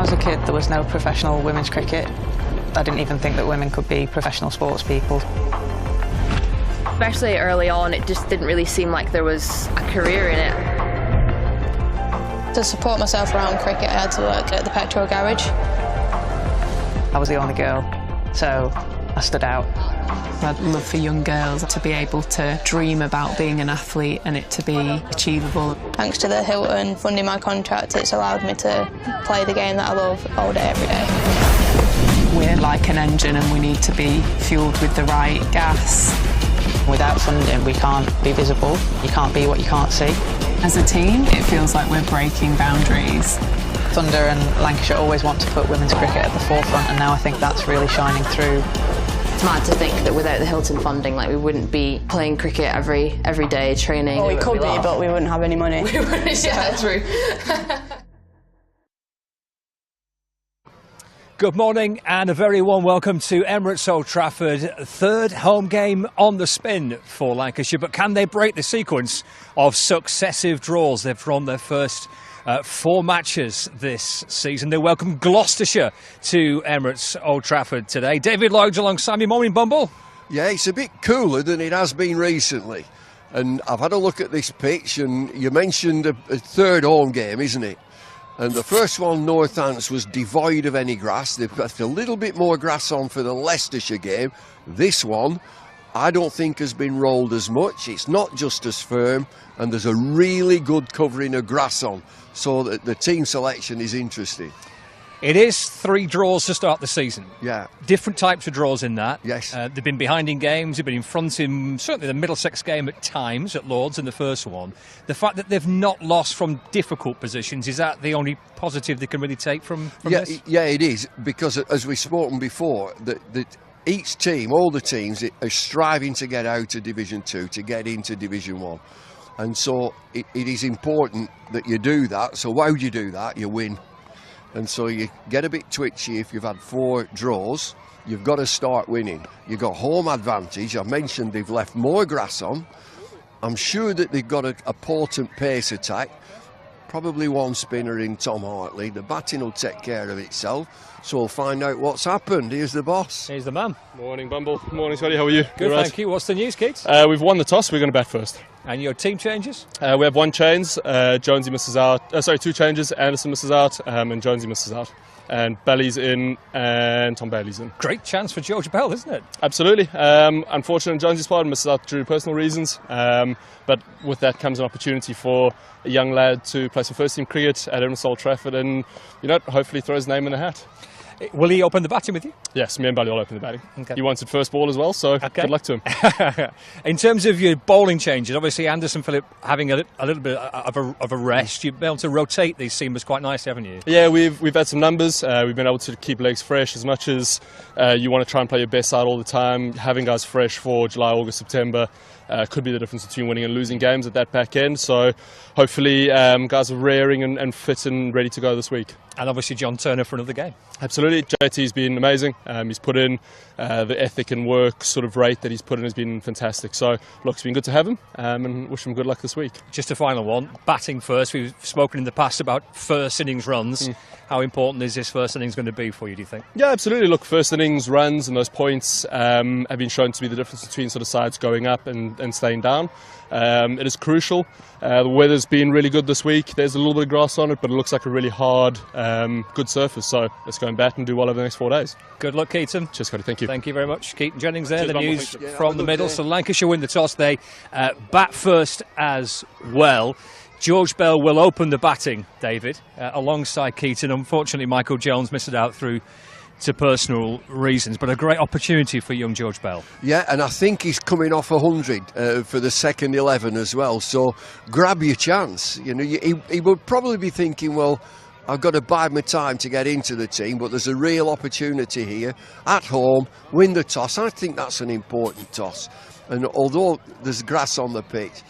was a kid, there was no professional women's cricket. I didn't even think that women could be professional sports people. Especially early on, it just didn't really seem like there was a career in it. To support myself around cricket, I had to work at the petrol garage. I was the only girl, so I stood out. I'd love for young girls to be able to dream about being an athlete and it to be achievable. Thanks to the Hilton funding my contract, it's allowed me to play the game that I love all day, every day. We're like an engine and we need to be fuelled with the right gas. Without funding, we can't be visible. You can't be what you can't see. As a team, it feels like we're breaking boundaries. Thunder and Lancashire always want to put women's cricket at the forefront, and now I think that's really shining through. It's mad to think that without the Hilton funding, like, we wouldn't be playing cricket every day, training. Well, we could be, but we wouldn't have any money. Yeah, true. Good morning and a very warm welcome to Emirates Old Trafford. Third home game on the spin for Lancashire, but can they break the sequence of successive draws? They've drawn their first 4 matches this season. They welcome Gloucestershire to Emirates Old Trafford today. David Lloyd alongside me. Morning, Bumble. Yeah, it's a bit cooler than it has been recently. And I've had a look at this pitch, and you mentioned a third home game, isn't it? And the first one, Northants, was devoid of any grass. They've got a little bit more grass on for the Leicestershire game. This one, I don't think has been rolled as much. It's not just as firm, and there's a really good covering of grass on. So that the team selection is interesting. It is 3 draws to start the season. Yeah. Different types of draws in that. Yes. They've been behind in games, they've been in front in certainly the Middlesex game at times, at Lords in the first one. The fact that they've not lost from difficult positions, is that the only positive they can really take from this? Yeah, it is, because as we've spoken before, that each team, all the teams, are striving to get out of Division 2, to get into Division 1. And so it is important that you do that. So how do you do that? You win. And so you get a bit twitchy if you've had 4 draws. You've got to start winning. You've got home advantage. I mentioned they've left more grass on. I'm sure that they've got a potent pace attack. Probably one spinner in Tom Hartley. The batting will take care of itself. So we'll find out what's happened. Here's the boss. Here's the man. Morning, Bumble. Morning, Scotty. How are you? Good, thank you. What's the news, Keith? We've won the toss. We're going to bat first. And your team changes? We have 1 change. Jonesy misses out. 2 changes. Anderson misses out, and Jonesy misses out. And Bailey's in, and Tom Bailey's in. Great chance for George Bell, isn't it? Absolutely. Unfortunately, Jonesy's part misses out due to personal reasons. But with that comes an opportunity for a young lad to play some first-team cricket at Emirates Old Trafford, and hopefully throw his name in the hat. Will he open the batting with you? Yes, me and Bailey will open the batting. Okay. He wanted first ball as well, so good luck to him. In terms of your bowling changes, obviously Anderson Phillip having a little bit of a rest. You've been able to rotate these seamers quite nicely, haven't you? Yeah, we've had some numbers. We've been able to keep legs fresh. As much as you want to try and play your best side all the time, having guys fresh for July, August, September could be the difference between winning and losing games at that back end. So hopefully guys are raring and fit and ready to go this week. And obviously John Turner for another game. Absolutely. JT's been amazing. He's put in the ethic and work sort of rate that he's put in has been fantastic. So, look, it's been good to have him and wish him good luck this week. Just a final one. Batting first. We've spoken in the past about first innings runs. How important is this first innings going to be for you, do you think? Yeah, absolutely. Look, first innings runs and those points have been shown to be the difference between sort of sides going up and staying down. It is crucial. The weather's been really good this week. There's a little bit of grass on it, but it looks like a really hard, good surface. So let's go and bat and do well over the next 4 days. Good luck, Keaton. Cheers, Scotty. Thank you. Thank you very much. Keaton Jennings there. Cheers, the Bumble. news from the middle. So Lancashire win the toss. They bat first as well. George Bell will open the batting, David, alongside Keaton. Unfortunately, Michael Jones missed it out through to personal reasons, but a great opportunity for young George Bell. Yeah, and I think he's coming off 100 for the second 11 as well. So grab your chance. He would probably be thinking, well, I've got to bide my time to get into the team, but there's a real opportunity here at home. Win the toss. I think that's an important toss. And although there's grass on the pitch,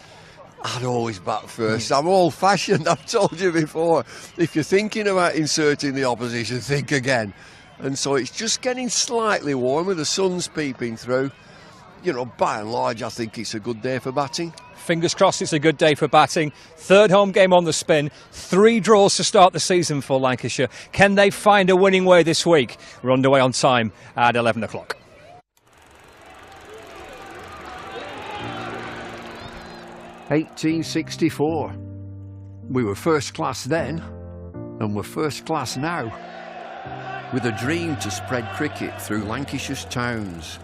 I'd always bat first. I'm old-fashioned, I've told you before. If you're thinking about inserting the opposition, think again. And so it's just getting slightly warmer. The sun's peeping through. you know, by and large, I think it's a good day for batting. Fingers crossed it's a good day for batting. Third home game on the spin. 3 draws to start the season for Lancashire. Can they find a winning way this week? We're underway on time at 11 o'clock. "1864. We were first class then, and we're first class now. With a dream to spread cricket through Lancashire's towns,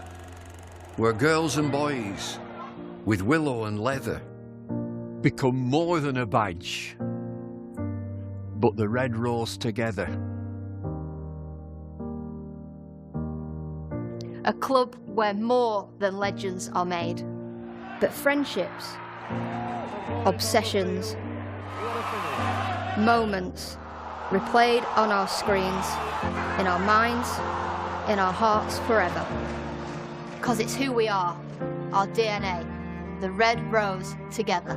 where girls and boys, with willow and leather, Become more than a badge, but the red rose together. A club where more than legends are made, but friendships, obsessions, moments replayed on our screens, in our minds, in our hearts forever. 'Cause it's who we are, our DNA, the red rose together.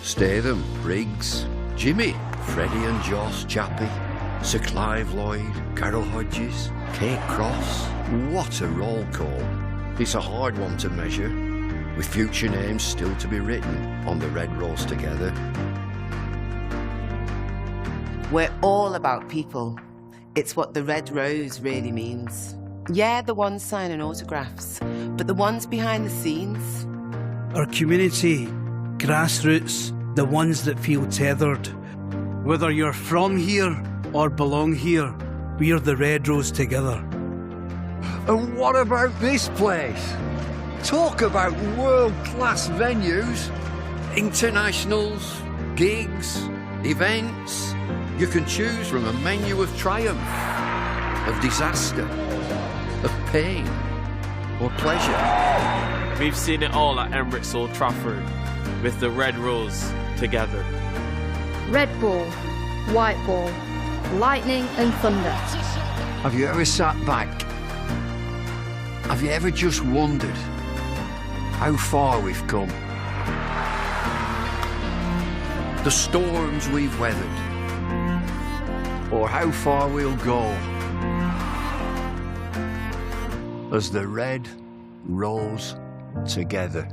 Statham, Briggs, Jimmy, Freddie and Joss, Chappie, Sir Clive Lloyd, Carol Hodges, Kate Cross. What a roll call. It's a hard one to measure, with future names still to be written on the red rose together. We're all about people. It's what the red rose really means. Yeah, the ones signing autographs, but the ones behind the scenes. Our community, grassroots, the ones that feel tethered. Whether you're from here or belong here, we're the red rose together. And what about this place? Talk about world-class venues. Internationals, gigs, events. You can choose from a menu of triumph, of disaster, of pain, or pleasure. We've seen it all at Emirates Old Trafford, with the red rose together. Red ball, white ball, lightning and thunder. Have you ever sat back? Have you ever just wondered how far we've come? The storms we've weathered, Or how far we'll go as the red rose together.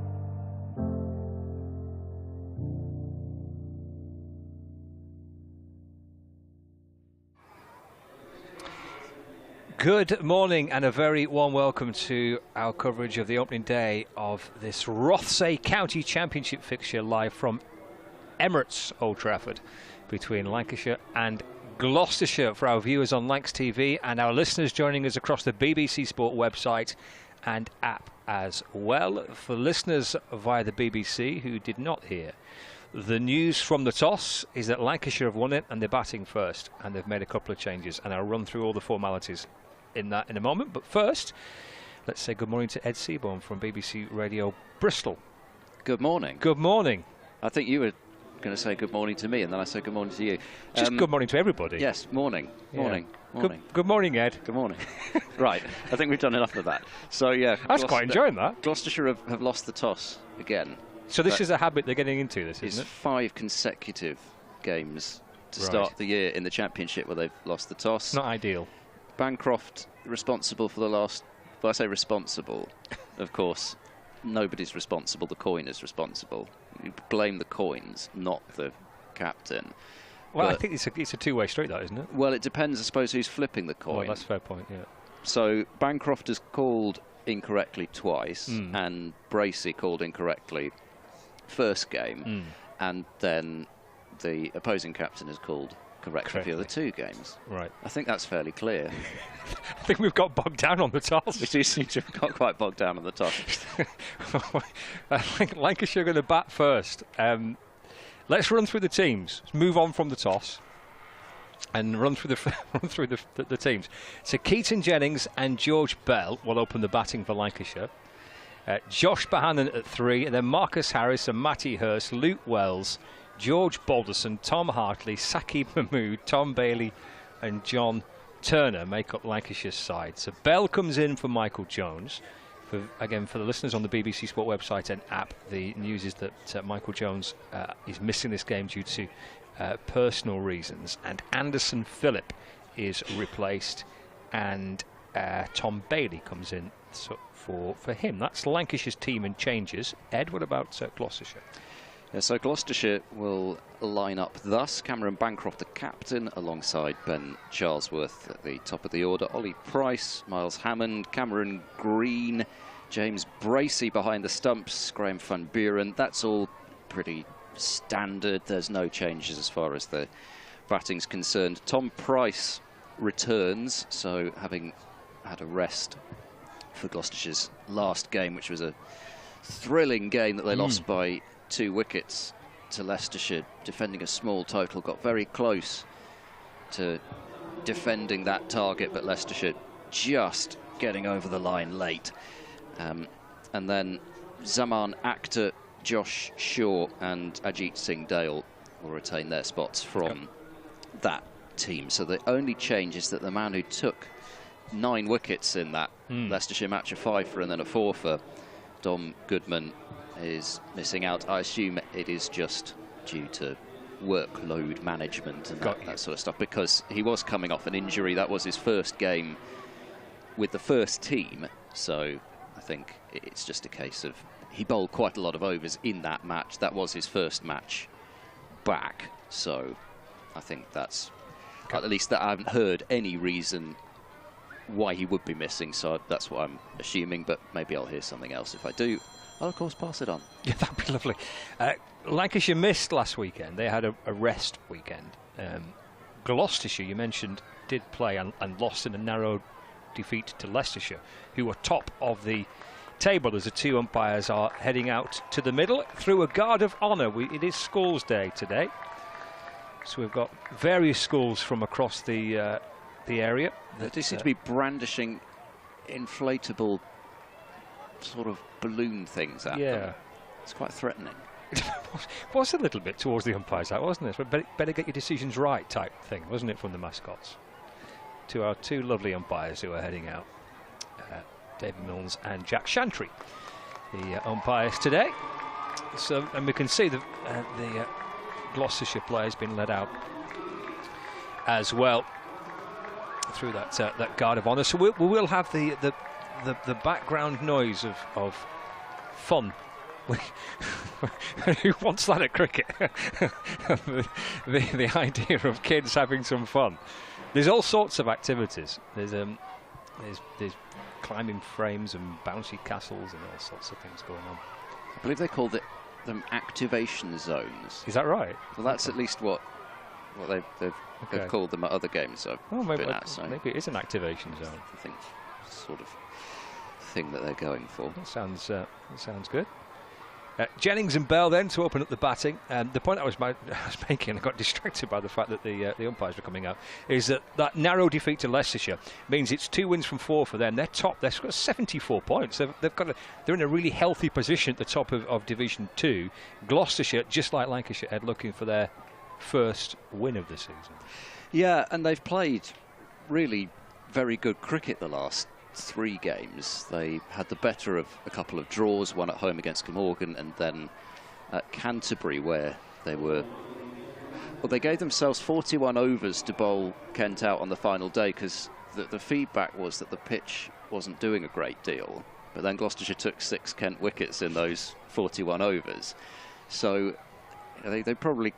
Good morning and a very warm welcome to our coverage of the opening day of this Rothesay County Championship fixture live from Emirates Old Trafford between Lancashire and Gloucestershire for our viewers on Lancs TV and our listeners joining us across the BBC Sport website and app as well. For listeners via the BBC who did not hear, the news from the toss is that Lancashire have won it and they're batting first, and they've made a couple of changes, and I'll run through all the formalities in that in a moment. But first, let's say good morning to Ed Seaborn from BBC Radio Bristol. Good morning. Good morning. I think you were going to say good morning to me, and then I said good morning to you. Just good morning to everybody. Yes, morning. Morning. Yeah. Morning. Good morning, Ed. Good morning. Right, I think we've done enough of that. So, yeah. I was quite enjoying that. Gloucestershire have lost the toss again. So this is a habit they're getting into, this, isn't it? It's 5 consecutive games to start the year in the Championship where they've lost the toss. Not ideal. Bancroft responsible for the last... Well, I say responsible, of course. Nobody's responsible. The coin is responsible. You blame the coins, not the captain. Well, I think it's a two-way street, that, isn't it? Well, it depends, I suppose, who's flipping the coin. Well, that's a fair point, yeah. So Bancroft has called incorrectly twice, and Bracey called incorrectly first game, and then the opposing captain has called correctly for the other 2 games. Right. I think that's fairly clear. I think we've got bogged down on the toss. We do seem to have got quite bogged down on the toss. I think Lancashire are going to bat first. Let's run through the teams. Let's move on from the toss and run through the teams. So Keaton Jennings and George Bell will open the batting for Lancashire. Josh Bohannon at 3, and then Marcus Harris and Matty Hurst, Luke Wells, George Balderson, Tom Hartley, Saqib Mahmood, Tom Bailey and John Turner make up Lancashire's side. So Bell comes in for Michael Jones. Again, for the listeners on the BBC Sport website and app, the news is that Michael Jones is missing this game due to personal reasons, and Anderson Phillip is replaced, and Tom Bailey comes in for him. That's Lancashire's team and changes. Ed, what about Gloucestershire? Yeah, so Gloucestershire will line up thus: Cameron Bancroft, the captain, alongside Ben Charlesworth at the top of the order, Ollie Price, Miles Hammond, Cameron Green, James Bracey behind the stumps, Graham Van Buren. That's all pretty standard. There's no changes as far as the batting's concerned. Tom Price returns, so having had a rest for Gloucestershire's last game, which was a thrilling game that they lost by 2 wickets to Leicestershire, defending a small total, got very close to defending that target, but Leicestershire just getting over the line late. And then Zaman Akhtar, Josh Shaw and Ajit Singh Dale will retain their spots from that team. So the only change is that the man who took 9 wickets in that Leicestershire match, a 5-fer and then a 4-fer, Dom Goodman, is missing out. I assume it is just due to workload management and that sort of stuff, because he was coming off an injury. That was his first game with the first team, so I think it's just a case of he bowled quite a lot of overs in that match. That was his first match back, so I think that's at least that I haven't heard any reason why he would be missing, so that's what I'm assuming, but maybe I'll hear something else. If I do, I'll of course pass it on. Yeah, that'd be lovely. Lancashire missed last weekend. They had a rest weekend. Gloucestershire, you mentioned, did play and lost in a narrow defeat to Leicestershire, who were top of the table as the 2 umpires are heading out to the middle through a guard of honour. It is Schools Day today, so we've got various schools from across the area. They seem to be brandishing inflatable sort of balloon things at them. It's quite threatening. It was a little bit towards the umpires, that wasn't it? But better get your decisions right type thing, wasn't it, from the mascots? To our 2 lovely umpires who are heading out, David Milnes and Jack Shantry, the umpires today. So, and we can see the Gloucestershire players being led out as well through that guard of honour. So we will have the background noise of fun. Who wants that at cricket? the idea of kids having some fun. There's all sorts of activities. There's climbing frames and bouncy castles and all sorts of things going on. I believe they called them activation zones. Is that right? Well, that's at least what they've called them at other games I've been at. So maybe it is an activation zone. I think sort of thing that they're going for. That sounds good. Jennings and Bell then to open up the batting. The point I was making, and I got distracted by the fact that the umpires were coming out, is that narrow defeat to Leicestershire means it's 2 wins from 4 for them. They're top. They've got 74 points. They're in a really healthy position at the top of Division 2. Gloucestershire, just like Lancashire, are looking for their first win of the season. Yeah, and they've played really very good cricket the last 3 games. They had the better of a couple of draws, one at home against Glamorgan and then at Canterbury, where they gave themselves 41 overs to bowl Kent out on the final day, because the feedback was that the pitch wasn't doing a great deal. But then Gloucestershire took 6 Kent wickets in those 41 overs. So they probably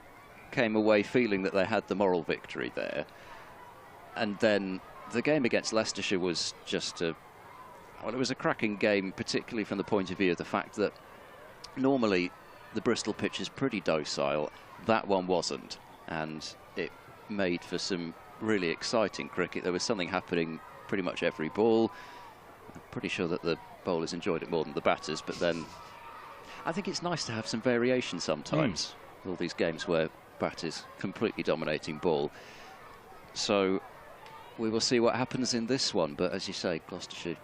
came away feeling that they had the moral victory there. And then the game against Leicestershire was just it was a cracking game, particularly from the point of view of the fact that normally the Bristol pitch is pretty docile. That one wasn't, and it made for some really exciting cricket. There was something happening pretty much every ball. I'm pretty sure that the bowlers enjoyed it more than the batters, but then I think it's nice to have some variation sometimes. All these games where batters completely dominating ball. So we will see what happens in this one, but as you say, Gloucestershire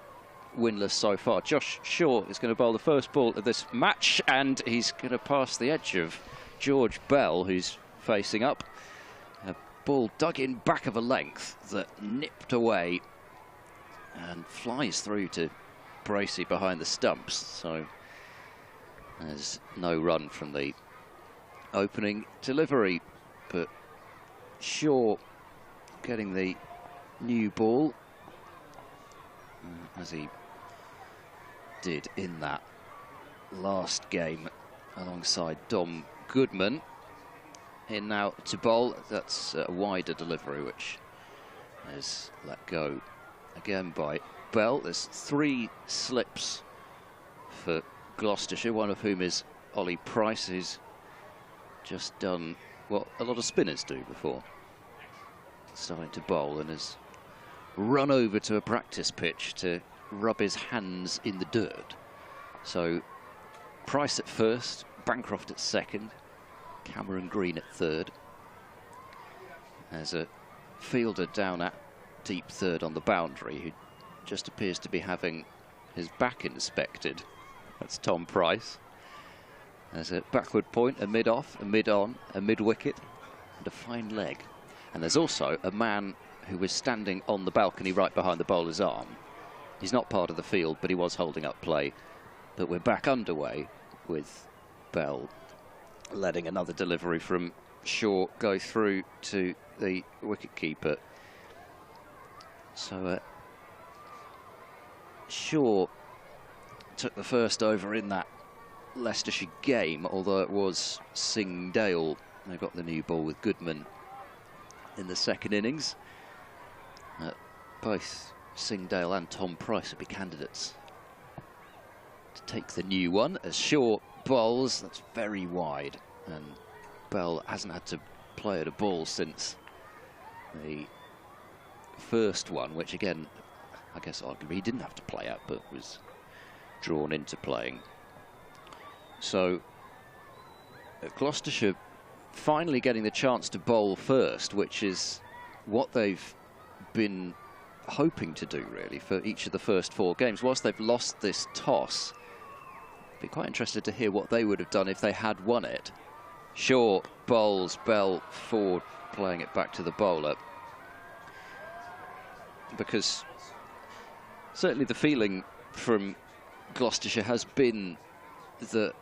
winless so far. Josh Shaw is going to bowl the first ball of this match, and he's going to pass the edge of George Bell, who's facing up. A ball dug in back of a length that nipped away and flies through to Bracey behind the stumps, so there's no run from the opening delivery, but Shaw getting the new ball as he did in that last game alongside Dom Goodman. In now to bowl. That's a wider delivery, which is let go again by Bell. There's 3 slips for Gloucestershire, one of whom is Ollie Price, who's just done what a lot of spinners do before starting to bowl, and has run over to a practice pitch to rub his hands in the dirt. So Price at first, Bancroft at second, Cameron Green at third. There's a fielder down at deep third on the boundary who just appears to be having his back inspected. That's Tom Price. There's a backward point, a mid-off, a mid-on, a mid-wicket, and a fine leg. And there's also a man who was standing on the balcony right behind the bowler's arm. He's not part of the field, but he was holding up play. But we're back underway with Bell letting another delivery from Shaw go through to the wicket-keeper. So Shaw took the first over in that Leicestershire game, although it was Singdale. They got the new ball with Goodman in the second innings. Both Singdale and Tom Price would be candidates to take the new one as Shaw bowls. That's very wide, and Bell hasn't had to play at a ball since the first one, which again, I guess arguably he didn't have to play at, but was drawn into playing. So Gloucestershire finally getting the chance to bowl first, which is what they've been hoping to do really for each of the first 4 games. Whilst they've lost this toss, I'd be quite interested to hear what they would have done if they had won it. Shaw bowls, Bell forward, playing it back to the bowler, because certainly the feeling from Gloucestershire has been that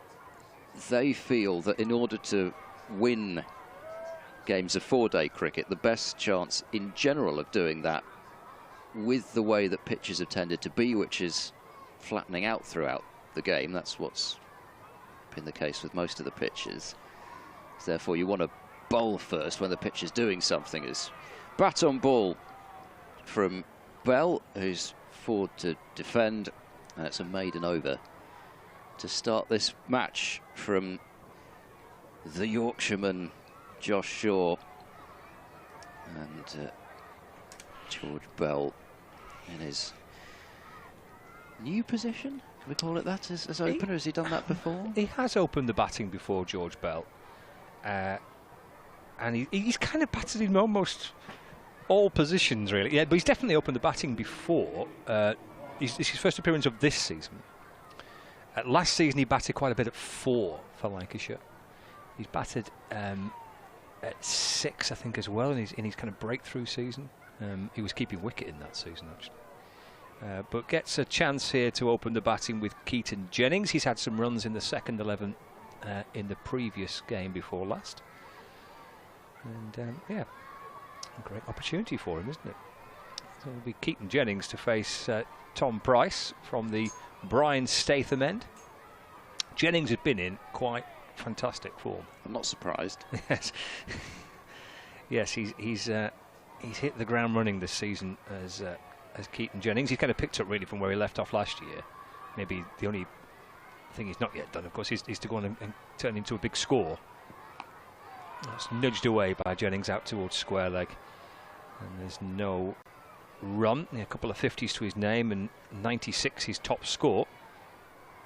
they feel that in order to win games of 4-day cricket, the best chance in general of doing that with the way that pitches have tended to be, which is flattening out throughout the game, that's what's been the case with most of the pitches. Therefore you want to bowl first when the pitch is doing something. Is bat on ball from Bell, who's forward to defend, and it's a maiden over to start this match from the Yorkshireman Josh Shaw. And George Bell in his new position, can we call it that, as opener? Has he done that before? He has opened the batting before, George Bell, and he's kind of batted in almost all positions really. Yeah, but he's definitely opened the batting before. This is his first appearance of this season. Last season he batted quite a bit at 4 for Lancashire. He's batted at 6, I think, as well in his kind of breakthrough season. He was keeping wicket in that season, actually. But gets a chance here to open the batting with Keaton Jennings. He's had some runs in the second 11 in the previous game before last. And yeah, a great opportunity for him, isn't it? So it'll be Keaton Jennings to face Tom Price from the Brian Statham end. Jennings had been in quite fantastic form. I'm not surprised. Yes, yes, he's hit the ground running this season as Keaton Jennings. He's kind of picked up really from where he left off last year. Maybe the only thing he's not yet done, of course, is to go on and turn into a big score. That's nudged away by Jennings out towards square leg, and there's no run. A couple of 50s to his name, and 96 his top score.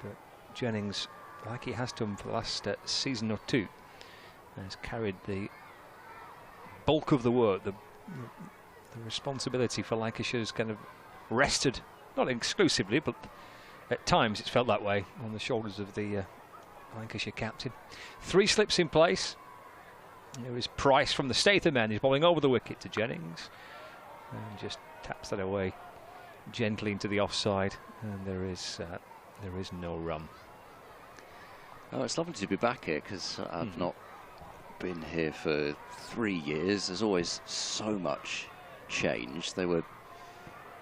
But Jennings, like he has done for the last season or two, has carried the bulk of the work. The responsibility for Lancashire's kind of rested, not exclusively, but at times it's felt that way, on the shoulders of the Lancashire captain. 3 slips in place. There is Price from the Statham end. He's bowling over the wicket to Jennings, and just taps that away gently into the offside, and there is no run. Oh, it's lovely to be back here, because I've not been here for 3 years. There's always so much change. They were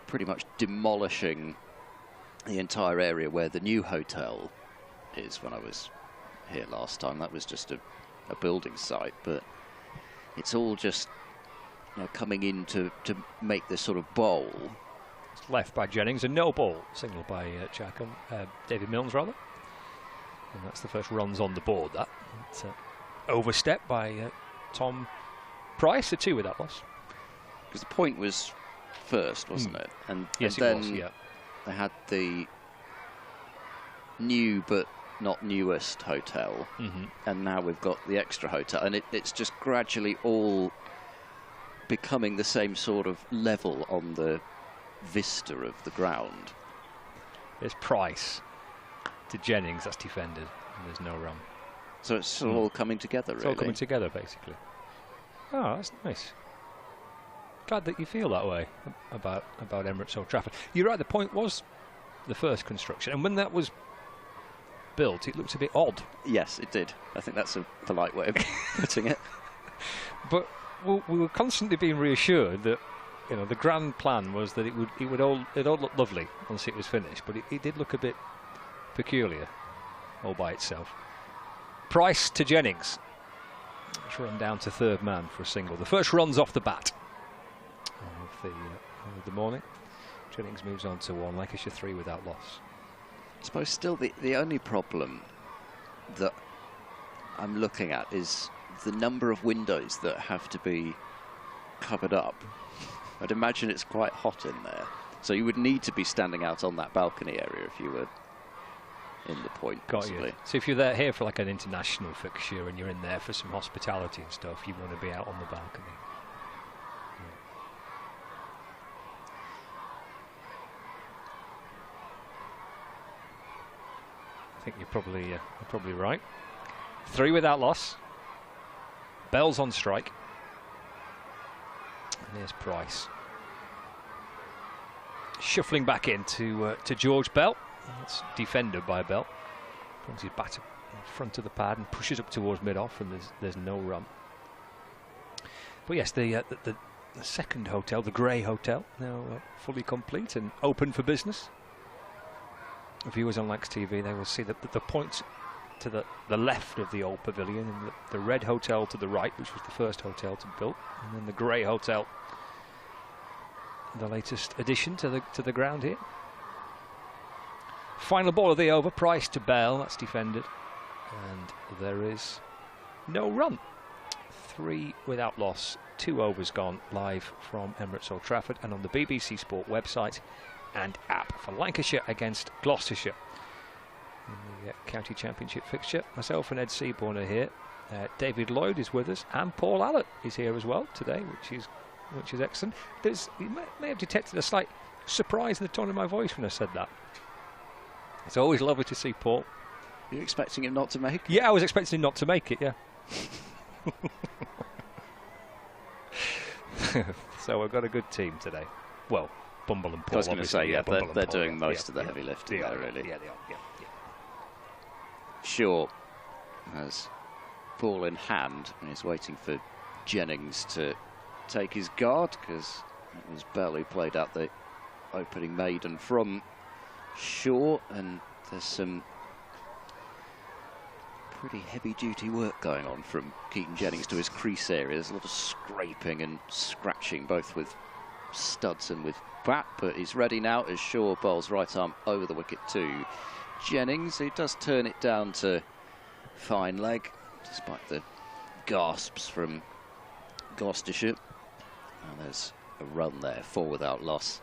pretty much demolishing the entire area where the new hotel is. When I was here last time, that was just a building site, but it's all just coming in to make this sort of bowl. It's left by Jennings, and no ball signalled by David Milnes rather. And that's the first runs on the board. That it's, overstepped by Tom Price, a 2 without loss. Because the point was first, wasn't it? And yes, and then it was. Yeah. They had the new but not newest hotel, and now we've got the extra hotel, and it's just gradually all becoming the same sort of level on the vista of the ground. There's Price to Jennings, that's defended, and there's no run. So it's all coming together, It's really. all coming together, basically. Oh, that's nice. Glad that you feel that way about Emirates Old Trafford. You're right, the point was the first construction, and when that was built, it looked a bit odd. Yes, it did. I think that's a polite way of putting it. But we were constantly being reassured that the grand plan was that it would all look lovely once it was finished, but it did look a bit peculiar all by itself. Price to Jennings. Let's run down to third man for a single. The first run's off the bat of the morning. Jennings moves on to 1. Lancashire 3 without loss. I suppose still the only problem that I'm looking at is the number of windows that have to be covered up. I'd imagine it's quite hot in there. So you would need to be standing out on that balcony area if you were in the point, possibly. You. So if you're there here for like an international fixture and you're in there for some hospitality and stuff, you want to be out on the balcony. I think you're probably right. 3 without loss. Bell's on strike. And there's Price. Shuffling back in to George Bell. That's defended by Bell. Brings his bat in front of the pad and pushes up towards mid-off, and there's no run. But yes, the second hotel, the Grey Hotel, now fully complete and open for business. Viewers on Lancs TV, they will see that the points to the left of the old pavilion, and the Red Hotel to the right, which was the first hotel to be built, and then the Grey Hotel, the latest addition to the ground here. Final ball of the over, Price to Bell, that's defended, and there is no run. 3 without loss, 2 overs gone, live from Emirates Old Trafford and on the BBC Sport website and app for Lancashire against Gloucestershire in the county championship fixture. Myself and Ed Seaborn are here. David Lloyd is with us, and Paul Allott is here as well today, which is excellent. You may have detected a slight surprise in the tone of my voice when I said that. It's always lovely to see Paul. You're expecting him not to make it? Yeah, I was expecting him not to make it, yeah. So we've got a good team today. Well, Bumble and Paul. I was going to say, yeah, they're doing Paul, most of the heavy lifting there, really. Yeah, they are. Yeah. Shaw has ball in hand and is waiting for Jennings to take his guard, because it was Bell who played out the opening maiden from Shaw, and there's some pretty heavy-duty work going on from Keaton Jennings to his crease area. There's a lot of scraping and scratching, both with studs and with bat, but he's ready now as Shaw bowls right arm over the wicket to Jennings, who does turn it down to fine leg, despite the gasps from Gloucestershire. And there's a run there, 4 without loss.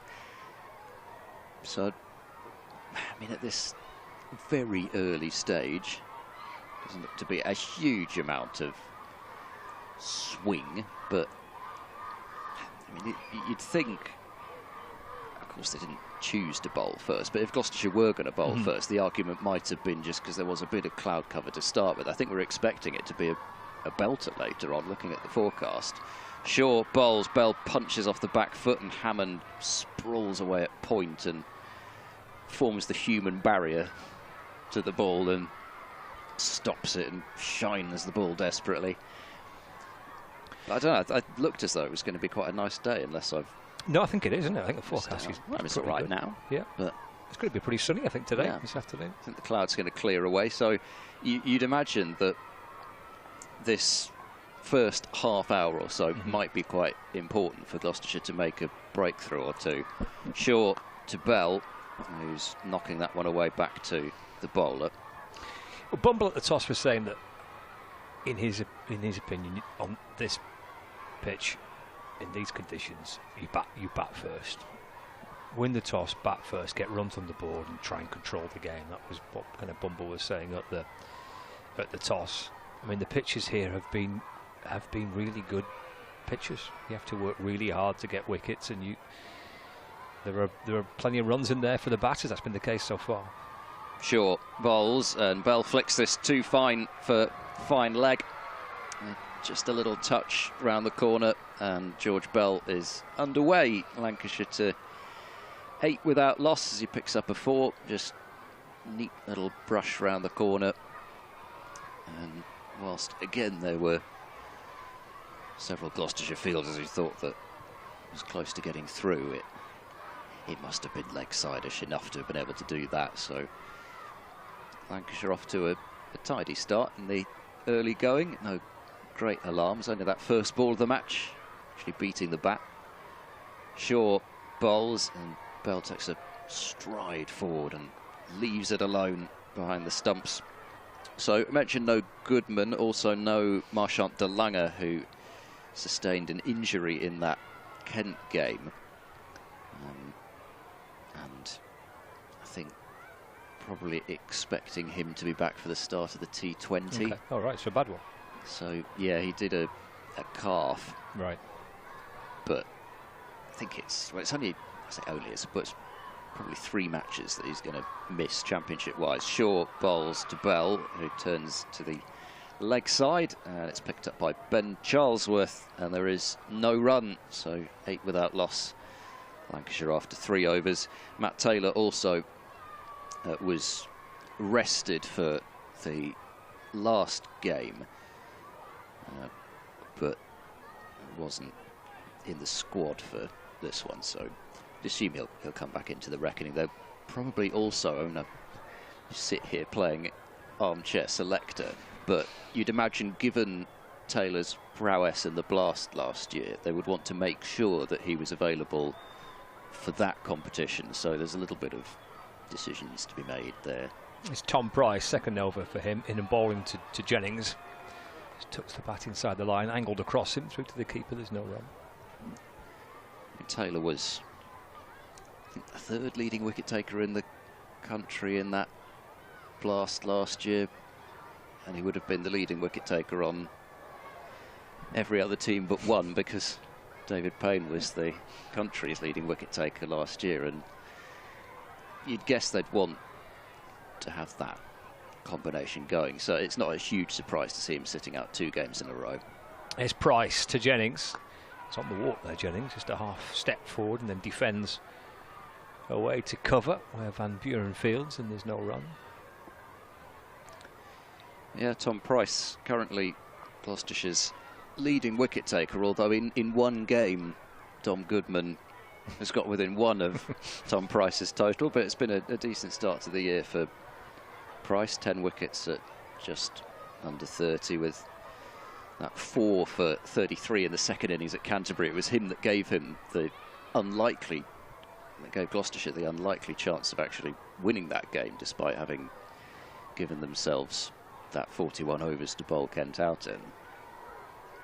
So, I mean, at this very early stage, doesn't look to be a huge amount of swing, but I mean, you'd think, of course, they didn't choose to bowl first, but if Gloucestershire were going to bowl first, the argument might have been just because there was a bit of cloud cover to start with. I think we're expecting it to be a belter later on, looking at the forecast. Shaw bowls, Bell punches off the back foot, and Hammond sprawls away at point and forms the human barrier to the ball and stops it and shines the ball desperately. I don't know, I looked as though it was going to be quite a nice day, unless I've No, I think it is, isn't it? I think the forecast is it's all right good now. Yeah. But it's going to be pretty sunny, I think, today, this afternoon. I think the clouds are going to clear away. So you'd imagine that this first half hour or so might be quite important for Gloucestershire to make a breakthrough or two. Short to Bell, who's knocking that one away back to the bowler. Well, Bumble at the toss was saying that, in his opinion, on this pitch, in these conditions, you bat first. Win the toss, bat first, get runs on the board, and try and control the game. That was what kind of Bumble was saying at the toss. I mean, the pitches here have been really good pitches. You have to work really hard to get wickets, and there are plenty of runs in there for the batters. That's been the case so far. Short bowls, and Bell flicks this too fine for fine leg. Just a little touch round the corner, and George Bell is underway. Lancashire to 8 without loss as he picks up a 4. Just neat little brush round the corner. And whilst again there were several Gloucestershire fielders who thought that it was close to getting through, it must have been leg-side-ish enough to have been able to do that. So Lancashire off to a tidy start in the early going. No great alarms, only that first ball of the match actually beating the bat. Shaw bowls, and Bell takes a stride forward and leaves it alone behind the stumps. So I mentioned no Goodman, also no Marchant de Lange, who sustained an injury in that Kent game. And I think probably expecting him to be back for the start of the T20. Okay. All right, so a bad one. So yeah, he did a calf. Right. But I think it's only, I say only, but it's probably 3 matches that he's going to miss championship-wise. Shaw bowls to Bell, who turns to the leg side, and it's picked up by Ben Charlesworth, and there is no run, so 8 without loss. Lancashire after 3 overs. Matt Taylor also was rested for the last game, but wasn't in the squad for this one, so I assume he'll come back into the reckoning. They'll probably also own a sit here playing armchair selector, but you'd imagine, given Taylor's prowess in the Blast last year, they would want to make sure that he was available for that competition, so there's a little bit of decisions to be made there. It's Tom Price, second over for him, in and bowling to Jennings. Just tucks the bat inside the line, angled across him, through to the keeper, there's no run. Taylor was, I think, the 3rd leading wicket taker in the country in that Blast last year, and he would have been the leading wicket taker on every other team but one, because David Payne was the country's leading wicket taker last year, and you'd guess they'd want to have that combination going, so it's not a huge surprise to see him sitting out 2 games in a row. Here's Price to Jennings. It's on the walk there, Jennings, just a half step forward and then defends away to cover where Van Buren fields, and there's no run. Yeah, Tom Price, currently Gloucestershire's leading wicket taker, although in one game Dom Goodman has got within 1 of Tom Price's total, but it's been a decent start to the year for Price. 10 wickets at just under 30, with that 4 for 33 in the second innings at Canterbury. It was him that gave Gloucestershire the unlikely chance of actually winning that game, despite having given themselves that 41 overs to bowl Kent out in.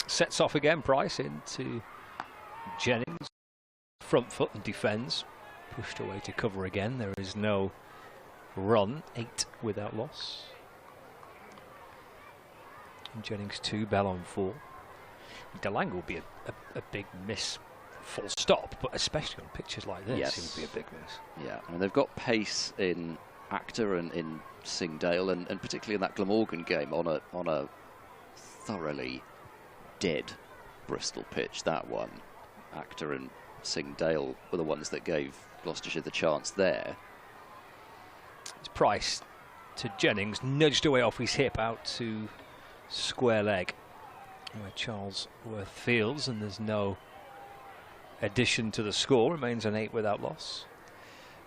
Sets off again, Price into Jennings, front foot and defends, pushed away to cover again. There is no run, 8 without loss. And Jennings 2, Bell on 4. de Lange will be a big miss, full stop, but especially on pitches like this, yes, it would be a big miss. Yeah, I mean, they've got pace in Actor and in Singdale, and particularly in that Glamorgan game on a thoroughly dead Bristol pitch. That one, Actor and Singdale were the ones that gave Gloucestershire the chance there. It's Price to Jennings, nudged away off his hip out to square leg, where Charlesworth fields, and there's no addition to the score, remains an 8 without loss.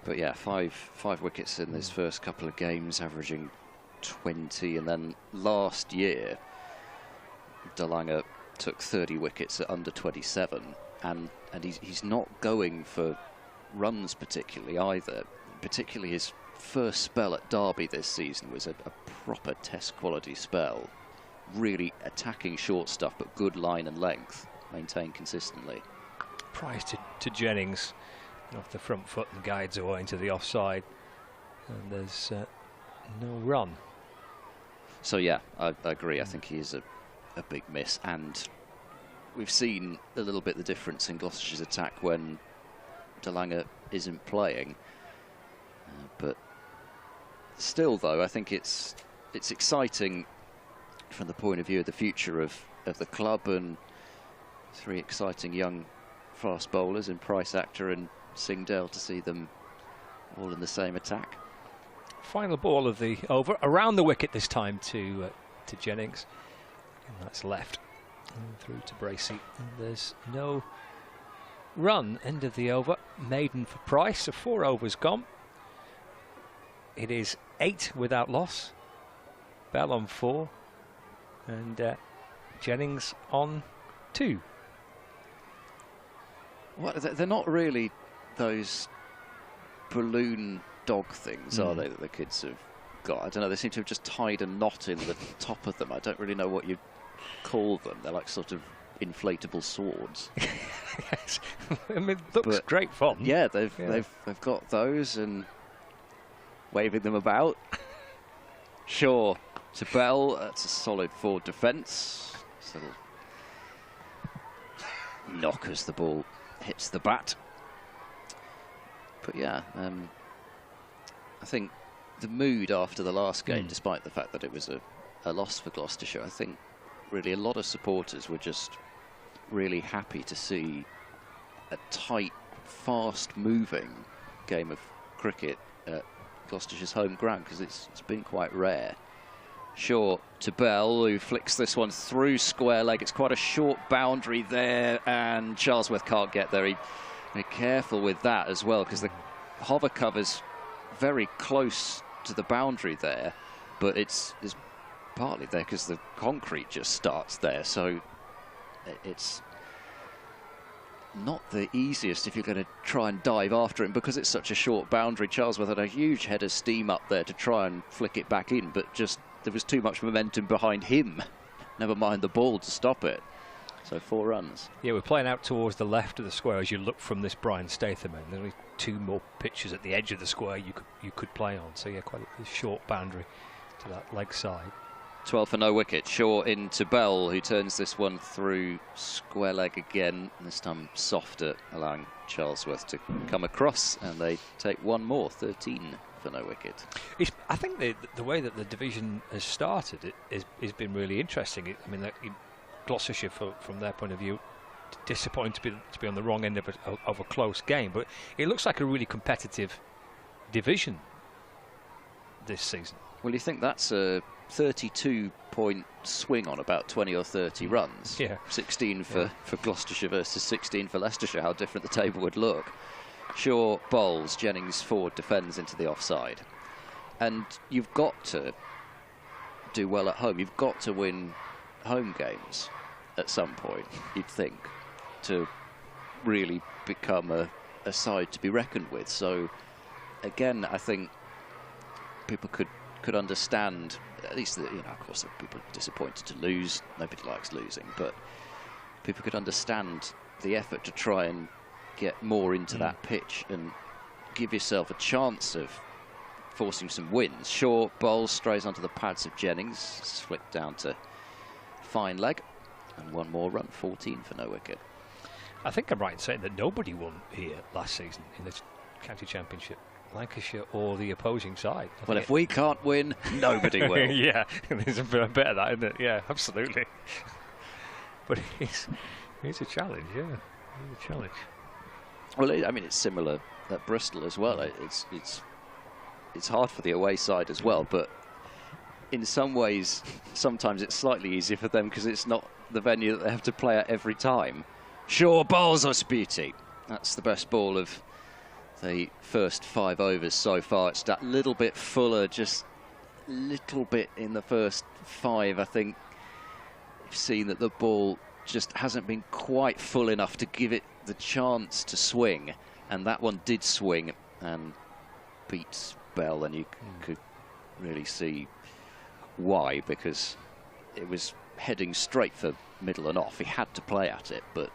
But yeah, five wickets in his first couple of games, averaging 20, and then last year De Lange took 30 wickets at under 27, and he's not going for runs particularly either. Particularly his first spell at Derby this season was a proper test quality spell, really attacking short stuff but good line and length maintained consistently. Price to Jennings off the front foot and guides away into the offside, and there's no run. So yeah, I agree. I think he is a big miss, and we've seen a little bit the difference in Gloucestershire's attack when De Lange isn't playing. But still, though, I think it's exciting from the point of view of the future of the club, and 3 exciting young fast bowlers in Price, Actor and Singdale, to see them all in the same attack. Final ball of the over, around the wicket this time to Jennings, and that's left and through to Bracey, and there's no run. End of the over, maiden for Price, so 4 overs gone. It is 8 without loss, Bell on 4 and Jennings on 2. What, they're not really those balloon dog things, are they, that the kids have got? I don't know, they seem to have just tied a knot in the top of them. I don't really know what you call them. They're like sort of inflatable swords. Yes, I mean, it looks great fun. Yeah, they've got those and waving them about. Shaw to Bell, that's a solid forward defence. Little knock as the ball hits the bat. But yeah, I think the mood after the last game, despite the fact that it was a loss for Gloucestershire, I think really a lot of supporters were just really happy to see a tight, fast-moving game of cricket at Gloucestershire's home ground, because it's been quite rare. Shaw to Bell, who flicks this one through square leg. It's quite a short boundary there, and Charlesworth can't get there. Be careful with that as well, because the hover cover's very close to the boundary there, but it's partly there because the concrete just starts there, so it's not the easiest if you're going to try and dive after him, because it's such a short boundary. Charlesworth had a huge head of steam up there to try and flick it back in, but just there was too much momentum behind him, never mind the ball, to stop it. So 4 runs. Yeah, we're playing out towards the left of the square as you look from this Brian Statham end. There's only 2 more pitches at the edge of the square you could play on. So yeah, quite a short boundary to that leg side. 12 for no wicket. Shaw into Bell, who turns this one through square leg again, this time softer, allowing Charlesworth to come across, and they take 1 more, 13 for no wicket. I think the way that the division has started has been really interesting. I mean, Gloucestershire, from their point of view, disappointed to be on the wrong end of a close game, but it looks like a really competitive division this season. Well, you think that's a 32-point swing on about 20 or 30 runs. Yeah. 16 for Gloucestershire versus 16 for Leicestershire, how different the table would look. Shaw bowls, Jennings forward defends into the offside. And you've got to do well at home. You've got to win home games at some point, you'd think, to really become a side to be reckoned with. So again, I think people could understand, at least, of course there are people disappointed to lose, nobody likes losing, but people could understand the effort to try and get more into that pitch and give yourself a chance of forcing some wins. Shaw bowls, strays onto the pads of Jennings, it's flicked down to fine leg, and 1 more run, 14 for no wicket. I think I'm right in saying that nobody won here last season in the county championship, Lancashire or the opposing side. Well, if we can't win, nobody will. Yeah, there's a bit of that, isn't it? Yeah, absolutely. But it's a challenge, yeah. It's a challenge. Well, I mean, it's similar at Bristol as well. It's hard for the away side as well, but in some ways, sometimes it's slightly easier for them because it's not the venue that they have to play at every time. Shaw bowls us beauty. That's the best ball of the first 5 overs so far. It's that little bit fuller, just a little bit in the first 5. I think you've seen that the ball just hasn't been quite full enough to give it the chance to swing, and that one did swing and beats Bell, and you could really see why, because it was heading straight for middle and off. He had to play at it, but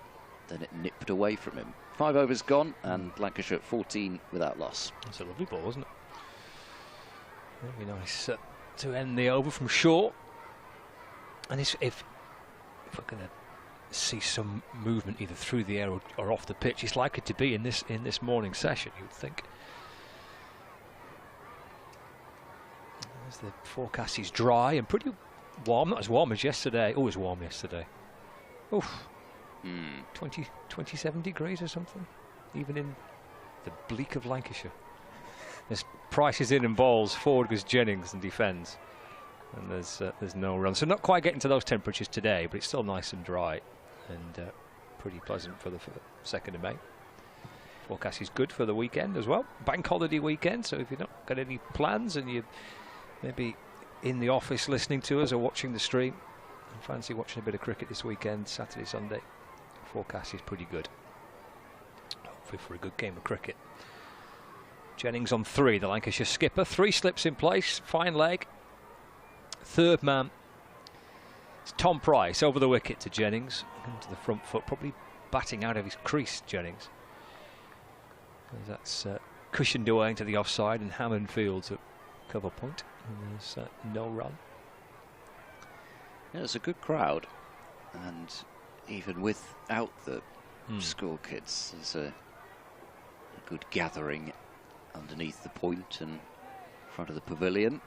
then it nipped away from him. 5 overs gone, and Lancashire at 14 without loss. That's a lovely ball, wasn't it? Very nice to end the over from Shaw. And if we're going to see some movement either through the air or off the pitch, it's likely to be in this morning session, you would think. As the forecast is dry and pretty warm, not as warm as yesterday. Oh, it was warm yesterday. Oof. 27 degrees or something, even in the bleak of Lancashire. There's Prices in and balls, forward goes Jennings and defends, and there's no run. So not quite getting to those temperatures today, but it's still nice and dry and pretty pleasant for the 2nd of May. Forecast is good for the weekend as well, bank holiday weekend, so if you've not got any plans and you're maybe in the office listening to us or watching the stream and fancy watching a bit of cricket this weekend, Saturday, Sunday, forecast is pretty good. Hopefully for a good game of cricket. Jennings on 3, the Lancashire skipper. 3 slips in place, fine leg. 3rd man. It's Tom Price over the wicket to Jennings. Into the front foot, probably batting out of his crease, Jennings. And that's cushioned away into the offside, and Hammond Fields at cover point. And there's no run. Yeah, it's a good crowd, and even without the school kids, there's a good gathering underneath the point and in front of the pavilion.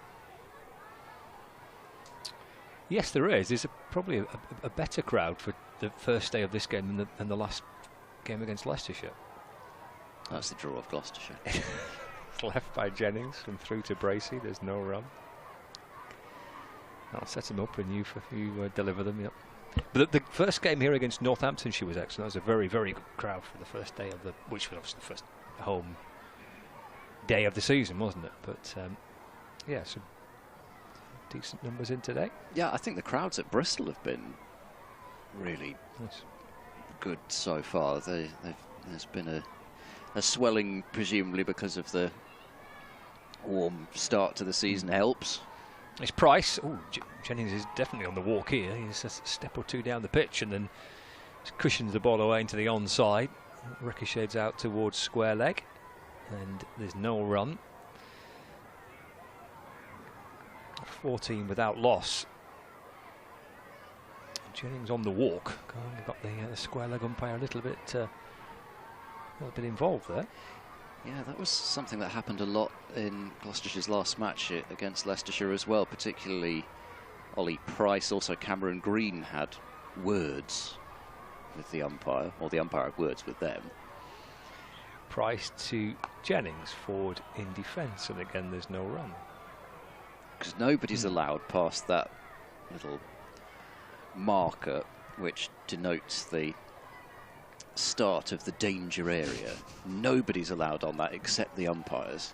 Yes, there is. There's probably a better crowd for the first day of this game than the last game against Leicestershire. That's the draw of Gloucestershire. Left by Jennings and through to Bracey. There's no run. I'll set him up and you deliver them. Yep. But the first game here against Northamptonshire was excellent. That was a very, very good crowd for the first day of which was obviously the first home day of the season, wasn't it? But yeah, some decent numbers in today. Yeah, I think the crowds at Bristol have been really good so far. There's been a swelling, presumably because of the warm start to the season helps. It's Price. Oh, Jennings is definitely on the walk here. He's a step or 2 down the pitch and then cushions the ball away into the onside. Ricochets out towards square leg, and there's no run. 14 without loss. Jennings on the walk. Got the square leg umpire a little bit involved there. Yeah, that was something that happened a lot in Gloucestershire's last match against Leicestershire as well, particularly Ollie Price. Also Cameron Green had words with the umpire, or the umpire had words with them. Price to Jennings, forward in defence, and again there's no run. Because nobody's allowed past that little marker which denotes the start of the danger area. Nobody's allowed on that except the umpires.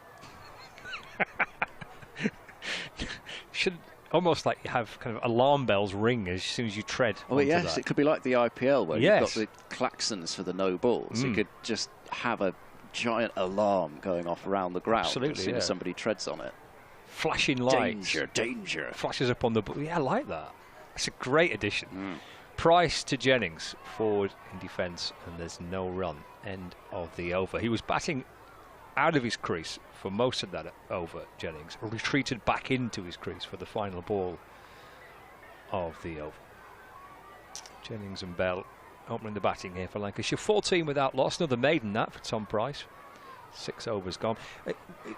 Should almost like you have kind of alarm bells ring as soon as you tread. Oh yes, that. It could be like the IPL where you've got the klaxons for the no balls. You could just have a giant alarm going off around the ground as soon as somebody treads on it. Flashing lights. Danger, danger. Flashes up on the ball. Yeah, I like that. It's a great addition. Price to Jennings, forward in defence, and there's no run. End of the over. He was batting out of his crease for most of that over, Jennings. Retreated back into his crease for the final ball of the over. Jennings and Bell opening the batting here for Lancashire. 14 without loss. Another maiden that for Tom Price. 6 overs gone.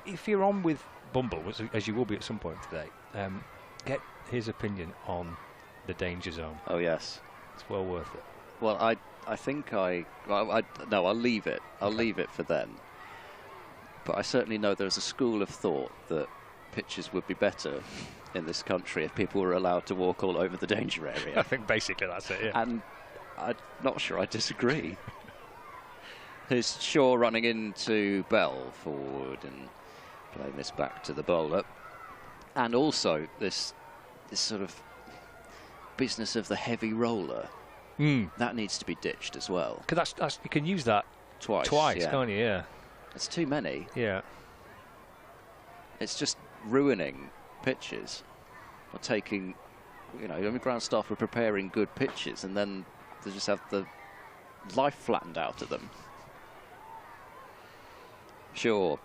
If you're on with Bumble, as you will be at some point today, get his opinion on the danger zone. Oh yes, it's well worth it. Well, I think no, I'll leave it. I'll leave it for then. But I certainly know there's a school of thought that pitches would be better in this country if people were allowed to walk all over the danger area. I think basically that's it. Yeah. And I'm not sure I disagree. There's Shaw running into Bell forward and playing this back to the bowler. And also this sort of business of the heavy roller. That needs to be ditched as well. Because that's you can use that twice, yeah. can't you? Yeah. It's too many. Yeah. It's just ruining pitches. Or taking, ground staff are preparing good pitches and then they just have the life flattened out of them. Shaw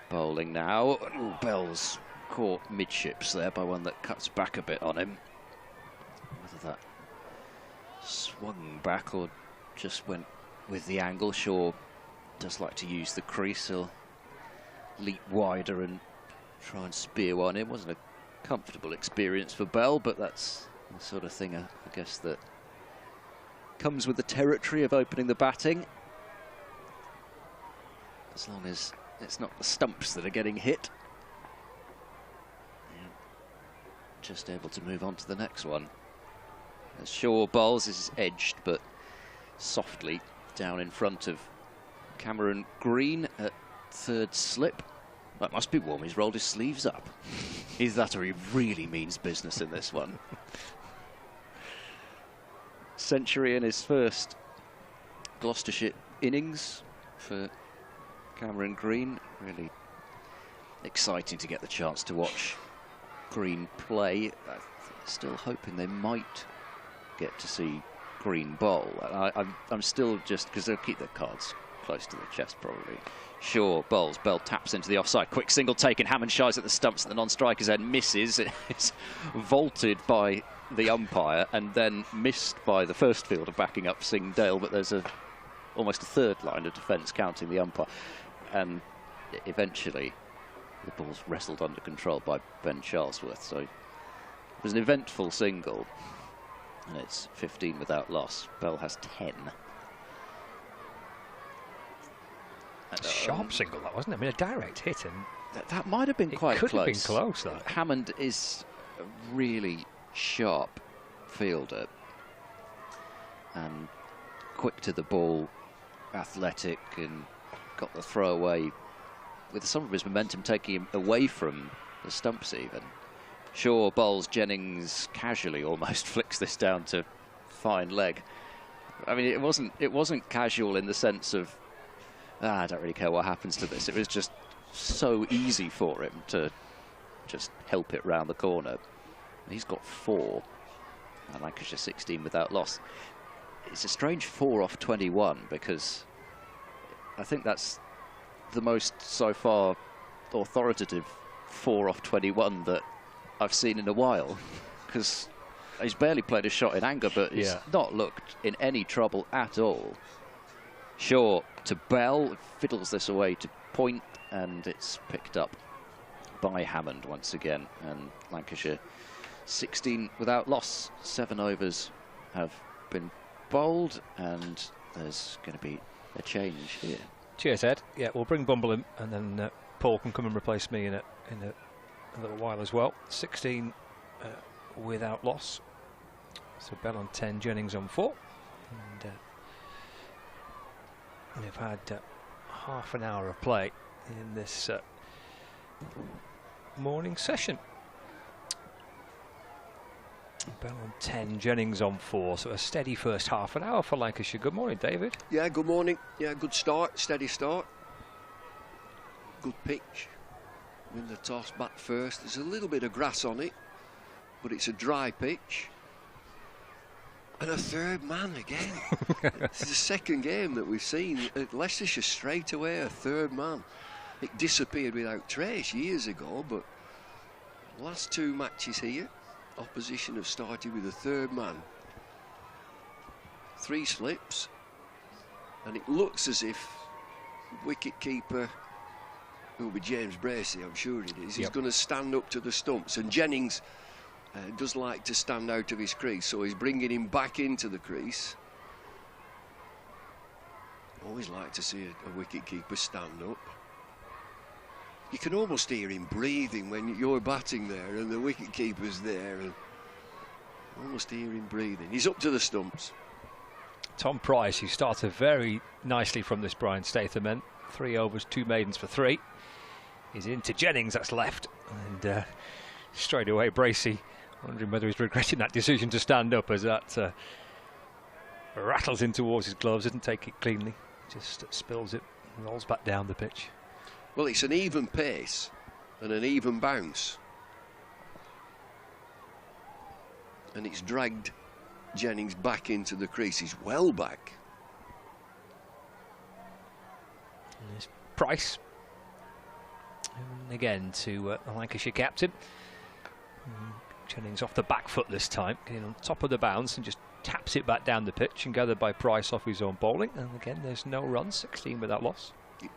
bowling now. Ooh, Bell's caught midships there by one that cuts back a bit on him. Whether that swung back or just went with the angle. Shaw does like to use the crease. He'll leap wider and try and spear one in. Wasn't a comfortable experience for Bell, but that's the sort of thing I guess that comes with the territory of opening the batting. As long as it's not the stumps that are getting hit. Yeah. Just able to move on to the next one. As Shaw bowls, this is edged but softly down in front of Cameron Green at third slip. That must be warm, he's rolled his sleeves up. Either that or he really means business in this one. Century in his first Gloucestershire innings for Cameron Green. Really exciting to get the chance to watch Green play. Still hoping they might get to see Green bowl. I'm still just, because they'll keep their cards close to the chest probably. Shaw bowls, Bell taps into the offside, quick single taken, Hammond shies at the stumps at the non-striker's end, misses. It's vaulted by the umpire and then missed by the first fielder backing up Singdale, but there's almost a third line of defence counting the umpire, and eventually the ball's wrestled under control by Ben Charlesworth. So it was an eventful single, and it's 15 without loss. Bell has 10. Sharp single, that wasn't it? I mean, a direct hit, and that might have been quite close. Could have been close, though. Hammond is a really sharp fielder and quick to the ball, athletic, and got the throw away with some of his momentum taking him away from the stumps even. Shaw bowls, Jennings casually almost flicks this down to fine leg. I mean, it wasn't casual in the sense of I don't really care what happens to this. It was just so easy for him to just help it round the corner. He's got 4. And Lancashire 16 without loss. It's a strange 4 off 21 because I think that's the most so far authoritative 4 off 21 that I've seen in a while, because he's barely played a shot in anger, but he's not looked in any trouble at all. Shaw to Bell, fiddles this away to point, and it's picked up by Hammond once again, and Lancashire 16 without loss. 7 overs have been bowled, and there's going to be a change here. Cheers, Ed. Yeah, we'll bring Bumble in, and then Paul can come and replace me in a little while as well. 16 without loss. So Bell on 10, Jennings on 4. And we've had half an hour of play in this morning session. Bell on 10, Jennings on 4, so a steady first half an hour for Lancashire. Good morning, David. Yeah, good morning. Yeah, good start, steady start. Good pitch. Win the toss, back first. There's a little bit of grass on it, but it's a dry pitch. And a third man again. It's the second game that we've seen at Leicestershire straight away, a third man. It disappeared without trace years ago, but last 2 matches here, opposition have started with a third man. 3 slips, and it looks as if wicket keeper, it will be James Bracey, I'm sure it is, he's going to stand up to the stumps, and Jennings does like to stand out of his crease, so he's bringing him back into the crease. Always like to see a wicket keeper stand up. You can almost hear him breathing when you're batting there and the wicket keeper's there, and almost hear him breathing. He's up to the stumps. Tom Price, who started very nicely from this Brian Statham end. 3 overs, 2 maidens for 3. He's into Jennings, that's left. And straight away, Bracey wondering whether he's regretting that decision to stand up, as that rattles in towards his gloves, doesn't take it cleanly, just spills it, rolls back down the pitch. Well, it's an even pace and an even bounce. And it's dragged Jennings back into the crease. He's well back. And there's Price. And again to the Lancashire captain. Jennings off the back foot this time, getting on top of the bounce and just taps it back down the pitch and gathered by Price off his own bowling. And again, there's no run, 16 without loss.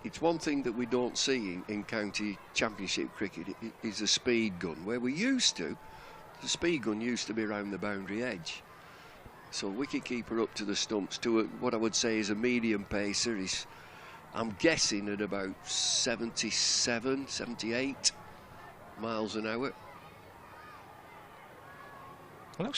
It's one thing that we don't see in county championship cricket is a speed gun, where we used to. The speed gun used to be around the boundary edge. So wicket-keeper up to the stumps to what I would say is a medium pacer. Is, I'm guessing, at about 77, 78 miles an hour. Well,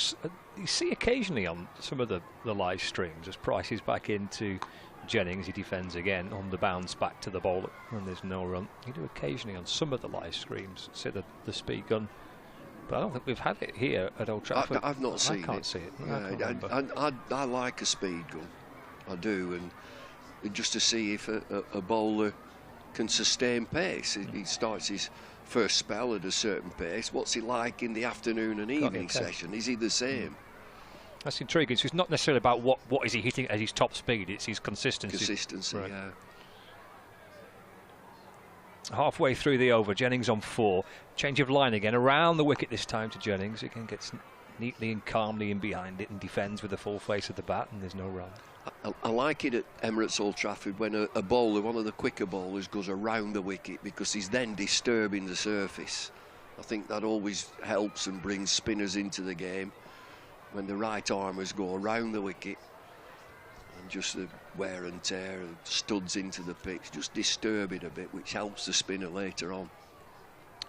you see occasionally on some of the live streams as Price is back into Jennings, he defends again on the bounce back to the bowler and there's no run. You do occasionally on some of the live streams see the speed gun, but I don't think we've had it here at Old Trafford. I've not seen it. I can't see it. I like a speed gun, I do, and just to see if a bowler can sustain pace. He starts his first spell at a certain pace. What's he like in the afternoon and evening session? Is he the same? That's intriguing. So it's not necessarily about what is he hitting at his top speed, it's his consistency. Consistency, right. Yeah. Halfway through the over, Jennings on 4. Change of line again, around the wicket this time to Jennings. Again gets neatly and calmly in behind it and defends with the full face of the bat, and there's no run. I like it at Emirates Old Trafford when a bowler, one of the quicker bowlers, goes around the wicket, because he's then disturbing the surface. I think that always helps and brings spinners into the game. When the right armers go around the wicket and just the wear and tear and studs into the pitch, just disturb it a bit, which helps the spinner later on.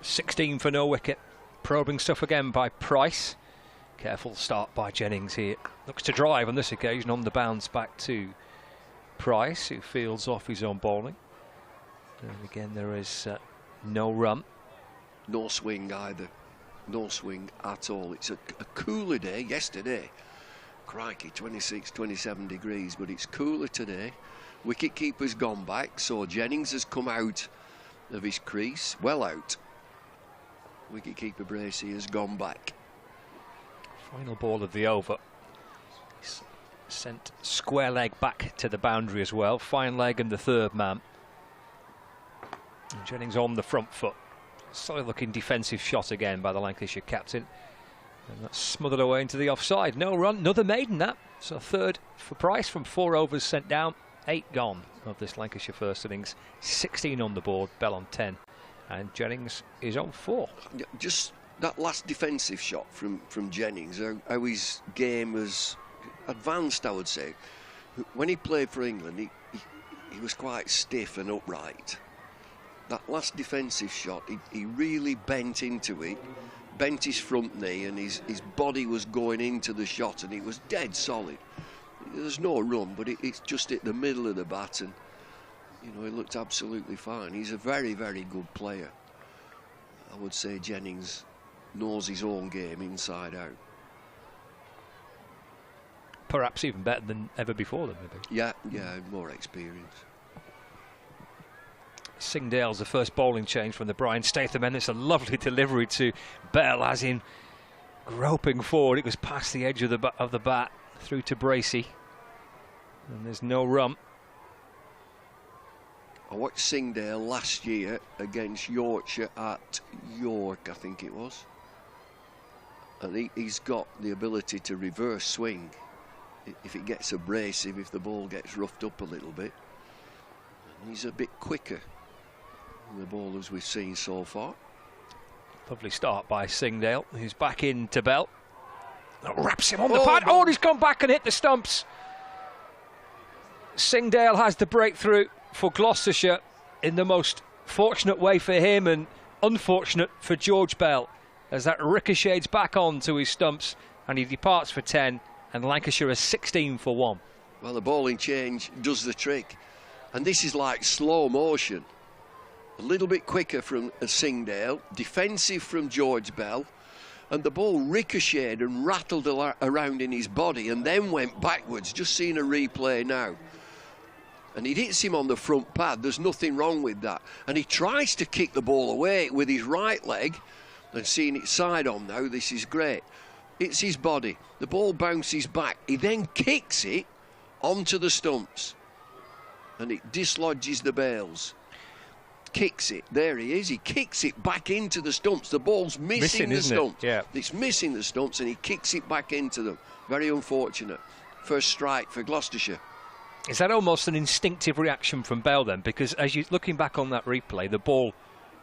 16 for no wicket. Probing stuff again by Price. Careful start by Jennings here. Looks to drive on this occasion on the bounce back to Price, who fields off his own bowling. And again, there is no run. No swing either. No swing at all. It's a cooler day. Yesterday, crikey, 26, 27 degrees, but it's cooler today. Wicket keeper's gone back, so Jennings has come out of his crease, well out. Wicket keeper Bracey has gone back. Final ball of the over. He's sent square leg back to the boundary as well. Fine leg and the third man. And Jennings on the front foot. Solid looking defensive shot again by the Lancashire captain. And that's smothered away into the offside. No run, another maiden that. So third for Price from 4 overs sent down. 8 gone of this Lancashire first innings. 16 on the board, Bell on 10. And Jennings is on 4. Just that last defensive shot from Jennings, how his game has advanced, I would say. When he played for England, he was quite stiff and upright. That last defensive shot, he really bent into it, bent his front knee, and his body was going into the shot, and it was dead solid. There's no run, but it's just at the middle of the bat, and you know, he looked absolutely fine. He's a very, very good player. I would say Jennings knows his own game inside out. Perhaps even better than ever before then, maybe. Yeah, more experience. Singdale's the first bowling change from the Brian Statham end. It's a lovely delivery to Bell, as in groping forward. It was past the edge of the bat through to Bracey, and there's no run. I watched Singdale last year against Yorkshire at York, I think it was, and he's got the ability to reverse swing if it gets abrasive, if the ball gets roughed up a little bit. And he's a bit quicker than the bowlers we've seen so far. Lovely start by Singdale. He's back into Bell. Wraps him on the pad. Oh, he's gone back and hit the stumps. Singdale has the breakthrough for Gloucestershire in the most fortunate way for him and unfortunate for George Bell, as that ricochets back on to his stumps and he departs for 10, and Lancashire is 16 for 1. Well, the ball in change does the trick. And this is like slow motion. A little bit quicker from Singdale, defensive from George Bell, and the ball ricocheted and rattled around in his body and then went backwards. Just seeing a replay now. And it hits him on the front pad. There's nothing wrong with that. And he tries to kick the ball away with his right leg, and seeing it side on now, this is great. It's his body. The ball bounces back. He then kicks it onto the stumps, and it dislodges the bails. Kicks it. There he is. He kicks it back into the stumps. The ball's missing the stumps. Yeah. It's missing the stumps, and he kicks it back into them. Very unfortunate. First strike for Gloucestershire. Is that almost an instinctive reaction from Bell then? Because as you're looking back on that replay, the ball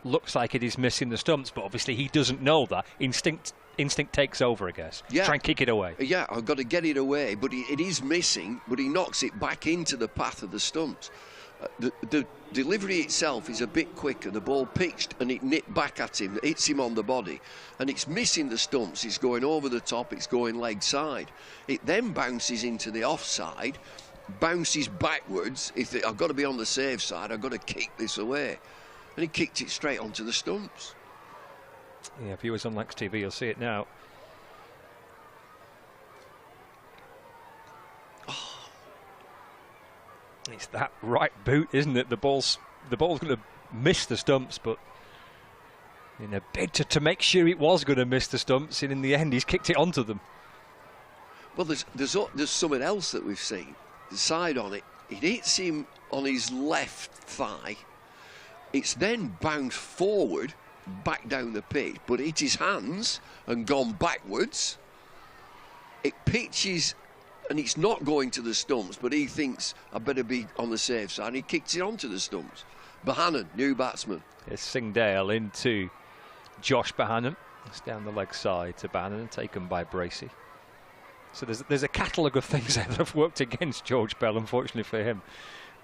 looks like it is missing the stumps, but obviously he doesn't know that. Instinct takes over, I guess. Yeah. Try and kick it away. Yeah, I've got to get it away, but it is missing, but he knocks it back into the path of the stumps. The delivery itself is a bit quicker. The ball pitched and it nipped back at him. It hits him on the body, and it's missing the stumps. It's going over the top. It's going leg side. It then bounces into the offside, bounces backwards. I've got to be on the safe side. I've got to kick this away, and he kicked it straight onto the stumps. Yeah, viewers on Lex TV, you'll see it now. It's that right boot, isn't it? The ball's going to miss the stumps, but in a bid to make sure it was going to miss the stumps, and in the end, he's kicked it onto them. Well, there's something else that we've seen. The side on it, it hits him on his left thigh. It's then bounced forward, back down the pitch, but hit his hands and gone backwards. It pitches, and it's not going to the stumps, but he thinks I better be on the safe side. He kicks it onto the stumps. Bohannon, new batsman. It's Singdale into Josh Bohannon. It's down the leg side to Bohannon, taken by Bracey. So there's a catalogue of things that have worked against George Bell, unfortunately for him,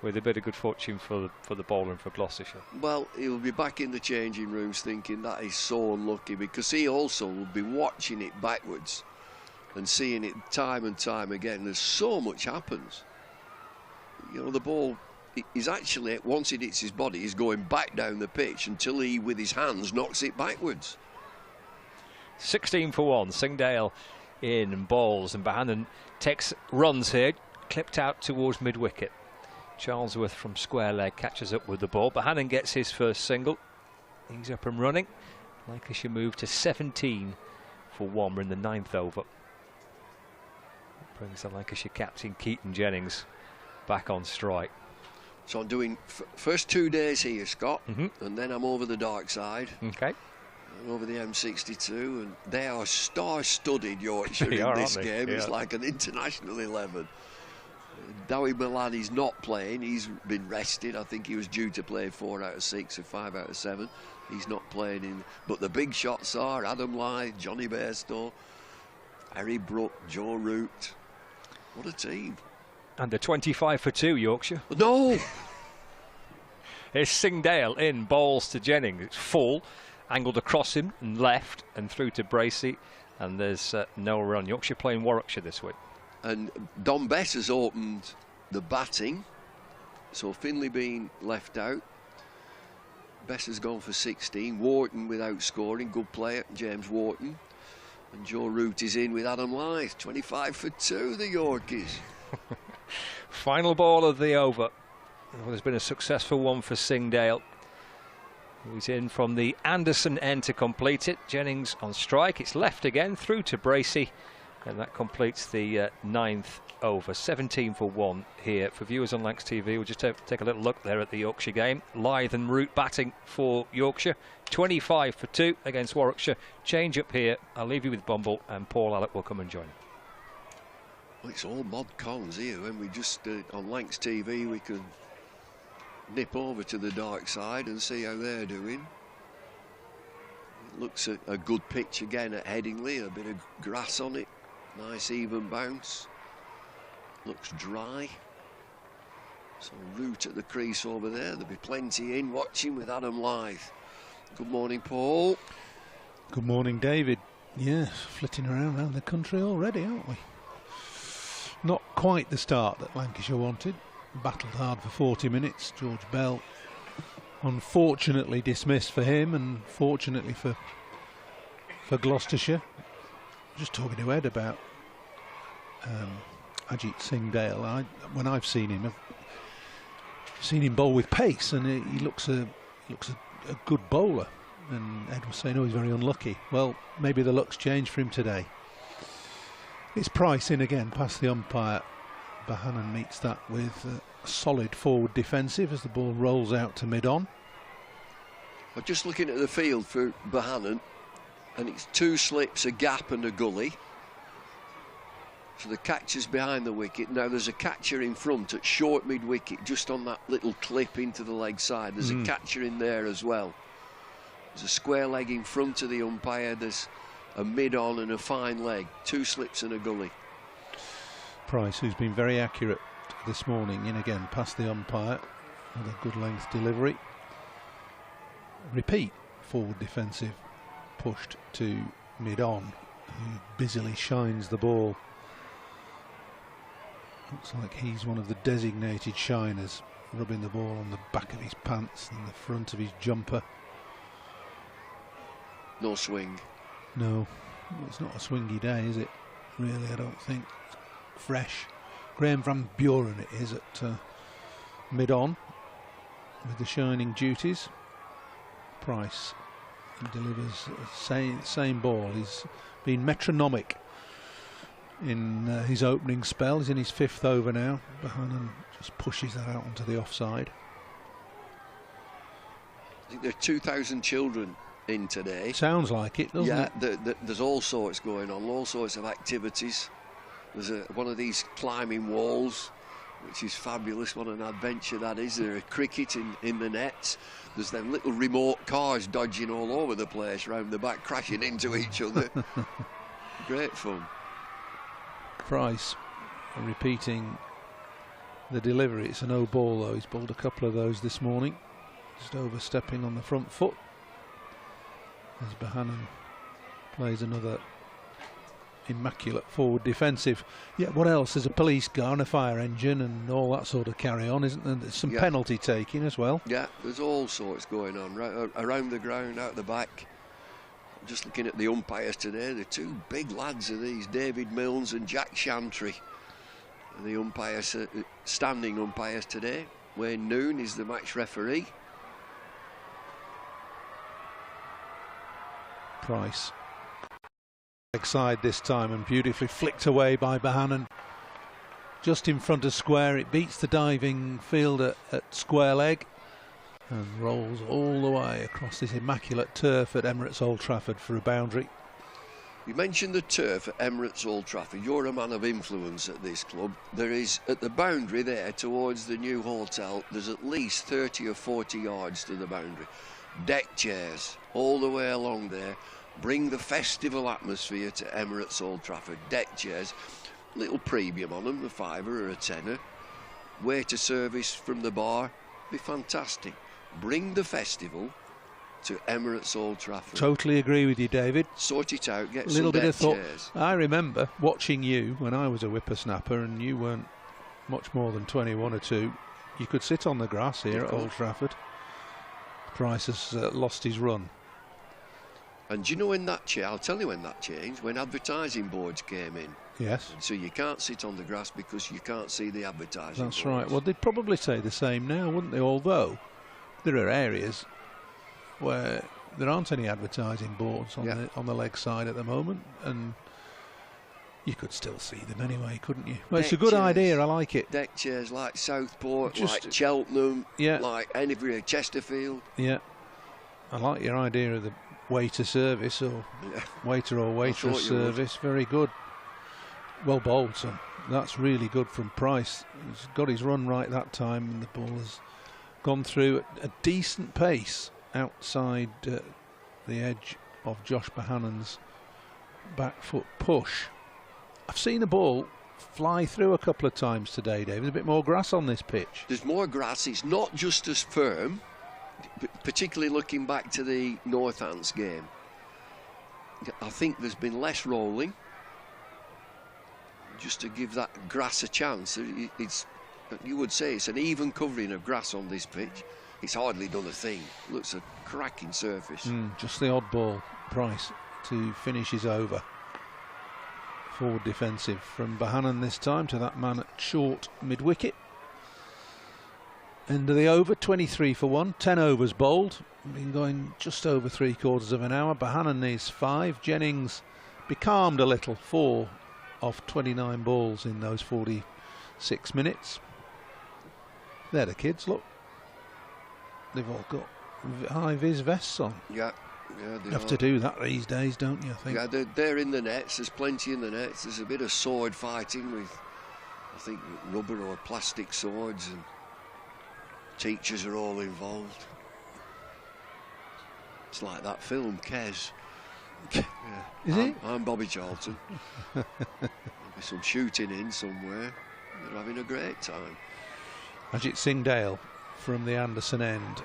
with a bit of good fortune for the bowler and for Gloucestershire. Well, he'll be back in the changing rooms thinking that is so unlucky, because he also will be watching it backwards and seeing it time and time again. There's so much happens. You know, the ball is actually, once it hits his body, he's going back down the pitch until he, with his hands, knocks it backwards. 16 for 1, Singdale in bowls, and Bohannon takes runs here, clipped out towards mid-wicket. Charlesworth from square leg catches up with the ball. Bohannon gets his first single. He's up and running. Lancashire move to 17 for 1. We're in the 9th over. Brings the Lancashire captain Keaton Jennings back on strike. So I'm doing first 2 days here, Scott, and then I'm over the dark side. Okay. And over the M62, and they are star-studded, Yorkshire, They in are, this aren't they? game. Yeah. It's like an international 11. Dowie Milani's not playing. He's been rested. I think he was due to play 4 out of 6 or 5 out of 7. He's not playing in. But the big shots are Adam Lyth, Johnny Bairstow, Harry Brook, Joe Root. What a team. And the 25 for 2, Yorkshire. No! Here's Singdale in, bowls to Jennings. It's full, angled across him and left and through to Bracey. And there's no run. Yorkshire playing Warwickshire this week. And Don Bess has opened the batting, so Finlay being left out. Bess has gone for 16. Wharton without scoring, good player, James Wharton. And Joe Root is in with Adam Lyth, 25 for 2, the Yorkies. Final ball of the over. Well, there's been a successful one for Singdale. He's in from the Anderson end to complete it. Jennings on strike. It's left again through to Bracey. And that completes the 9th over. 17 for 1 here. For viewers on Lancs TV, we'll just take a little look there at the Yorkshire game. Lyth and Root batting for Yorkshire. 25 for 2 against Warwickshire. Change up here. I'll leave you with Bumble, and Paul Alec will come and join. Well, it's all mod cons here. When we just, on Lancs TV, we can nip over to the dark side and see how they're doing. It looks a good pitch again at Headingley. A bit of grass on it. Nice even bounce. Looks dry. So Root at the crease over there. There'll be plenty in watching with Adam Lyth. Good morning, Paul. Good morning, David. Yeah, flitting around the country already, aren't we? Not quite the start that Lancashire wanted. Battled hard for 40 minutes. George Bell unfortunately dismissed for him, and fortunately for Gloucestershire. Just talking to Ed about Ajit Singh Dale. When I've seen him, I've seen him bowl with pace, and he looks a good bowler. And Ed was saying, oh, he's very unlucky. Well, maybe the luck's changed for him today. It's Price in again, past the umpire. Bahanan meets that with a solid forward defensive as the ball rolls out to mid-on. I'm just looking at the field for Bahanan, and it's 2 slips, a gap and a gully. So the catcher's behind the wicket. Now there's a catcher in front at short mid-wicket, just on that little clip into the leg side. There's a catcher in there as well. There's a square leg in front of the umpire. There's a mid-on and a fine leg. 2 slips and a gully. Price, who's been very accurate this morning, in again past the umpire with a good length delivery. Repeat forward defensive, pushed to mid-on, who busily shines the ball. Looks like he's one of the designated shiners, rubbing the ball on the back of his pants and the front of his jumper. No swing. No, it's not a swingy day, is it? Really, I don't think. Fresh. Graham Van Buren it is at mid-on with the shining duties. Price delivers the same ball. He's been metronomic in his opening spell. He's in his 5th over now. Bahanan just pushes that out onto the offside. I think there are 2,000 children in today. Sounds like it, doesn't it? Yeah, there's all sorts going on, all sorts of activities. There's one of these climbing walls, which is fabulous. What an adventure that is. There's cricket in the nets. There's them little remote cars dodging all over the place round the back, crashing into each other. Great fun. Price repeating the delivery. It's a no ball though. He's bowled a couple of those this morning. Just overstepping on the front foot as Bahanan plays another immaculate forward defensive. Yeah, what else? There's a police car and a fire engine and all that sort of carry on, isn't there? There's some penalty taking as well. Yeah, there's all sorts going on right around the ground, out the back. I'm just looking at the umpires today. The 2 big lads are these, David Milnes and Jack Chantry. And the umpires, standing umpires today. Wayne Noon is the match referee. Price side this time and beautifully flicked away by Bahanan. Just in front of square, it beats the diving fielder at square leg and rolls all the way across this immaculate turf at Emirates Old Trafford for a boundary. You mentioned the turf at Emirates Old Trafford. You're a man of influence at this club. There is, at the boundary there towards the new hotel, there's at least 30 or 40 yards to the boundary. Deck chairs all the way along there. Bring the festival atmosphere to Emirates Old Trafford. Deck chairs, little premium on them, a £5 or a £10. Waiter service from the bar, be fantastic. Bring the festival to Emirates Old Trafford. Totally agree with you, David. Sort it out, get a little some bit of thought. chairs. I remember watching you when I was a whippersnapper and you weren't much more than 21 or 2. You could sit on the grass here at Old Trafford. Price has lost his run. And do you know when that I'll tell you when that changed, when advertising boards came in. Yes. So you can't sit on the grass because you can't see the advertising That's boards. right. Well, they'd probably say the same now, wouldn't they? Although there are areas where there aren't any advertising boards on the leg side at the moment, and you could still see them anyway, couldn't you? Well, it's a good idea. I like it. Deck chairs like Southport, like Cheltenham, like anywhere, Chesterfield. Yeah. I like your idea of the waiter service or waiter or waitress service. Very good. Well bowled, son. That's really good from Price. He's got his run right that time, and the ball has gone through at a decent pace outside the edge of Josh Bahanan's back foot push. I've seen a ball fly through a couple of times today, David. There's a bit more grass on this pitch. There's more grass. It's not just as firm, particularly looking back to the Northants game. I think there's been less rolling. just to give that grass a chance. You would say it's an even covering of grass on this pitch. It's hardly done a thing. Looks a cracking surface. Just the oddball price to finish his over. Forward defensive from Bohannon this time to that man at short mid-wicket. End of the over, 23 for 1, 10 overs bowled. Been going just over 3/4 of an hour. Bohannon needs 5. Jennings becalmed a little, 4 off 29 balls in those 46 minutes. They're the kids, look. They've all got high-vis vests on. Yeah, you have to do that these days, don't you, I think? Yeah, they're in the nets. There's plenty in the nets. There's a bit of sword fighting with, I think, rubber or plastic swords, and teachers are all involved. It's like that film, Kes. Is it? I'm Bobby Charlton. There'll be some shooting in somewhere. They're having a great time. Ajit Singh Dale from the Anderson end.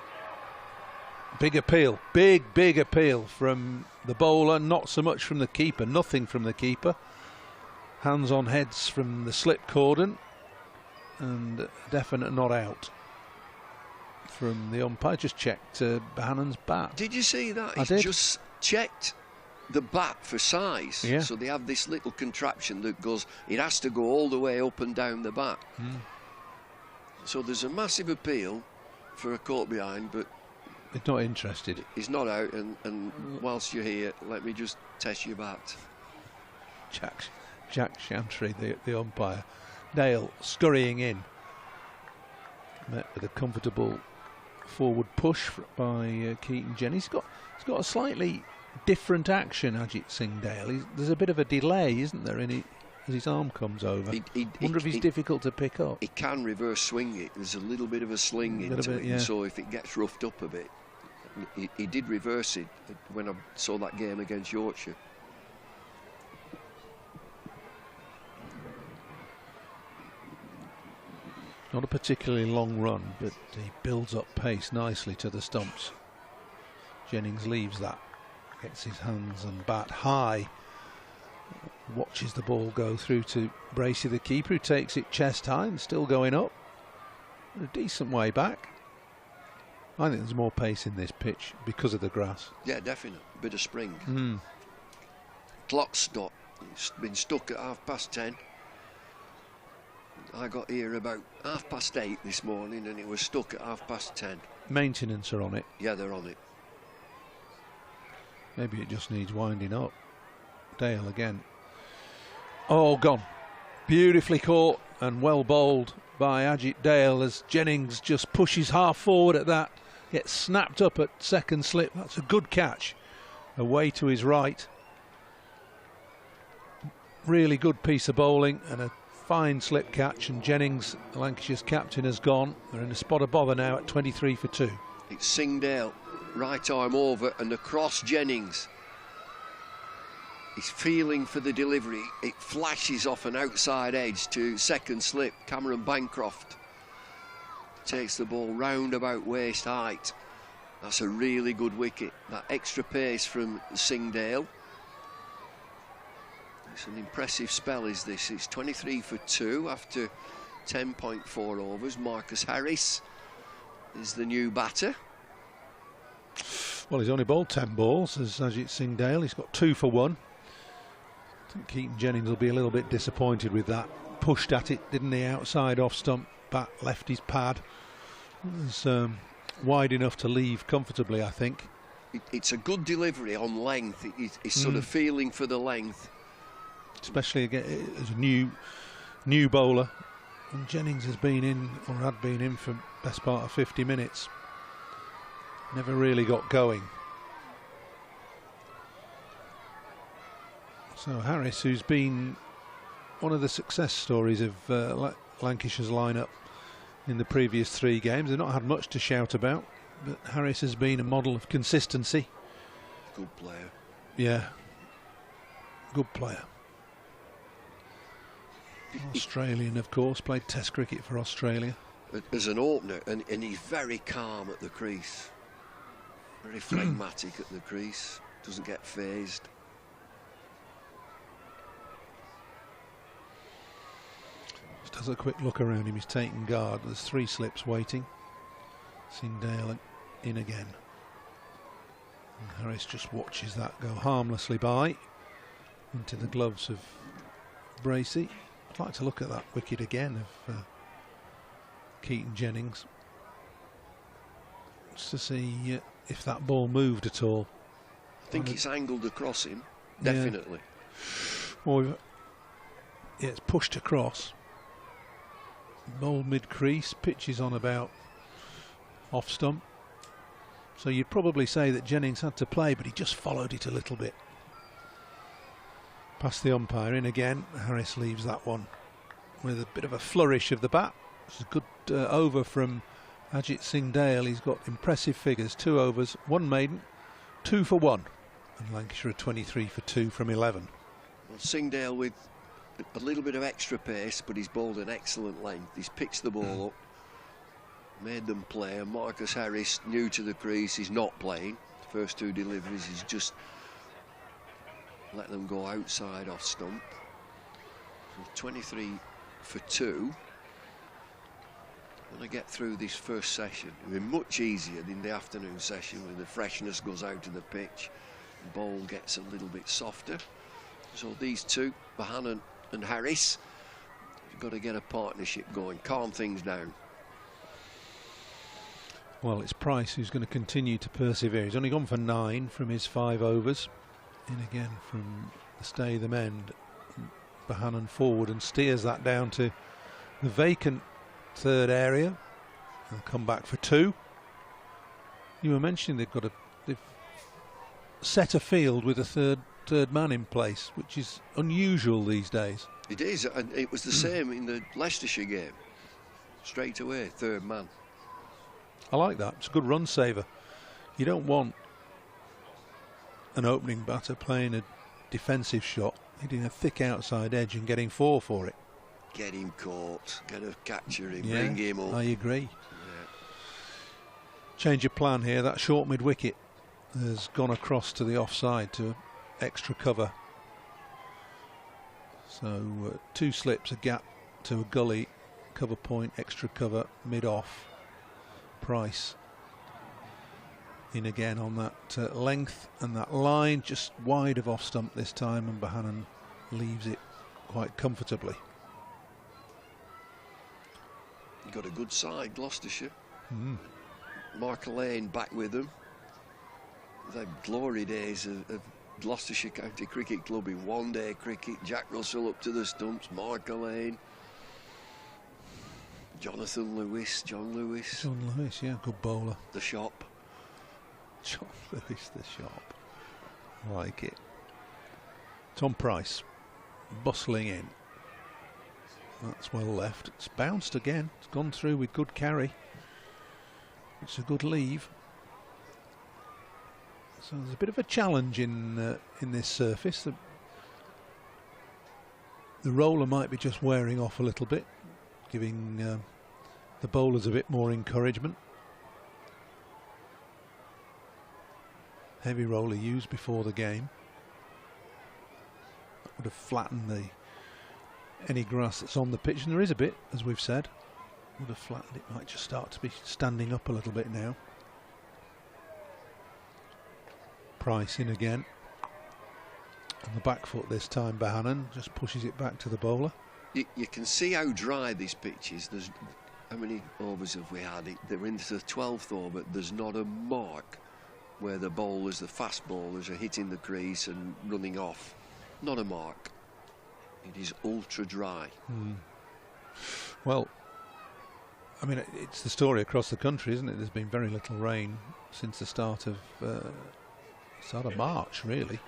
Big appeal, big appeal from the bowler, not so much from the keeper, nothing from the keeper. Hands on heads from the slip cordon, and definite not out from the umpire. Just checked Bohannon's bat. Did you see that? I did. Just checked the bat for size. Yeah. So they have this little contraption that goes, it has to go all the way up and down the bat. So there's a massive appeal for a caught behind, but he's not interested. He's not out, and whilst you're here, let me just test your bat. Jack Chantry, the umpire. Dale scurrying in. Met with a comfortable forward push by Keaton Jennings. He's got a slightly different action, Ajit Singh Dale. There's a bit of a delay, isn't there, as his arm comes over. Wonder if he's difficult to pick up. He can reverse swing it. There's a little bit of a sling into it, yeah. So if it gets roughed up a bit, he did reverse it when I saw that game against Yorkshire. Not a particularly long run, but he builds up pace nicely to the stumps. Jennings leaves that, gets his hands and bat high, watches the ball go through to Bracey, the keeper, who takes it chest high and still going up. A decent way back. I think there's more pace in this pitch because of the grass. Yeah, definitely. A bit of spring. Clock stop. It's been stuck at 10:30. I got here about 8:30 this morning, and it was stuck at 10:30. Maintenance are on it. Yeah, they're on it. Maybe it just needs winding up. Dale again. Oh, gone. Beautifully caught and well bowled by Ajit Dale as Jennings just pushes half forward at that. Gets snapped up at second slip. That's a good catch. Away to his right. Really good piece of bowling and a fine slip catch, and Jennings, Lancashire's captain, has gone. They're in a spot of bother now at 23 for 2. It's Singh Dale, right arm over and across Jennings. He's feeling for the delivery. It flashes off an outside edge to second slip. Cameron Bancroft takes the ball round about waist height. That's a really good wicket. That extra pace from Singh Dale. It's an impressive spell, is this. It's 23 for 2 after 10.4 overs. Marcus Harris is the new batter. Well, he's only bowled 10 balls as Ajit Singh Dale. He's got 2 for 1. I think Keaton Jennings will be a little bit disappointed with that. Pushed at it, didn't he? Outside off stump, bat left his pad. It was wide enough to leave comfortably, I think. It's a good delivery on length. He's sort of feeling for the length. Especially again, as a new bowler. And Jennings has been in, or had been in, for best part of 50 minutes. Never really got going. So Harris, who's been one of the success stories of Lancashire's lineup in the previous 3 games. They've not had much to shout about, but Harris has been a model of consistency. Good player. Yeah, good player. Australian, of course, played Test cricket for Australia. As an opener, and he's very calm at the crease. Very phlegmatic at the crease. Doesn't get phased. has a quick look around him. He's taking guard. There's 3 slips waiting. Singdale in again. And Harris just watches that go harmlessly by into the gloves of Bracey. I'd like to look at that wicket again of Keaton Jennings, just to see if that ball moved at all. I think it's angled across him, definitely. Yeah. Well, yeah, it's pushed across. Ball mid-crease, pitch is on about off stump. So you'd probably say that Jennings had to play, but he just followed it a little bit. Past the umpire, in again. Harris leaves that one with a bit of a flourish of the bat. It's a good over from Ajit Singdale. He's got impressive figures. 2 overs, 1 maiden, 2 for 1. And Lancashire are 23 for 2 from 11. Well, Singdale with a little bit of extra pace, but he's bowled an excellent length. He's pitched the ball up, made them play. And Marcus Harris, new to the crease, he's not playing. The first 2 deliveries, he's just let them go outside off stump. So 23 for 2. When I get through this first session, it'll be much easier than the afternoon session when the freshness goes out of the pitch. The ball gets a little bit softer. So these 2, Bahanan and Harris, you've got to get a partnership going, calm things down. Well, it's Price who's going to continue to persevere. He's only gone for 9 from his 5 overs. In again from the stay them end. Bahanan forward and steers that down to the vacant 3rd area. They'll come back for 2. You were mentioning they've set a field with a third man in place, which is unusual these days. It is, and it was the same in the Leicestershire game. Straight away, 3rd man. I like that. It's a good run saver. You don't want an opening batter playing a defensive shot, hitting a thick outside edge and getting 4 for it. Get him caught, get a catcher in, bring him up. I agree. Yeah. Change of plan here. That short mid wicket has gone across to the offside to extra cover. So 2 slips, a gap to a gully, cover point, extra cover, mid off. Price in again on that length and that line, just wide of off stump this time, and Bahanan leaves it quite comfortably. You've got a good side, Gloucestershire. Mark Lane back with them. The glory days of Gloucestershire County Cricket Club in 1-day cricket. Jack Russell up to the stumps, Mark Lane, John Lewis, John Lewis, yeah, good bowler. The shop. John Lewis, the shop. I like it. Tom Price bustling in. That's well left. It's bounced again. It's gone through with good carry. It's a good leave. So there's a bit of a challenge in this surface. The roller might be just wearing off a little bit, giving the bowlers a bit more encouragement. Heavy roller used before the game. That would have flattened any grass that's on the pitch, and there is a bit, as we've said. Would have flattened it. Might just start to be standing up a little bit now. Price in again. On the back foot this time, Bahanan just pushes it back to the bowler. You can see how dry this pitch is. There's, how many overs have we had? They're into the 12th over. There's not a mark where the bowlers, the fast bowlers, are hitting the crease and running off. Not a mark. It is ultra dry. Well, I mean, it's the story across the country, isn't it? There's been very little rain since the start of March, really.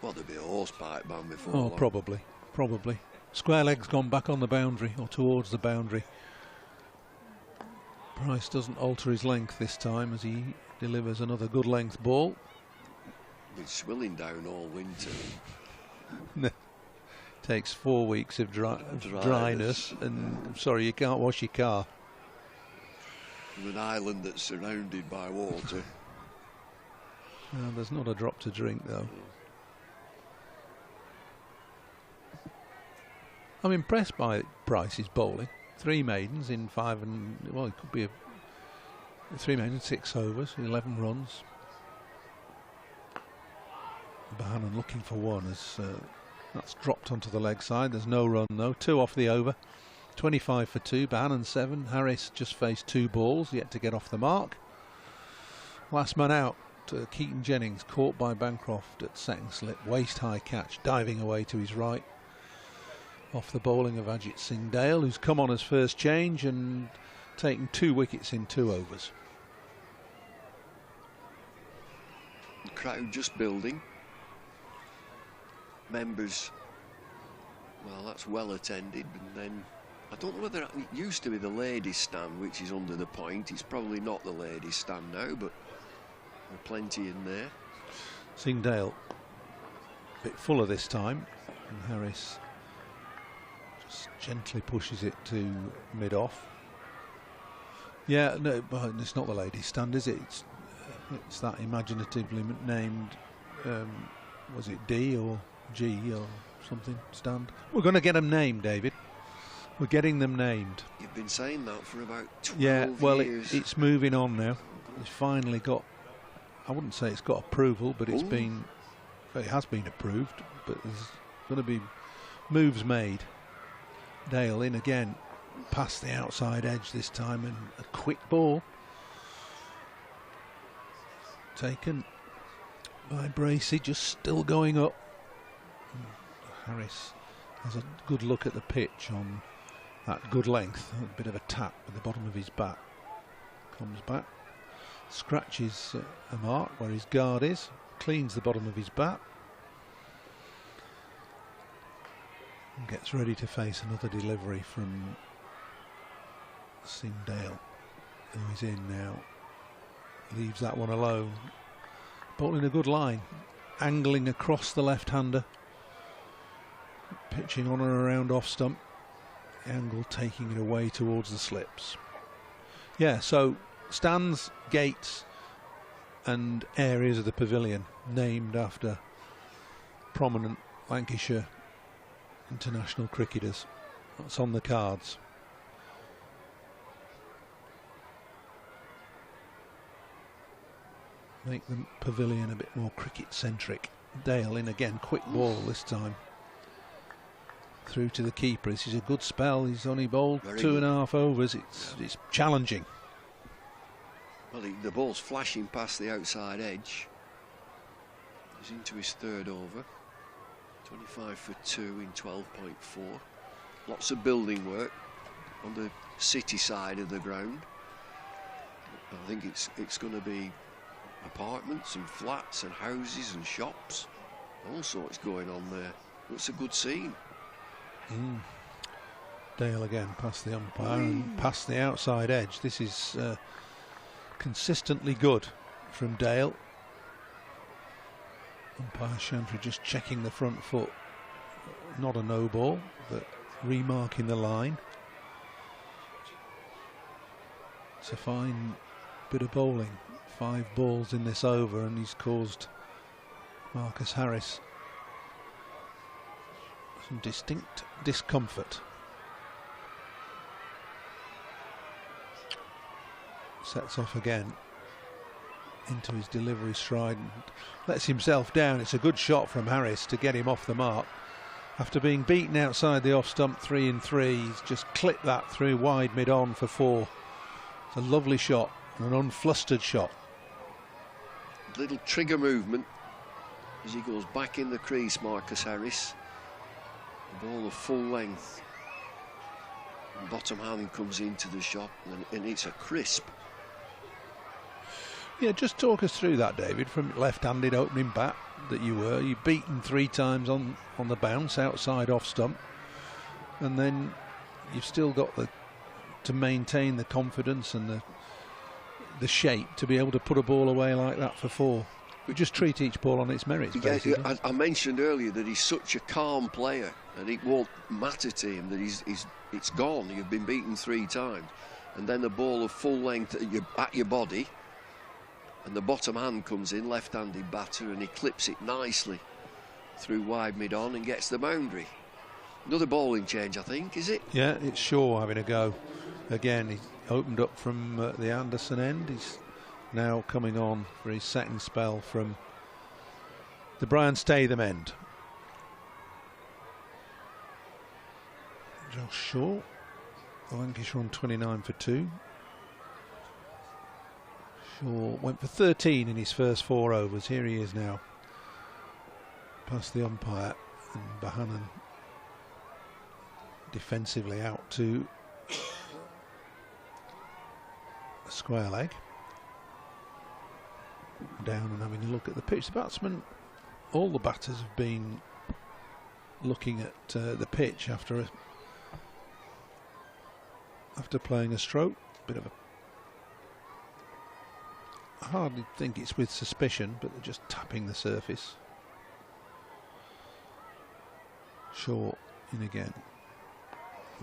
Well, there'll be a horsepipe ban before long. Long. Probably. Square leg's gone back on the boundary, or towards the boundary. Price doesn't alter his length this time as he delivers another good length ball. Been swilling down all winter. Takes 4 weeks of dryness, and I'm sorry, you can't wash your car. From an island that's surrounded by water. There's not a drop to drink, though. I'm impressed by Price's bowling. 3 maidens in 5 and, well, it could be a 3 maidens, 6 overs, 11 runs. Bohannon looking for one as that's dropped onto the leg side. There's no run though. 2 off the over. 25 for 2. Bohannon 7. Harris just faced 2 balls, yet to get off the mark. Last man out. Keaton Jennings caught by Bancroft at second slip. Waist high catch, diving away to his right. Off the bowling of Ajit Singh Dale, who's come on as first change and taken 2 wickets in 2 overs. The crowd just building. Members, well, that's well attended, and then I don't know whether it used to be the ladies' stand, which is under the point. It's probably not the ladies' stand now, but there are plenty in there. Singh Dale a bit fuller this time, and Harris just gently pushes it to mid-off. Yeah, no, it's not the ladies' stand, is it? It's that imaginatively named, was it D or G or something stand? We're going to get them named, David. We're getting them named. You've been saying that for about 12 yeah, well, years. It's moving on now. It's finally got, I wouldn't say it's got approval, but it's been, it has been approved, but there's going to be moves made. Dale in again, past the outside edge this time, and a quick ball taken by Bracey, just still going up. Harris has a good look at the pitch on that good length, a bit of a tap with the bottom of his bat. Comes back, scratches a mark where his guard is, cleans the bottom of his bat, and gets ready to face another delivery from Singh Dale, who is in now. Leaves that one alone. Bowling a good line, angling across the left-hander, pitching on and around off stump. Angle taking it away towards the slips. Yeah, so stands, gates and areas of the pavilion named after prominent Lancashire international cricketers. That's on the cards. Make the pavilion a bit more cricket centric. Dale in again, quick ball this time. Through to the keeper. This is a good spell. He's only bowled 2.5 overs. It's challenging. Well, the ball's flashing past the outside edge. He's into his 3rd over. 25 for 2 in 12.4. Lots of building work on the city side of the ground. I think it's going to be apartments and flats and houses and shops. All sorts going on there. It's a good scene. Dale again past the umpire and past the outside edge. This is consistently good from Dale. Umpire Chantry just checking the front foot. Not a no ball, but remarking the line. It's a fine bit of bowling. 5 balls in this over, and he's caused Marcus Harris some distinct discomfort. Sets off again into his delivery stride and lets himself down. It's a good shot from Harris to get him off the mark. After being beaten outside the off stump 3 and 3, he's just clipped that through wide mid on for 4. It's a lovely shot, an unflustered shot. Little trigger movement as he goes back in the crease, Marcus Harris. The ball of full length. And bottom hand comes into the shot, and it's a crisp. Yeah, just talk us through that, David, from left-handed opening bat that you were. You beaten 3 times on the bounce outside off stump, and then you've still got to maintain the confidence and the shape to be able to put a ball away like that for 4. We just treat each ball on its merits, basically. I mentioned earlier that he's such a calm player, and it won't matter to him that it's gone. You've been beaten 3 times, and then the ball of full length at your body, and the bottom hand comes in, left-handed batter, and he clips it nicely through wide mid on and gets the boundary. Another bowling change, I think, is it? Yeah, it's Shaw having a go. Again, he opened up from the Anderson end. He's now coming on for his second spell from the Brian Statham end. Josh Shaw, Lancashire on 29 for 2. Shaw went for 13 in his first 4 overs. Here he is now, past the umpire, and Bohannon defensively out to a square leg. Down and having a look at the pitch. The batsman, all the batters have been looking at the pitch after playing a stroke. Bit of I hardly think it's with suspicion, but they're just tapping the surface. Shaw in again.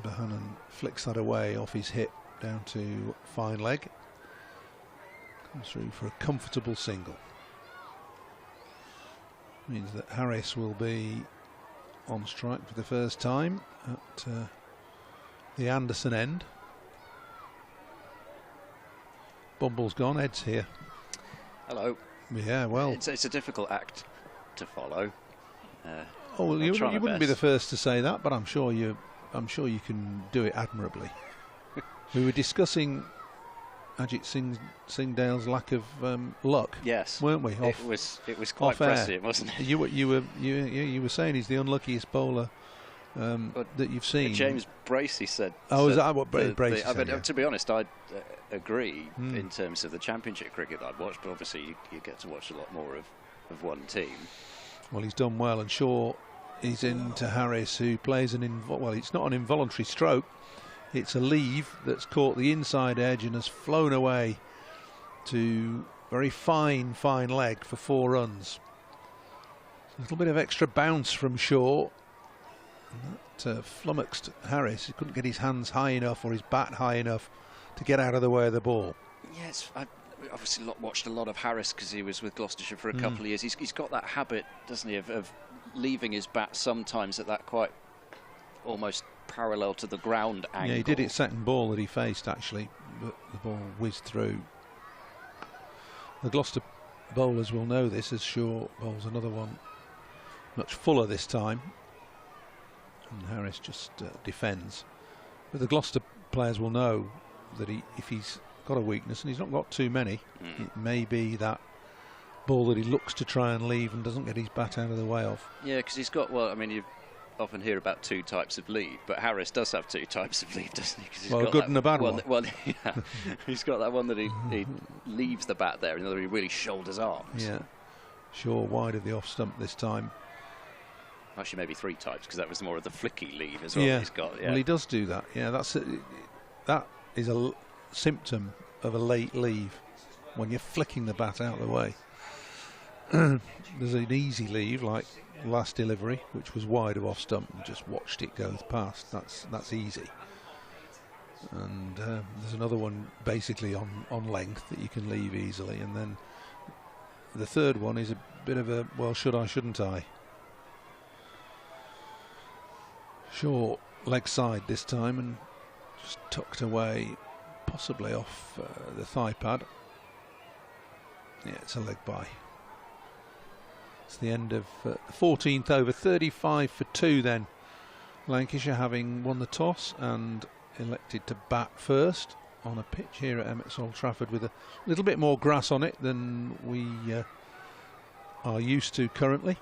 Bohannon flicks that away off his hip down to fine leg. Comes through for a comfortable single. Means that Harris will be on strike for the first time at the Anderson end. Bumble's gone, Ed's here. Hello. Yeah, well, it's a difficult act to follow. Oh, well, you wouldn't be the first to say that, but I'm sure you can do it admirably. We were discussing Ajit Singhdale's lack of luck. Yes, weren't we? It was quite prescient, wasn't it? You were saying he's the unluckiest bowler that you've seen. James Bracey said. Oh, is that what Bracey said? Yeah. To be honest, I agree in terms of the Championship cricket that I've watched, but obviously you get to watch a lot more of one team. Well, he's done well, and Shaw is into Harris, who plays well, it's not an involuntary stroke. It's a leave that's caught the inside edge and has flown away to very fine leg for 4 runs. A little bit of extra bounce from Shaw. And that flummoxed Harris. He couldn't get his hands high enough or his bat high enough to get out of the way of the ball. Yes, I obviously watched a lot of Harris because he was with Gloucestershire for a couple of years. He's got that habit, doesn't he, of leaving his bat sometimes at that quite almost parallel to the ground angle. Yeah, he did it second ball that he faced actually, but the ball whizzed through. The Gloucester bowlers will know this as Shaw bowls another one much fuller this time, and Harris just defends. But the Gloucester players will know that if he's got a weakness, and he's not got too many, it may be that ball that he looks to try and leave and doesn't get his bat out of the way of. Yeah, because he's got, well, I mean, you often hear about 2 types of leave, but Harris does have 2 types of leave, doesn't he? He's well, got a good and a bad one. Well, yeah, he's got that one that he leaves the bat there, and the other he really shoulders arms. Yeah, Shaw wide of the off stump this time. Actually, maybe 3 types, because that was more of the flicky leave as well. Yeah, he's got. Yeah. Well, he does do that. Yeah, that is a symptom of a late leave when you're flicking the bat out of the way. There's an easy leave like last delivery, which was wide of off stump and just watched it go past. That's easy. And there's another one basically on length that you can leave easily, and then the third one is a bit of a, well, should I, shouldn't I? Shaw leg side this time and just tucked away, possibly off the thigh pad. Yeah, it's a leg bye. It's the end of the 14th over, 35 for 2 then. Lancashire having won the toss and elected to bat first on a pitch here at Emirates Old Trafford with a little bit more grass on it than we are used to currently.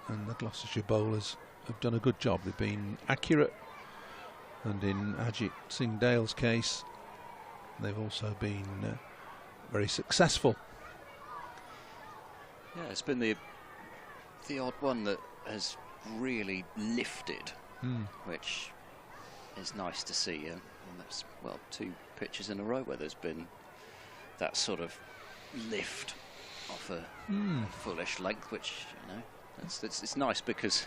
And the Gloucestershire bowlers have done a good job. They've been accurate, and in Ajit Singhdale's case they've also been very successful. Yeah, it's been the odd one that has really lifted, which is nice to see. And that's, well, 2 pitches in a row where there's been that sort of lift off a fullish length, which, you know, it's nice, because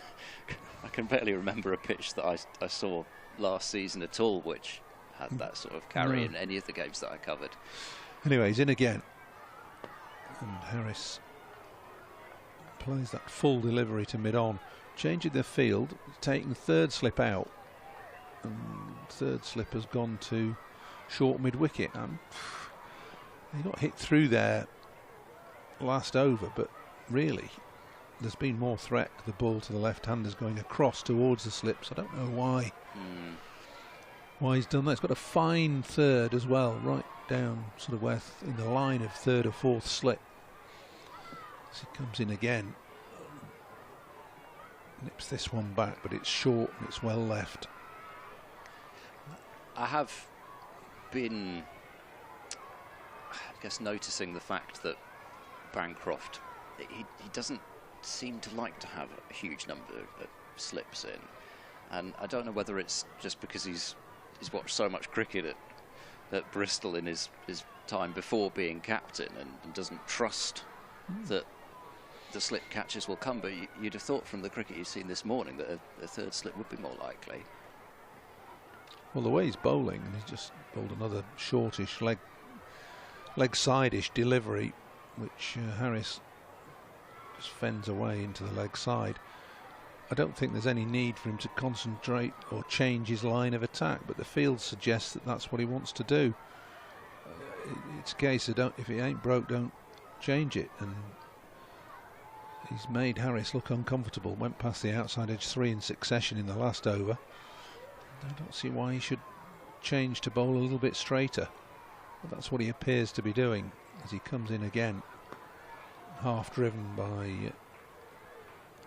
I can barely remember a pitch that I saw last season at all which had that sort of carry in any of the games that I covered. Anyway, he's in again, and Harris plays that full delivery to mid-on. changing the field, taking third slip out, and third slip has gone to short mid-wicket. He got hit through there last over, but really there's been more threat. The ball to the left-handers going across towards the slips. I don't know why he's done that. He's got a fine third as well, right down sort of where in the line of third or fourth slip. As he comes in again, nips this one back, but it's short and it's well left. I have been, I guess, noticing the fact that Bancroft, he doesn't seem to like to have a huge number of slips in, and I don't know whether it's just because he's watched so much cricket at Bristol in his time before being captain and doesn't trust that the slip catches will come, but you'd have thought from the cricket you've seen this morning that a third slip would be more likely. Well, the way he's bowling, he's just bowled another shortish leg side-ish delivery, which Harris just fends away into the leg side. I don't think there's any need for him to concentrate or change his line of attack, but the field suggests that that's what he wants to do. It's a case of if it ain't broke, don't change it, and he's made Harris look uncomfortable. Went past the outside edge 3 in succession in the last over. I don't see why he should change to bowl a little bit straighter, but that's what he appears to be doing as he comes in again, half driven by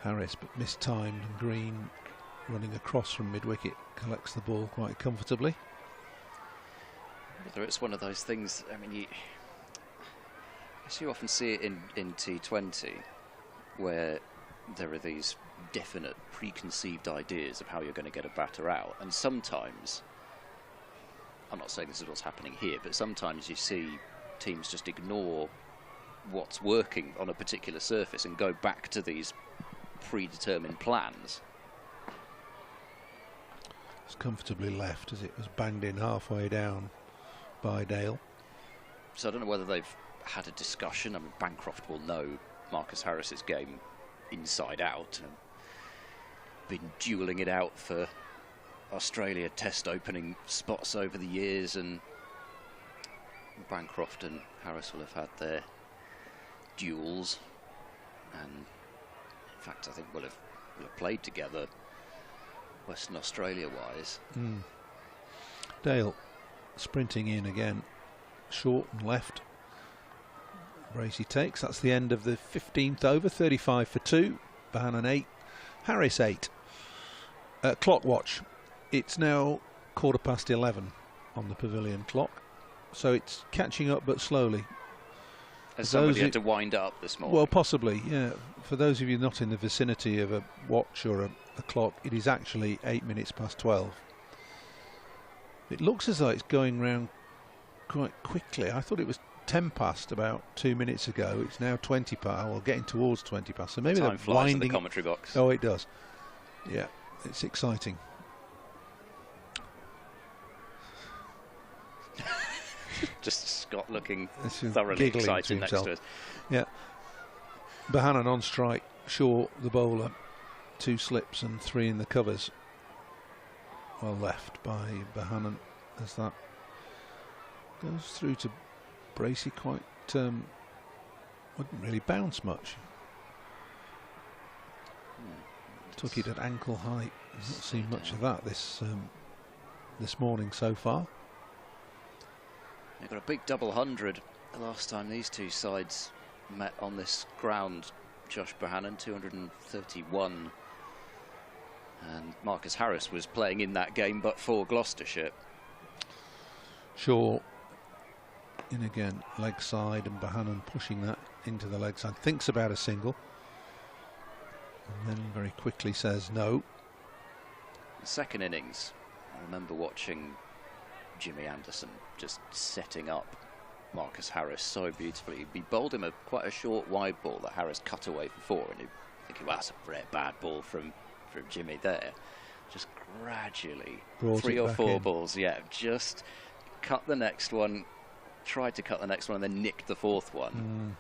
Harris, but mistimed, and Green running across from mid-wicket collects the ball quite comfortably. Whether it's one of those things, I mean, I guess you often see it in T20 where there are these definite preconceived ideas of how you're going to get a batter out, and sometimes, I'm not saying this is what's happening here, but sometimes you see teams just ignore what's working on a particular surface and go back to these predetermined plans. It's comfortably left as it was banged in halfway down by Dale. So I don't know whether they've had a discussion. I mean, Bancroft will know Marcus Harris's game inside out, and been duelling it out for Australia Test opening spots over the years, and Bancroft and Harris will have had their duels, and in fact I think will have played together Western Australia wise. Dale sprinting in again, short and left. Bracey takes. That's the end of the 15th over. 35 for 2. Bohannon 8. Harris 8. Clock watch. It's now 11:15 on the pavilion clock, so it's catching up but slowly. As somebody had to wind up this morning. Well, possibly, yeah. For those of you not in the vicinity of a watch or a clock, it is actually 8 minutes past 12. It looks as though it's going round quite quickly. I thought it was 10 past about 2 minutes ago. It's now 20 past, or getting towards 20 past. So maybe Time they're flies winding in the commentary box. Oh, it does. Yeah, it's exciting. Just Scott looking thoroughly excited next to us. Yeah. Bohannon on strike. Shaw, the bowler. 2 slips and 3 in the covers. Well left by Bohannon as that goes through to Bracey. Quite wouldn't really bounce much. Took it at ankle height. Not seen much of that this morning so far. They've got a big double 100 the last time these two sides met on this ground. Josh Bohannon 231, and Marcus Harris was playing in that game but for Gloucestershire. Shaw in again, leg side, and Bohannon pushing that into the leg side. Thinks about a single and then very quickly says no. The second innings, I remember watching Jimmy Anderson just setting up Marcus Harris so beautifully. He bowled him quite a short wide ball that Harris cut away for 4, and you're thinking, well, that's a very bad ball from Jimmy there. Just gradually, brought 3 or 4 in. balls, yeah, just cut the next one, tried to cut the next one, and then nicked the 4th one.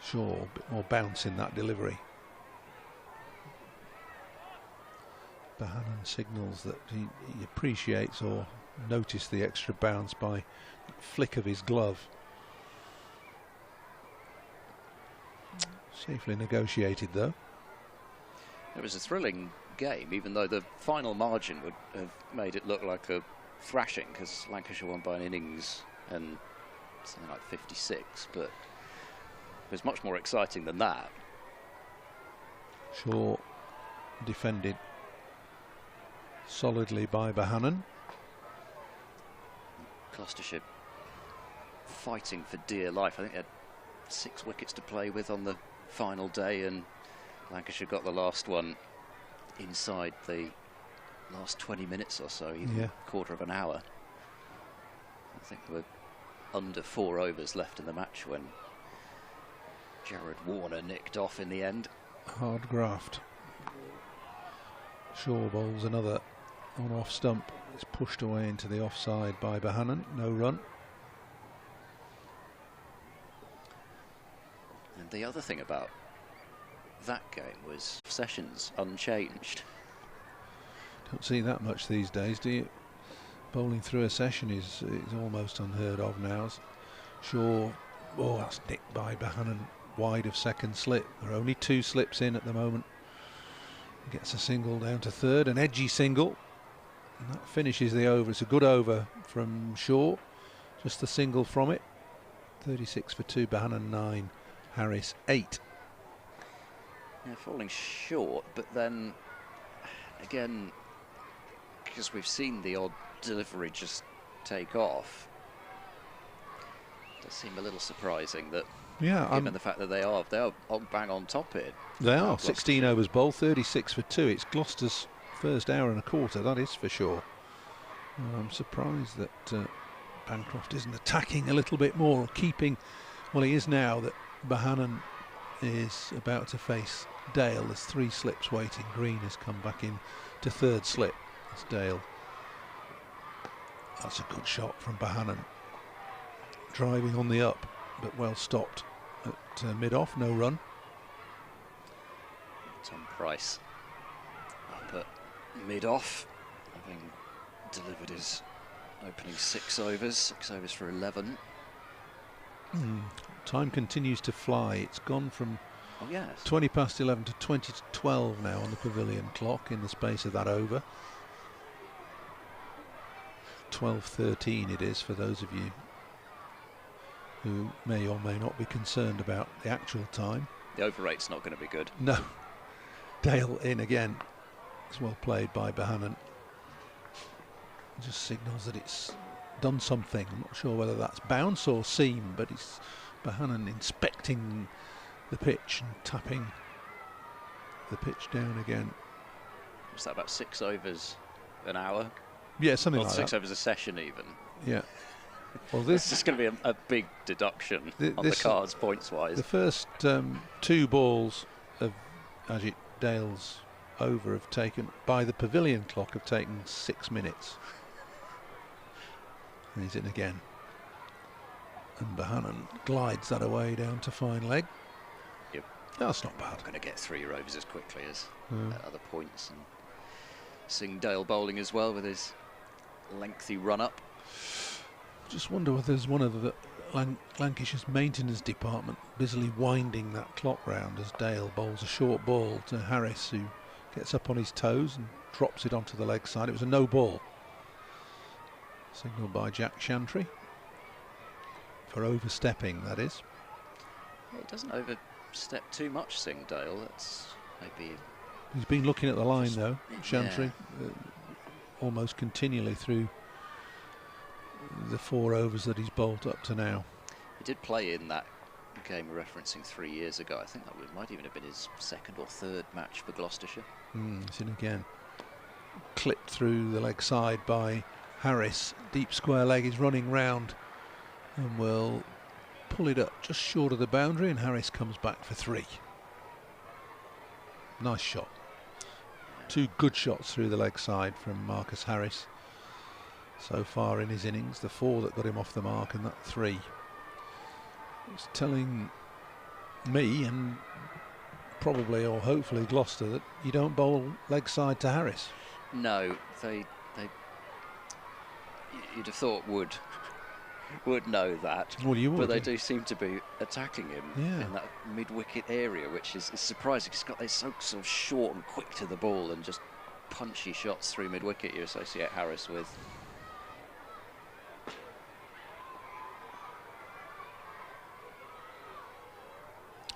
Sure, a bit more bounce in that delivery. Bohannon signals that he appreciates or noticed the extra bounce by a flick of his glove. Safely negotiated though. It was a thrilling game, even though the final margin would have made it look like a thrashing, because Lancashire won by an innings and something like 56, but it was much more exciting than that. Shaw defended solidly by Bohannon. Gloucestershire fighting for dear life. I think they had 6 wickets to play with on the final day, and Lancashire got the last one inside the last 20 minutes or so, even a quarter of an hour. I think there were under 4 overs left in the match when Jared Warner nicked off in the end. Hard graft. Shaw bowls another on off stump. It's pushed away into the offside by Bohannon. No run. And the other thing about that game was sessions unchanged. Don't see that much these days, do you? Bowling through a session is almost unheard of now. Shaw, oh, that's nicked by Bohannon, wide of second slip. There are only 2 slips in at the moment. Gets a single down to third, an edgy single, and that finishes the over. It's a good over from Shaw, just the single from it. 36 for 2, Bohannon 9, Harris 8. Yeah, falling short, but then again, because we've seen the odd delivery just take off, it does seem a little surprising that, given the fact that they are bang on top it. They are 16 overs bowled, 36 for 2. It's Gloucester's first hour and a quarter, that is for sure. I'm surprised that Bancroft isn't attacking a little bit more, or keeping, well, he is now that Bohannon is about to face Dale. There's 3 slips waiting. Green has come back in to third slip. It's Dale. That's a good shot from Bohannon. Driving on the up, but well stopped at mid-off. No run. Tom Price up at mid-off, having delivered his opening 6 overs. 6 overs for 11. Time continues to fly. It's gone from 20 past 11 to 20 to 12 now on the pavilion clock in the space of that over. 12:13 it is for those of you who may or may not be concerned about the actual time. The over rate's not going to be good. No. Dale in again. It's well played by Bohannon. Just signals that it's done something. I'm not sure whether that's bounce or seam, but it's Bohannon inspecting the pitch and tapping the pitch down again. Was that about 6 overs an hour? Yeah, something like 6 that. overs a session even. Yeah. Well, this is going to be a big deduction on the cards points-wise. The first 2 balls of Ajit Dale's over have taken, by the pavilion clock, have taken 6 minutes. And he's in again. And Bohannon glides that away down to fine leg. Yep. That's not bad. Not going to get 3 overs as quickly as at other points. And seeing Dale bowling as well with his lengthy run-up. Just wonder whether there's one of the Lancashire's maintenance department busily winding that clock round as Dale bowls a short ball to Harris, who gets up on his toes and drops it onto the leg side. It was a no ball. Signalled by Jack Chantry. For overstepping, that is. It doesn't overstep too much, Singh Dale. That's maybe... He's been looking at the line though, Chantry, almost continually through the 4 overs that he's bowled up to now. He did play in that game we're referencing 3 years ago. I think that might even have been his 2nd or 3rd match for Gloucestershire. It's in again. Clipped through the leg side by Harris. Deep square leg is running round and will pull it up just short of the boundary, and Harris comes back for 3. Nice shot. 2 good shots through the leg side from Marcus Harris so far in his innings. The 4 that got him off the mark, and that 3. It's telling me, and probably or hopefully Gloucester, that you don't bowl leg side to Harris. No, they you'd have thought would know that. Well, you would, but they yeah. do seem to be attacking him in that mid-wicket area, which is surprising. They're so sort of short and quick to the ball, and just punchy shots through mid-wicket you associate Harris with.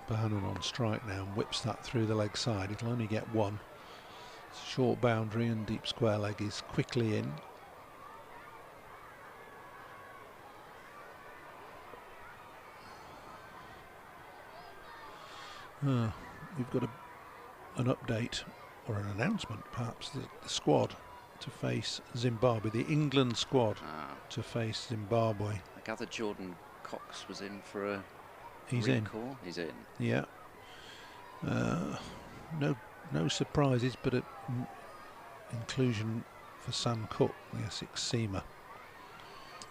Bohannon on strike now and whips that through the leg side. It'll only get one. It's a short boundary and deep square leg is quickly in. We've got an update or an announcement, perhaps, the squad to face Zimbabwe, the England squad to face Zimbabwe. I gather Jordan Cox was in for a He's recall. He's in. Yeah. No surprises, but an inclusion for Sam Cook, the Essex seamer.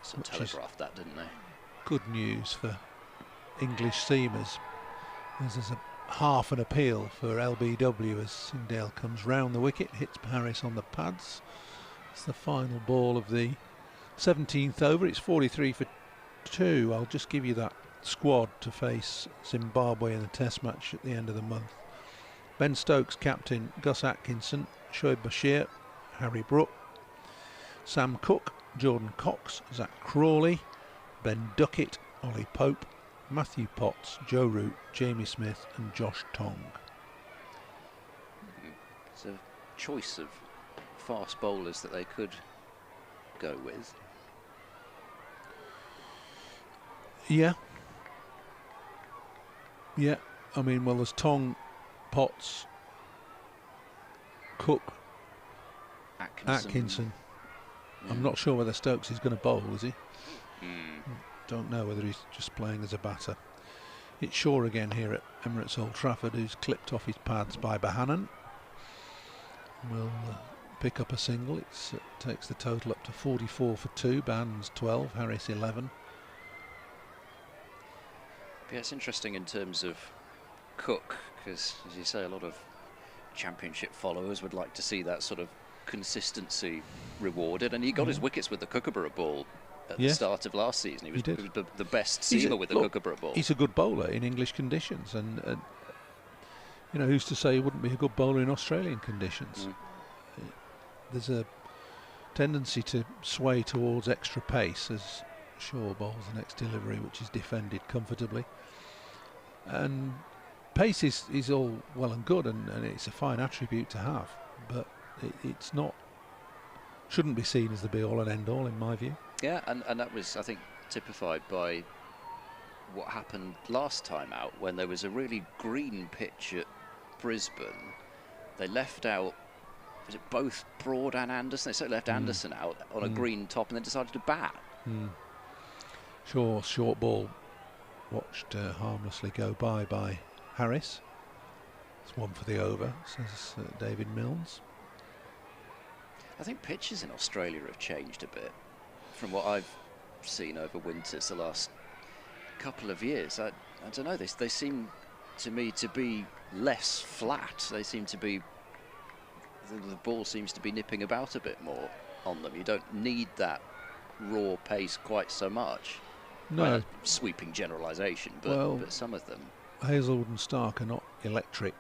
So telegraphed that, didn't they? Good news for English seamers. There's a half an appeal for LBW as Sindale comes round the wicket, hits Harris on the pads. It's the final ball of the 17th over. It's 43 for 2. I'll just give you that squad to face Zimbabwe in the test match at the end of the month. Ben Stokes captain, Gus Atkinson, Shoaib Bashir, Harry Brook, Sam Cook, Jordan Cox, Zach Crawley, Ben Duckett, Ollie Pope, Matthew Potts, Joe Root, Jamie Smith and Josh Tong. It's a choice of fast bowlers that they could go with. Yeah. I mean, well, there's Tong, Potts, Cook, Atkinson. I'm not sure whether Stokes is going to bowl, is he? Don't know whether he's just playing as a batter. It's Shaw again here at Emirates Old Trafford, who's clipped off his pads by Bohannon. Will pick up a single. It takes the total up to 44 for 2. Bohannon's 12, Harris 11. Yeah, it's interesting in terms of Cook, because, as you say, a lot of championship followers would like to see that sort of consistency rewarded, and he got his wickets with the Kookaburra ball at the start of last season. He was the best seamer with the Kookaburra ball. He's a good bowler in English conditions, and you know, who's to say he wouldn't be a good bowler in Australian conditions? There's a tendency to sway towards extra pace as Shaw bowls the next delivery, which is defended comfortably. And pace is all well and good, and it's a fine attribute to have, but it's not, shouldn't be seen as the be all and end all in my view. Yeah, and that was, I think, typified by what happened last time out when there was a really green pitch at Brisbane. They left out, was it both Broad and Anderson? They left Anderson out on a green top and then decided to bat. Shaw's short ball watched harmlessly go by Harris. It's one for the over, says David Milnes. I think pitches in Australia have changed a bit from what I've seen over winters the last couple of years. I don't know, they seem to me to be less flat. They seem to be, the ball seems to be nipping about a bit more on them. You don't need that raw pace quite so much. No. Well, sweeping generalisation, but some of them. Hazelwood and Stark are not electric.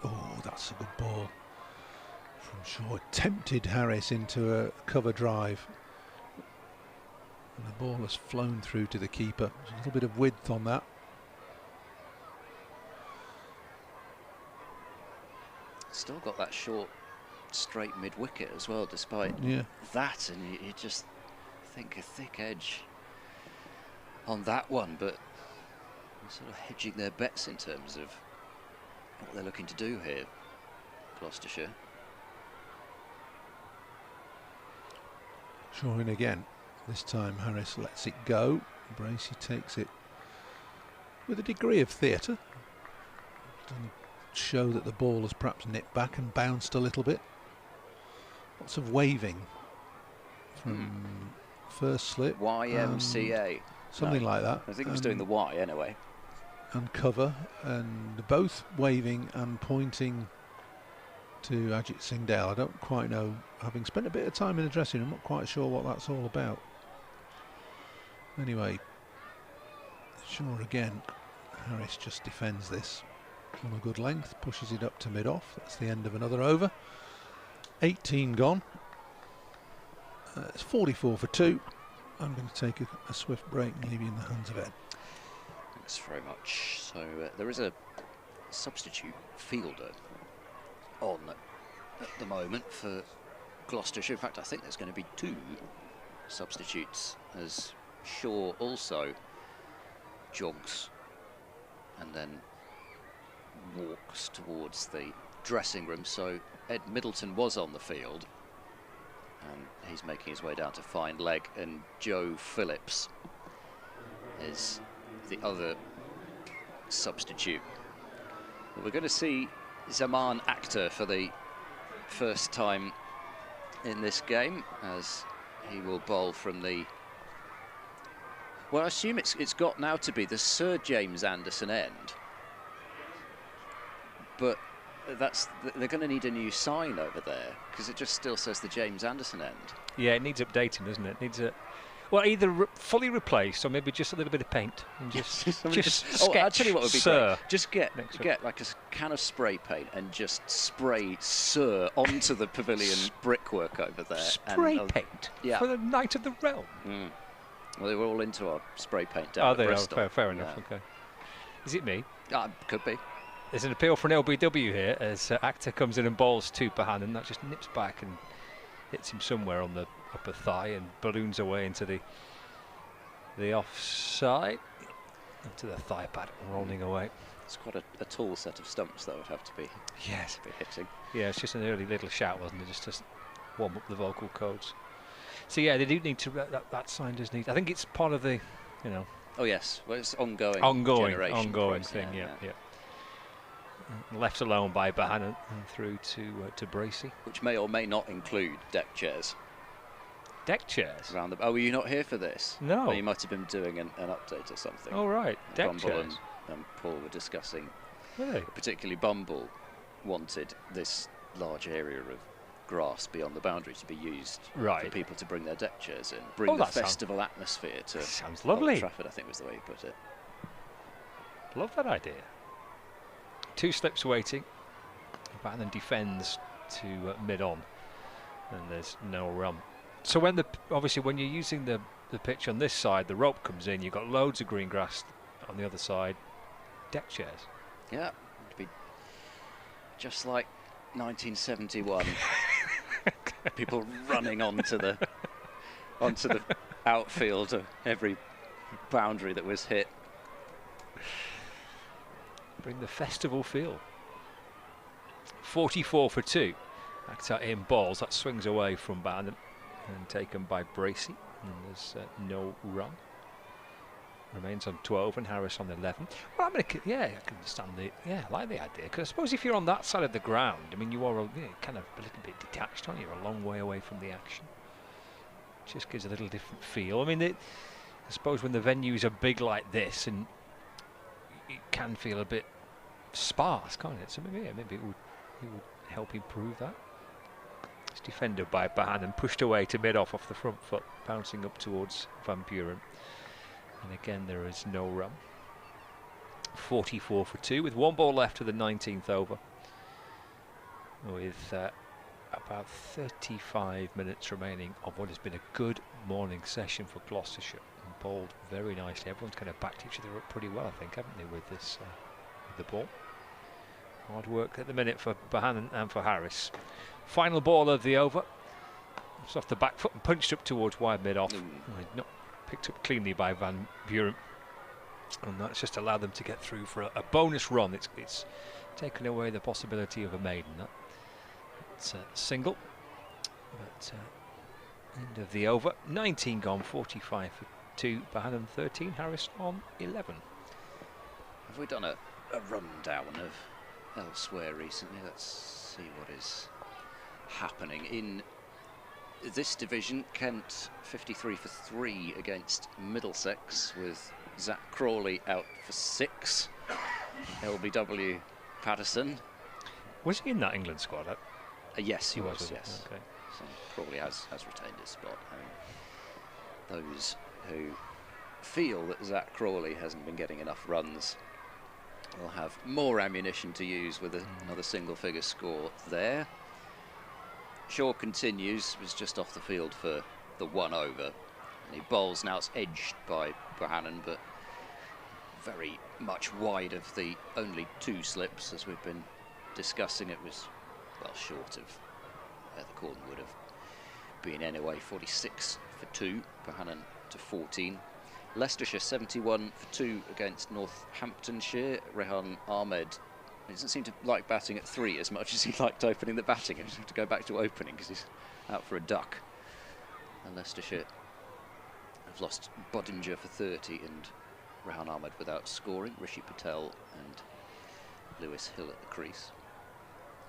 Oh, that's a good ball from Shaw. Tempted Harris into a cover drive. And the ball has flown through to the keeper. There's a little bit of width on that. Still got that short, straight mid-wicket as well, despite that. And you just think a thick edge on that one, but sort of hedging their bets in terms of what they're looking to do here, Gloucestershire. Shaw in again. This time Harris lets it go. Bracey takes it with a degree of theatre. Doesn't show that the ball has perhaps nipped back and bounced a little bit. Lots of waving from first slip. YMCA. Something like that. I think he was doing the Y anyway. And cover, and both waving and pointing to Ajit Singh Dale. I don't quite know, having spent a bit of time in the dressing room, I'm not quite sure what that's all about. Anyway, sure, again, Harris just defends this on a good length, pushes it up to mid-off. That's the end of another over. 18 gone. It's 44 for 2. I'm going to take a swift break and leave you in the hands of Ed. Thanks very much. So there is a substitute fielder on at the moment for Gloucestershire. In fact, I think there's going to be 2 substitutes, as Shaw also jogs and then walks towards the dressing room. So Ed Middleton was on the field, and he's making his way down to find leg, and Joe Phillips is the other substitute. We're going to see Zaman Akhtar for the first time in this game, as he will bowl from the, well, I assume it's got now to be the Sir James Anderson end, but they're going to need a new sign over there, because it just still says the James Anderson end. Yeah, it needs updating, doesn't it? Needs a, well, either fully replaced or maybe just a little bit of paint and just sketch. I'll tell you what would be Sir. great. Just get like a can of spray paint and just spray Sir onto the pavilion brickwork over there. Spray paint? Yeah. For the Knight of the Realm? Mm. Well, they were all into our spray paint down at Bristol. Fair enough, okay. Is it me? Could be. There's an appeal for an LBW here as Akhtar comes in and bowls to Pahan, and that just nips back and hits him somewhere on the upper thigh and balloons away into the offside, into the thigh pad, rolling away. It's quite a tall set of stumps, though, would have to be. Yes. Be hitting. Yeah, it's just an early little shout, wasn't it? Just to warm up the vocal cords. So yeah, they do need to. That sign does need. I think it's part of the, you know. Oh yes, well, it's ongoing ongoing process, thing. Yeah. Left alone by Bahan and through to Bracey, which may or may not include deck chairs. Deck chairs. Around the. Oh, were you not here for this? No. Well, you might have been doing an update or something. Oh right, deck Bumble chairs. and Paul were discussing. Really? Particularly Bumble wanted this large area of grass beyond the boundary to be used for people to bring their deck chairs in, bring the festival atmosphere to. Sounds lovely. Old Trafford, I think was the way he put it. Love that idea. 2 slips waiting. Bahan then defends to mid-on, and there's no run. So when obviously when you're using the pitch on this side, the rope comes in. You've got loads of green grass on the other side. Deck chairs. Yeah, it'd be just like 1971. People running onto the outfield of every boundary that was hit. Bring the festival feel. 44 for 2. Akhtar in balls. That swings away from Bahan and taken by Bracey. And there's no run. Remains on 12 and Harris on 11. Well, I can understand I like the idea, because I suppose if you're on that side of the ground, I mean, you are kind of a little bit detached, aren't you? You're a long way away from the action. Just gives a little different feel. I mean, I suppose when the venues are big like this, and it can feel a bit sparse, can't it? So maybe it would help improve that. It's defended by Bahan and pushed away to mid-off the front foot, bouncing up towards Van Buren. And again, there is no run. 44 for 2 with 1 ball left to the 19th over, with about 35 minutes remaining of what has been a good morning session for Gloucestershire. And bowled very nicely. Everyone's kind of backed each other up pretty well, I think, haven't they, with this with the ball. Hard work at the minute for Bahan and for Harris. Final ball of the over. It's off the back foot and punched up towards wide mid-off. Not picked up cleanly by Van Buren, and that's just allowed them to get through for a bonus run. It's taken away the possibility of a maiden. It's a single, but end of the over. 19 gone, 45 for 2. Bahan 13, Harris on 11. Have we done a rundown of elsewhere recently? Let's see what is happening in this division. Kent 53 for 3 against Middlesex, with Zach Crawley out for 6. LBW Patterson. Was he in that England squad? Yes, he was. Was he? Yes. Okay. So Crawley has retained his spot. Those who feel that Zach Crawley hasn't been getting enough runs will have more ammunition to use with another single-figure score there. Shaw continues, was just off the field for the 1 over. And he bowls now. It's edged by Bohannon, but very much wide of the only 2 slips, as we've been discussing. It was well short of where the corner would have been anyway. 46 for 2, Bohannon to 14. Leicestershire 71 for 2 against Northamptonshire. Rehan Ahmed doesn't seem to like batting at 3 as much as he liked opening the batting. He just have to go back to opening because he's out for a duck. And Leicestershire have lost Bodinger for 30 and Rehan Ahmed without scoring. Rishi Patel and Lewis Hill at the crease.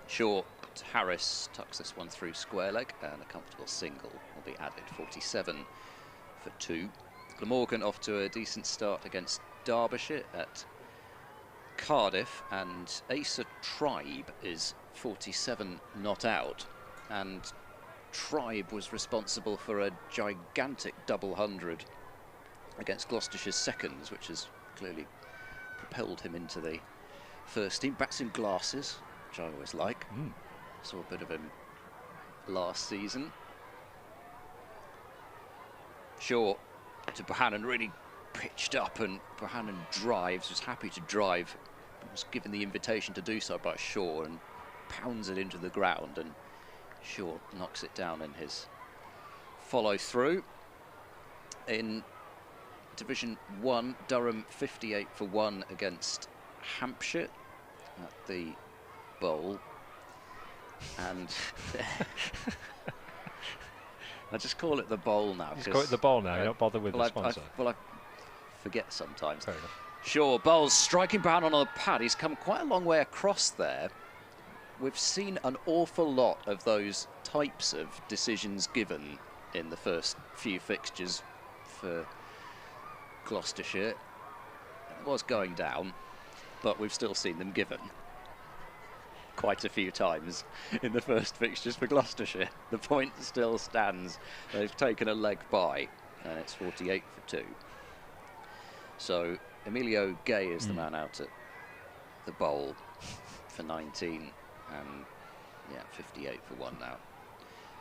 Shaw to Harris tucks this one through square leg, and a comfortable single will be added. 47 for 2. Glamorgan off to a decent start against Derbyshire at Cardiff, and Asa Tribe is 47 not out, and Tribe was responsible for a gigantic double 100 against Gloucestershire's seconds, which has clearly propelled him into the first team. Bats in glasses, which I always like. Saw a bit of him last season. Shaw to Bohannon, really pitched up, and Bohannon drives, was happy to drive, was given the invitation to do so by Shaw, and pounds it into the ground, and Shaw knocks it down in his follow through. In Division 1, Durham 58 for 1 against Hampshire at the Bowl, and I just call it the Bowl now. Just call it the Bowl now. You don't bother with the sponsor. I forget sometimes. Fair enough. Shaw bowls, striking Bohannon on the pad. He's come quite a long way across there. We've seen an awful lot of those types of decisions given in the first few fixtures for Gloucestershire. It was going down, but we've still seen them given quite a few times in the first fixtures for Gloucestershire. The point still stands. They've taken a leg by, and it's 48 for 2. So Emilio Gay is the man out at the Bowl for 19, and yeah, 58 for 1 now.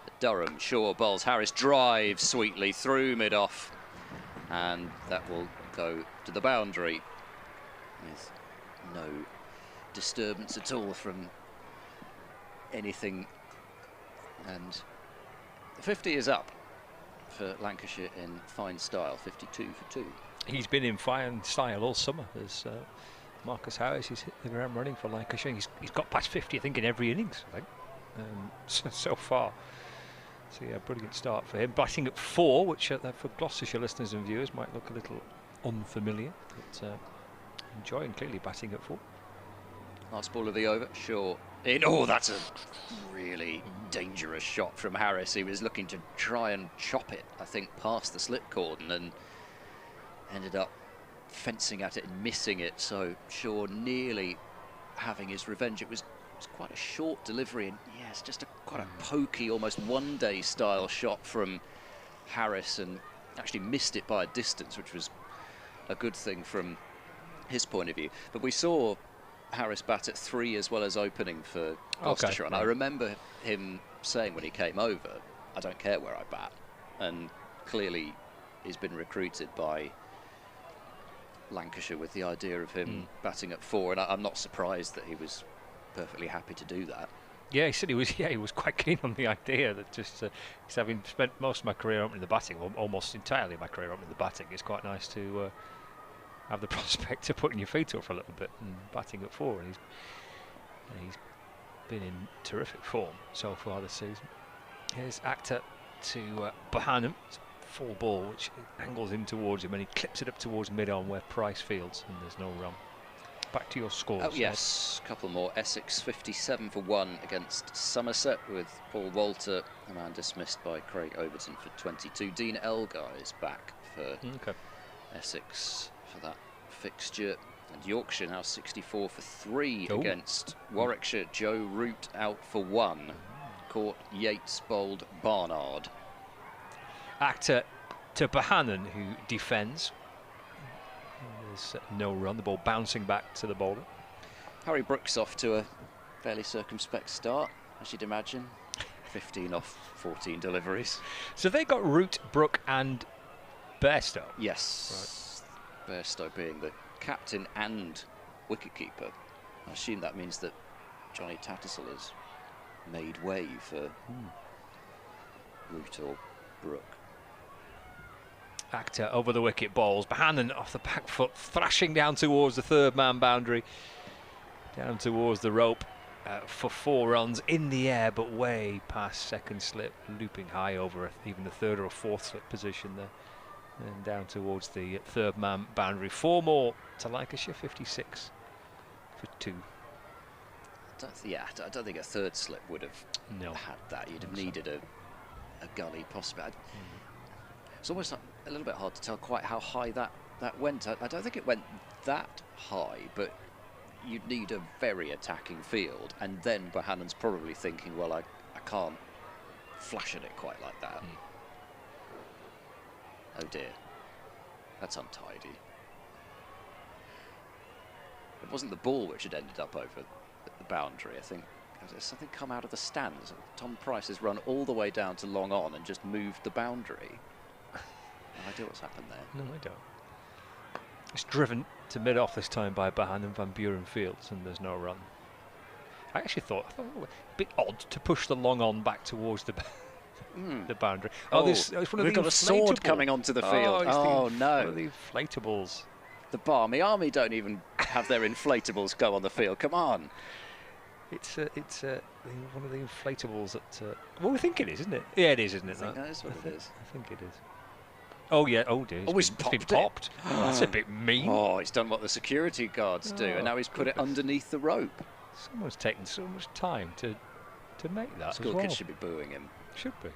At Durham, Shaw bowls, Harris drives sweetly through mid-off, and that will go to the boundary with no disturbance at all from anything, and the 50 is up for Lancashire in fine style. 52 for 2. He's been in fine style all summer. There's Marcus Harris. He's hit the ground running for Lancashire. He's got past 50, I think, in every innings, I think, so far. So yeah, brilliant start for him. Batting at 4, which for Gloucestershire listeners and viewers might look a little unfamiliar, but enjoying clearly batting at 4. Last ball of the over, Shaw in. Oh, that's a really dangerous shot from Harris. He was looking to try and chop it, I think, past the slip cordon, and ended up fencing at it and missing it. So Shaw nearly having his revenge. It was quite a short delivery, and yeah, it's just quite a pokey, almost one-day style shot from Harris, and actually missed it by a distance, which was a good thing from his point of view. But we saw Harris bat at 3 as well as opening for Gloucestershire, and I remember him saying when he came over, I don't care where I bat, and clearly he's been recruited by Lancashire with the idea of him batting at 4, and I'm not surprised that he was perfectly happy to do that. Yeah, he said he was. Yeah, he was quite keen on the idea that just he's having spent most of my career opening the batting, or almost entirely my career opening the batting. It's quite nice to have the prospect of putting your feet up for a little bit and batting at 4, and he's been in terrific form so far this season. Here's Actor to Bohannon. It's a full ball which angles in towards him, and he clips it up towards mid-on where Price fields, and there's no run. Back to your scores. Oh yes, a couple more. Essex 57 for 1 against Somerset, with Paul Walter, a man dismissed by Craig Overton, for 22. Dean Elgar is back for Essex for that fixture. And Yorkshire now 64 for 3 against Warwickshire. Joe Root out for 1. caught, Yates bowled Barnard. Actor to Bohannon, who defends. There's no run, the ball bouncing back to the bowler. Harry Brooks off to a fairly circumspect start, as you'd imagine. 15 off 14 deliveries. So they got Root, Brook and Bairstow? Yes. Right. Bairstow being the captain and wicketkeeper. I assume that means that Johnny Tattersall has made way for Root or Brook. Actor over the wicket bowls. Bohannon off the back foot, thrashing down towards the third man boundary. Down towards the rope for 4 runs in the air, but way past second slip, looping high over even the third or fourth slip position there. And down towards the third man boundary. 4 more to Lancashire, 56 for 2. I don't think a third slip would have had that. You'd have needed a gully possibly. It's almost a little bit hard to tell quite how high that went. I don't think it went that high, but you'd need a very attacking field, and then Bohannon's probably thinking, well, I can't flash at it quite like that. Oh dear, that's untidy. It wasn't the ball which had ended up over the boundary. I think there's something come out of the stands. Tom Price has run all the way down to long on and just moved the boundary. No idea what's happened there. No, I don't. It's driven to mid-off this time by Bohannon, Van Buren Fields, and there's no run. I thought it was a bit odd to push the long on back towards the the boundary. We've got a sword coming onto the field. Oh no! One of the inflatables. The Barmy Army don't even have their inflatables go on the field. Come on! It's one of the inflatables that. Well, we think it is, isn't it? Yeah, it is, isn't it? I think that is what it is. I think it is. Oh yeah! Oh dear! He's been popped. Oh, that's a bit mean. Oh, he's done what the security guards do, and now he's put it underneath the rope. Someone's taken so much time to make that. School kids should be booing him. Should be.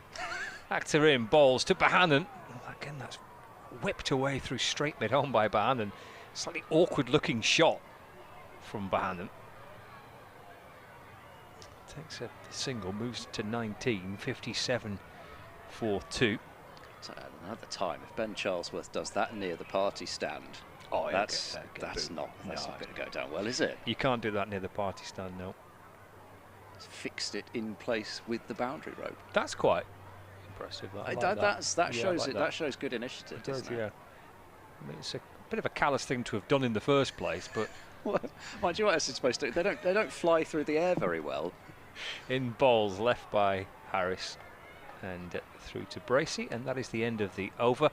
Actor in, bowls to Bohannon. Oh, again, that's whipped away through straight mid-on by Bohannon. Slightly awkward-looking shot from Bohannon. Takes a single, moves to 19, 57 for 2. So another time, if Ben Charlesworth does that near the party stand, that's not going to go down well, is it? You can't do that near the party stand, no. He's fixed it in place with the boundary rope. That's quite impressive. That shows good initiative. It does, yeah. I mean, it's a bit of a callous thing to have done in the first place, but mind you, what else it's supposed to do? They don't fly through the air very well. In bowls, left by Harris and through to Bracey, and that is the end of the over.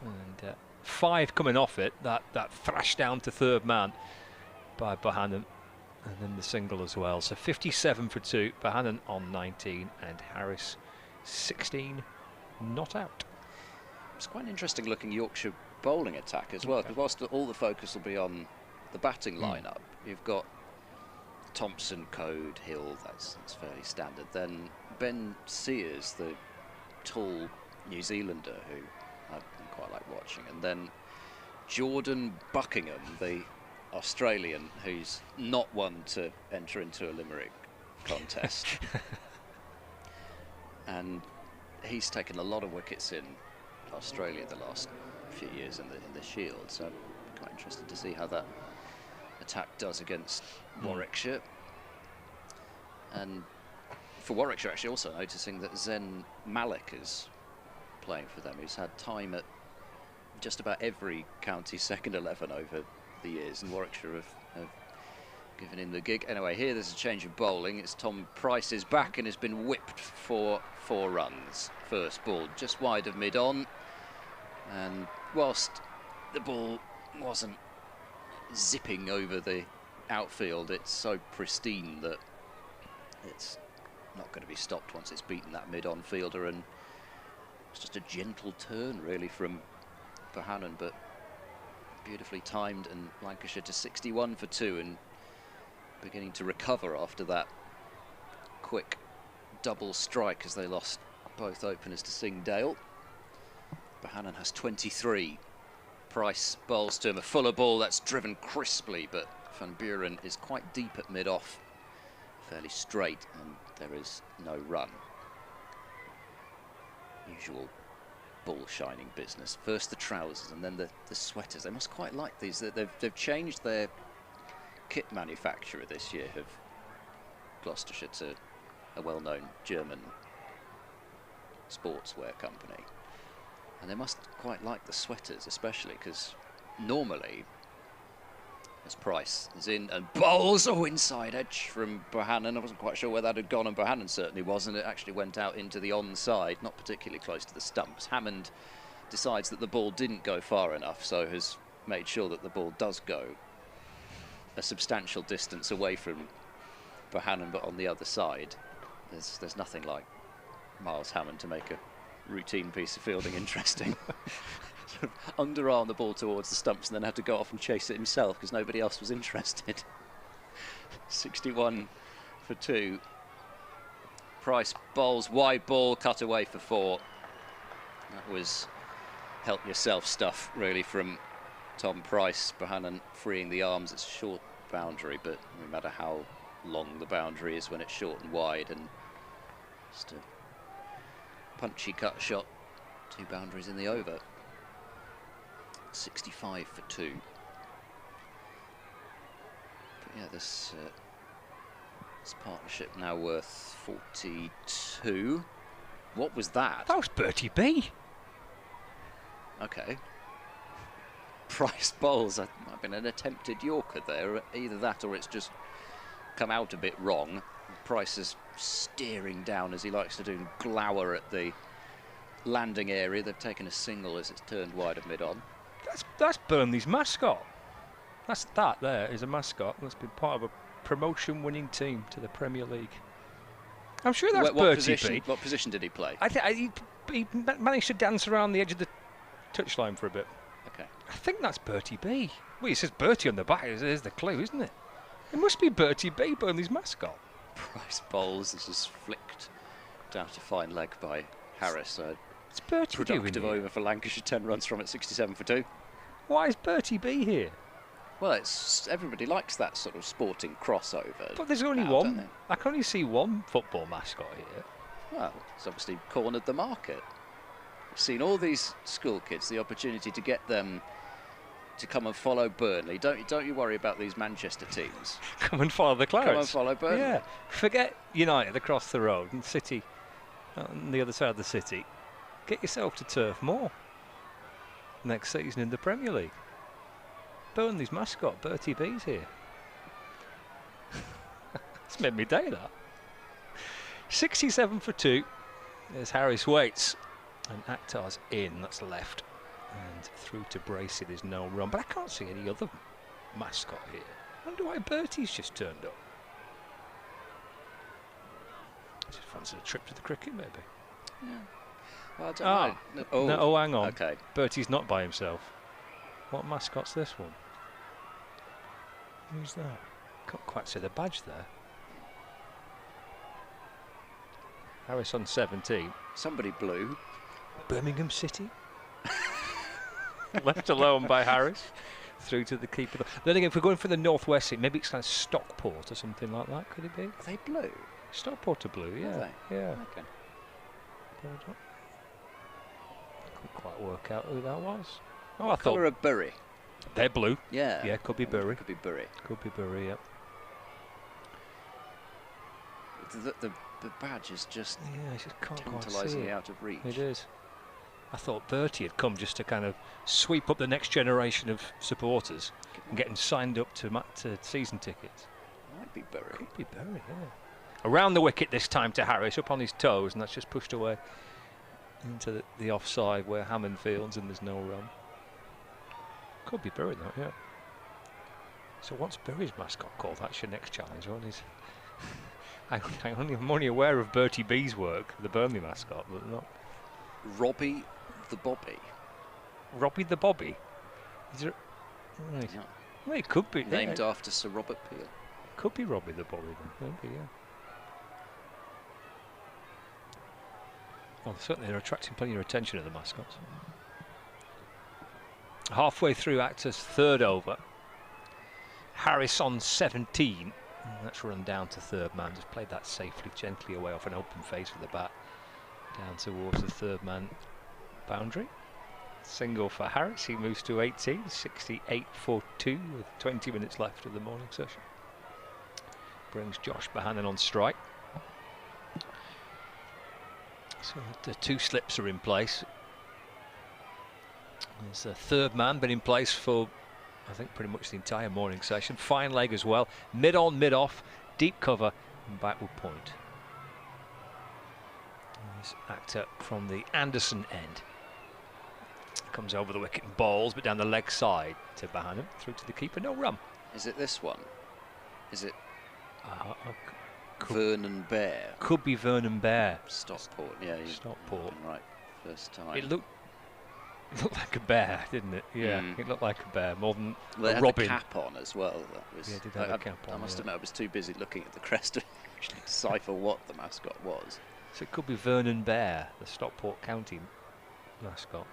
And 5 coming off it. That thrash down to third man by Bohannon, and then the single as well. So 57 for 2. Bohannon on 19 and Harris 16, not out. It's quite an interesting looking Yorkshire bowling attack as well, because whilst all the focus will be on the batting lineup, you've got Thompson, Code, Hill, that's fairly standard. Then Ben Sears, the tall New Zealander who I quite like watching, and then Jordan Buckingham, the Australian, who's not one to enter into a limerick contest. And he's taken a lot of wickets in Australia the last few years in the Shield, so I'm quite interested to see how that attack does against Warwickshire. And for Warwickshire, actually, also noticing that Zen Malik is playing for them. He's had time at just about every county second 11 over the years, and Warwickshire have given him the gig. Anyway, here there's a change of bowling. It's Tom Price is back and has been whipped for 4 runs. First ball just wide of mid-on, and whilst the ball wasn't zipping over the outfield, it's so pristine that it's not going to be stopped once it's beaten that mid-on fielder, and it's just a gentle turn really from Bohannon, but beautifully timed, and Lancashire to 61 for 2 and beginning to recover after that quick double strike as they lost both openers to Singh Dale. Bohannon has 23. Price bowls to him a fuller ball that's driven crisply, but Van Buren is quite deep at mid-off, fairly straight, and there is no run. Usual bull shining business. First the trousers and then the sweaters. They must quite like these. They've changed their kit manufacturer this year, of Gloucestershire, to a well-known German sportswear company. And they must quite like the sweaters, especially because normally, as Price is in and bowls, inside edge from Bohannon. I wasn't quite sure where that had gone, and Bohannon certainly wasn't. It actually went out into the onside, not particularly close to the stumps. Hammond decides that the ball didn't go far enough, so has made sure that the ball does go a substantial distance away from Bohannon, but on the other side. There's nothing like Miles Hammond to make a routine piece of fielding interesting. Sort of underarm the ball towards the stumps and then had to go off and chase it himself because nobody else was interested. 61 for 2. Price bowls, wide ball, cut away for 4. That was help yourself stuff really from Tom Price. Bohannon freeing the arms. It's a short boundary, but no matter how long the boundary is when it's short and wide, and just a punchy cut shot, 2 boundaries in the over. 65 for 2. But yeah, this partnership now worth 42. What was that? That was Bertie B. Okay. Price bowls. That might have been an attempted Yorker there. Either that or it's just come out a bit wrong. Price is steering down as he likes to do and glower at the landing area. They've taken a single as it's turned wide of mid-on. That's Burnley's mascot. That there is a mascot that's been part of a promotion-winning team to the Premier League. I'm sure that's Bertie B. What position did he play? He managed to dance around the edge of the touchline for a bit. Okay. I think that's Bertie B. Well, it says Bertie on the back. There's the clue, isn't it? It must be Bertie B, Burnley's mascot. Price bowls. This is flicked down to fine leg by Harris. It's Bertie B. Productive over for Lancashire. 10 runs from it. 67 for 2. Why is Bertie B here? Well, it's everybody likes that sort of sporting crossover. But there's only one. I can only see one football mascot here. Well, it's obviously cornered the market. We've seen all these school kids, the opportunity to get them to come and follow Burnley. Don't you worry about these Manchester teams. Come and follow the Clarets. Come and follow Burnley. Yeah. Forget United across the road and City on the other side of the city. Get yourself to Turf Moor next season in the Premier League. Burnley's mascot, Bertie B's here. It's made me day, that. 67 for 2. There's Harris waits. And Akhtar's in, that's left. And through to Bracey, there's no run. But I can't see any other mascot here. I wonder why Bertie's just turned up. Just fancy a trip to the cricket, maybe. Yeah. Well, I don't know. No, hang on. Okay. Bertie's not by himself. What mascot's this one? Who's that? Can't quite see the badge there. Harris on 17. Somebody blue. Birmingham City. Left alone by Harris. Through to the keeper. Then again, if we're going for the northwest, maybe it's kind of Stockport or something like that. Could it be? Are they blue? Stockport are blue, yeah. Are they? Yeah. Okay. Couldn't quite work out who that was. Oh, what colour of Bury? They're blue. Yeah. Yeah, could be Bury. Could be Bury. Could be Bury, yeah. The badge is just it's just tantalisingly out of reach. It is. I thought Bertie had come just to kind of sweep up the next generation of supporters and get them signed up to season tickets. Might be Bury. Could be Bury, yeah. Around the wicket this time to Harris, up on his toes, and that's just pushed away into the offside where Hammond fields and there's no run. Could be Bury though, yeah. So what's Bury's mascot called? That's your next challenge, one is. I'm only aware of Bertie B's work, the Burnley mascot, but not. Robbie the Bobby. Robbie the Bobby? Is it? Right. Yeah. Well, it could be. Named after Sir Robert Peel. Could be Robbie the Bobby then, maybe, yeah. Well, certainly they're attracting plenty of attention of the mascots. Halfway through Akhtar's third over. Harris on 17. And that's run down to third man, just played that safely, gently away off an open face with the bat, down towards the third man boundary. Single for Harris, he moves to 18, 68 for 2 with 20 minutes left of the morning session. Brings Josh Bohannon on strike. So the 2 slips are in place. There's a third man been in place for, I think, pretty much the entire morning session. Fine leg as well. Mid on, mid off, deep cover and backward point. There's Actor from the Anderson end. Comes over the wicket and bowls, but down the leg side to Bohannon, through to the keeper, no run. Is it this one? Is it Vernon Bear? Could be Vernon Bear. Stockport, yeah. Stockport. Right, first time. It looked like a bear, didn't it? Yeah, it looked like a bear, more than well, a robin. Had the cap on as well. That was, yeah, it did have a cap on. I must admit, I was too busy looking at the crest to decipher what the mascot was. So it could be Vernon Bear, the Stockport County mascot.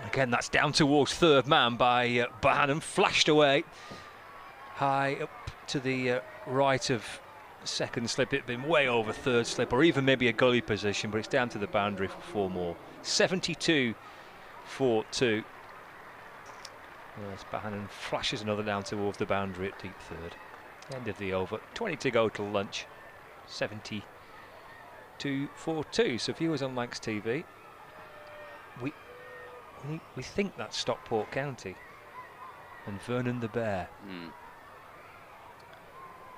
Again, that's down towards third man by Bohannon, flashed away high up to the right of second slip. It'd been way over third slip, or even maybe a gully position, but it's down to the boundary for 4 more. 72 for 2. As Bohannon flashes another down towards the boundary at deep third. End of the over. 20 to go till lunch. 72 for 2. So viewers on Lancs TV, we think that's Stockport County and Vernon the Bear.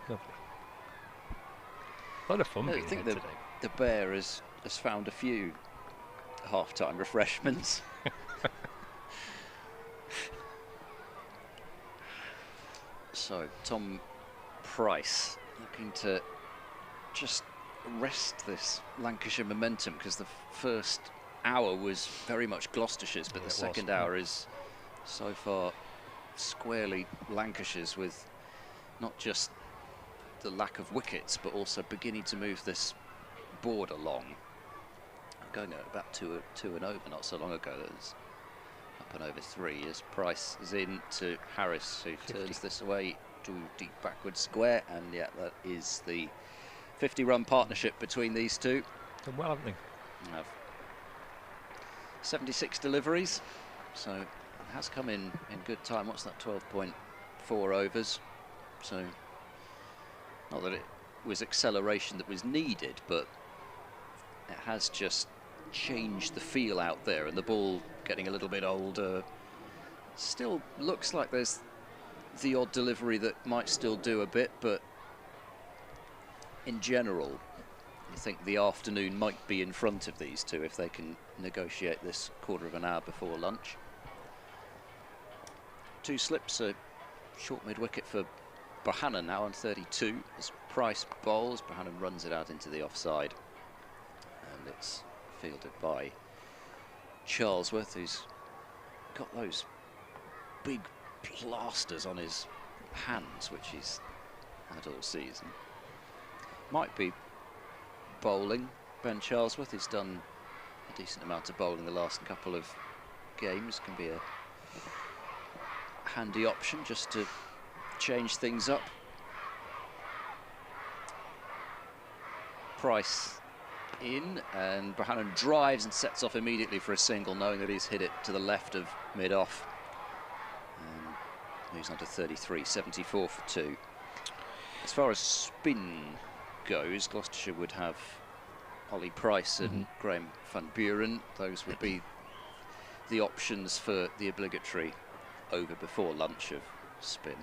Lovely. A lot of fun being here today. The Bear has found a few half-time refreshments. So Tom Price looking to just arrest this Lancashire momentum, because the first hour was very much Gloucestershire's, but the second hour is so far squarely Lancashire's, with not just the lack of wickets but also beginning to move this board along. Going at about 2 and over not so long ago. There's up and over 3 as Price is in to Harris, who 50. Turns this away to deep backward square, and yeah, that is the 50-run partnership between these two. Done well, haven't they? 76 deliveries, so it has come in good time. What's that, 12.4 overs? So not that it was acceleration that was needed, but it has just changed the feel out there, and the ball getting a little bit older. Still looks like there's the odd delivery that might still do a bit, but in general I think the afternoon might be in front of these two if they can negotiate this quarter of an hour before lunch. 2 slips, a short mid-wicket for Bohannon now on 32. As Price bowls, Bohannon runs it out into the offside, and it's fielded by Charlesworth, who's got those big plasters on his hands, which he's had all season. Might be bowling. Ben Charlesworth has done a decent amount of bowling the last couple of games. Can be a handy option just to change things up. Price in, and Bohannon drives and sets off immediately for a single, knowing that he's hit it to the left of mid-off. Moves on to 33, 74 for 2. As far as spin goes, Gloucestershire would have Ollie Price and Graham van Buren. Those would be the options for the obligatory over before lunch of spin.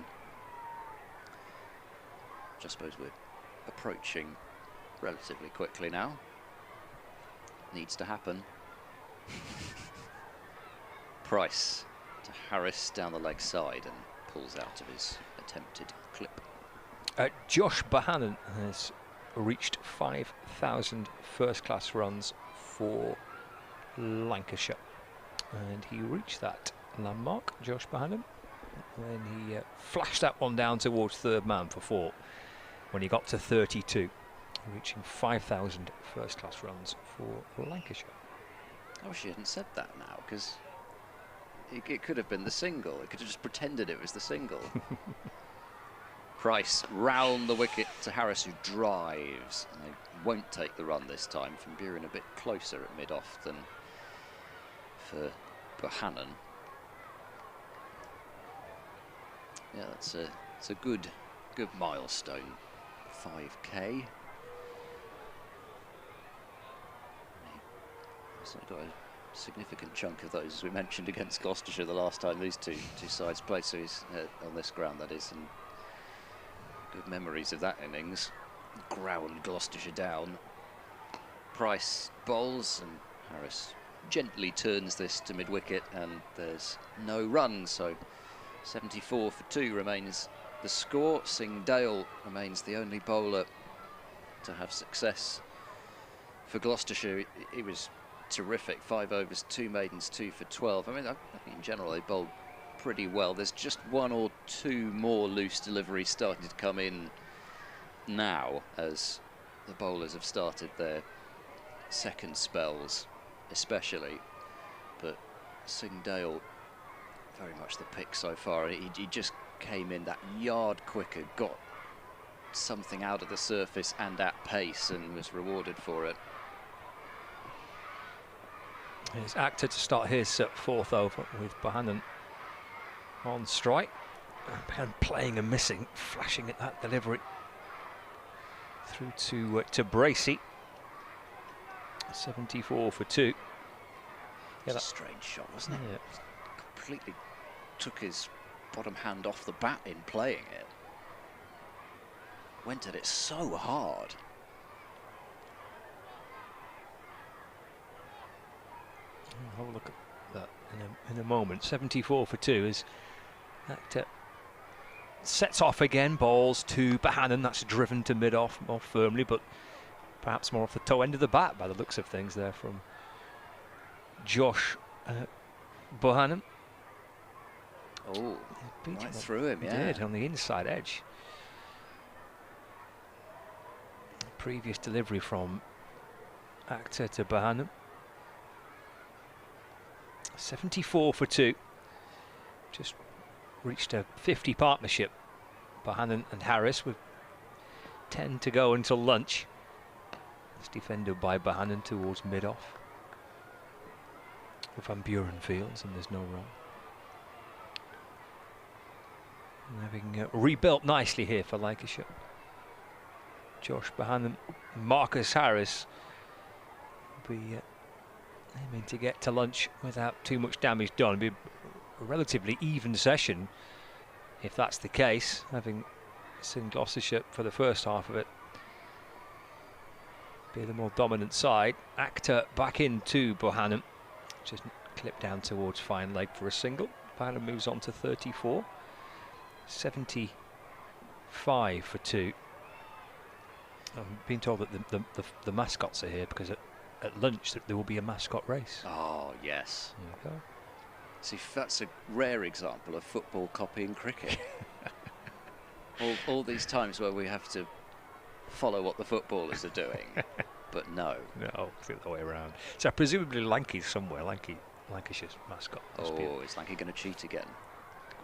I suppose we're approaching relatively quickly now. Needs to happen. Price to Harris down the leg side and pulls out of his attempted clip. Josh Bohannon has reached 5,000 first-class runs for Lancashire, and he reached that landmark, Josh Bohannon, when he flashed that one down towards third man for 4 when he got to 32, reaching 5,000 first-class runs for Lancashire. I wish you hadn't said that now, because it could have been the single. It could have just pretended it was the single. Price round the wicket to Harris, who drives. And they won't take the run this time. Van Buren a bit closer at mid-off than for Bohannon. Yeah, it's a good milestone. 5K. So got a significant chunk of those, as we mentioned, against Gloucestershire the last time these two sides played. So he's on this ground, that is, and good memories of that innings. Ground Gloucestershire down. Price bowls and Harris gently turns this to mid-wicket, and there's no run. So 74 for 2 remains the score. Singh Dale remains the only bowler to have success for Gloucestershire. He was terrific. 5 overs, 2 maidens, 2 for 12. I mean, I think in general they bowled pretty well. There's just 1 or 2 more loose deliveries starting to come in now as the bowlers have started their second spells, especially. But Singh Dale, very much the pick so far. He just came in that yard quicker, got something out of the surface and at pace, and was rewarded for it. It's Akhtar to start his 4th over with Bohannon on strike. And playing and missing, flashing at that delivery through to Bracey. 74 for 2. Yeah, that's a strange shot, wasn't it? Yeah. Completely took his bottom hand off the bat in playing it. Went at it so hard. I'll have a look at that in a moment. 74 for 2 is Akhtar sets off again, balls to Bohannon. That's driven to mid-off more firmly, but perhaps more off the toe end of the bat by the looks of things there from Josh Bohannon. Oh, right through him, He yeah. did, on the inside edge. Previous delivery from Akhtar to Bohannon. 74 for 2. Just reached a 50 partnership. Bohannon and Harris with 10 to go until lunch. It's defended by Bohannon towards mid-off. Van Buren fields, and there's no run. And having rebuilt nicely here for Lancashire. Josh Bohannon, Marcus Harris will be aiming to get to lunch without too much damage done. It'll be a relatively even session if that's the case, having seen Gloucestershire for the first half of it be the more dominant side. Akhtar back into Bohannon, just clipped down towards fine leg for a single. Bohannon moves on to 34. 75 for 2. I'm being told that the mascots are here because at lunch that there will be a mascot race. Oh, yes. There you go. See, that's a rare example of football copying cricket. all these times where we have to follow what the footballers are doing, but no. No, it's the other way around. So presumably Lanky's somewhere, Lancashire's mascot. Oh, is Lanky going to cheat again?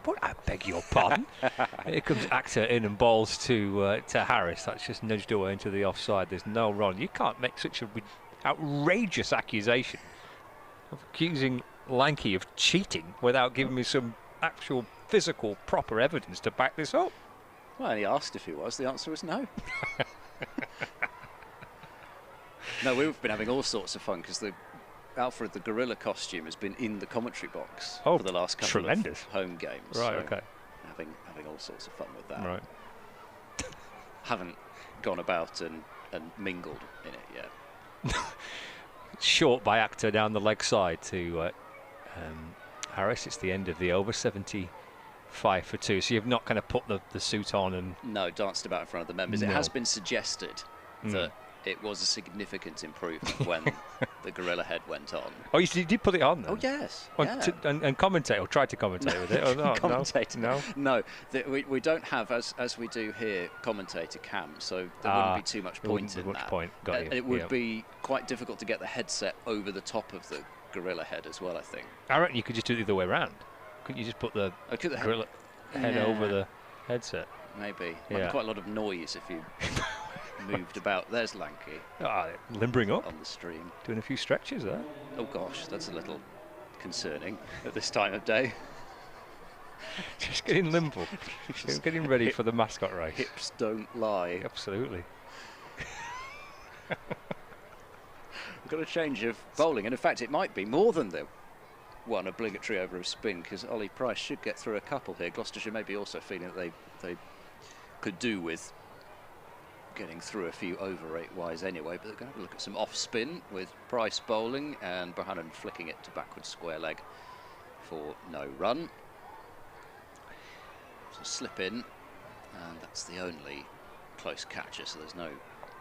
What? I beg your pardon. Here comes Akhtar in and balls to Harris. That's just nudged away into the offside. There's no run. You can't make such an outrageous accusation of accusing Lanky of cheating without giving me some actual physical proper evidence to back this up. Well, he asked if he was. The answer was no. No, we've been having all sorts of fun because Alfred the gorilla costume has been in the commentary box for the last couple of home games. Right, so okay. Having all sorts of fun with that. Right. Haven't gone about and mingled in it yet. Short by Akhtar down the leg side to Harris. It's the end of the over. 75 for 2. So you've not kind of put the suit on and... No, danced about in front of the members. No. It has been suggested that it was a significant improvement when the gorilla head went on. Oh, you did put it on then? Oh, yes. And commentate, or tried to commentate with it? Oh, no, commentate. No. We don't have, as we do here, commentator cam, so there wouldn't be too much point in that. Got you. It would be quite difficult to get the headset over the top of the gorilla head as well, I think. I reckon you could just do it the other way around. Couldn't you just put the gorilla head over the headset? Maybe. Might be quite a lot of noise if you moved about. There's Lanky. Limbering up. On the stream. Doing a few stretches there. Oh gosh, that's a little concerning at this time of day. Just getting limble. Getting ready for the mascot race. Hips don't lie. Absolutely. We've got a change of bowling, and in fact it might be more than the one obligatory over a spin, because Ollie Price should get through a couple here. Gloucestershire may be also feeling that they could do with getting through a few over 8-wise anyway, but they're going to have a look at some off spin with Price bowling and Bohannon flicking it to backward square leg for no run. So slip in, and that's the only close catcher, so there's no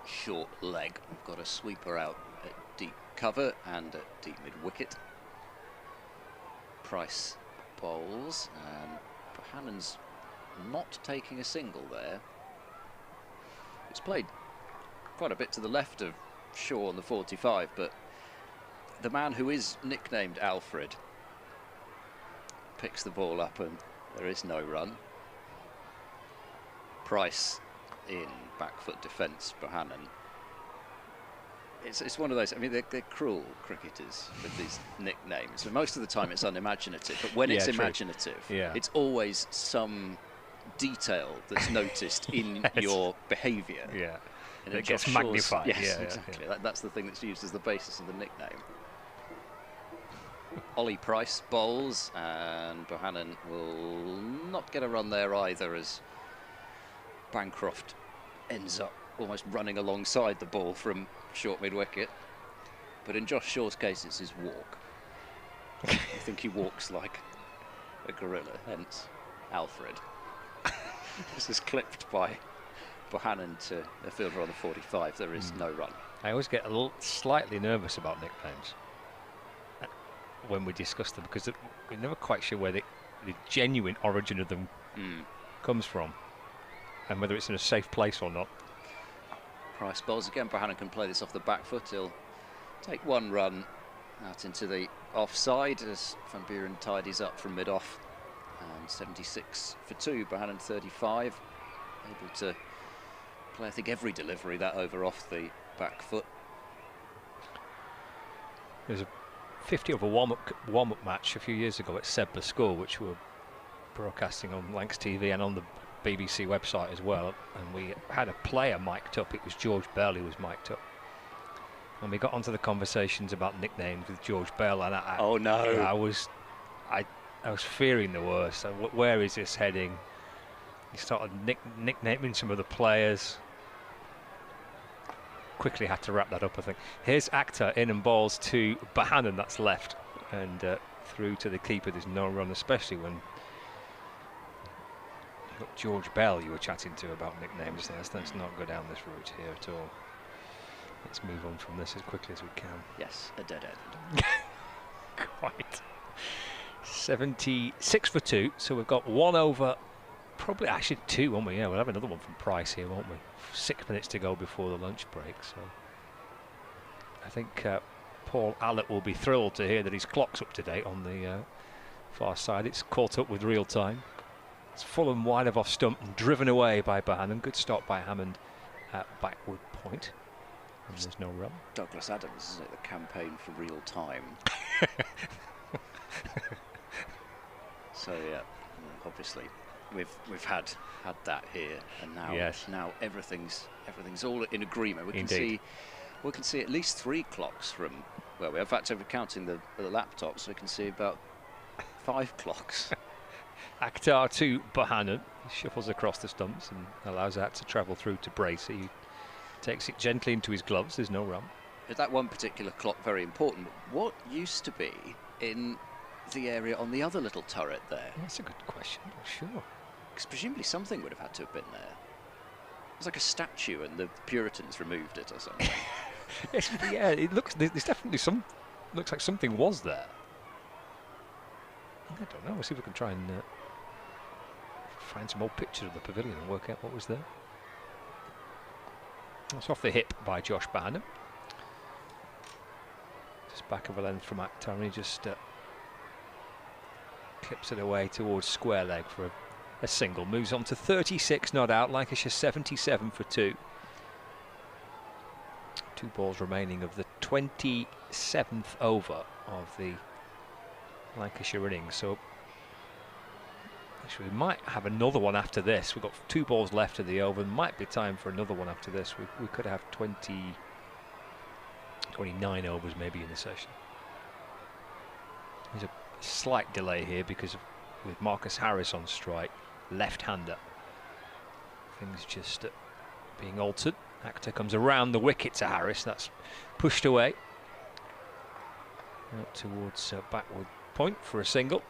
short leg. We've got a sweeper out at deep cover and at deep mid wicket. Price bowls, and Bohannon's not taking a single there. It's played quite a bit to the left of Shaw on the 45, but the man who is nicknamed Alfred picks the ball up and there is no run. Price in back foot defence, Bohannon. It's one of those, I mean, they're cruel cricketers with these nicknames. And most of the time it's unimaginative, but when it's imaginative, it's always some detail that's noticed in your behaviour. Yeah, and it gets magnified. Yes, exactly. That's the thing that's used as the basis of the nickname. Ollie Price bowls, and Bohannon will not get a run there either, as Bancroft ends up almost running alongside the ball from short mid-wicket. But in Josh Shaw's case, it's his walk. I think he walks like a gorilla, hence Alfred. This is clipped by Bohannon to a fielder on the 45. There is no run. I always get a little slightly nervous about nicknames when we discuss them, because we're never quite sure where the genuine origin of them comes from, and whether it's in a safe place or not. Price bowls again. Bohannon can play this off the back foot. He'll take one run out into the offside as Van Buren tidies up from mid-off. And 76 for 2. Bohannon 35. Able to play, I think, every delivery that over off the back foot. There's a 50 over warm-up match a few years ago at Sedbergh School, which we were broadcasting on Lancs TV and on the BBC website as well, and we had a player mic'd up. It was George Bell who was mic'd up, and we got onto the conversations about nicknames with George Bell, and I was fearing the worst. Where is this heading? He started nicknaming some of the players. Quickly had to wrap that up, I think. Here's Akhtar in and balls to Bohannon, that's left, and through to the keeper. There's no run, especially when you've got George Bell you were chatting to about nicknames. Let's not go down this route here at all. Let's move on from this as quickly as we can. Yes, a dead end. Quite. 76 for 2, so we've got one over, probably actually 2, won't we? Yeah, we'll have another one from Price here, won't we? 6 minutes to go before the lunch break, so I think Paul Allett will be thrilled to hear that his clock's up to date on the far side. It's caught up with real time. It's full and wide of off stump and driven away by Bohannon. Good stop by Hammond at backward point. And there's no run. Douglas Adams, isn't it? The campaign for real time. So yeah, obviously we've had that here, and now everything's all in agreement. We can see at least 3 clocks from where we are. In fact, if we're counting the laptops, we can see about 5 clocks. Akhtar to Bohannon. He shuffles across the stumps and allows that to travel through to Bracey. He takes it gently into his gloves. There's no run. Is that one particular clock very important? What used to be in the area on the other little turret there? That's a good question. Not sure. Because presumably something would have had to have been there. It was like a statue, and the Puritans removed it or something. Yeah, it looks. There's definitely some. Looks like something was there. I don't know. We'll see if we can try and find some old pictures of the pavilion and work out what was there. That's off the hip by Josh Bohannon. Just back of a length from Akhtar, and he just clips it away towards square leg for a single. Moves on to 36 not out. Lancashire 77 for 2. 2 balls remaining of the 27th over of the Lancashire innings. So actually we might have another one after this. We've got 2 balls left of the over. Might be time for another one after this. We could have 29 overs maybe in the session. There's a slight delay here because with Marcus Harris on strike, left-hander. Things just being altered. Akhtar comes around the wicket to Harris. That's pushed away. Out towards backward point for a single.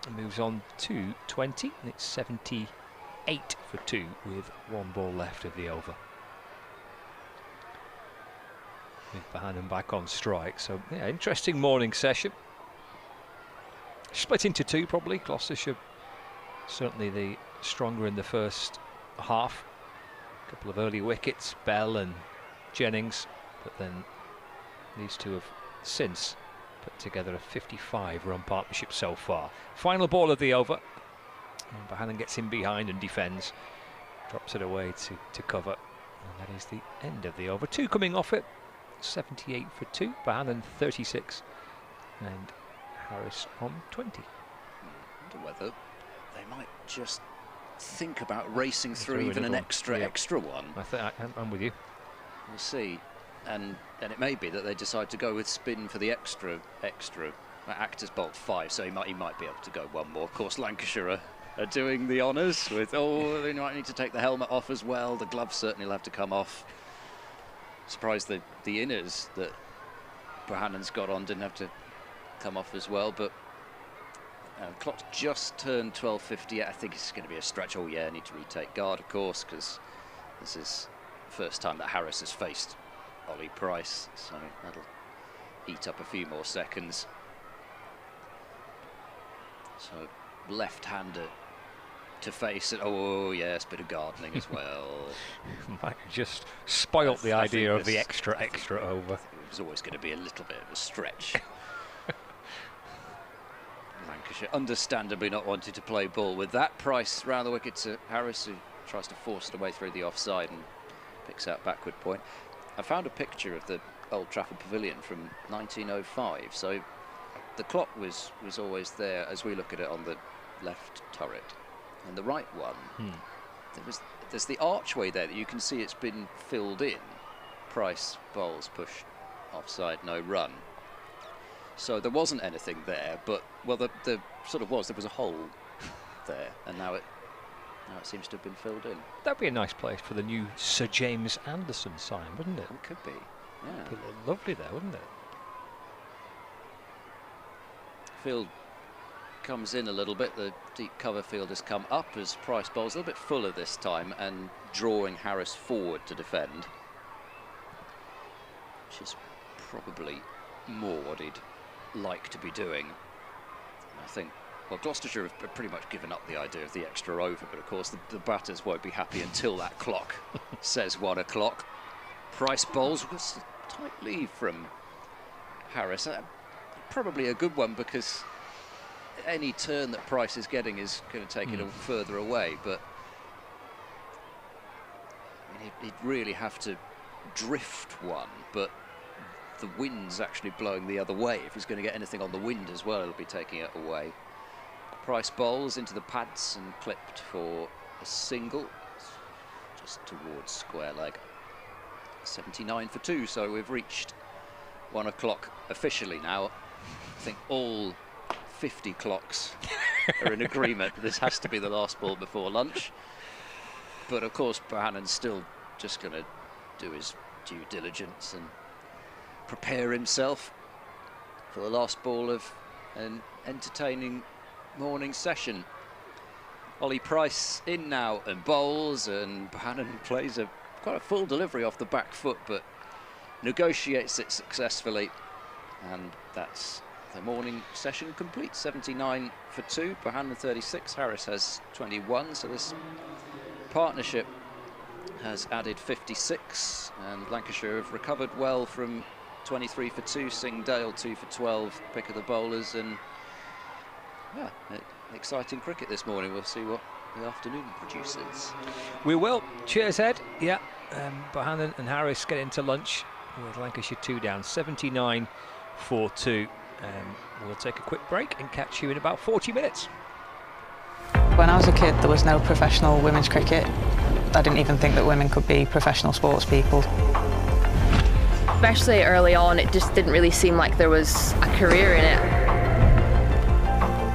And moves on to 20. And it's 78 for 2 with 1 ball left of the over. With Bohannon back on strike. So, yeah, interesting morning session. Split into 2 probably. Gloucestershire certainly the stronger in the first half. A couple of early wickets, Bell and Jennings, but then these 2 have since put together a 55-run partnership so far. Final ball of the over. And Bohannon gets in behind and defends. Drops it away to cover. And that is the end of the over. 2 coming off it. 78 for 2. Bohannon 36. And Harris on 20. I wonder whether they might just think about racing through even an extra one. I'm with you. We'll see. And it may be that they decide to go with spin for the extra. Akhtar's bowled 5, so he might be able to go 1 more. Of course, Lancashire are doing the honours with, they might need to take the helmet off as well. The gloves certainly will have to come off. Surprised the inners that Bohannon's got on didn't have to come off as well, but the clock's just turned 12:58. I think it's going to be a stretch. Oh yeah, I need to retake guard, of course, because this is the first time that Harris has faced Ollie Price, so that'll eat up a few more seconds. So left-hander to face it. Oh yes, bit of gardening as well. Might just spoilt the idea of the extra over. It was always going to be a little bit of a stretch. Lancashire understandably not wanting to play ball with that. Price round the wicket to Harris, who tries to force it away through the offside and picks out backward point. I found a picture of the Old Trafford Pavilion from 1905, so the clock was always there as we look at it on the left turret. And the right one, there's the archway there that you can see it's been filled in. Price bowls push offside, no run. So there wasn't anything there, but well, there sort of was. There was a hole there, and now it seems to have been filled in. That'd be a nice place for the new Sir James Anderson sign, wouldn't it? It could be. Yeah. It'd be lovely there, wouldn't it? Field comes in a little bit. The deep cover field has come up as Price bowls a little bit fuller this time and drawing Harris forward to defend, which is probably more what he'd like to be doing. And I think, well, Gloucestershire have pretty much given up the idea of the extra over, but of course the batters won't be happy until that clock says 1 o'clock. Price bowls with a tight leave from Harris. Probably a good one, because any turn that Price is getting is going to take it further away, but I mean, he'd really have to drift one, but the wind's actually blowing the other way. If he's going to get anything on the wind as well, he'll be taking it away. Price bowls into the pads and clipped for a single, just towards square leg. 79 for 2, so we've reached 1 o'clock officially now. I think all 50 clocks are in agreement. This has to be the last ball before lunch. But of course, Bohannon's still just going to do his due diligence and prepare himself for the last ball of an entertaining morning session. Ollie Price in now and bowls, and Bohannon plays quite a full delivery off the back foot, but negotiates it successfully, and that's the morning session complete. 79 for 2, Bohannon 36, Harris has 21, so this partnership has added 56, and Lancashire have recovered well from 23 for 2, Sing Dale 2 for 12, pick of the bowlers, and yeah, exciting cricket this morning. We'll see what the afternoon produces. We will. Cheers, Ed. Yeah, Bohannon and Harris get into lunch with Lancashire 2 down, 79 for 2. We'll take a quick break and catch you in about 40 minutes. When I was a kid, there was no professional women's cricket. I didn't even think that women could be professional sports people. Especially early on, it just didn't really seem like there was a career in it.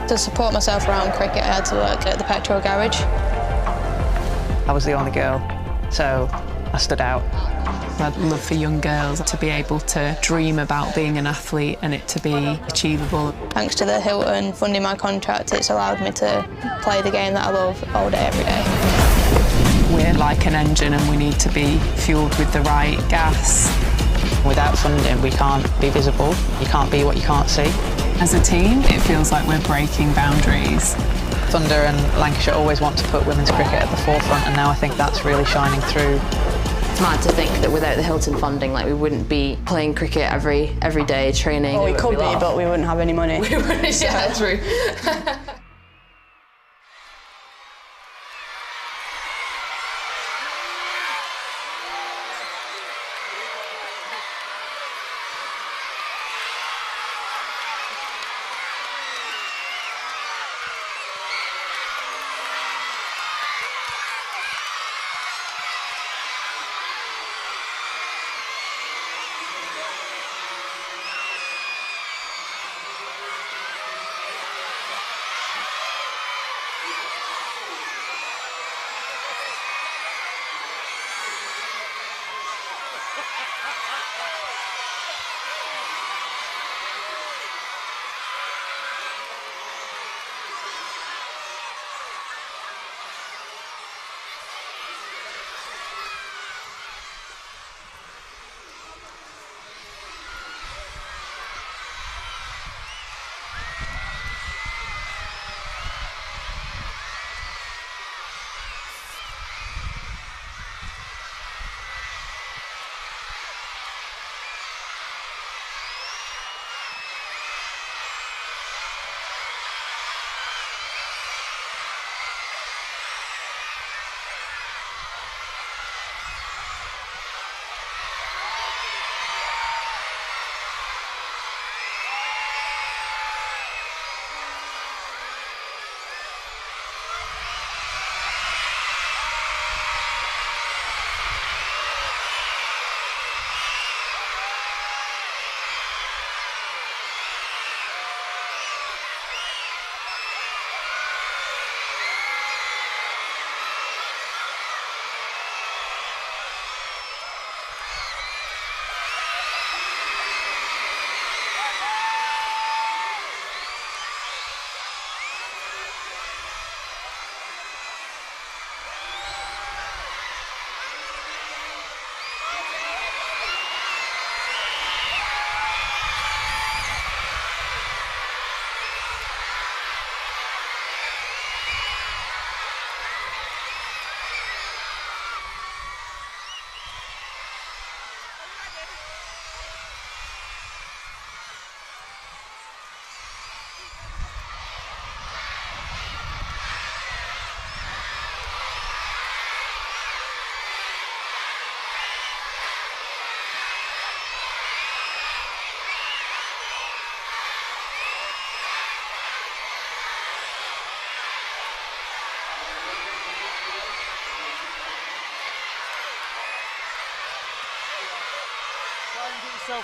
To support myself around cricket, I had to work at the petrol garage. I was the only girl, so I stood out. I'd love for young girls to be able to dream about being an athlete and it to be achievable. Thanks to the Hilton funding my contract, it's allowed me to play the game that I love all day, every day. We're like an engine and we need to be fuelled with the right gas. Without funding, we can't be visible. You can't be what you can't see. As a team, it feels like we're breaking boundaries. Thunder and Lancashire always want to put women's cricket at the forefront, and now I think that's really shining through. It's mad to think that without the Hilton funding, like, we wouldn't be playing cricket every day, training. Well, we could be, but we wouldn't have any money. We wouldn't, yeah, true.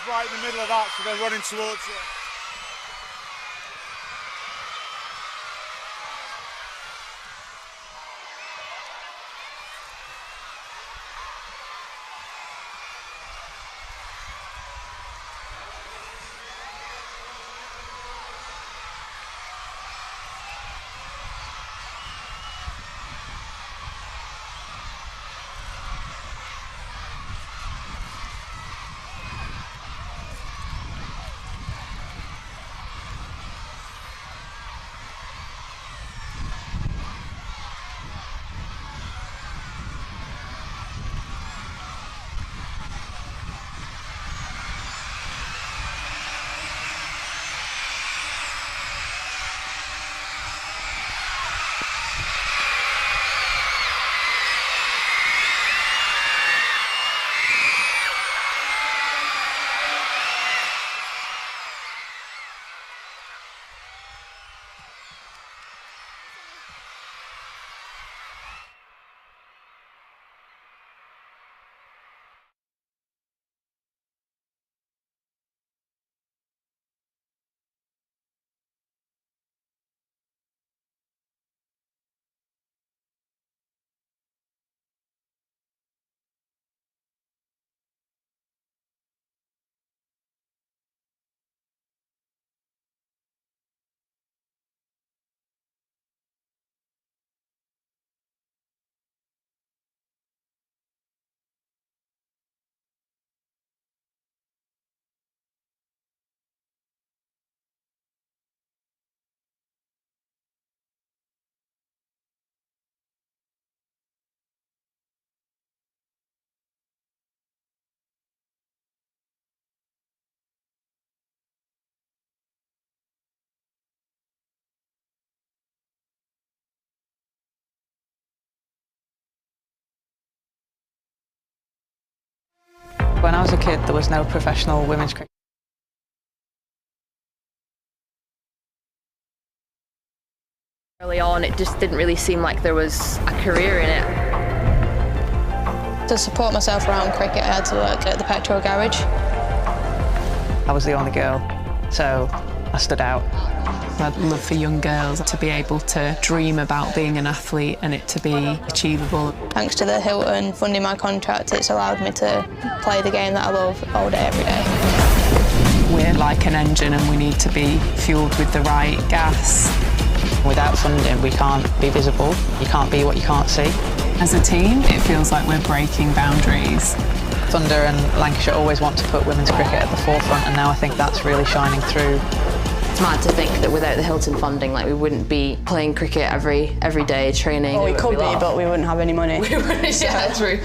Right in the middle of that, so they're running towards you. When I was a kid, there was no professional women's cricket. Early on, it just didn't really seem like there was a career in it. To support myself around cricket, I had to work at the petrol garage. I was the only girl, so I stood out. I'd love for young girls to be able to dream about being an athlete and it to be achievable. Thanks to the Hilton funding my contract, it's allowed me to play the game that I love all day, every day. We're like an engine and we need to be fuelled with the right gas. Without funding, we can't be visible. You can't be what you can't see. As a team, it feels like we're breaking boundaries. Thunder and Lancashire always want to put women's cricket at the forefront, and now I think that's really shining through. It's mad to think that without the Hilton funding, like, we wouldn't be playing cricket every day, training. Well, we could be, but we wouldn't have any money. We wouldn't, yeah, true.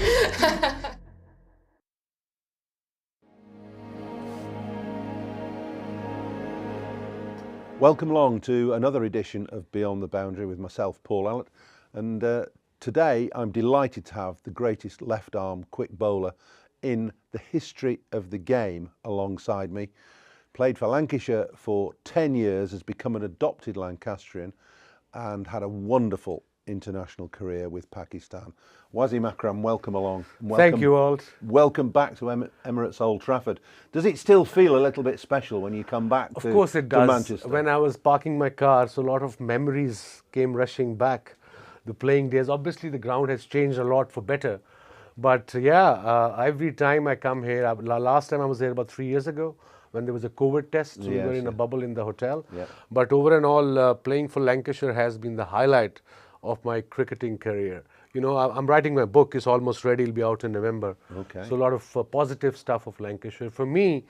Welcome along to another edition of Beyond the Boundary with myself, Paul Allott, and today I'm delighted to have the greatest left-arm quick bowler in the history of the game alongside me. Played for Lancashire for 10 years, has become an adopted Lancastrian and had a wonderful international career with Pakistan. Wasim Akram, welcome along. Thank you, Old. Welcome back to Emirates Old Trafford. Does it still feel a little bit special when you come back Of course it to does. Manchester? When I was parking my car, so a lot of memories came rushing back. The playing days, obviously the ground has changed a lot for better. But yeah, every time I come here, last time I was here about 3 years ago, when there was a COVID test, so we were in a bubble in the hotel. Yeah. But over and all, playing for Lancashire has been the highlight of my cricketing career. You know, I'm writing my book, it's almost ready, it'll be out in November. Okay. So a lot of positive stuff of Lancashire. For me,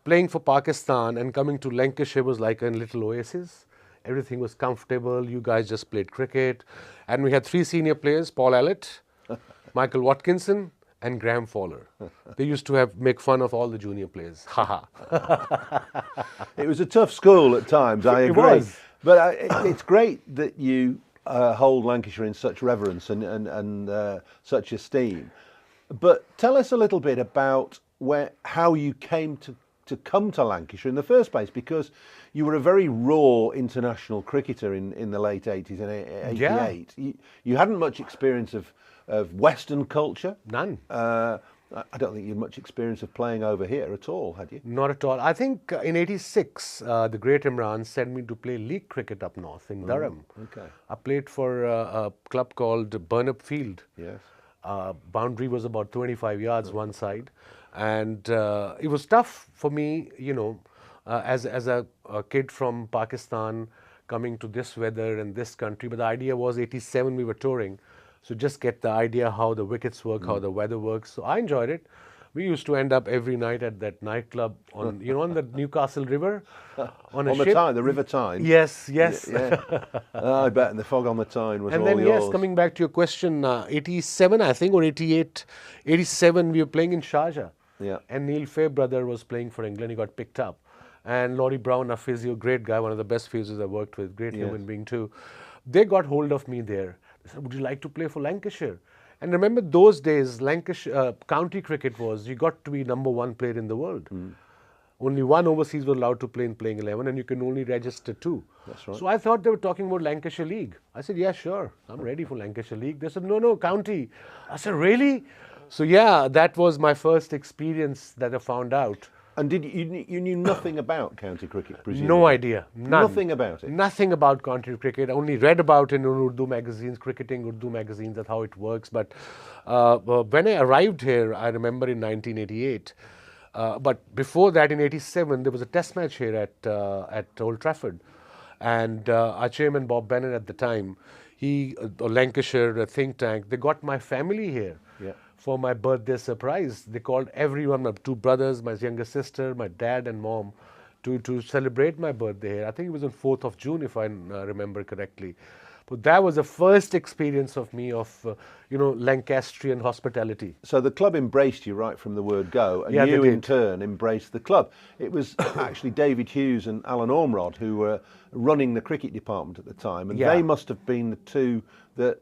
playing for Pakistan and coming to Lancashire was like a little oasis. Everything was comfortable, you guys just played cricket. And we had 3 senior players, Paul Allott, Michael Watkinson, and Graham Fowler. They used to make fun of all the junior players. It was a tough school at times, I agree. It was. But it's great that you hold Lancashire in such reverence and such esteem. But tell us a little bit about how you came to come to Lancashire in the first place, because you were a very raw international cricketer in the late 80s and 88. Yeah. You hadn't much experience of Western culture. None. I don't think you had much experience of playing over here at all, had you? Not at all. I think in '86, the great Imran sent me to play league cricket up north in Durham. Okay. I played for a club called Burnup Field. Yes. Boundary was about 25 yards one side. And it was tough for me, you know, as a kid from Pakistan coming to this weather and this country. But the idea was '87 we were touring. So just get the idea how the wickets work, how the weather works. So I enjoyed it. We used to end up every night at that nightclub on, you know, on the Newcastle River, on a ship. The Tyne, the River Tyne. Yes, yes. Yeah. I bet, and the fog on the Tyne was and all then, yours. yes, coming back to your question, 87, I think, or 88, 87, we were playing in Sharjah. Yeah. And Neil Fairbrother was playing for England. He got picked up. And Laurie Brown, a physio, great guy, one of the best physios I've worked with, great human being too. They got hold of me there. They said, would you like to play for Lancashire? And remember those days, Lancashire county cricket was, you got to be #1 player in the world. Only one overseas was allowed to play in playing 11 and you can only register 2. That's right. So I thought they were talking about Lancashire League. I said, yeah, sure, I'm ready for Lancashire League. They said, no, county. I said, really? So yeah, that was my first experience that I found out. And you knew nothing about county cricket, presumably? No idea. None. Nothing about it? Nothing about county cricket. I only read about it in Urdu magazines, cricketing Urdu magazines, that's how it works. But when I arrived here, I remember in 1988, but before that in 87, there was a test match here at Old Trafford. And our chairman, Bob Bennett at the time, Lancashire think tank, they got my family here. Yeah. For my birthday surprise. They called everyone, my 2 brothers, my younger sister, my dad and mom, to celebrate my birthday here. I think it was on 4th of June, if I remember correctly. But that was the first experience of me of, Lancastrian hospitality. So the club embraced you right from the word go, and Yeah, you they in did. turn embraced the club. It was actually David Hughes and Alan Ormrod who were running the cricket department at the time, and Yeah. they must have been the two that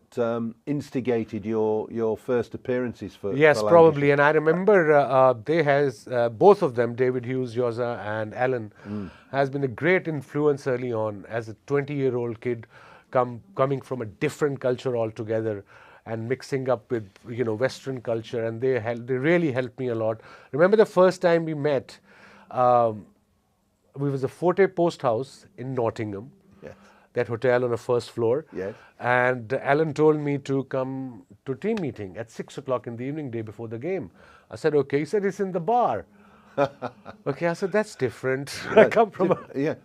instigated your first appearances for Yes, for probably. And I remember they has both of them, David Hughes, Yoza, and Alan, has been a great influence early on as a 20-year-old kid coming from a different culture altogether and mixing up with Western culture, and they really helped me a lot. Remember the first time we met, we was a Forte Post House in Nottingham. Yes. That hotel on the first floor. Yes. And Alan told me to come to team meeting at 6 o'clock in the evening, day before the game. I said, okay. He said, it's in the bar. Okay, I said, that's different. I come from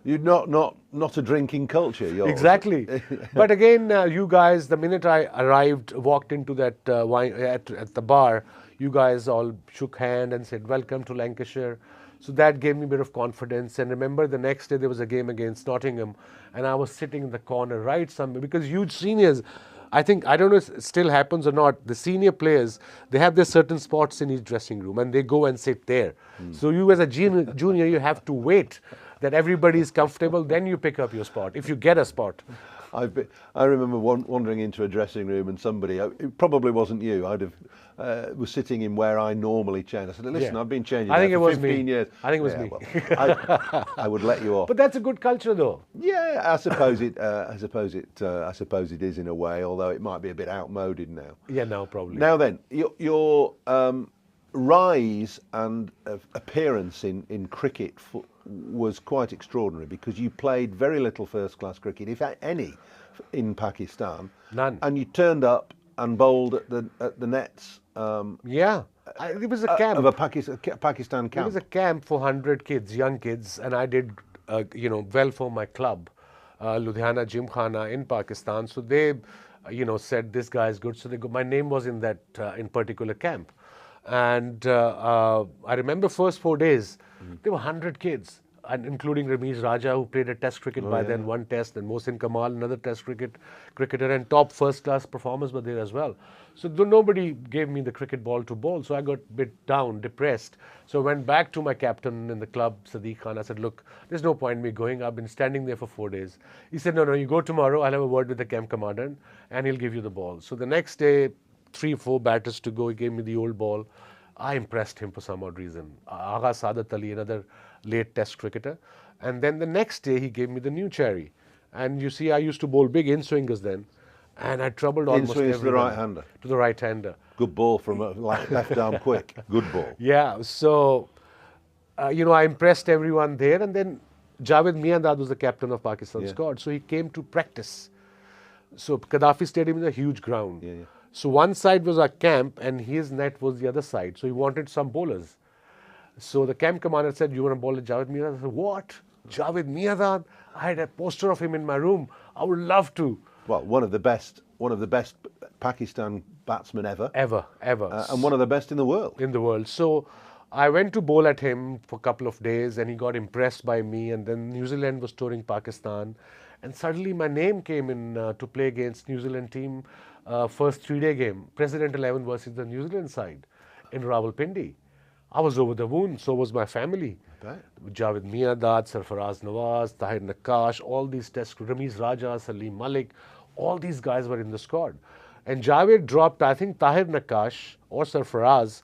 you're not a drinking culture. Yours. Exactly. But again, you guys, the minute I walked into that wine at the bar, you guys all shook hand and said, welcome to Lancashire. So that gave me a bit of confidence. And remember, the next day there was a game against Nottingham, and I was sitting in the corner right somewhere, because huge seniors, I don't know if it still happens or not, the senior players, they have their certain spots in each dressing room, and they go and sit there. So you as a junior, you have to wait that everybody is comfortable, then you pick up your spot, if you get a spot. I remember wandering into a dressing room, and somebody, it probably wasn't you, was sitting in where I normally change. I said, listen, Yeah. I've been changing I think there it for was 15 me. years. I think it was me. Well, I would let you off. But that's a good culture, though. Yeah, I suppose it is in a way, although it might be a bit outmoded now. Yeah, now probably. Now then, your rise and appearance in cricket was quite extraordinary, because you played very little first-class cricket, if any, in Pakistan. None. And you turned up and bowled at the nets. It was a camp of a Pakistan camp. It was a camp for 100 kids, young kids, and I did, well for my club, Ludhiana Gymkhana in Pakistan. So they, said this guy is good. So my name was in that in particular camp, and I remember first 4 days there were 100 kids, and including Ramesh Raja, who played a Test cricket then, one Test, and Mohsin Kamal, another Test cricketer, and top first-class performers were there as well. So nobody gave me the cricket ball to bowl, so I got a bit down, depressed. So I went back to my captain in the club, Sadiq Khan. I said, look, there's no point in me going. I've been standing there for 4 days. He said, no, you go tomorrow. I'll have a word with the camp commander, and he'll give you the ball. So the next day, 3-4 batters to go, he gave me the old ball. I impressed him for some odd reason. Agha Saadat Ali, another late Test cricketer. And then the next day, he gave me the new cherry. And you see, I used to bowl big in-swingers then. And I troubled almost everyone. In-swingers to the right-hander? To the right-hander. Good ball from a left arm quick. Good ball. Yeah, so, I impressed everyone there. And then Javed Miandad was the captain of Pakistan squad. So he came to practice. So Gaddafi Stadium is a huge ground. So one side was our camp, and his net was the other side. So he wanted some bowlers. So the camp commander said, you want to bowl at Javed Miandad? I said, what? Javed Miandad? I had a poster of him in my room. I would love to. Well, one of the best Pakistan batsmen ever. Ever. And one of the best in the world. In the world. So I went to bowl at him for a couple of days, and he got impressed by me. And then New Zealand was touring Pakistan. And suddenly my name came in to play against New Zealand team. First 3-day game, President 11 versus the New Zealand side in Rawalpindi. I was over the moon, so was my family. Javed Miandad, Sarfaraz Nawaz, Tahir Nakash, all these tests, Ramesh Raja, Salim Malik, all these guys were in the squad. And Javed dropped, I think, Tahir Nakash or Sarfaraz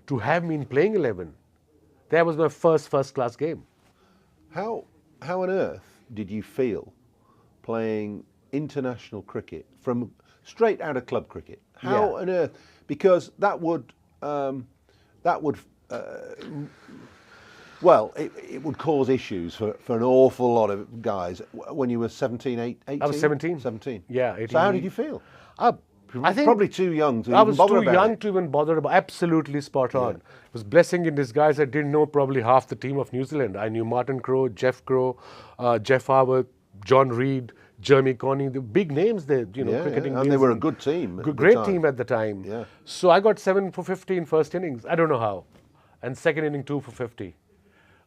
to have me in playing 11. That was my first-class game. How on earth did you feel playing international cricket from straight out of club cricket? How on earth? Because that would it would cause issues for an awful lot of guys when you were 17, 18? I was 17. 17. Yeah, 18. So how did you feel? I think probably too young to even bother about it. I was too young to even bother about it. Absolutely spot on. It was blessing in disguise. I didn't know probably half the team of New Zealand. I knew Martin Crowe, Jeff Crowe, Jeff Harwood, John Reid, Jeremy Coney, the big names there, cricketing. And they were a good team. Great team at the time. Yeah. So I got 7 for 50 in first innings. I don't know how. And second inning, 2 for 50.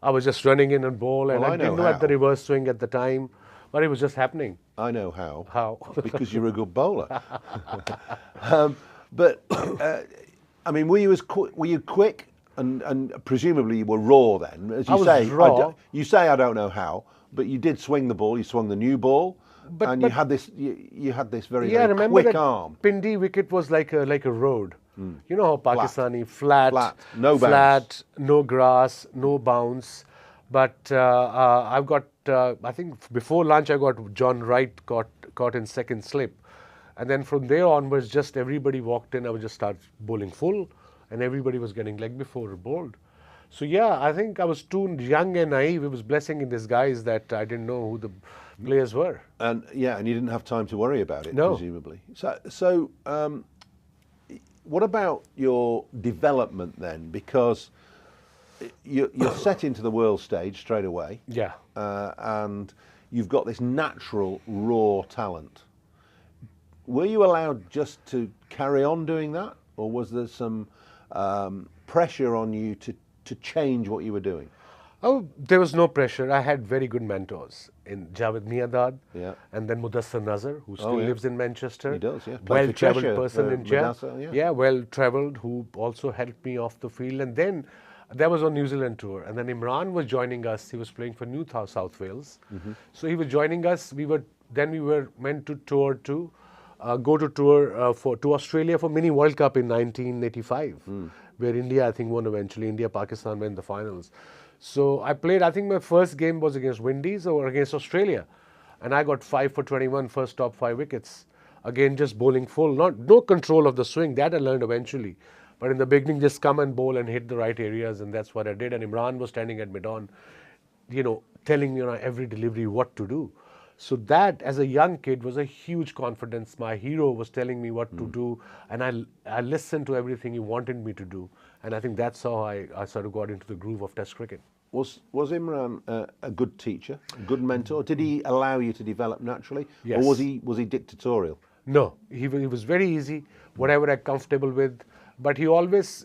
I was just running in and ball, and I didn't know at the reverse swing at the time. But it was just happening. I know how. How? Because you're a good bowler. I mean, were you quick? And presumably you were raw then, as you say. Raw. You say I don't know how, but you did swing the ball. You swung the new ball, you had this. You had this very quick arm. Pindi wicket was like a road. You know how Pakistani flat, no bounce, no grass, no bounce. But I've got. I think before lunch I got John Wright caught in second slip, and then from there onwards, just everybody walked in. I would just start bowling full. And everybody was getting leg before bowled. So yeah, I think I was too young and naive. It was blessing in disguise that I didn't know who the players were. And yeah, and you didn't have time to worry about it, no. Presumably. So what about your development then? Because you're set into the world stage straight away. Yeah. And you've got this natural raw talent. Were you allowed just to carry on doing that, or was there some pressure on you to change what you were doing? Oh, there was no pressure. I had very good mentors in Javed Miadad, and then Mudassar Nazar, who still lives in Manchester. He does, yeah. Well-travelled person in India. Yeah, well-travelled, who also helped me off the field. And then that was on New Zealand tour. And then Imran was joining us. He was playing for New South Wales. So he was joining us. We were meant to tour to. Go to tour to Australia for Mini World Cup in 1985, where India, I think, won eventually. India, Pakistan went the finals. So I played, I think my first game was against Windies or against Australia. And I got 5 for 21, first top 5 wickets. Again, just bowling full, no control of the swing. That I learned eventually. But in the beginning, just come and bowl and hit the right areas, and that's what I did. And Imran was standing at mid-on, telling me every delivery what to do. So that, as a young kid, was a huge confidence. My hero was telling me what to do, and I listened to everything he wanted me to do. And I think that's how I sort of got into the groove of Test cricket. Was Imran a good teacher, a good mentor? Did he allow you to develop naturally? Yes. Or was he dictatorial? No, he was very easy, whatever I'm comfortable with. But he always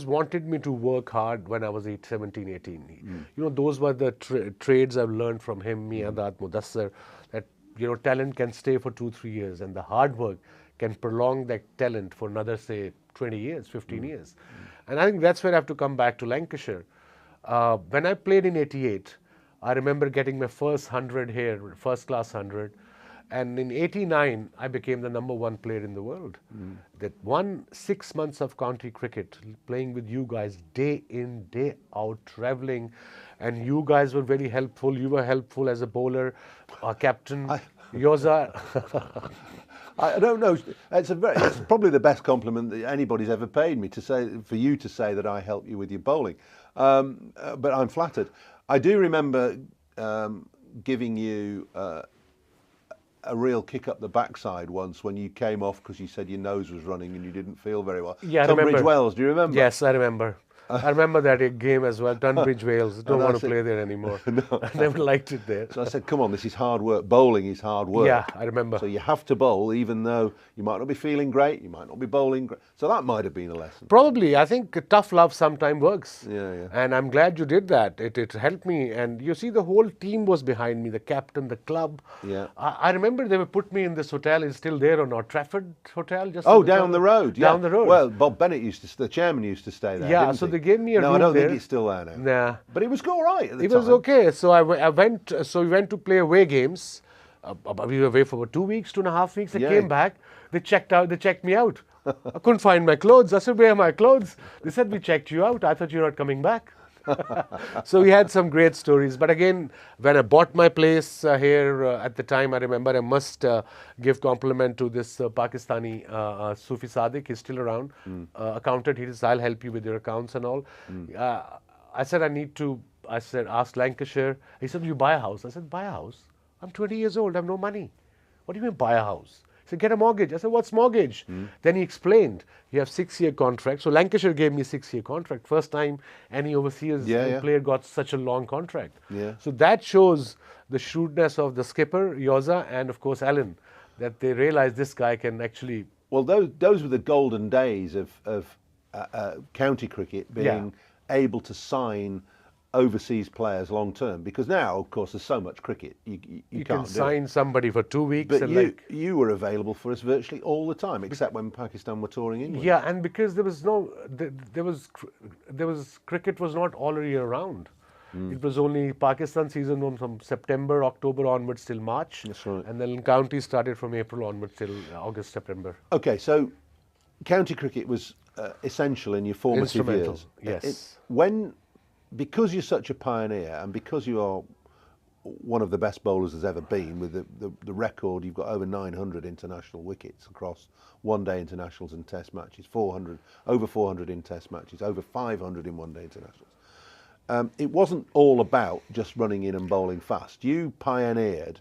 wanted me to work hard when I was 17, 18. Those were the trades I've learned from him, Miadad, Mudassar, that, talent can stay for 2-3 years, and the hard work can prolong that talent for another, say, 20 years, 15 years. And I think that's where I have to come back to Lancashire. When I played in 88, I remember getting my first 100 here, first class 100. And in 89, I became the #1 player in the world. That 6 months of county cricket, playing with you guys day in, day out, travelling. And you guys were very helpful. You were helpful as a bowler, our captain, Yoza. I don't know. It's probably the best compliment that anybody's ever paid me, for you to say that I helped you with your bowling. But I'm flattered. I do remember giving you a real kick up the backside once when you came off because you said your nose was running and you didn't feel very well. Yeah, I remember. Tunbridge Wells, do you remember? Yes, I remember. I remember that game as well, Tunbridge Wales. Don't want to play there anymore. No. I never liked it there. So I said, come on, this is hard work. Bowling is hard work. Yeah, I remember. So you have to bowl even though you might not be feeling great, you might not be bowling great. So that might have been a lesson. Probably. I think tough love sometimes works. Yeah. And I'm glad you did that. It helped me. And you see, the whole team was behind me, the captain, the club. Yeah. I remember they would put me in this hotel. It's still there on Old Trafford Hotel. Down the road. Down the road. Well, Bob Bennett the chairman used to stay there. Yeah, didn't so he? they gave me a room I don't there. think it's still there now. Nah. But it was all right at the time. It was okay. So I went. So we went to play away games. We were away for about 2 weeks, 2.5 weeks. I came back. They checked me out. I couldn't find my clothes. I said, "Where are my clothes?" They said, "We checked you out. I thought you were not coming back." So we had some great stories. But again, when I bought my place here at the time, I remember I must give compliment to this Pakistani Sufi Sadiq. He's still around. Accountant. He says, "I'll help you with your accounts and all." I said, ask Lancashire. He said, "You buy a house." I said, "Buy a house? I'm 20 years old. I have no money." "What do you mean buy a house?" He said, "Get a mortgage." I said, "What's mortgage?" Then he explained, "You have 6-year contract." So Lancashire gave me a 6-year contract. First time any overseas player got such a long contract. Yeah. So that shows the shrewdness of the skipper, Yoza, and of course Alan, that they realized this guy can actually... Well, those were the golden days of county cricket being able to sign overseas players long term? Because now, of course, there's so much cricket, you You can't can sign somebody for 2 weeks. But and you were available for us virtually all the time, except when Pakistan were touring England. Yeah, and because there was no, there was cricket was not all year round. It was only Pakistan season from September, October onwards till March. That's right. And then county started from April onwards till August, September. Okay, so county cricket was essential in your formative Instrumental, years. yes. Because you're such a pioneer and because you are one of the best bowlers there's ever been, with the record, you've got over 900 international wickets across one-day internationals and test matches, over 400 in test matches, over 500 in one-day internationals. It wasn't all about just running in and bowling fast. You pioneered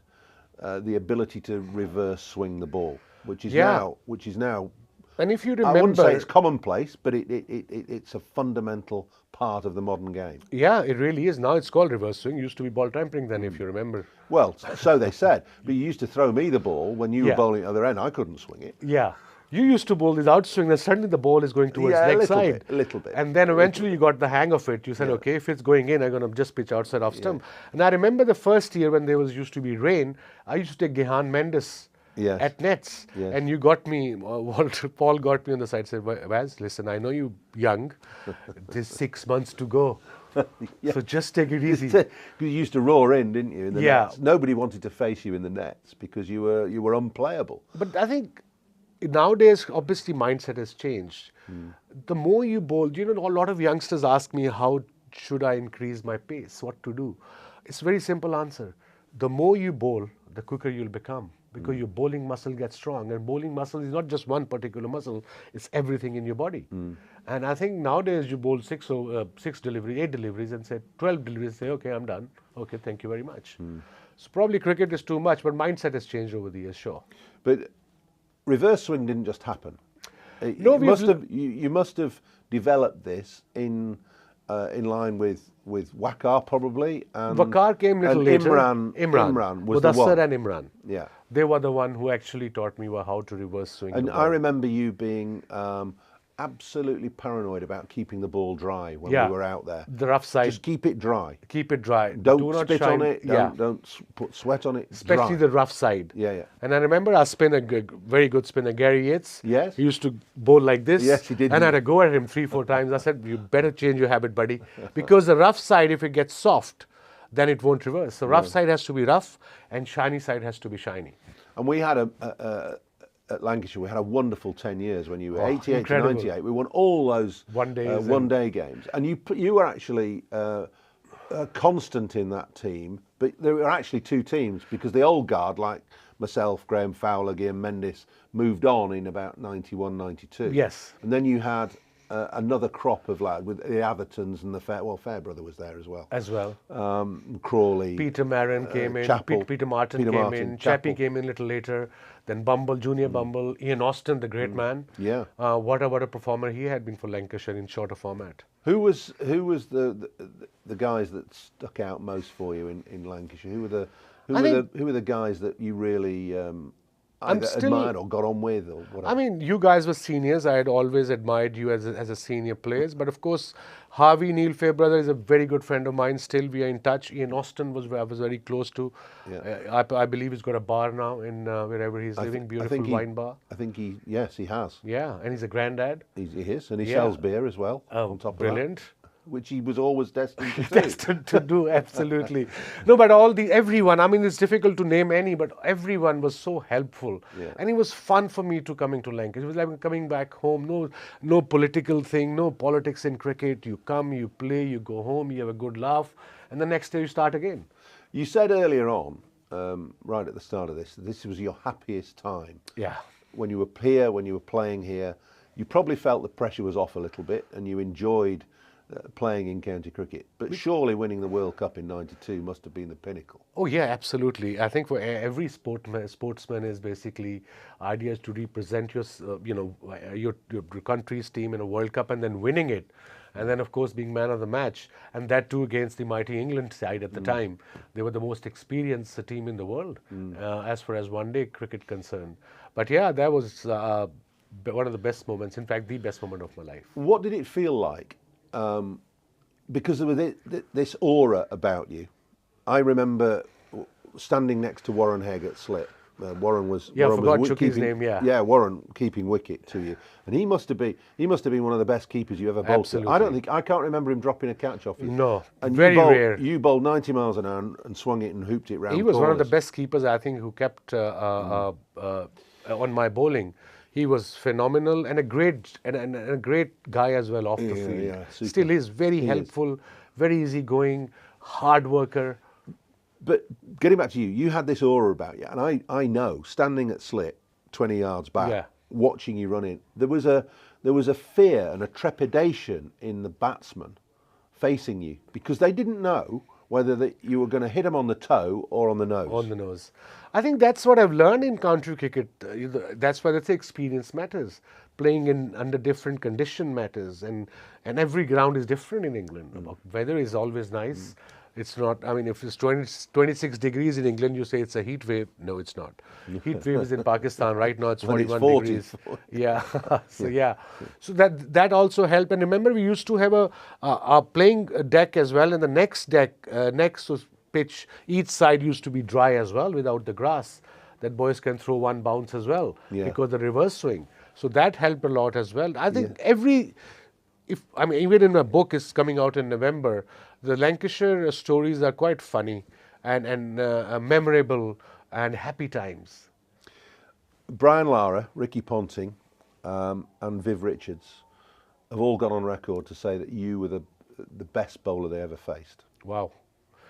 the ability to reverse swing the ball, which is now. And if you remember, I wouldn't say it's commonplace, but it's a fundamental part of the modern game. Yeah, it really is. Now it's called reverse swing. It used to be ball tampering then, if you remember. Well, so they said. But you used to throw me the ball when you were bowling at the other end. I couldn't swing it. Yeah. You used to bowl this outswing, then suddenly the ball is going towards leg side. A little bit. And then eventually you got the hang of it. You said, okay, if it's going in, I'm going to just pitch outside off stump. And I remember the first year when there used to be rain, I used to take Gehan Mendes at nets. Yes. And you got me, Paul got me on the side, said, Vaz, listen, I know you're young. There's 6 months to go. So just take it easy. You used to roar in, didn't you? In the Yeah. nets. Nobody wanted to face you in the nets because you were unplayable. But I think nowadays, obviously, mindset has changed. The more you bowl, a lot of youngsters ask me, how should I increase my pace? What to do? It's a very simple answer. The more you bowl, the quicker you'll become. Because your bowling muscle gets strong. And bowling muscle is not just one particular muscle, it's everything in your body. And I think nowadays you bowl 6 deliveries, 8 deliveries, and say 12 deliveries, say, okay, I'm done. Okay, thank you very much. So probably cricket is too much, but mindset has changed over the years, sure. But reverse swing didn't just happen. No, you must have developed this in line with Waqar probably. And Waqar came a little later. Imran was the Mudassar one. and Imran. Yeah. They were the one who actually taught me how to reverse swing. And I remember you being absolutely paranoid about keeping the ball dry when we were out there. The rough side. Just keep it dry. Keep it dry. Don't Do not spit shine. on it. Don't put sweat on it. Especially dry. the rough side. Yeah. And I remember our spinner, very good spinner, Gary Yates. Yes. He used to bowl like this. Yes, he did. And I had to go at him 3-4 times. I said, you better change your habit, buddy. Because the rough side, if it gets soft, then it won't reverse. The rough side has to be rough and shiny side has to be shiny. And we had at Lancashire, we had a wonderful 10 years when you were 88 incredible. to 98. We won all those one-day games. And you were actually constant in that team, but there were actually 2 teams because the old guard, like myself, Graham Fowler, Guillaume Mendes, moved on in about 91, 92. Yes. And then you had another crop of lads with the Athertons and the Fairbrother was there as well. Crawley. Peter Marin came in. Chappell, Peter Martin came in. Chappie came in a little later. Then Bumble, Junior Bumble. Ian Austin, the great man. Yeah. What a performer he had been for Lancashire in shorter format. Who was the guys that stuck out most for you in Lancashire? Who were the guys that you really either admired or got on with or whatever? I mean, you guys were seniors. I had always admired you as a senior players. But of course, Harvey Neil Fairbrother is a very good friend of mine. Still, we are in touch. Ian Austin I was very close to. Yeah. I believe he's got a bar now in wherever he's living. Beautiful wine bar. I think he has. Yeah, and he's a granddad. He is, and he sells beer as well. Oh, on top brilliant. Of that, which he was always destined to do. Destined to do, absolutely. No, but everyone, I mean, it's difficult to name any, but everyone was so helpful. Yeah. And it was fun for me to coming to Lancashire. It was like coming back home, no political thing, no politics in cricket. You come, you play, you go home, you have a good laugh, and the next day you start again. You said earlier on, right at the start of this was your happiest time. Yeah. When you were here, when you were playing here, you probably felt the pressure was off a little bit and you enjoyed playing in county cricket. But surely winning the World Cup in '92 must have been the pinnacle. Oh yeah, absolutely. I think for every sportsman is basically idea is to represent your country's team in a World Cup and then winning it. And then, of course, being man of the match. And that too against the mighty England side at the time. They were the most experienced team in the world as far as one-day cricket concerned. But yeah, that was one of the best moments, in fact, the best moment of my life. What did it feel like because there was this aura about you. I remember standing next to Warren Hegg at Slip. Warren was I forgot was Chucky's name. Warren keeping wicket to you, and he must have been one of the best keepers you ever bowled. Absolutely. I can't remember him dropping a catch off you. No, and very rare. You bowled 90 miles an hour and swung it and hooped it round. He was corners. one of the best keepers, I think, who kept on my bowling. He was phenomenal and a great guy as well off the field. Yeah, Still, he's very helpful, very easygoing, hard worker. But getting back to you, you had this aura about you, and I know, standing at Slip, 20 yards back, watching you run in, there was a fear and a trepidation in the batsmen facing you because they didn't know whether you were going to hit them on the toe or on the nose. On the nose. I think that's what I've learned in county cricket. That's why the experience matters. Playing under different condition matters, and every ground is different in England. Weather is always nice. It's not, I mean, if it's 26 degrees in England, you say it's a heat wave. No, it's not. Heat wave is in Pakistan. Right now it's 41 degrees. Yeah. So that also helped. And remember, we used to have a playing deck as well. And the next deck, next pitch, each side used to be dry as well without the grass. That boys can throw one bounce as well because the reverse swing. So that helped a lot as well. I think even in my book is coming out in November, the Lancashire stories are quite funny and memorable and happy times. Brian Lara, Ricky Ponting and Viv Richards have all gone on record to say that you were the best bowler they ever faced. Wow.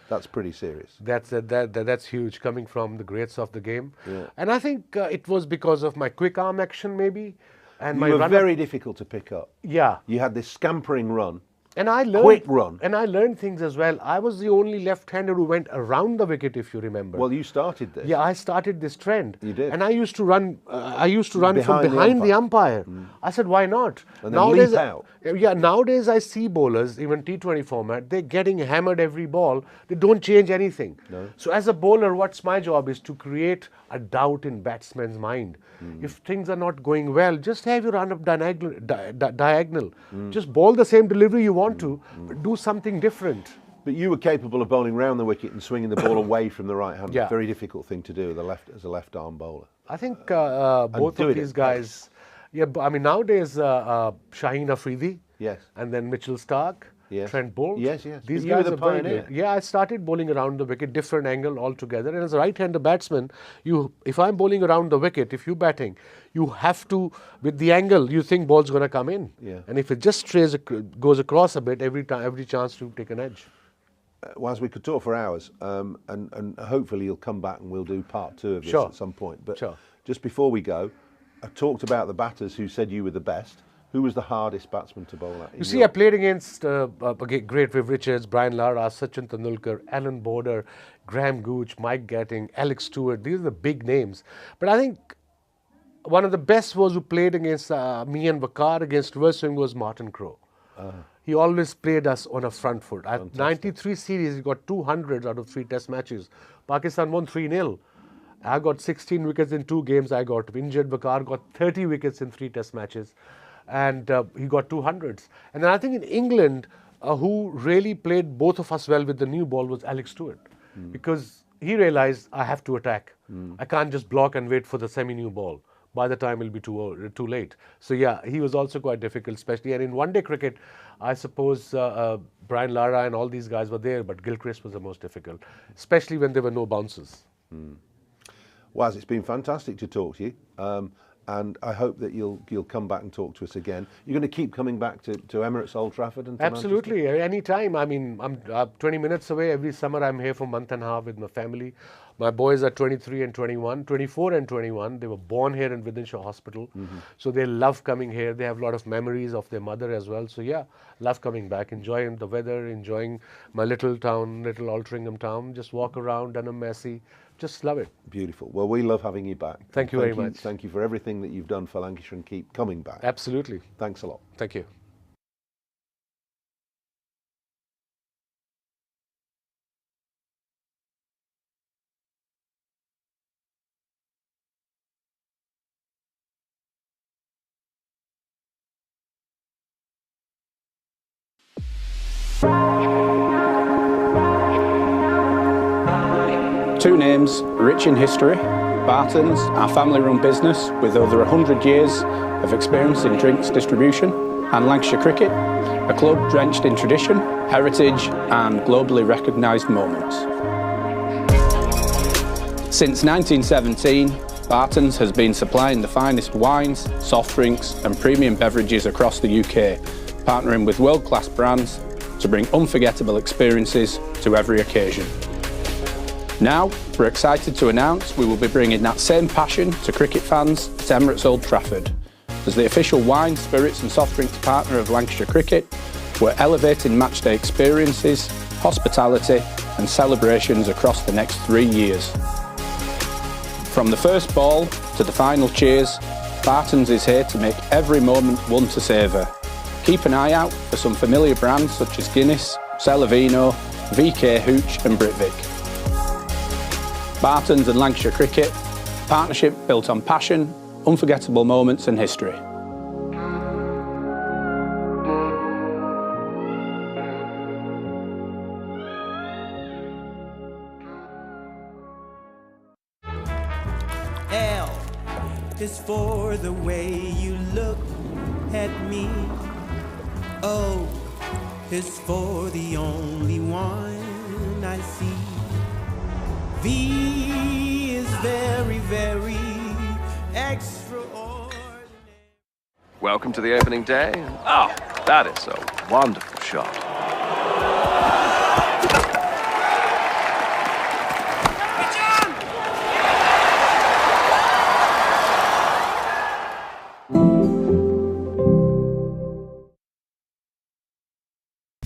That's pretty serious. That's huge, coming from the greats of the game. Yeah. And I think it was because of my quick arm action maybe. And you were very difficult to pick up. Yeah. You had this scampering run. And I learned quick run. And I learned things as well. I was the only left-hander who went around the wicket, if you remember. Well, you started this. Yeah, I started this trend. You did. And I used to run. From behind the umpire. I said, why not? And then leap out. Yeah. Nowadays, I see bowlers, even T20 format, they're getting hammered every ball. They don't change anything. No. So as a bowler, what's my job is to create a doubt in batsman's mind. If things are not going well, just have your run up diagonal. Just bowl the same delivery you want to, but do something different. But you were capable of bowling round the wicket and swinging the ball away from the right hand. Yeah. Very difficult thing to do as a left arm bowler. I think both of these guys. Yeah, I mean nowadays Shaheen Afridi. Yes. And then Mitchell Starc. Yes. Trent Bolt. Yes. These you were guys the are very pioneer. good. Yeah, I started bowling around the wicket, different angle altogether. And as a right-hander batsman, if I'm bowling around the wicket, if you're batting, you have to, with the angle, you think ball's going to come in. Yeah. And if it just goes across a bit, every chance to take an edge. Waz, we could talk for hours, and hopefully you'll come back and we'll do part 2 of this at some point. But just before we go, I talked about the batters who said you were the best. Who was the hardest batsman to bowl at? You see, I played against great Viv Richards, Brian Lara, Sachin Tendulkar, Alan Border, Graham Gooch, Mike Gatting, Alex Stewart. These are the big names. But I think one of the best was who played against me and Vakar against reverse swing was Martin Crowe. He always played us on a front foot. At 93 series, he got 200s out of 3 test matches. Pakistan won 3-0. I got 16 wickets in 2 games. I got injured. Vakar got 30 wickets in 3 test matches. And he got 200s. And then I think in England, who really played both of us well with the new ball was Alex Stewart. Because he realized I have to attack. I can't just block and wait for the semi-new ball. By the time it'll be too late. So yeah, he was also quite difficult, especially. And in one-day cricket, I suppose Brian Lara and all these guys were there, but Gilchrist was the most difficult, especially when there were no bounces. Waz, it's been fantastic to talk to you. And I hope that you'll come back and talk to us again. You're going to keep coming back to Emirates, Old Trafford, and to absolutely, any time. I mean, I'm 20 minutes away. Every summer, I'm here for a month and a half with my family. My boys are 23 and 21, 24 and 21. They were born here in Wythenshawe Hospital, so they love coming here. They have a lot of memories of their mother as well. So yeah, love coming back, enjoying the weather, enjoying my little town, little Altrincham town. Just walk around, Dunham Massey. Just love it. Beautiful. Well, we love having you back. Thank you very much. Thank you for everything that you've done for Lancashire and keep coming back. Absolutely. Thanks a lot. Thank you. Two names rich in history. Barton's, our family-run business with over 100 years of experience in drinks distribution, and Lancashire Cricket, a club drenched in tradition, heritage and globally recognised moments. Since 1917, Barton's has been supplying the finest wines, soft drinks and premium beverages across the UK, partnering with world-class brands to bring unforgettable experiences to every occasion. Now, we're excited to announce we will be bringing that same passion to cricket fans at Emirates Old Trafford. As the official wine, spirits and soft drinks partner of Lancashire Cricket, we're elevating matchday experiences, hospitality and celebrations across the next 3 years. From the first ball to the final cheers, Barton's is here to make every moment one to savour. Keep an eye out for some familiar brands such as Guinness, Celavino, VK Hooch and Britvic. Barton's and Lancashire Cricket, partnership built on passion, unforgettable moments and history. L is for the way you look at me. O is for the only one I see. V is very, very extraordinary. Welcome to the opening day. Oh, that is a wonderful shot.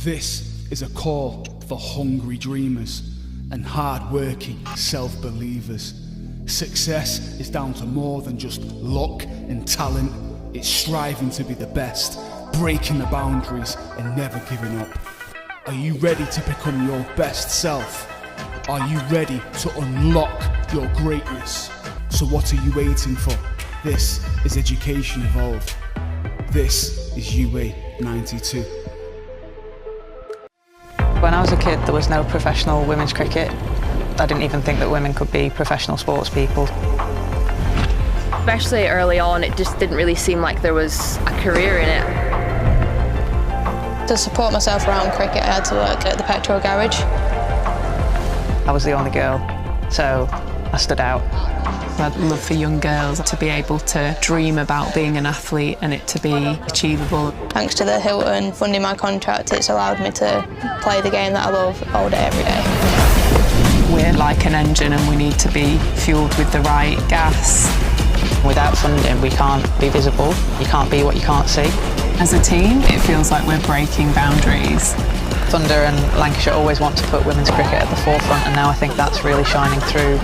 This is a call for hungry dreamers and hard-working self-believers. Success is down to more than just luck and talent. It's striving to be the best, breaking the boundaries and never giving up. Are you ready to become your best self? Are you ready to unlock your greatness? So what are you waiting for? This is Education Evolved. This is UA 92. When I was a kid, there was no professional women's cricket. I didn't even think that women could be professional sports people. Especially early on, it just didn't really seem like there was a career in it. To support myself around cricket, I had to work at the petrol garage. I was the only girl, so I stood out. I'd love for young girls to be able to dream about being an athlete and it to be achievable. Thanks to the Hilton funding my contract, it's allowed me to play the game that I love all day, every day. We're like an engine and we need to be fueled with the right gas. Without funding, we can't be visible. You can't be what you can't see. As a team, it feels like we're breaking boundaries. Thunder and Lancashire always want to put women's cricket at the forefront, and now I think that's really shining through.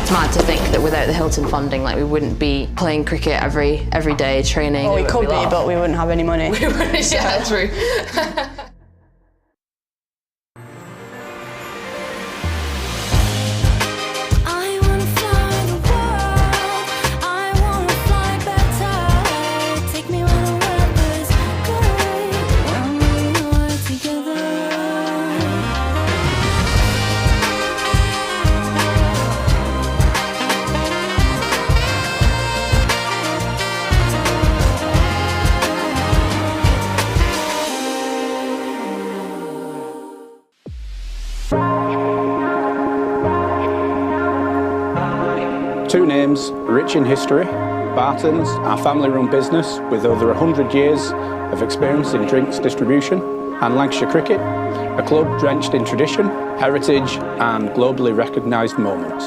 It's mad to think that without the Hilton funding, like, we wouldn't be playing cricket every day, training. Well, we could be, but we wouldn't have any money. We wouldn't, yeah, true. Two names rich in history. Barton's, our family-run business with over 100 years of experience in drinks distribution, and Lancashire Cricket, a club drenched in tradition, heritage and globally recognised moments.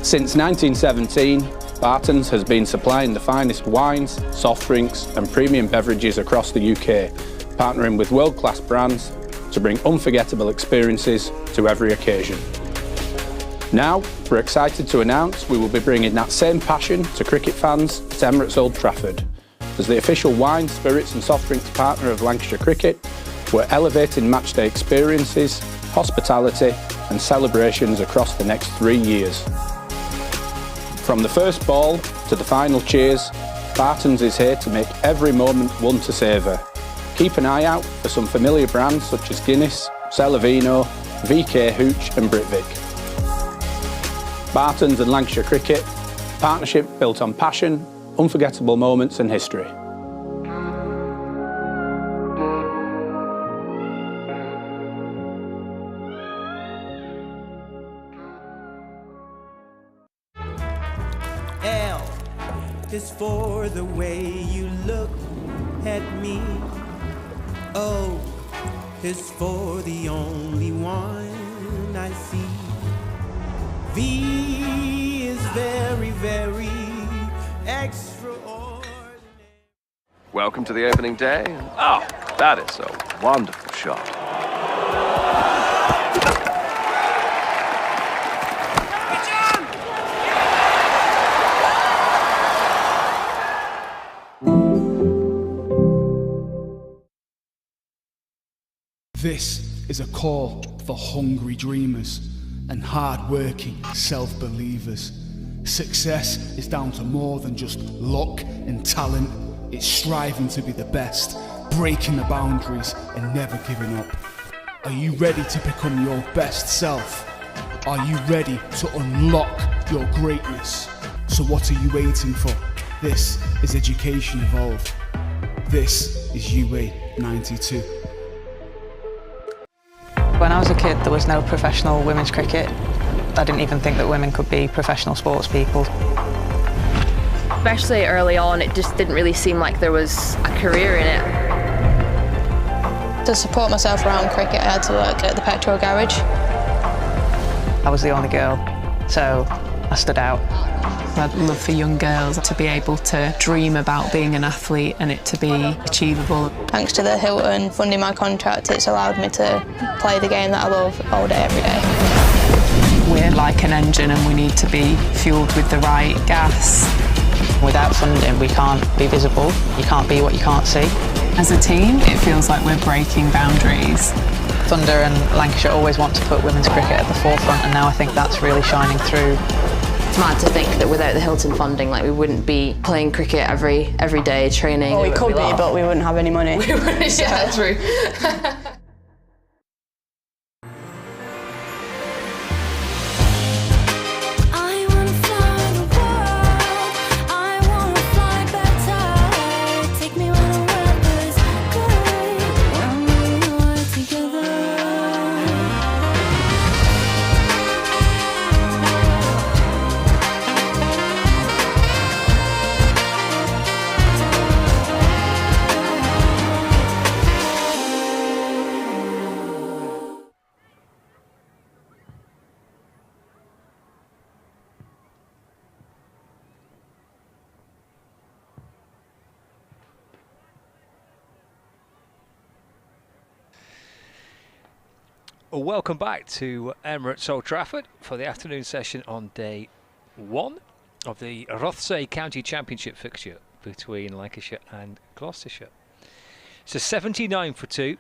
Since 1917, Barton's has been supplying the finest wines, soft drinks and premium beverages across the UK, partnering with world-class brands to bring unforgettable experiences to every occasion. Now, we're excited to announce we will be bringing that same passion to cricket fans at Emirates Old Trafford. As the official wine, spirits and soft drinks partner of Lancashire Cricket, we're elevating matchday experiences, hospitality and celebrations across the next 3 years. From the first ball to the final cheers, Barton's is here to make every moment one to savour. keep an eye out for some familiar brands such as Guinness, Celavino, VK Hooch and Britvic. Barton's and Lancashire Cricket, partnership built on passion, unforgettable moments and history. L is for the way you look at me. O is for the only one I see. V is very, very extraordinary. Welcome to the opening day. Oh, that is a wonderful shot. This is a call for hungry dreamers and hard-working self-believers. Success is down to more than just luck and talent. It's striving to be the best, breaking the boundaries and never giving up. Are you ready to become your best self? Are you ready to unlock your greatness? So what are you waiting for? This is Education Evolved. This is UA 92. When I was a kid, there was no professional women's cricket. I didn't even think that women could be professional sports people. Especially early on, it just didn't really seem like there was a career in it. To support myself around cricket, I had to work at the petrol garage. I was the only girl, so I stood out. I'd love for young girls to be able to dream about being an athlete and it to be achievable. Thanks to the Hilton funding my contract, it's allowed me to play the game that I love all day, every day. We're like an engine and we need to be fueled with the right gas. Without funding, we can't be visible. You can't be what you can't see. As a team, it feels like we're breaking boundaries. Thunder and Lancashire always want to put women's cricket at the forefront, and now I think that's really shining through. It's mad to think that without the Hilton funding, like, we wouldn't be playing cricket every day, training. Well, we could be, but we wouldn't have any money. We wouldn't, So. yeah, true. Welcome back to Emirates Old Trafford for the afternoon session on day 1 of the Rothesay County Championship fixture between Lancashire and Gloucestershire. So 79 for 2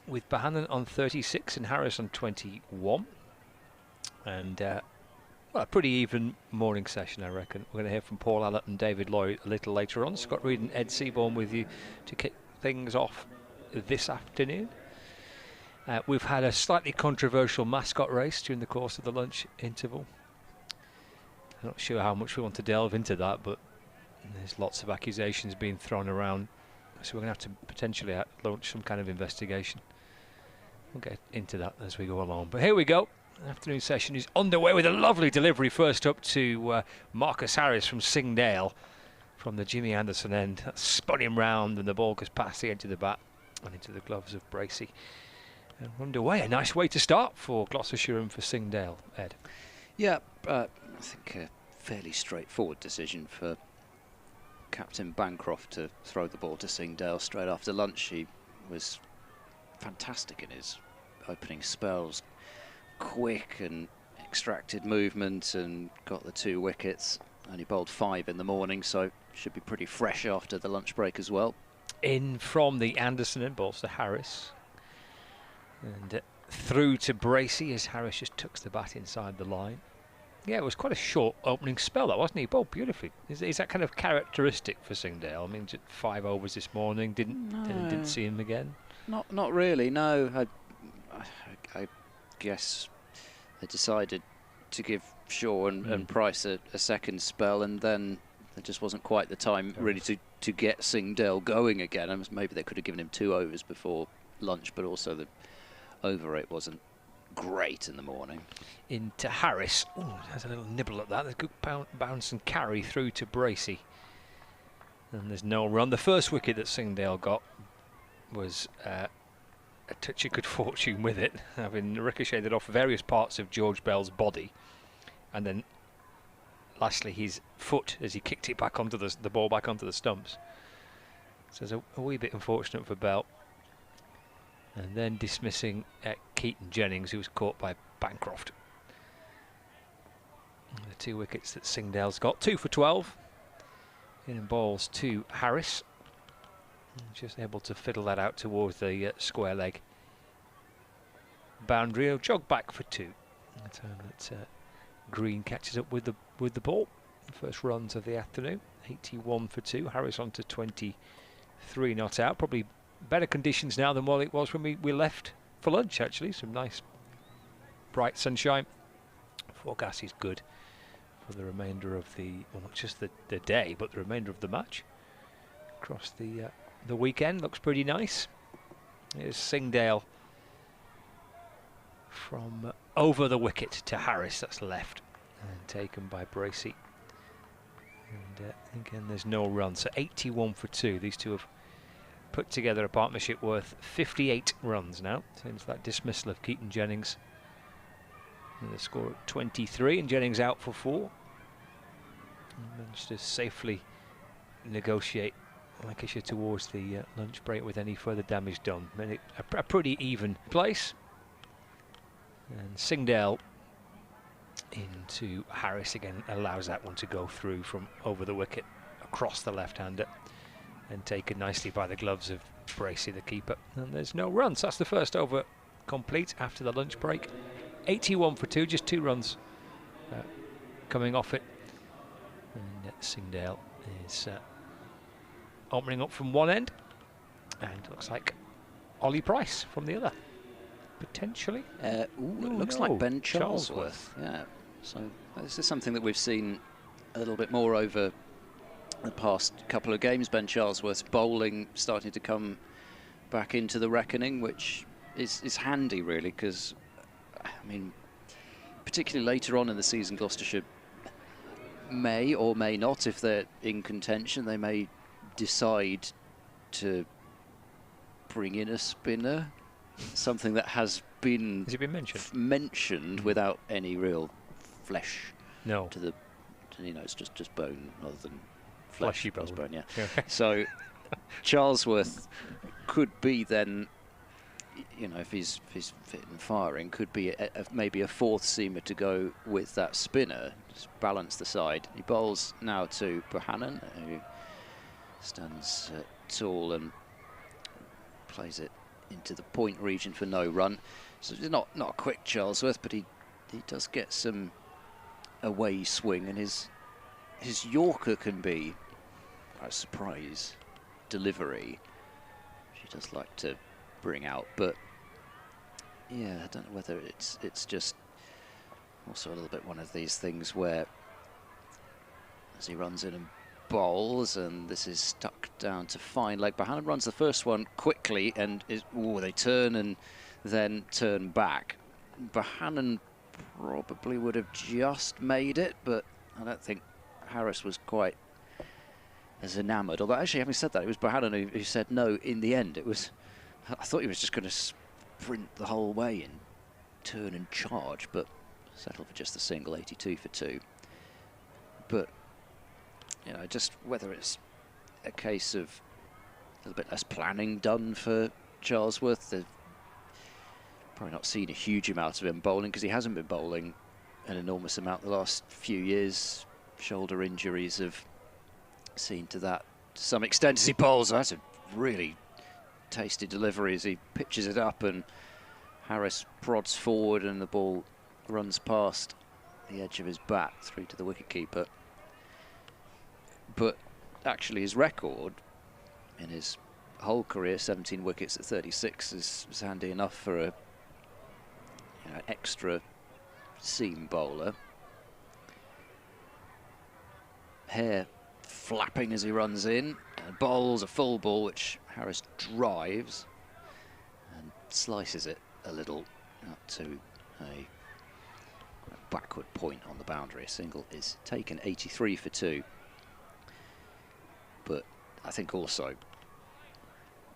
with Bahanan on 36 and Harris on 21. And well, a pretty even morning session, I reckon. We're going to hear from Paul Allott and David Lloyd a little later on. Scott Reed and Ed Seaborn with you to kick things off this afternoon. We've had a slightly controversial mascot race during the course of the lunch interval. I'm not sure how much we want to delve into that, but there's lots of accusations being thrown around, so we're going to have to potentially launch some kind of investigation. We'll get into that as we go along. But here we go. The afternoon session is underway with a lovely delivery first up to Marcus Harris from Singdale from the Jimmy Anderson end. That spun him round and the ball goes past the edge of the bat and into the gloves of Bracey. And underway, a nice way to start for Gloucestershire and for Singdale, Ed. Yeah, I think a fairly straightforward decision for Captain Bancroft to throw the ball to Singdale straight after lunch. He was fantastic in his opening spells, quick and extracted movement and got the 2 wickets. Only bowled 5 in the morning, so should be pretty fresh after the lunch break as well. In from the Anderson end, balls to Harris. And through to Bracey as Harris just tucks the bat inside the line. Yeah, it was quite a short opening spell, that wasn't he? He bowled beautifully. Is that kind of characteristic for Singdale? I mean, 5 overs this morning, didn't see him again. Not really. No, I guess they decided to give Shaw and Price a second spell, and then there just wasn't quite the time really to get Singdale going again. And maybe they could have given him 2 overs before lunch, but also the over rate wasn't great in the morning. Into Harris. Ooh, has a little nibble at that. There's a good bounce and carry through to Bracey. And there's no run. The first wicket that Singdale got was a touch of good fortune with it, having ricocheted off various parts of George Bell's body, and then lastly his foot as he kicked it back onto the ball back onto the stumps. So it's a wee bit unfortunate for Bell. And then dismissing Keaton Jennings, who was caught by Bancroft. And the 2 wickets that Singdale's got, 2 for 12. In balls to Harris. Just able to fiddle that out towards the square leg boundary. He'll jog back for 2. The time that Green catches up with the ball. First runs of the afternoon. 81 for 2. Harris on to 23 not out. Probably better conditions now than what it was when we left for lunch, actually. Some nice bright sunshine. Forecast is good for the remainder of well, not just the day, but the remainder of the match. Across the weekend, looks pretty nice. Here's Singdale from over the wicket to Harris, that's left, and taken by Bracey. And again, there's no run, so 81 for 2. These two have put together a partnership worth 58 runs now since that dismissal of Keaton Jennings. And the score at 23, and Jennings out for 4. And managed to safely negotiate Lancashire towards the lunch break with any further damage done. A pretty even place. And Singdale into Harris again allows that one to go through from over the wicket across the left-hander, and taken nicely by the gloves of Bracey, the keeper. And there's no runs. That's the first over complete after the lunch break. 81 for 2, just 2 runs coming off it. And Singdale is opening up from one end, and it looks like Ollie Price from the other, potentially. It looks like Ben Charlesworth. Yeah, so this is something that we've seen a little bit more over the past couple of games. Ben Charlesworth's bowling starting to come back into the reckoning, which is handy really, because I mean, particularly later on in the season, Gloucestershire may or may not, if they're in contention, they may decide to bring in a spinner, something that has been mentioned without any real flesh. No. To the, you know, it's just bone rather than fleshy bone. Yeah. So Charlesworth could be then, you know, if he's fit and firing, could be maybe a 4th seamer to go with that spinner, just balance the side. He bowls now to Bohannon, who stands tall and plays it into the point region for no run. So it's not a quick Charlesworth, but he does get some away swing, and his Yorker can be a surprise delivery. She does like to bring out, but yeah, I don't know whether it's just also a little bit one of these things where as he runs in and bowls, and this is stuck down to fine leg. Bohannon runs the first one quickly, and they turn and then turn back. Bohannon probably would have just made it, but I don't think Harris was quite as enamoured. Although actually, having said that, it was Bohannon who said no in the end. I thought he was just going to sprint the whole way and turn and charge, but settled for just the single, 82 for 2. But you know, just whether it's a case of a little bit less planning done for Charlesworth. They've probably not seen a huge amount of him bowling, because he hasn't been bowling an enormous amount the last few years. Shoulder injuries have seen to that to some extent as he bowls. That's a really tasty delivery as he pitches it up, and Harris prods forward and the ball runs past the edge of his bat through to the wicketkeeper. But actually his record in his whole career, 17 wickets at 36, is handy enough for a extra seam bowler. Hair flapping as he runs in, and bowls a full ball which Harris drives and slices it a little up to a backward point on the boundary. A single is taken, 83 for 2. But I think also,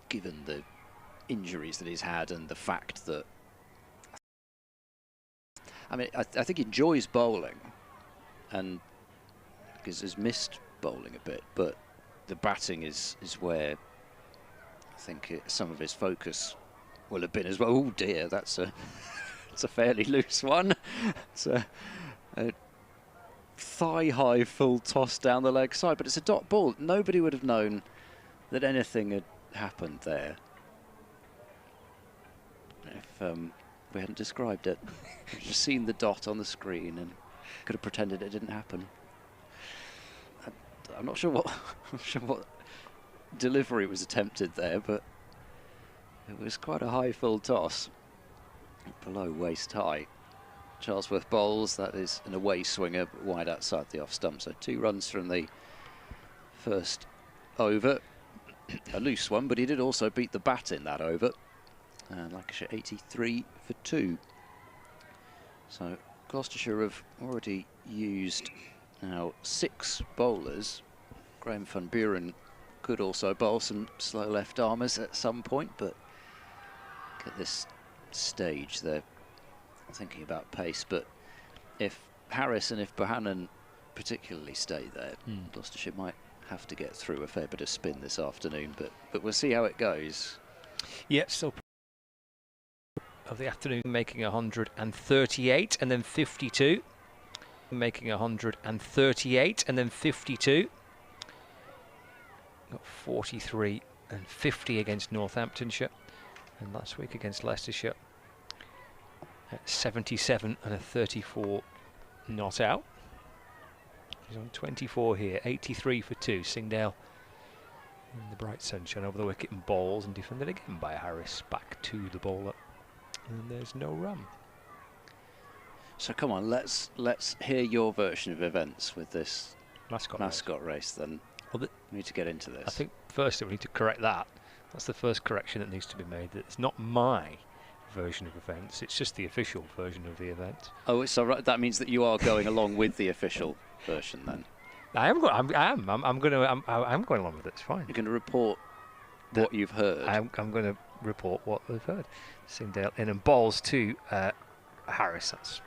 given the injuries that he's had and the fact that, I mean, I think he enjoys bowling and because he's missed bowling a bit, but the batting is where I think some of his focus will have been as well. Oh dear, that's a it's a fairly loose one. It's a thigh-high full toss down the leg side, but it's a dot ball. Nobody would have known that anything had happened there if we hadn't described it. Just seen the dot on the screen and could have pretended it didn't happen. I'm not sure what delivery was attempted there, but it was quite a high full toss, below waist high. Charlesworth bowls, that is an away swinger, but wide outside the off stump. So 2 runs from the first over. A loose one, but he did also beat the bat in that over. And Lancashire 83 for 2. So Gloucestershire have already used now 6 bowlers. Graham van Buren could also bowl some slow left armers at some point, but at this stage they're thinking about pace. But if Harris and if Bohannon particularly stay there, Gloucestershire might have to get through a fair bit of spin this afternoon, but we'll see how it goes. Yeah, still of the afternoon, making 138 and then 52. Making 138 and then 52. Got 43 and 50 against Northamptonshire, and last week against Leicestershire at 77 and a 34 not out. He's on 24 here, 83 for 2. Singdale in the bright sunshine over the wicket and balls, and defended again by Harris back to the bowler, and there's no run. So come on, let's hear your version of events with this mascot race then. Well, we need to get into this. I think first we need to correct that. That's the first correction that needs to be made. That it's not my version of events, it's just the official version of the event. Oh, so right, that means that you are going along with the official version then. I'm going along with it. It's fine. You're going to report what you've heard. I'm going to report what we've heard. Singdale in and balls to Harris. That's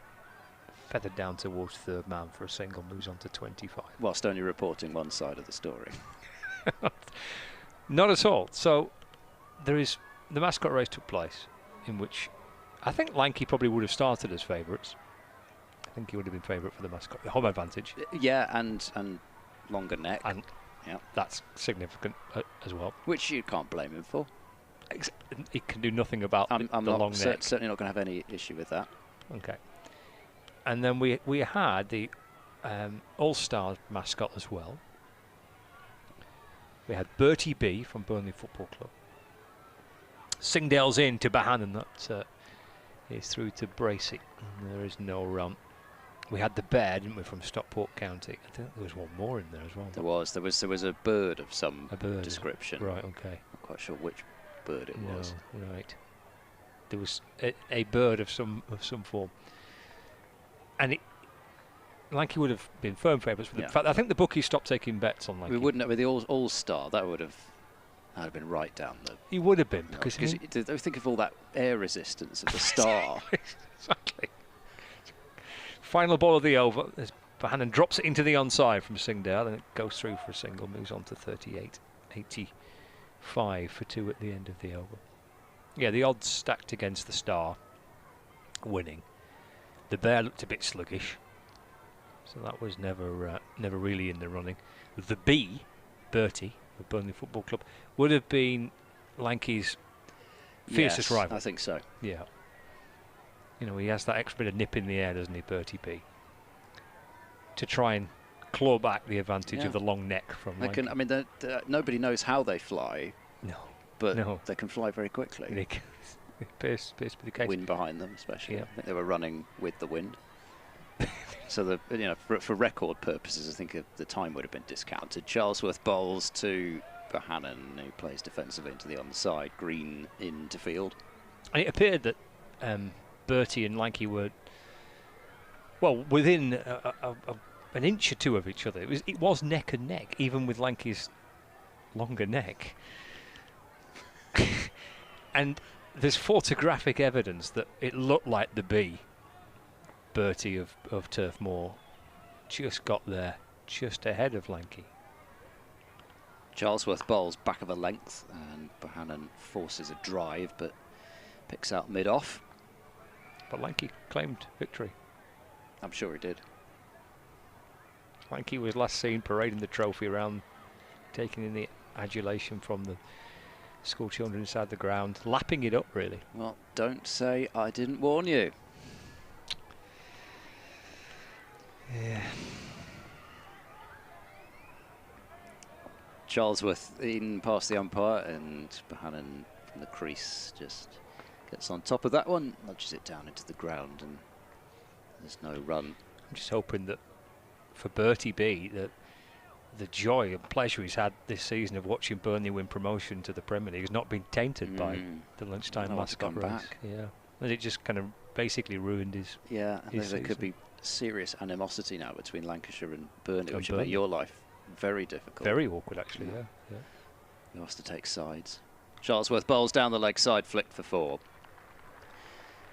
feathered down towards third man for a single, moves on to 25. Whilst only reporting one side of the story. Not at all. So there is the mascot race took place, in which I think Lanky probably would have started as favourites. I think he would have been favourite for the mascot, the home advantage. Yeah, and longer neck. And yeah, that's significant as well. Which you can't blame him for. He can do nothing about the long neck. Certainly not going to have any issue with that. Okay. And then we had the All-Star mascot as well. We had Bertie B from Burnley Football Club. Singdale's in to Bohannon. That is through to Bracey. And there is no run. We had the bear, didn't we, from Stockport County? I think there was one more in there as well. There was a bird of some description. Right. Okay. Not quite sure which bird it was. Right. There was a bird of some form. And Lanky would have been firm favourites. In fact, I think the bookies stopped taking bets on Lanky. We wouldn't have with the All-Star. That would have been right down the. He would have been because think of all that air resistance of the star. Exactly. Final ball of the over. Bohannon drops it into the onside from Singdale, and it goes through for a single. Moves on to 38, 85 for 2 at the end of the over. Yeah, the odds stacked against the star winning. The bear looked a bit sluggish, so that was never really in the running. The B, Bertie, of Burnley Football Club, would have been Lanky's fiercest rival. I think so. Yeah. You know, he has that extra bit of nip in the air, doesn't he, Bertie B? to try and claw back the advantage of the long neck from they can. I mean, nobody knows how they fly. No. But they can fly very quickly. It appears to be the case. Wind behind them, especially. I think they were running with the wind. So for record purposes, I think the time would have been discounted. Charlesworth bowls to Bohannon, who plays defensively into the onside. Green into field. And it appeared that Bertie and Lanky were within an inch or two of each other. It was neck and neck, even with Lanky's longer neck. And there's photographic evidence that it looked like the bee. Bertie of Turf Moor just got there, just ahead of Lanky. Charlesworth bowls back of a length, and Bohannon forces a drive, but picks out mid-off. But Lanky claimed victory. I'm sure he did. Lanky was last seen parading the trophy around, taking in the adulation from the school children inside the ground, lapping it up, really. Well, don't say I didn't warn you. Yeah. Charlesworth in past the umpire, and Bohannon from the crease just gets on top of that one, nudges it down into the ground, and there's no run. I'm just hoping that for Bertie B, that the joy and pleasure he's had this season of watching Burnley win promotion to the Premier League has not been tainted by the lunchtime mascot race. Yeah, and it just kind of basically ruined his. Yeah, and there could be serious animosity now between Lancashire and Burnley, which will make your life very difficult. Very awkward, actually. Yeah. He wants to take sides. Charlesworth bowls down the leg side, flicked for 4.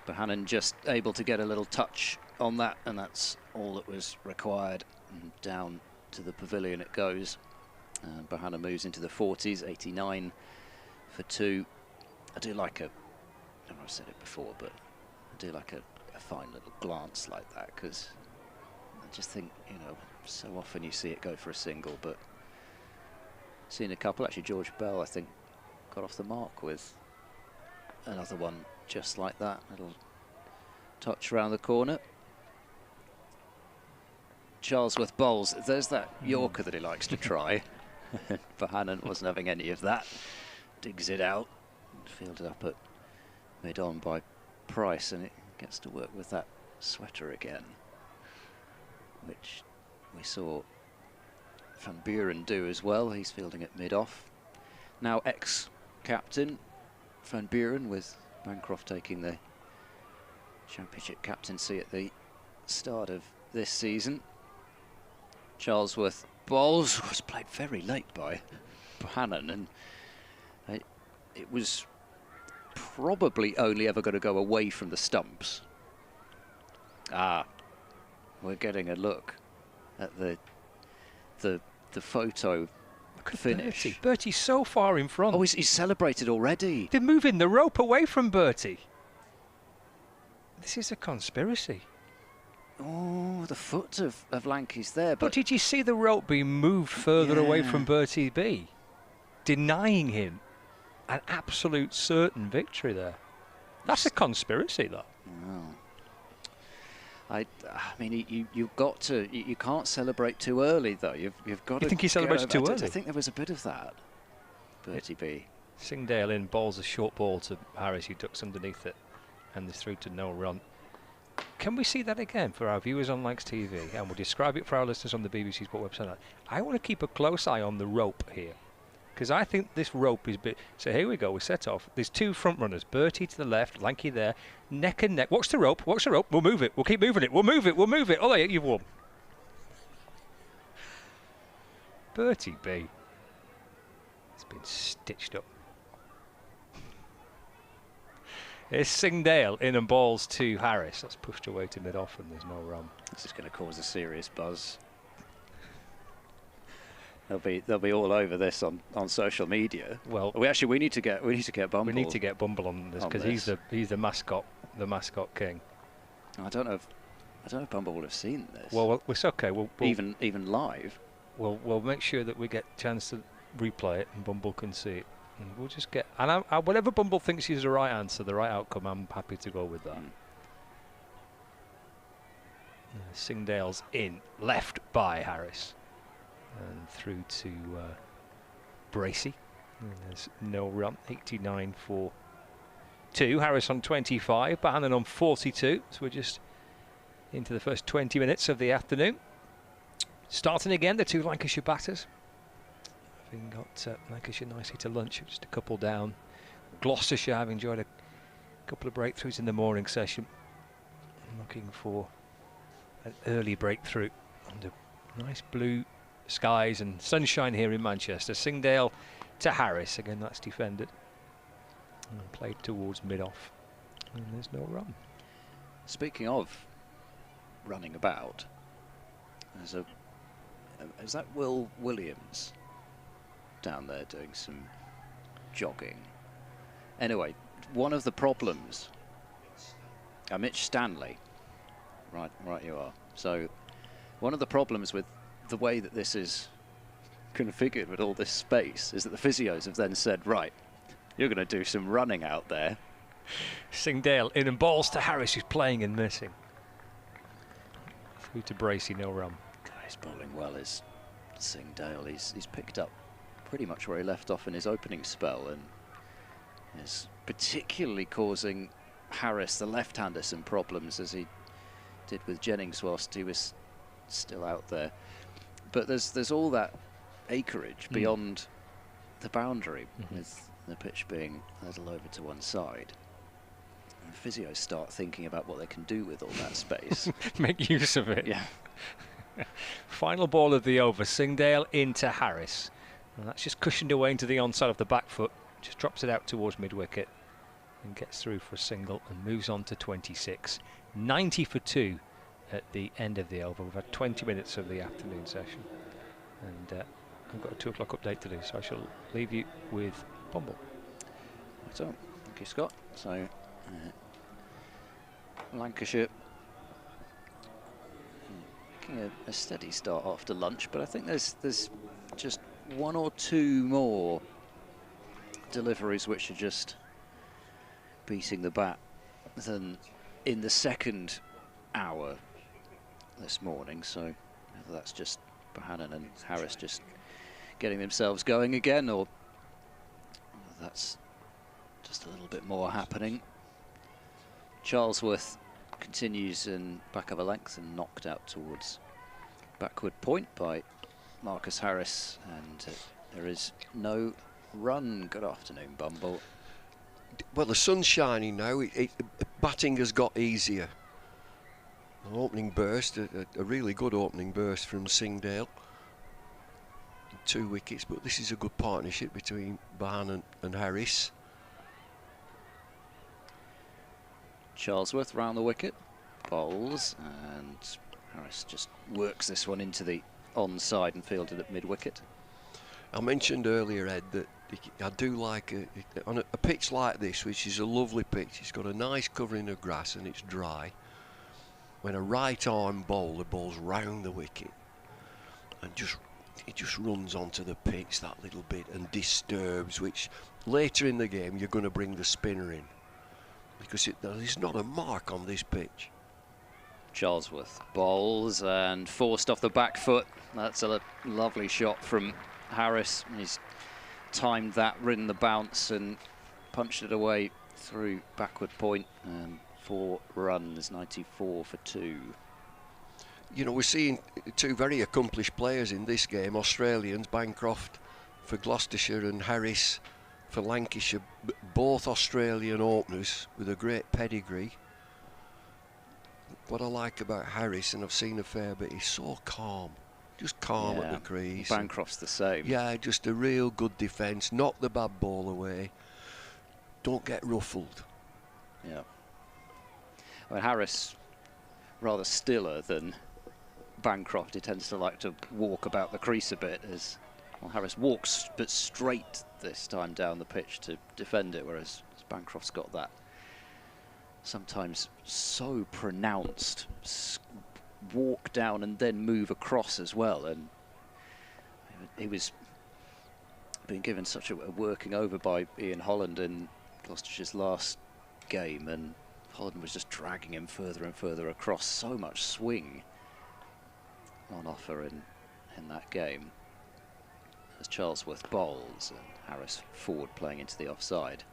Bohannon just able to get a little touch on that, and that's all that was required. And down to the pavilion it goes. Bohannon moves into the 40s, 89 for 2. I do like I've said it before, but I do like a fine little glance like that, because I just think, so often you see it go for a single, but seen a couple. Actually, George Bell, I think, got off the mark with another one just like that. Little touch around the corner. Charlesworth bowls. There's that Yorker that he likes to try. Bohannon wasn't having any of that. Digs it out, fielded up at mid-on by Price, and it gets to work with that sweater again, which we saw Van Buren do as well. He's fielding at mid-off. Now ex-captain Van Buren, with Bancroft taking the championship captaincy at the start of this season. Charlesworth bowls, was played very late by Bohannon, and it was probably only ever going to go away from the stumps. We're getting a look at the photo finish. Bertie's so far in front. Oh, he's celebrated already. They're moving the rope away from Bertie. This is a conspiracy. Oh, the foot of Lanky's there. But did you see the rope being moved further away from Bertie B? Denying him an absolute certain victory there. That's a conspiracy, though. Wow. I mean, you've got to. You can't celebrate too early, though. You've got to. You think he celebrated too early? I think there was a bit of that. Bertie B. Singdale in, bowls a short ball to Harris, who ducks underneath it, and is through to no run. Can we see that again for our viewers on Lancs TV? And we'll describe it for our listeners on the BBC Sport website. I want to keep a close eye on the rope here, because I think this rope is bit. So here we go. We set off. There's two front runners. Bertie to the left, Lanky there, neck and neck. Watch the rope. Watch the rope. We'll move it. We'll keep moving it. We'll move it. We'll move it. Oh, you've won. Bertie B. It's been stitched up. It's Singdale in and balls to Harris. That's pushed away to mid-off, and there's no run. This is going to cause a serious buzz. They'll be all over this on social media. Well, we need to get Bumble. We need to get Bumble on this, because he's the mascot king. I don't know if Bumble will have seen this. Well, it's okay. We'll even live. We'll make sure that we get a chance to replay it, and Bumble can see it. And we'll just get, and whatever Bumble thinks is the right answer, the right outcome, I'm happy to go with that. Singdale's in, left by Harris. And through to Bracey. And there's no run, 89 for 2. Harris on 25, Bohannon on 42. So we're just into the first 20 minutes of the afternoon. Starting again, the two Lancashire batters. Having got Lancashire nicely to lunch, just a couple down. Gloucestershire have enjoyed a couple of breakthroughs in the morning session. Looking for an early breakthrough under nice blue skies and sunshine here in Manchester. Singdale to Harris. Again, that's defended. And played towards mid-off. And there's no run. Speaking of running about, is that Will Williams down there doing some jogging? Anyway, one of the problems, Mitch Stanley, right you are. So one of the problems with the way that this is configured with all this space is that the physios have then said, right, you're going to do some running out there. Singdale in and balls to Harris, who's playing and missing. Through to Bracey, no run. He's bowling well, is Singdale. He's picked up pretty much where he left off in his opening spell, and is particularly causing Harris, the left-hander, some problems, as he did with Jennings whilst he was still out there. But there's all that acreage beyond the boundary, with the pitch being a little over to one side. And the physios start thinking about what they can do with all that space. Make use of it. Yeah. Final ball of the over. Singdale into Harris. And that's just cushioned away into the onside of the back foot. Just drops it out towards mid-wicket and gets through for a single and moves on to 26. 90 for 2 at the end of the over. We've had 20 minutes of the afternoon session. And I've got a 2 o'clock update to do, so I shall leave you with Bumble. So, thank you, Scott. So, Lancashire making a steady start after lunch, but I think there's just 1 or 2 more deliveries which are just beating the bat than in the second hour this morning. So whether that's just Bohannon and Harris just getting themselves going again, or that's just a little bit more happening. Charlesworth continues in back of a length and knocked out towards backward point by Marcus Harris, and there is no run. Good afternoon, Bumble. Well, the sun's shining now. Batting has got easier. An opening burst, a really good opening burst from Singdale. 2 wickets, but this is a good partnership between Bohannon and Harris. Charlesworth round the wicket, bowls, and Harris just works this one into the onside and fielded at mid-wicket. I mentioned earlier, Ed, that I do like on a pitch like this, which is a lovely pitch. It's got a nice covering of grass and it's dry. When a right-arm bowler bowls round the wicket and it just runs onto the pitch that little bit and disturbs, which later in the game you're going to bring the spinner in, because there's not a mark on this pitch. Charlesworth bowls and forced off the back foot. That's a lovely shot from Harris. He's timed that, ridden the bounce and punched it away through backward point, and 4 runs, 94 for 2. You know, we're seeing 2 very accomplished players in this game, Australians, Bancroft for Gloucestershire and Harris for Lancashire, both Australian openers with a great pedigree. What I like about Harris, and I've seen a fair bit, he's so calm. Just calm at the crease. Bancroft's the same. Yeah, just a real good defence. Knock the bad ball away. Don't get ruffled. Yeah. I mean, Harris, rather stiller than Bancroft. He tends to like to walk about the crease a bit. Harris walks but straight this time down the pitch to defend it, whereas Bancroft's got that sometimes so pronounced walk down and then move across as well. And he was being given such a working over by Ian Holland in Gloucestershire's last game, and Holland was just dragging him further and further across. So much swing on offer in that game. As Charlesworth bowls and Harris forward playing into the offside.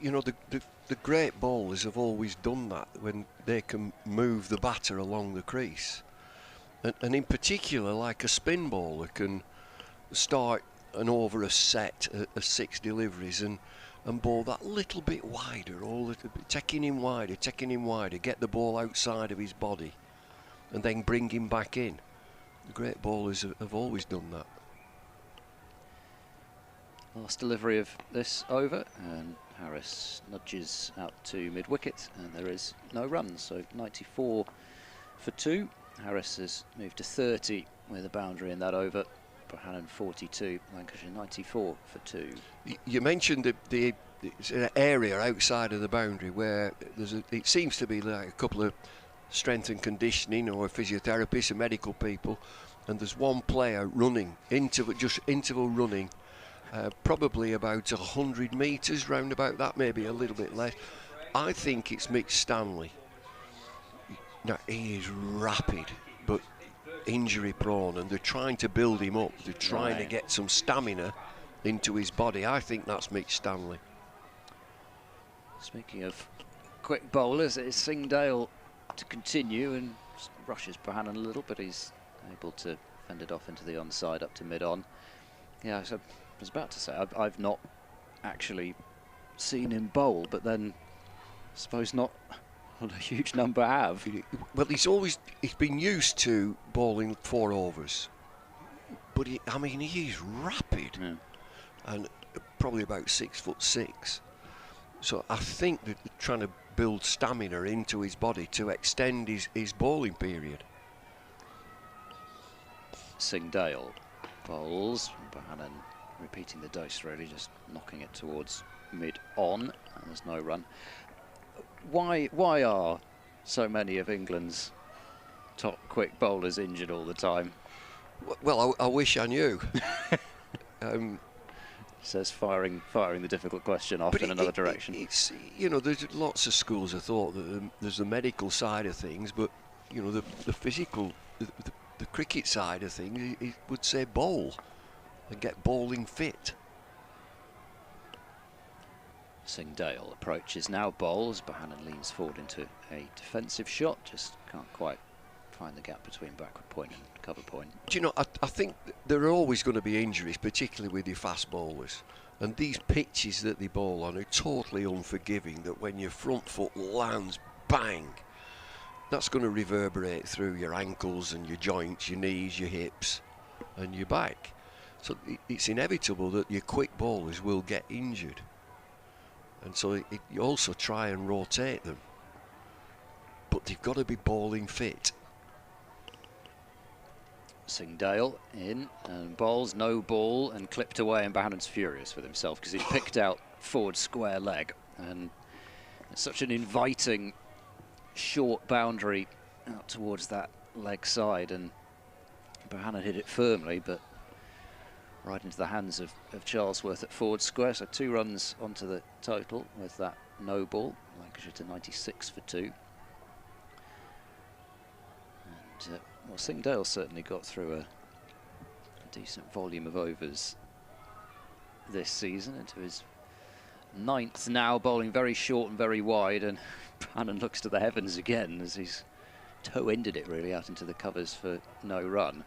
You know, the great bowlers have always done that when they can move the batter along the crease. And in particular, like a spin bowler can start an over a set of 6 deliveries and bowl that little bit wider, taking him wider, get the ball outside of his body and then bring him back in. The great bowlers have always done that. Last delivery of this over, and Harris nudges out to mid-wicket, and there is no run, so 94 for 2. Harris has moved to 30 with a boundary in that over. Bohannon 42, Lancashire 94 for 2. You mentioned the area outside of the boundary where it seems to be like a couple of strength and conditioning or physiotherapists and medical people, and there's one player running, interval running, probably about 100 metres, round about that, maybe a little bit less. I think it's Mitch Stanley. Now, he is rapid, but injury prone, and they're trying to build him up. They're trying to get some stamina into his body. I think that's Mitch Stanley. Speaking of quick bowlers, it is Singdale to continue and rushes Bohannon a little, but he's able to fend it off into the onside up to mid-on. Yeah, so I was about to say, I've not actually seen him bowl, but then I suppose not a huge number have. Well, he's been used to bowling 4 overs, but he's rapid, and probably about 6'6". So I think that they're trying to build stamina into his body to extend his bowling period. Singdale bowls, Bohannon repeating the dose, really, just knocking it towards mid-on, and there's no run. Why are so many of England's top quick bowlers injured all the time? Well, I wish I knew. Says firing the difficult question off in another direction. It's, you know, there's lots of schools of thought that there's the medical side of things, but you know, the physical, the cricket side of things, it would say bowl and get bowling fit. Singdale approaches now, bowls. Bohannon leans forward into a defensive shot, just can't quite find the gap between backward point and cover point. Do you know, I think there are always going to be injuries, particularly with your fast bowlers. And these pitches that they bowl on are totally unforgiving, that when your front foot lands, bang, that's going to reverberate through your ankles and your joints, your knees, your hips and your back. So it's inevitable that your quick bowlers will get injured. And so you also try and rotate them. But they've got to be bowling fit. Singdale in and bowls, no ball, and clipped away, and Bohannon's furious with himself because he picked out forward square leg, and it's such an inviting short boundary out towards that leg side, and Bohannon hit it firmly but right into the hands of Charlesworth at forward square. So 2 runs onto the total with that no ball. Lancashire to 96 for 2. And well, Singdale certainly got through a decent volume of overs this season, into his 9th now, bowling very short and very wide, and Bohannon looks to the heavens again as he's toe-ended it really out into the covers for no run.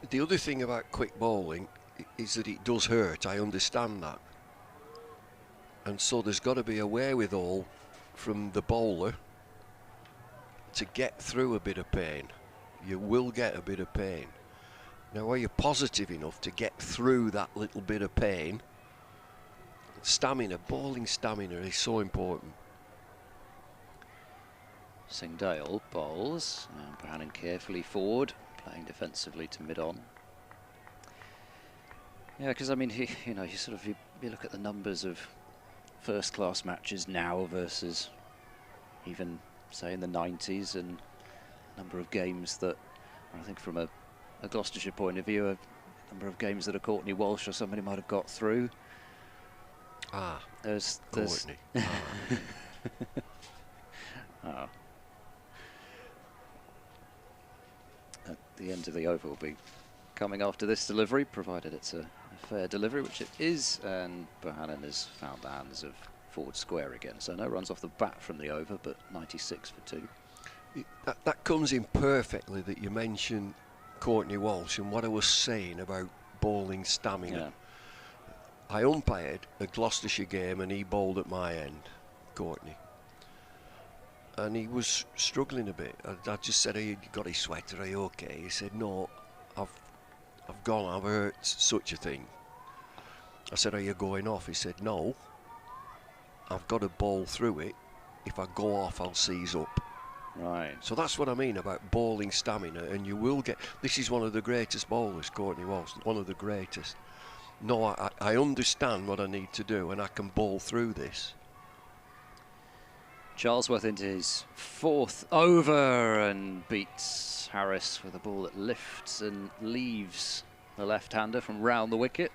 The other thing about quick bowling is that it does hurt, I understand that. And so there's got to be a wherewithal from the bowler to get through a bit of pain. You will get a bit of pain. Now, are you positive enough to get through that little bit of pain? Stamina, bowling stamina is so important. Singdale bowls, and Bohannon carefully forward, playing defensively to mid-on. Yeah, because I mean, you know, you look at the numbers of first-class matches now versus even, say, in the 90s, and number of games that, I think from a Gloucestershire point of view, a number of games that a Courtney Walsh or somebody might have got through. There's Courtney. the end of the over will be coming after this delivery, provided it's a fair delivery, which it is, and Bohannon has found the hands of forward square again. So no runs off the bat from the over, but 96 for 2. That comes in perfectly that you mentioned Courtney Walsh and what I was saying about bowling stamina. I umpired a Gloucestershire game and he bowled at my end, Courtney. And he was struggling a bit. I just said, "You got his sweater, are you okay?" He said, "No, I've hurt such a thing." I said, "Are you going off?" He said, "No, I've got to bowl through it. If I go off, I'll seize up." Right. So that's what I mean about bowling stamina, and you will get. This is one of the greatest bowlers, Courtney Walsh, one of the greatest. No, I understand what I need to do, and I can bowl through this. Charlesworth into his 4th over and beats Harris with a ball that lifts and leaves the left-hander from round the wicket.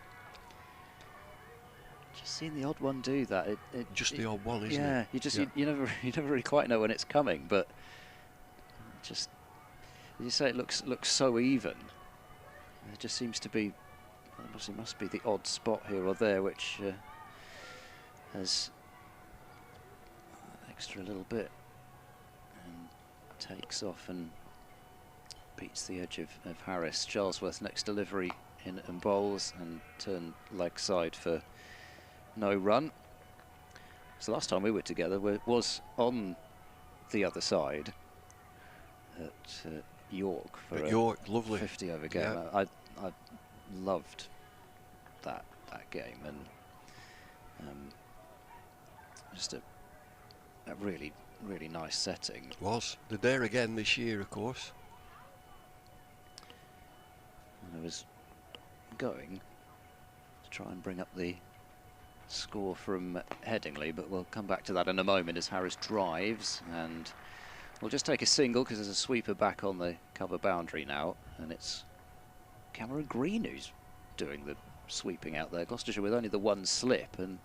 Just seen the odd one do that. Just the odd one, isn't it? Yeah, you never really quite know when it's coming, but just you say it looks so even. There just seems to be, it must be the odd spot here or there which has extra little bit and takes off and beats the edge of Harris. Charlesworth next delivery in and bowls and turn leg side for no run. So last time we were together was on the other side at York for at York, lovely 50 over game. Yeah. I loved that game, and just a really nice setting. It was. They're there again this year, of course. And I was going to try and bring up the score from Headingley, but we'll come back to that in a moment as Harris drives, and we'll just take a single because there's a sweeper back on the cover boundary now, and it's Cameron Green who's doing the sweeping out there. Gloucestershire with only the one slip, and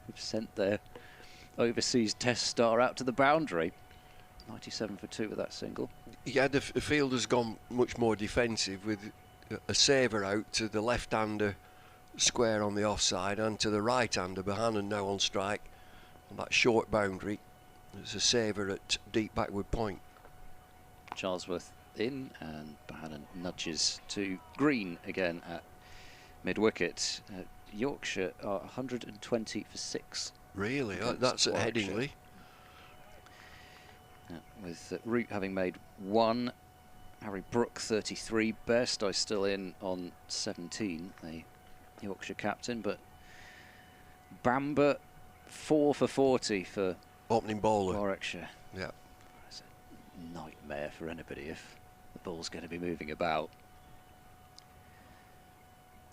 we've sent their overseas test star out to the boundary. 97 for 2 with that single. Yeah, the field has gone much more defensive with a saver out to the left-hander square on the offside and to the right-hander. Bohannon now on strike on that short boundary. There's a saver at deep backward point. Charlesworth in, and Bohannon nudges to Green again at mid-wicket. Yorkshire are 120 for 6. Really? That's at Headingley. With Root having made 1, Harry Brook 33, Bairstow still in on 17, the Yorkshire captain, but Bamber 4 for 40 for opening bowler Warwickshire. Yeah, it's a nightmare for anybody if the ball's going to be moving about.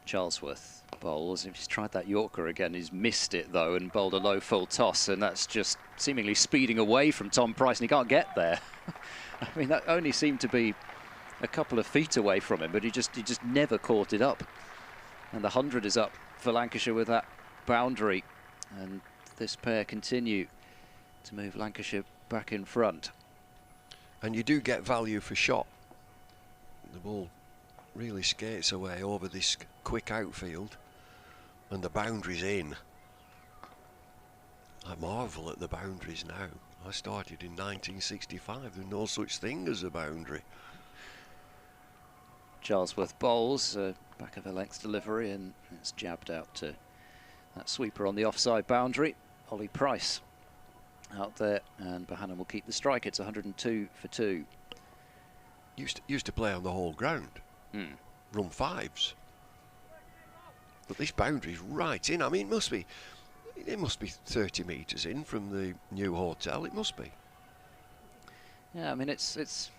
Charlesworth bowls. He's tried that Yorker again. He's missed it though and bowled a low full toss, and that's just seemingly speeding away from Tom Price, and he can't get there. I mean, that only seemed to be a couple of feet away from him, but he just never caught it up. And the 100 is up for Lancashire with that boundary, and this pair continue to move Lancashire back in front. And you do get value for shot. The ball really skates away over this quick outfield, and the boundary's in. I marvel at the boundaries now. I started in 1965. There's no such thing as a boundary. Charlesworth bowls, back of a length delivery, and it's jabbed out to that sweeper on the offside boundary. Ollie Price out there, and Bohannon will keep the strike. It's 102 for 2. Used to play on the whole ground. Run 5s. But this boundary's right in. I mean, it must be 30 metres in from the new hotel. It must be. Yeah, I mean, it's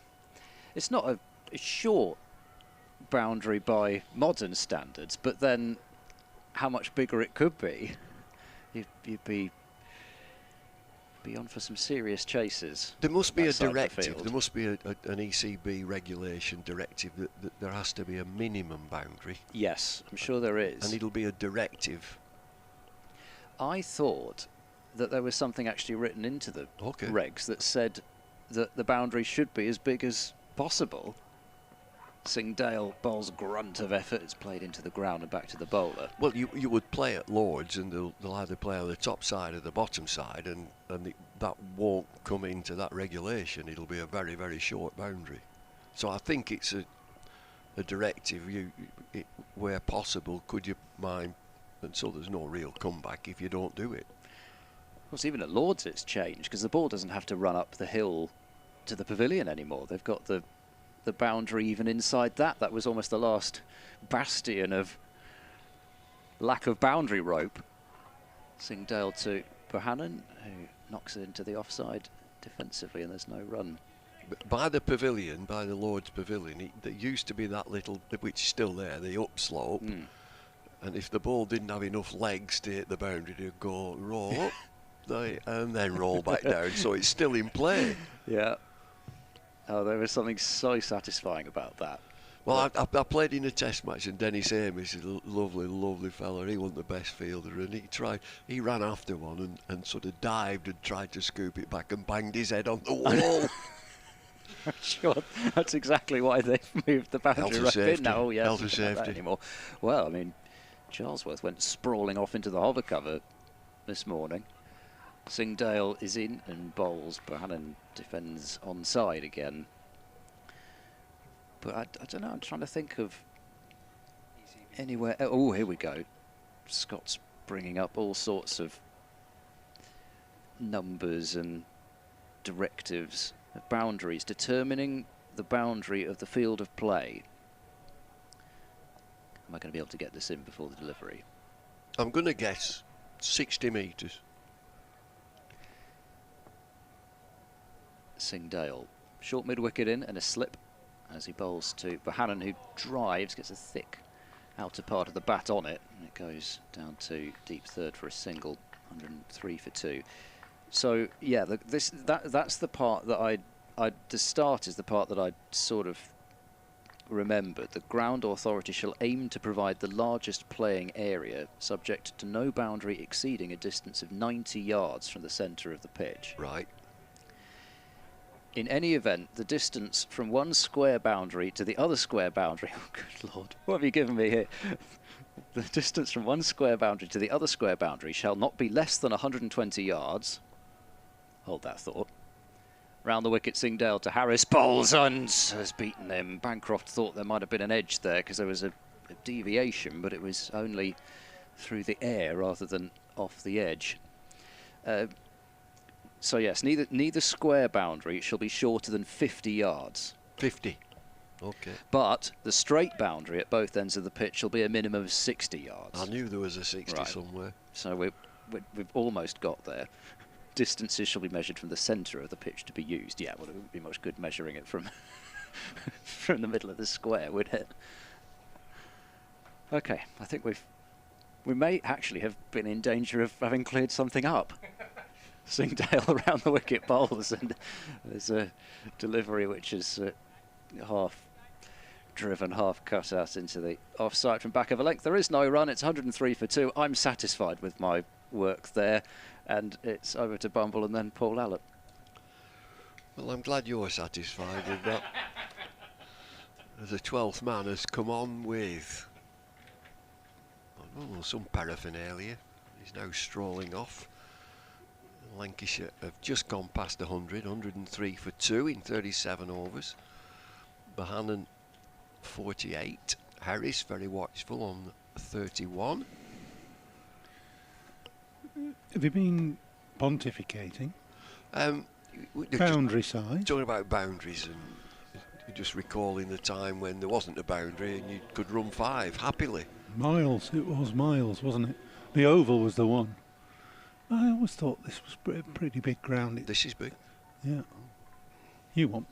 not a short boundary by modern standards, but then how much bigger it could be, you'd be on for some serious chases. There must be a directive. There must be an ECB regulation directive that there has to be a minimum boundary. Yes, I'm sure there is. And it'll be a directive. I thought that there was something actually written into the regs that said that the boundary should be as big as possible. Singdale bowls a grunt of effort. It's played into the ground and back to the bowler. Well, you would play at Lords, and they'll either play on the top side or the bottom side, and that won't come into that regulation. It'll be a very, very short boundary. So I think it's a directive. Where possible, could you mind? And so there's no real comeback if you don't do it. Of course, even at Lords it's changed, because the ball doesn't have to run up the hill to the pavilion anymore. They've got the boundary even inside that. That was almost the last bastion of lack of boundary rope. Singdale to Bohannon, who knocks it into the offside defensively, and there's no run. But by the pavilion, by the Lord's pavilion, there used to be that little, which is still there, the upslope. And if the ball didn't have enough legs to hit the boundary, to go roll up and then roll back down. So it's still in play. Yeah. Oh, there was something so satisfying about that. Well, I played in a test match, and Dennis Amos is a lovely, lovely fella. He wasn't the best fielder, and he ran after one and sort of dived and tried to scoop it back and banged his head on the wall. Sure, that's exactly why they've moved the boundary rope in now. Oh, yes, Health and safety. Anymore. Well, I mean, Charlesworth went sprawling off into the hover cover this morning. Singdale is in and bowls. Bohannon defends onside again. But I don't know, I'm trying to think of anywhere. Oh, here we go. Scott's bringing up all sorts of numbers and directives of boundaries, determining the boundary of the field of play. Am I going to be able to get this in before the delivery? I'm going to guess 60 metres. Singdale. Short mid-wicket in and a slip as he bowls to Bohannon, who drives, gets a thick outer part of the bat on it, and it goes down to deep third for a single, 103 for 2. So yeah, that's the part that the start is the part that I sort of remembered. The ground authority shall aim to provide the largest playing area, subject to no boundary exceeding a distance of 90 yards from the centre of the pitch. Right. In any event, the distance from one square boundary to the other square boundary, oh good lord, what have you given me here? The distance from one square boundary to the other square boundary shall not be less than 120 yards. Hold that thought. Round the wicket, Singdale to Harris, bowls and has beaten him. Bancroft thought there might have been an edge there because there was a deviation, but it was only through the air rather than off the edge. So yes, neither square boundary shall be shorter than 50 yards. 50. Okay. But the straight boundary at both ends of the pitch shall be a minimum of 60 yards. I knew there was a 60 somewhere. So we've almost got there. Distances shall be measured from the centre of the pitch to be used. Yeah, well, it wouldn't be much good measuring it from from the middle of the square, would it? Okay, I think we may actually have been in danger of having cleared something up. Singdale around the wicket bowls, and there's a delivery which is half driven, half cut out into the offside from back of a length. There is no run. It's 103 for 2. I'm satisfied with my work there, and it's over to Bumble and then Paul Allott. Well, I'm glad you're satisfied with that. The 12th man has come on with some paraphernalia. He's now strolling off. Lancashire have just gone past 100, 103 for 2 in 37 overs. Bohannon 48. Harris very watchful on 31. Have you been pontificating? Boundary size? Talking about boundaries and just recalling the time when there wasn't a boundary and you could run 5 happily. Miles, it was miles, wasn't it? The oval was the one. I always thought this was pretty big ground. This is big. Yeah. You want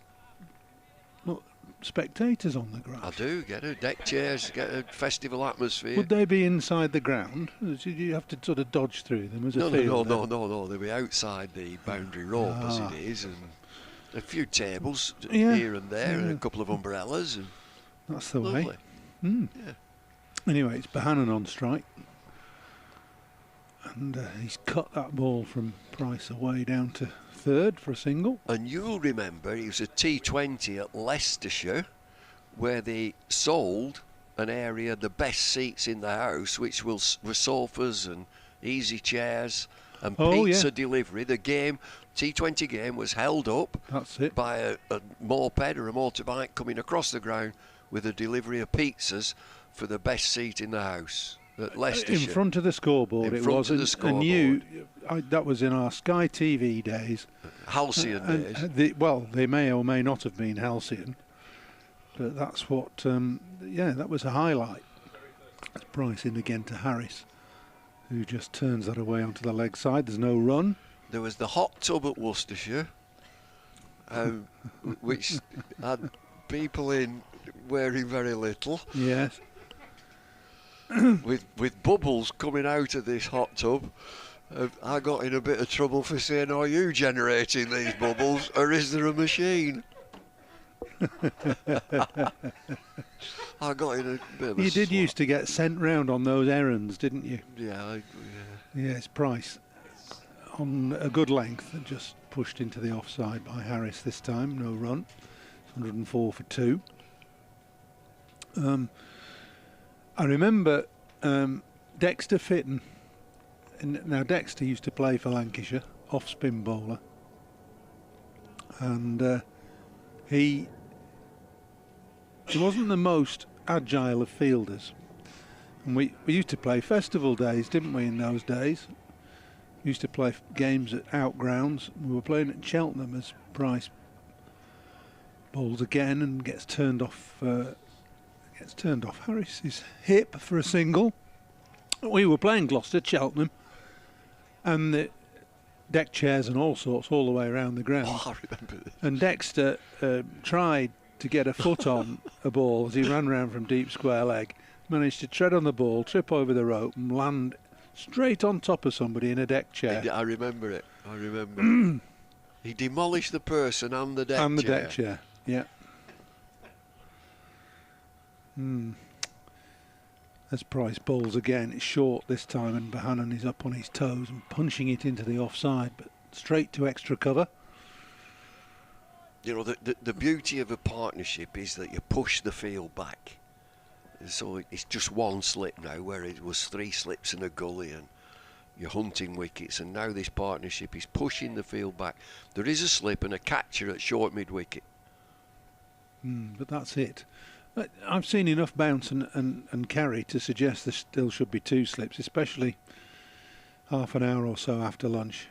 spectators on the grass. I do, get a deck chairs, get a festival atmosphere. Would they be inside the ground? Did you have to sort of dodge through them as a field? No. They'll be outside the boundary rope as it is, and a few tables here and there, and a couple of umbrellas. And that's the lovely. way. Mm. Yeah. Anyway, it's Bohannon on strike. And he's cut that ball from Price away down to third for a single. And you'll remember it was a T20 at Leicestershire where they sold an area, the best seats in the house, which were sofas and easy chairs and pizza delivery. The game, T20 game, was held up by a moped or a motorbike coming across the ground with a delivery of pizzas for the best seat in the house at Leicestershire. In front of the scoreboard, in front of the scoreboard. That was in our Sky TV days. Halcyon days. Well, they may or may not have been halcyon, but that's what, that was a highlight. That's Bryce in again to Harris, who just turns that away onto the leg side. There's no run. There was the hot tub at Gloucestershire, which had people in wearing very little. Yes. with bubbles coming out of this hot tub. I got in a bit of trouble for saying, are you generating these bubbles or is there a machine? I got in a bit of a You did used to get sent round on those errands, didn't you? Yeah. Yes, Price on a good length and just pushed into the offside by Harris this time. No run. 104 for 2. I remember Dexter Fitton. Now Dexter used to play for Lancashire, off-spin bowler, and he wasn't the most agile of fielders. And we used to play festival days, didn't we, in those days? We used to play games at outgrounds. We were playing at Cheltenham as Price bowls again and gets turned off. Harris's hip for a single. We were playing Gloucester, Cheltenham, and the deck chairs and all sorts all the way around the ground. Oh, I remember this. And Dexter tried to get a foot on a ball as he ran round from deep square leg, managed to tread on the ball, trip over the rope and land straight on top of somebody in a deck chair. I remember it. I remember. He demolished the person and the deck chair. And the deck chair, yeah. As Price bowls again, it's short this time and Bohannon is up on his toes and punching it into the offside, but straight to extra cover. You know, the beauty of a partnership is that you push the field back. So it's just one slip now, where it was 3 slips and a gully and you're hunting wickets, and now this partnership is pushing the field back. There is a slip and a catcher at short mid-wicket. But that's it. I've seen enough bounce and carry to suggest there still should be 2 slips, especially half an hour or so after lunch.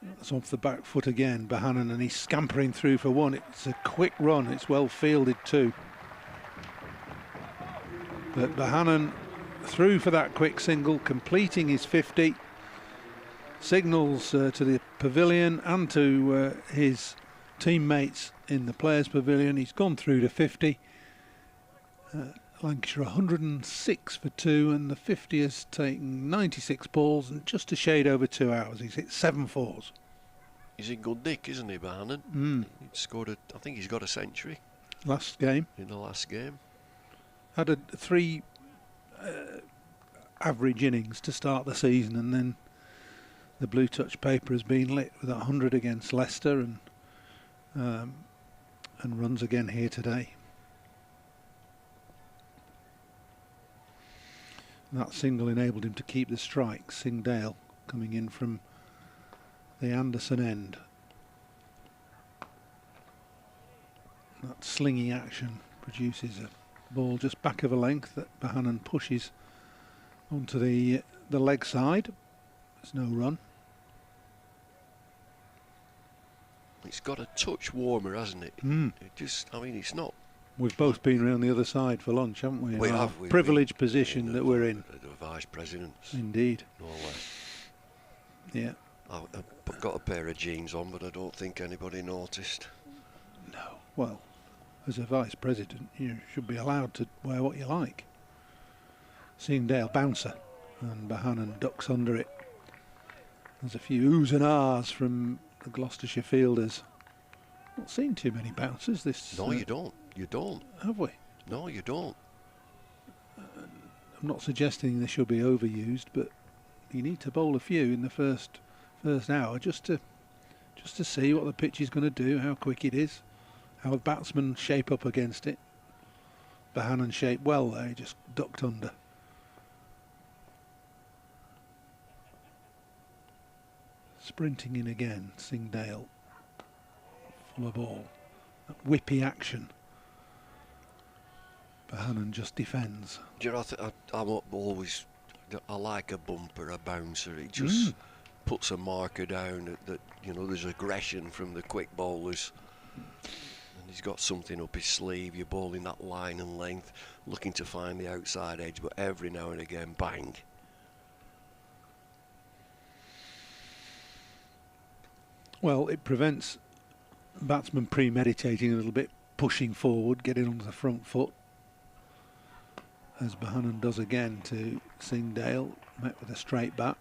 That's off the back foot again, Bohannon, and he's scampering through for 1. It's a quick run, it's well fielded too. But Bohannon through for that quick single, completing his 50. Signals to the pavilion and to his teammates in the players' pavilion. He's gone through to 50. Lancashire 106 for 2, and the 50 has taken 96 balls and just a shade over 2 hours. He's hit 7 fours. He's in good nick, isn't he, Bohannon? He scored I think he's got a century. Last game. In the last game. Had 3 average innings to start the season, and then the blue touch paper has been lit with 100 against Leicester and runs again here today. And that single enabled him to keep the strike. Singdale coming in from the Anderson end. That slinging action produces a ball just back of a length that Bohannon pushes onto the leg side. There's no run. It's got a touch warmer, hasn't it? It just, I mean, it's not. We've both been around the other side for lunch, haven't we? We in have. Our privileged position that we're in. The vice presidents. Indeed. No less. Yeah. I've got a pair of jeans on, but I don't think anybody noticed. No. Well, as a vice president, you should be allowed to wear what you like. Singdale bouncer, and Bohannon ducks under it. There's a few oohs and ahs from the Gloucestershire fielders. Not seen too many bouncers this. No, you don't. You don't. Have we? No, you don't. I'm not suggesting they should be overused, but you need to bowl a few in the first hour just to see what the pitch is going to do, how quick it is, How the batsmen shape up against it. Bohannon shaped well there, he just ducked under. Sprinting in again, Singdale. Full of ball. That whippy action. Bohannon just defends. Do you know, I like a bumper, a bouncer. It just puts a marker down that, you know, there's aggression from the quick bowlers. And he's got something up his sleeve. You're bowling that line and length, looking to find the outside edge, but every now and again, bang. Well, it prevents batsmen premeditating a little bit, pushing forward, getting onto the front foot. As Bohannon does again to Singdale, met with a straight bat.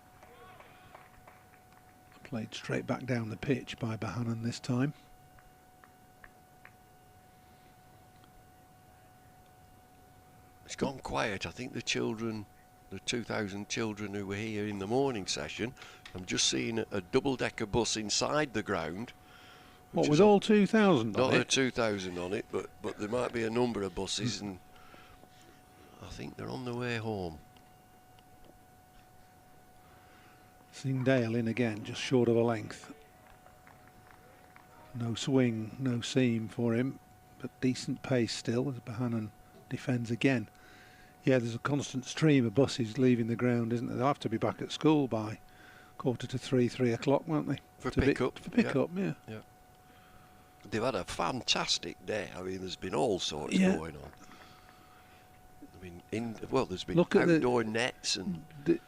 Played straight back down the pitch by Bohannon this time. It's gone quiet. I think the children, the 2,000 children who were here in the morning session, I'm just seeing a double-decker bus inside the ground. What, with all 2,000 on it? Not 2,000 on it, but there might be a number of buses, and I think they're on the way home. Singdale in again, just short of a length. No swing, no seam for him, but decent pace still as Bohannon defends again. Yeah, there's a constant stream of buses leaving the ground, isn't there? They'll have to be back at school by 2:45, 3 o'clock, won't they? For pick-up. For pick-up, yeah. They've had a fantastic day. I mean, there's been all sorts going on. I mean, there's been outdoor nets and...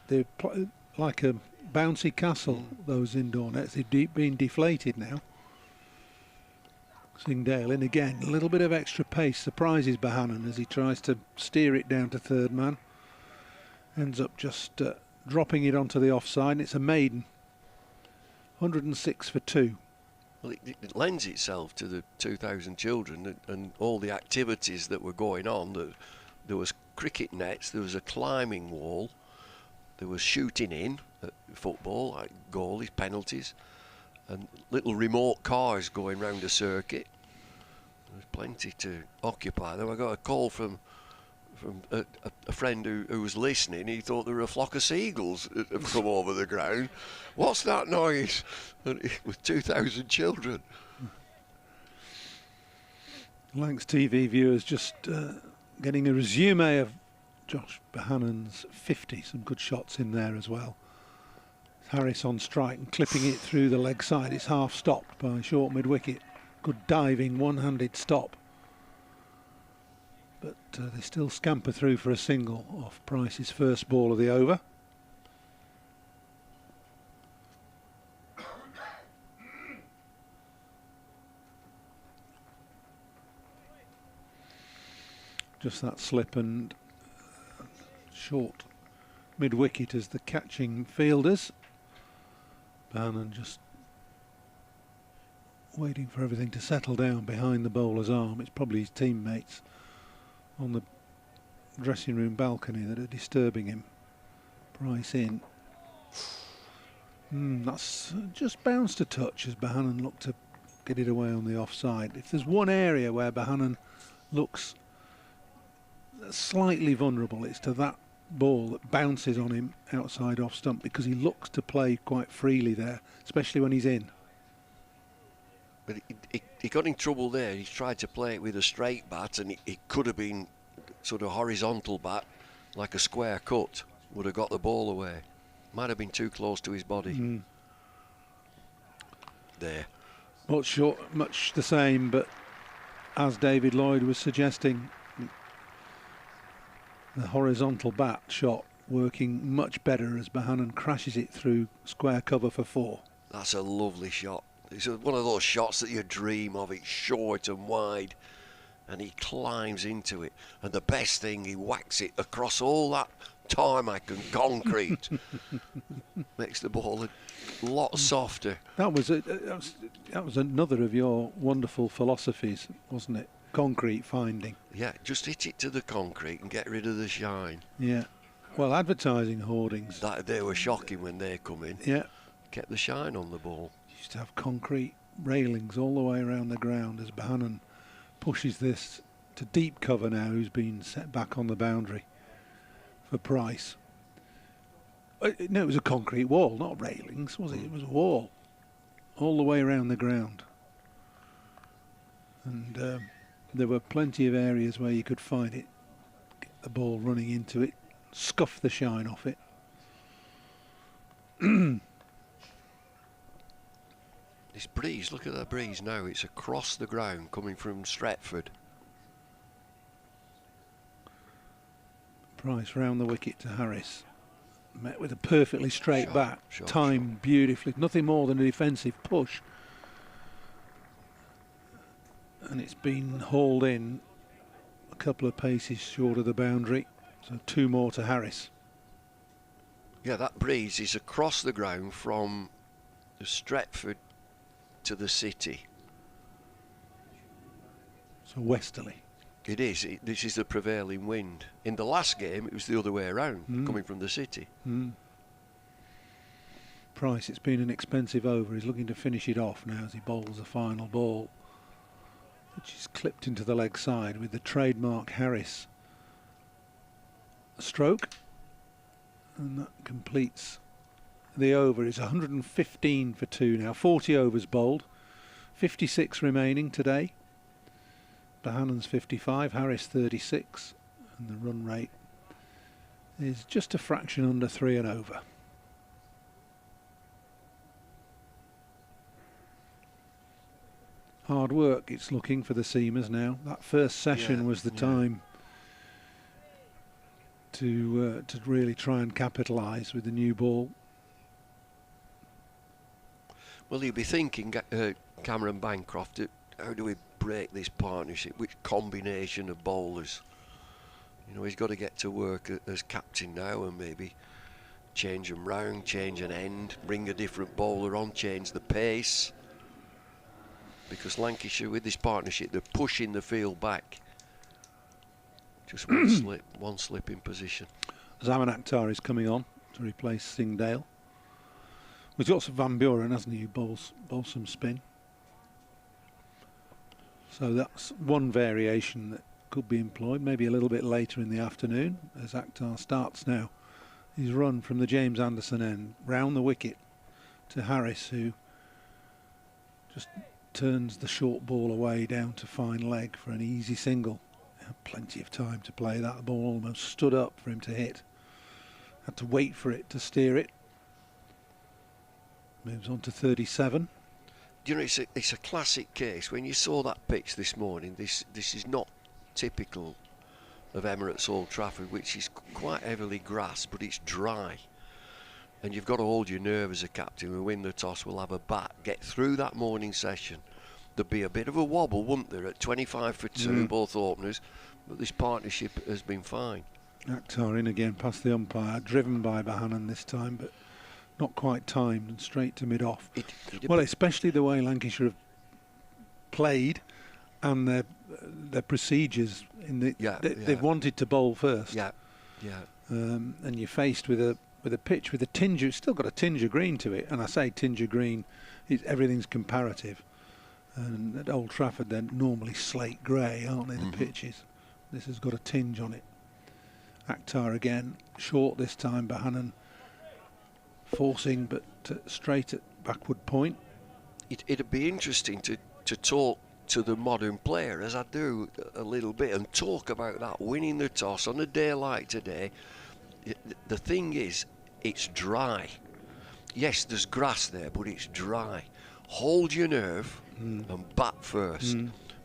They're like a bouncy castle, those indoor nets. They've been deflated now. Singdale in again, a little bit of extra pace surprises Bohannon as he tries to steer it down to third man. Ends up just dropping it onto the offside, and it's a maiden. 106 for 2. Well, it lends itself to the 2,000 children and all the activities that were going on. There was cricket nets, there was a climbing wall, there was shooting in at football, like goalies, penalties, and little remote cars going round the circuit. There's plenty to occupy them. I got a call from a friend who was listening. He thought there were a flock of seagulls that had come over the ground. What's that noise? With 2,000 children. Lancs TV viewers just getting a resume of Josh Bohannon's 50. Some good shots in there as well. Harris on strike and clipping it through the leg side. It's half stopped by short mid-wicket. Good diving, one-handed stop. But they still scamper through for a single off Price's first ball of the over. Just that slip and short mid-wicket as the catching fielders. Bohannon just waiting for everything to settle down behind the bowler's arm. It's probably his teammates on the dressing room balcony that are disturbing him. Price in. That's just bounced a touch as Bohannon looked to get it away on the offside. If there's one area where Bohannon looks slightly vulnerable, it's to that ball that bounces on him outside off stump, because he looks to play quite freely there, especially when he's in. But he got in trouble there. He tried to play it with a straight bat, and it could have been sort of horizontal bat, like a square cut, would have got the ball away. Might have been too close to his body. There. Much the same, but as David Lloyd was suggesting, the horizontal bat shot working much better as Bohannon crashes it through square cover for 4. That's a lovely shot. It's one of those shots that you dream of. It's short and wide, and he climbs into it. And the best thing, he whacks it across all that tarmac and concrete. Makes the ball a lot softer. That was another of your wonderful philosophies, wasn't it? Concrete finding. Yeah, just hit it to the concrete and get rid of the shine. Yeah. Well, advertising hoardings. They were shocking when they come in. Yeah. Kept the shine on the ball. Used to have concrete railings all the way around the ground as Bohannon pushes this to deep cover now, who's been set back on the boundary for Price. No, it was a concrete wall, not railings, was it? It was a wall all the way around the ground. And there were plenty of areas where you could find it, get the ball running into it, scuff the shine off it. This breeze, look at that breeze now, it's across the ground coming from Stretford. Price round the wicket to Harris. Met with a perfectly straight bat, timed beautifully, nothing more than a defensive push. And it's been hauled in a couple of paces short of the boundary, so 2 more to Harris. Yeah, that breeze is across the ground from the Stretford to the city. So westerly. It is. This is the prevailing wind. In the last game, it was the other way around, coming from the city. Price, it's been an expensive over. He's looking to finish it off now as he bowls the final ball, which is clipped into the leg side with the trademark Harris stroke. And that completes the over. It's 115 for 2 now. 40 overs bowled. 56 remaining today. Bohannon's 55, Harris 36, and the run rate is just a fraction under 3 and over. Hard work it's looking for the seamers now. That first session was the time to really try and capitalise with the new ball. Well, you'll be thinking, Cameron Bancroft, how do we break this partnership? Which combination of bowlers? You know, he's got to get to work as captain now and maybe change them round, change an end, bring a different bowler on, change the pace. Because Lancashire, with this partnership, they're pushing the field back. Just one slip in position. Zaman Akhtar is coming on to replace Singhdale. We've got some Van Buren, hasn't he, who bowls some spin. So that's one variation that could be employed, maybe a little bit later in the afternoon, as Akhtar starts now his run from the James Anderson end, round the wicket to Harris, who just turns the short ball away down to fine leg for an easy single. Had plenty of time to play that. The ball almost stood up for him to hit. Had to wait for it to steer it. Moves on to 37. You know, it's a classic case. When you saw that pitch this morning, this is not typical of Emirates Old Trafford, which is quite heavily grass, but it's dry. And you've got to hold your nerve as a captain. We'll win the toss, we'll have a bat, get through that morning session. There'd be a bit of a wobble, wouldn't there, at 25 for 2, both openers, but this partnership has been fine. Akhtar in again past the umpire, driven by Bohannon this time, but not quite timed and straight to mid-off. Well, especially the way Lancashire have played and their procedures. They've wanted to bowl first. And you're faced with a pitch with a tinge. It's still got a tinge of green to it, and I say tinge of green, everything's comparative. And at Old Trafford, they're normally slate grey, aren't they? The pitches. This has got a tinge on it. Akhtar again, short this time. Bohannon forcing, but straight at backward point. It'd be interesting to talk to the modern player, as I do a little bit, and talk about that winning the toss on a day like today. The thing is, it's dry. Yes, there's grass there, but it's dry. Hold your nerve and bat first.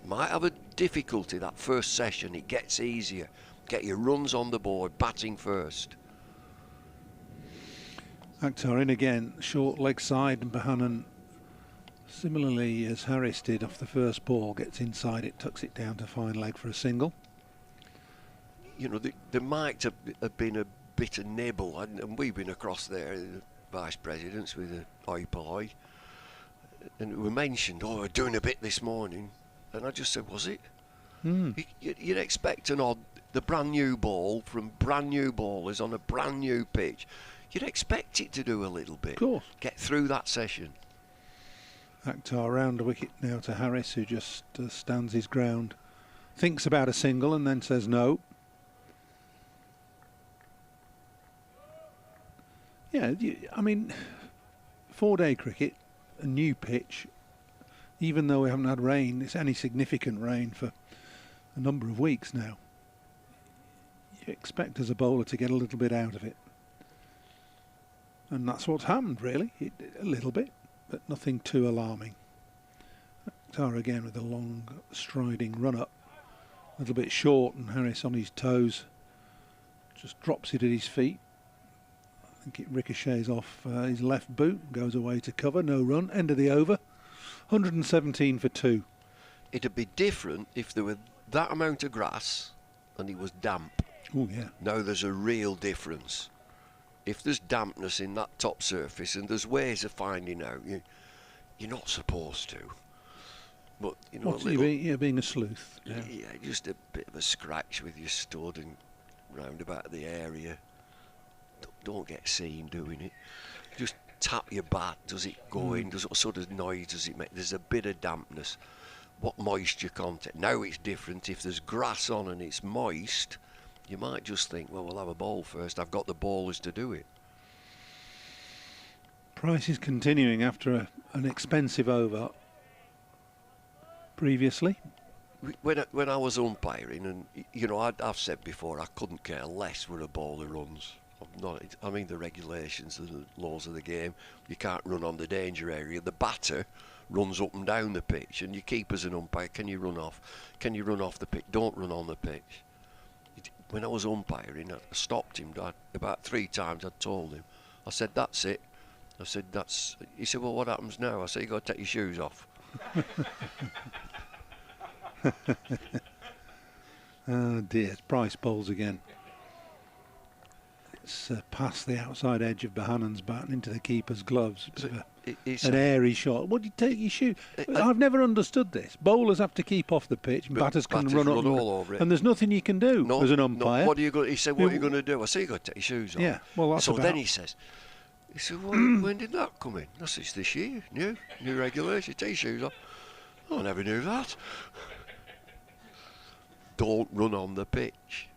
Might have a difficulty that first session. It gets easier. Get your runs on the board, batting first. Akhtar in again, short leg side, and Bohannon, similarly as Harris did off the first ball, gets inside it, tucks it down to fine leg for a single. You know, there might have been a bit of nibble, and we've been across there, the vice presidents, with the oi polloi, and we mentioned, we're doing a bit this morning, and I just said, was it? You'd expect the brand new ball from brand new ballers on a brand new pitch. You'd expect it to do a little bit. Of course. Get through that session. Akhtar round the wicket now to Harris, who just stands his ground thinks about a single and then says no. Yeah, I mean, 4-day cricket, a new pitch, even though we haven't had rain, it's any significant rain for a number of weeks now. You expect as a bowler to get a little bit out of it. And that's what's happened, really, a little bit, but nothing too alarming. Akhtar again with a long striding run-up, a little bit short, and Harris on his toes just drops it at his feet. I think it ricochets off his left boot, goes away to cover, no run, end of the over, 117 for 2. It'd be different if there were that amount of grass and it was damp. Oh yeah. Now there's a real difference. If there's dampness in that top surface, and there's ways of finding out, you're not supposed to. But you know, being a sleuth. Yeah, just a bit of a scratch with your stud and round about the area. Don't get seen doing it. Just tap your bat. Does it go in? What sort of noise does it make? There's a bit of dampness. What moisture content? Now it's different. If there's grass on and it's moist, you might just think, well, we'll have a ball first. I've got the ballers to do it. Price is continuing after an expensive over previously. When I was umpiring, and you know, I've said before, I couldn't care less where a bowler runs. I mean, the regulations and the laws of the game, you can't run on the danger area. The batter runs up and down the pitch, and you keep as an umpire, can you run off? Can you run off the pitch? Don't run on the pitch. When I was umpiring, I stopped him about 3 times. I told him, I said, that's it. I said, that's. He said, well, what happens now? I said, you got to take your shoes off. Oh dear, Price bowls again. It's past the outside edge of Bohannon's bat and into the keeper's gloves. An airy shot. What do you take your shoe? I've never understood this. Bowlers have to keep off the pitch, and batters can run up all over it. And there's nothing you can do as an umpire. No. What are you going? He said, "What are you going to do?" I said, "You got to take your shoes off." Yeah. Well, that's so then he said, well, when did that come in? I said, it's this year. New regulation. Take your shoes off. Oh, I never knew that. Don't run on the pitch.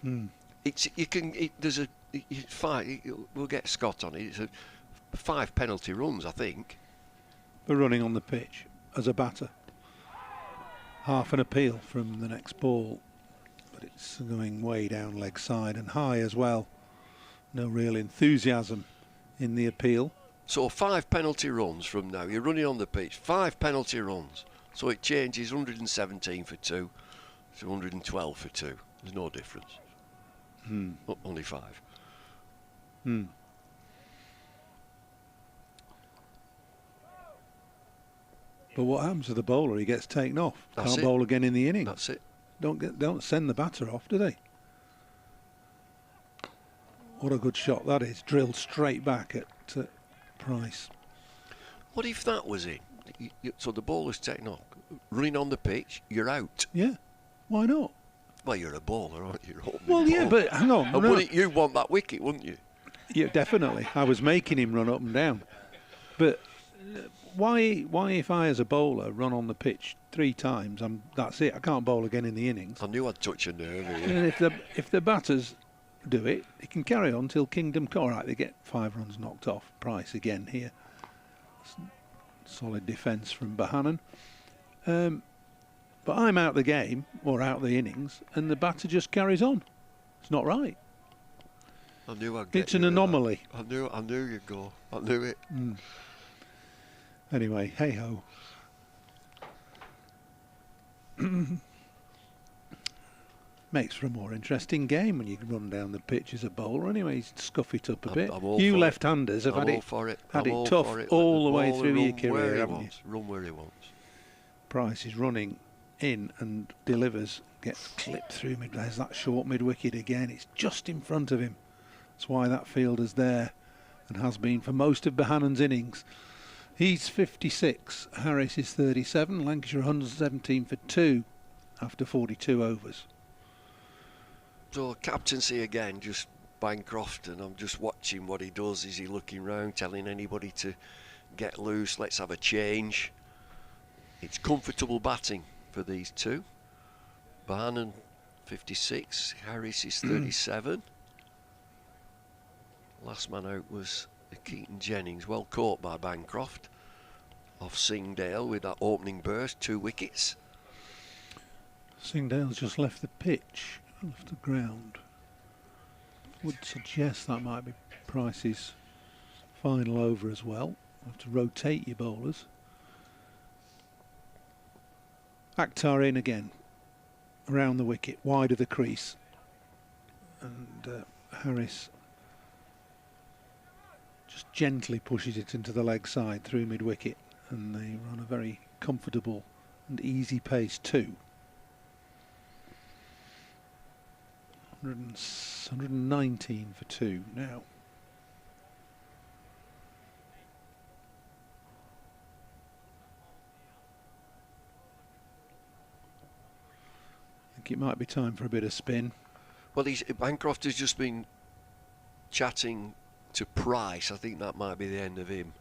There's a fight. We'll get Scott on it. It's 5 penalty runs, I think, for running on the pitch as a batter. Half an appeal from the next ball, but it's going way down leg side and high as well. No real enthusiasm in the appeal. So 5 penalty runs from now. You're running on the pitch. 5 penalty runs. So it changes 117 for 2 to 112 for 2. There's no difference. Only 5. But what happens to the bowler? He gets taken off. Can't bowl again in the innings. That's it. Don't send the batter off, do they? What a good shot that is. Drilled straight back at Price. What if that was in? So the bowler's taken off. Running on the pitch, you're out. Yeah. Why not? Well, you're a bowler, aren't you? Well, yeah, but hang on. You want that wicket, wouldn't you? Yeah, definitely. I was making him run up and down. But why if I, as a bowler, run on the pitch 3 times, that's it. I can't bowl again in the innings. I knew I'd touch a nerve here. And if the batters do it, it can carry on till Kingdom Come. All right, they get 5 runs knocked off. Price again here. Solid defence from Bohannon. But I'm out the game, or out the innings, and the batter just carries on. It's not right. I knew I'd get It's an anomaly. I knew you'd go. I knew it. Anyway, hey-ho. Makes for a more interesting game when you can run down the pitch as a bowler. Anyway, scuff it up a bit. You left-handers have had it tough all the way through your career, haven't you? Run where he wants. Price is running in and delivers, gets clipped through mid. There's that short mid-wicket again. It's just in front of him. That's why that fielder's there and has been for most of Bohannon's innings. He's 56. Harris is 37. Lancashire 117 for 2 after 42 overs. So captaincy again, just Bancroft, and I'm just watching what he does. Is he looking round, telling anybody to get loose? Let's have a change. It's comfortable batting for these two. Barnum 56, Harris is 37. Last man out was Keaton Jennings, well caught by Bancroft off Singdale with that opening burst, 2 wickets. Singdale's just left the pitch, left the ground. Would suggest that might be Price's final over as well. Have to rotate your bowlers. Akhtar in again, around the wicket, wide of the crease, and Harris just gently pushes it into the leg side through mid-wicket, and they run a very comfortable and easy pace too. 119 for 2 now. I think it might be time for a bit of spin. Well, Bancroft has just been chatting to Price. I think that might be the end of him.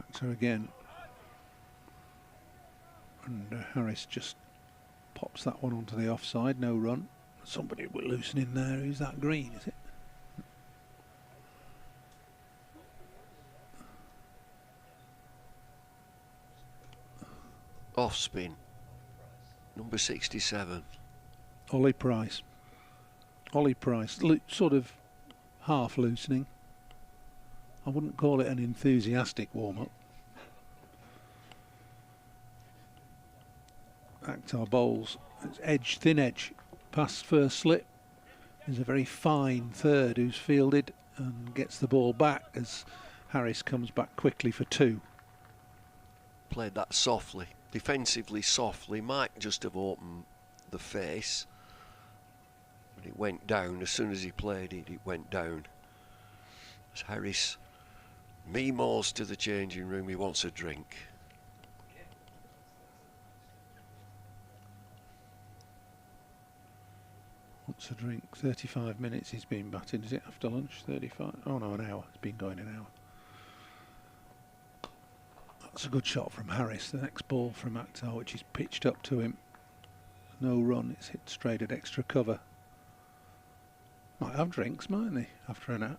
Akhtar again. And Harris just pops that one onto the offside, no run. Somebody will loosen in there. Who's that? Green, is it? Off spin. Number 67. Ollie Price. Ollie Price, sort of half loosening. I wouldn't call it an enthusiastic warm-up. Akhtar bowls. It's edge, thin edge, past first slip. There's a very fine third who's fielded and gets the ball back as Harris comes back quickly for 2. Played that softly, defensively softly. Mike just have opened the face, but it went down. As soon as he played it, it went down. As Harris memows to the changing room, he wants a drink. What's a drink? 35 minutes he's been batting. Is it after lunch? 35? Oh no, an hour. It's been going an hour. That's a good shot from Harris. The next ball from Akhtar, which is pitched up to him. No run. It's hit straight at extra cover. Might have drinks, mightn't they? After an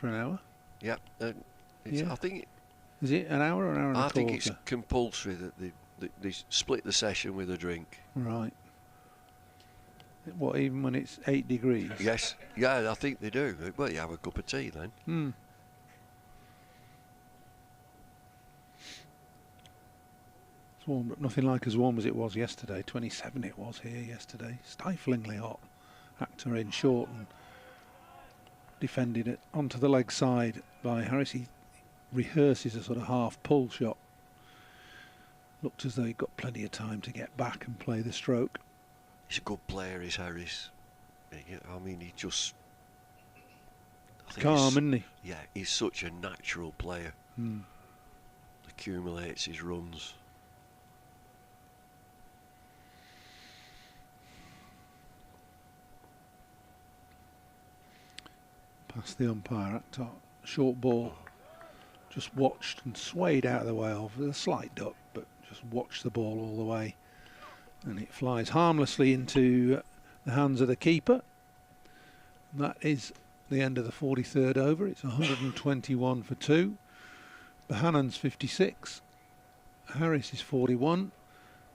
hour. Yep. Yeah. I think. Is it an hour or an hour and a quarter? I think it's compulsory that they split the session with a drink. Right. What, even when it's 8 degrees? Yes, yeah, I think they do. Well, you have a cup of tea then. It's warm, but nothing like as warm as it was yesterday. 27 it was here yesterday. Stiflingly hot. Akhtar in short and defended it onto the leg side by Harris. He rehearses a sort of half pull shot. Looked as though he got plenty of time to get back and play the stroke. He's a good player, is Harris. I mean, he just... Calm, isn't he? Yeah, he's such a natural player. Accumulates his runs. Past the umpire, Akhtar. Short ball. Just watched and swayed out of the way of a slight duck, but just watched the ball all the way. And it flies harmlessly into the hands of the keeper. And that is the end of the 43rd over. It's 121 for 2. Bohannon's 56. Harris is 41.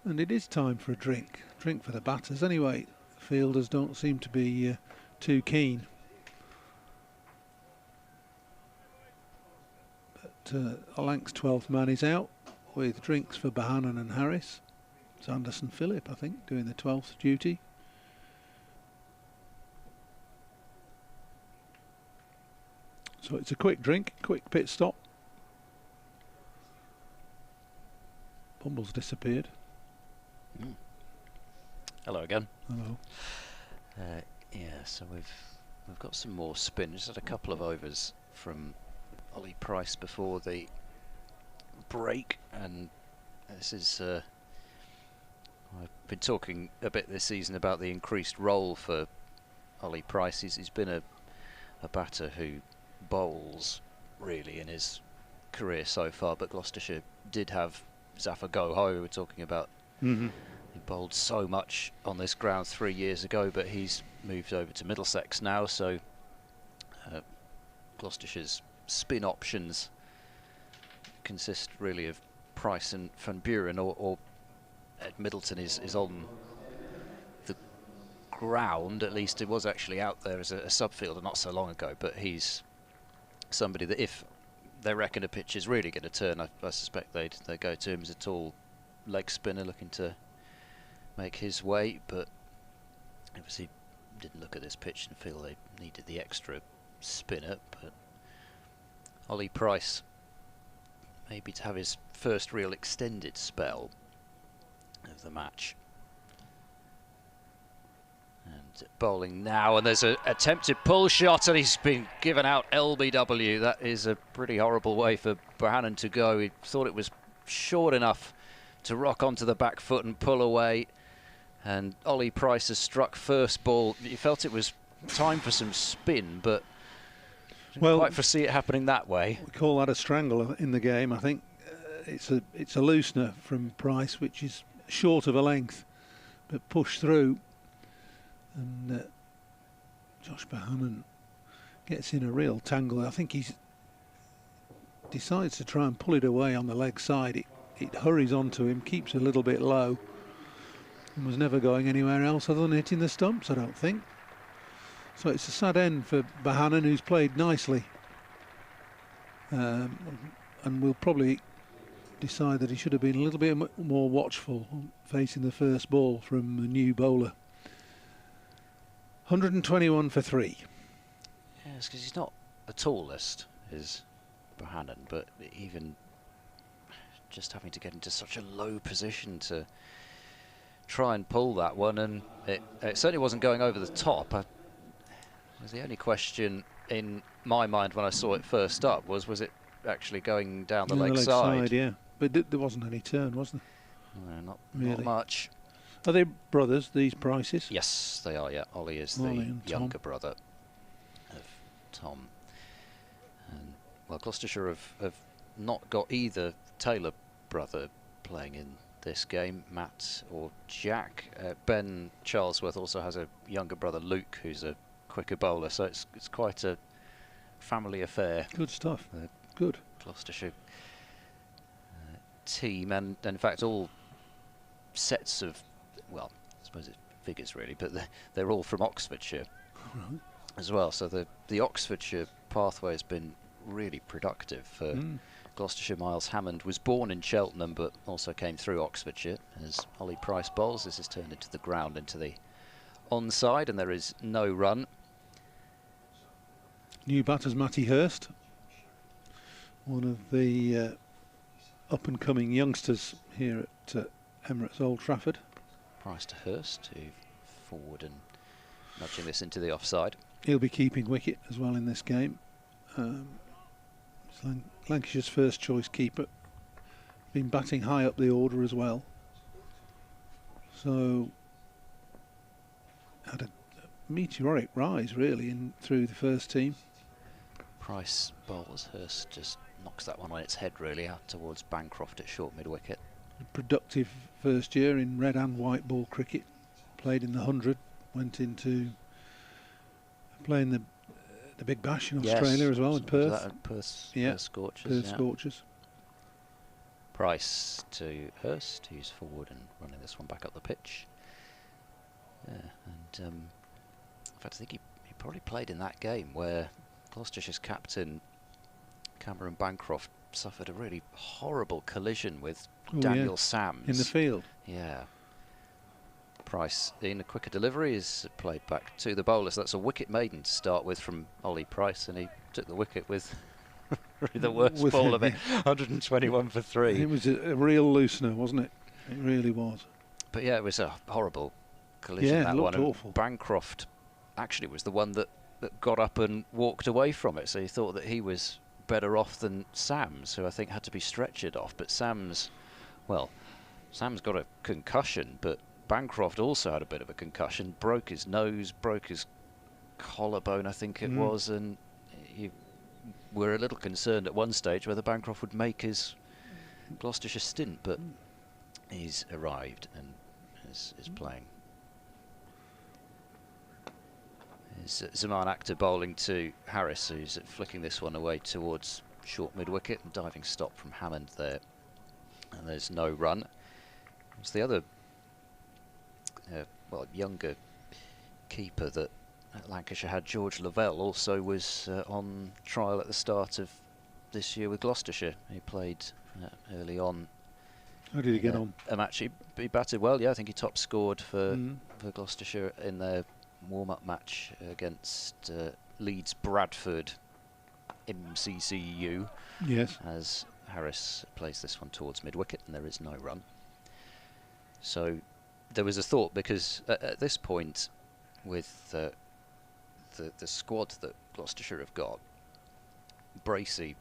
And it is time for a drink. Drink for the batters anyway. The fielders don't seem to be too keen. But Alank's 12th man is out with drinks for Bohannon and Harris. It's Anderson Phillip, I think, doing the 12th duty. So it's a quick drink, quick pit stop. Bumble's disappeared. Hello again. Hello. Yeah, so we've got some more spin. Just had a couple of overs from Ollie Price before the break, and this is I've been talking a bit this season about the increased role for Ollie Price. He's been a batter who bowls really in his career so far, but Gloucestershire did have Zafar Goho, we were talking about He bowled so much on this ground 3 years ago, but he's moved over to Middlesex now, so Gloucestershire's spin options consist really of Price and Van Buren, or Ed Middleton is on the ground. At least it was actually out there as a subfielder not so long ago, but he's somebody that if they reckon a pitch is really going to turn, I suspect they'd go to him as a tall leg spinner looking to make his way, but obviously didn't look at this pitch and feel they needed the extra spinner. But Ollie Price, maybe to have his first real extended spell of the match. And bowling now, and there's an attempted pull shot, and he's been given out LBW. That is a pretty horrible way for Bohannon to go. He thought it was short enough to rock onto the back foot and pull away, and Ollie Price has struck first ball. You felt it was time for some spin, but didn't quite foresee it happening that way. We call that a strangle in the game. I think it's a loosener from Price, which is short of a length, but pushed through, and Josh Bohannon gets in a real tangle. I think he decides to try and pull it away on the leg side. It hurries onto him, keeps a little bit low, and was never going anywhere else other than hitting the stumps, I don't think. So it's a sad end for Bohannon, who's played nicely, and will probably decide that he should have been a little bit more watchful facing the first ball from a new bowler. 121 for 3. Yes, because he's not the tallest, is Bohannon, but even just having to get into such a low position to try and pull that one, and it certainly wasn't going over the top. Was the only question in my mind when I saw it first up was it actually going down the leg side? Yeah, but there wasn't any turn, was there? No, not really. Not much. Are they brothers, these Prices? Yes, they are, yeah. Ollie is the younger brother of Tom. And, well, Gloucestershire have not got either Taylor brother playing in this game, Matt or Jack. Ben Charlesworth also has a younger brother, Luke, who's a quicker bowler, so it's quite a family affair. Good stuff. Good. Gloucestershire team, and in fact all sets of, well, I suppose it figures really, but they're all from Oxfordshire as well. So the Oxfordshire pathway has been really productive for Gloucestershire. Miles Hammond was born in Cheltenham, but also came through Oxfordshire. As Ollie Price bowls, this is turned into the ground, into the onside, and there is no run. New batters, Matty Hurst, one of the up-and-coming youngsters here at Emirates Old Trafford. Price to Hurst, to forward and nudging this into the offside. He'll be keeping wicket as well in this game. It's Lancashire's first choice keeper. Been batting high up the order as well. So had a meteoric rise really through the first team. Price bowls, Hurst just knocks that one on its head really out towards Bancroft at short mid-wicket. Productive first year in red and white ball cricket. Played in the 100, went into playing the Big Bash in Australia as well, in Perth. Perth Scorchers. Perth Scorchers. Price to Hurst, who's forward and running this one back up the pitch. Yeah, and in fact I think he probably played in that game where Gloucestershire's captain Cameron Bancroft suffered a really horrible collision with Daniel Sams. In the field. Yeah. Price in a quicker delivery is played back to the bowler, so that's a wicket maiden to start with from Ollie Price, and he took the wicket with the worst ball of it, 121 for 3. It was a real loosener, wasn't it? It really was. But yeah, it was a horrible collision, that it looked one. awful. Bancroft actually was the one that got up and walked away from it, so he thought that he was better off than Sams, who I think had to be stretchered off. But Sams got a concussion, but Bancroft also had a bit of a concussion, broke his nose, broke his collarbone, I think it was, and you were a little concerned at one stage whether Bancroft would make his Gloucestershire stint, but he's arrived and is playing. Zaman Akhtar bowling to Harris, who's flicking this one away towards short mid-wicket, and diving stop from Hammond there. And there's no run. It's the other, younger keeper that Lancashire had, George Lavelle, also was on trial at the start of this year with Gloucestershire. He played early on. How did he get on? A match. He batted well, yeah. I think he top scored for Gloucestershire in their warm-up match against Leeds Bradford MCCU. Yes. As Harris plays this one towards mid-wicket, and there is no run. So there was a thought, because at this point, with the squad that Gloucestershire have got, Bracey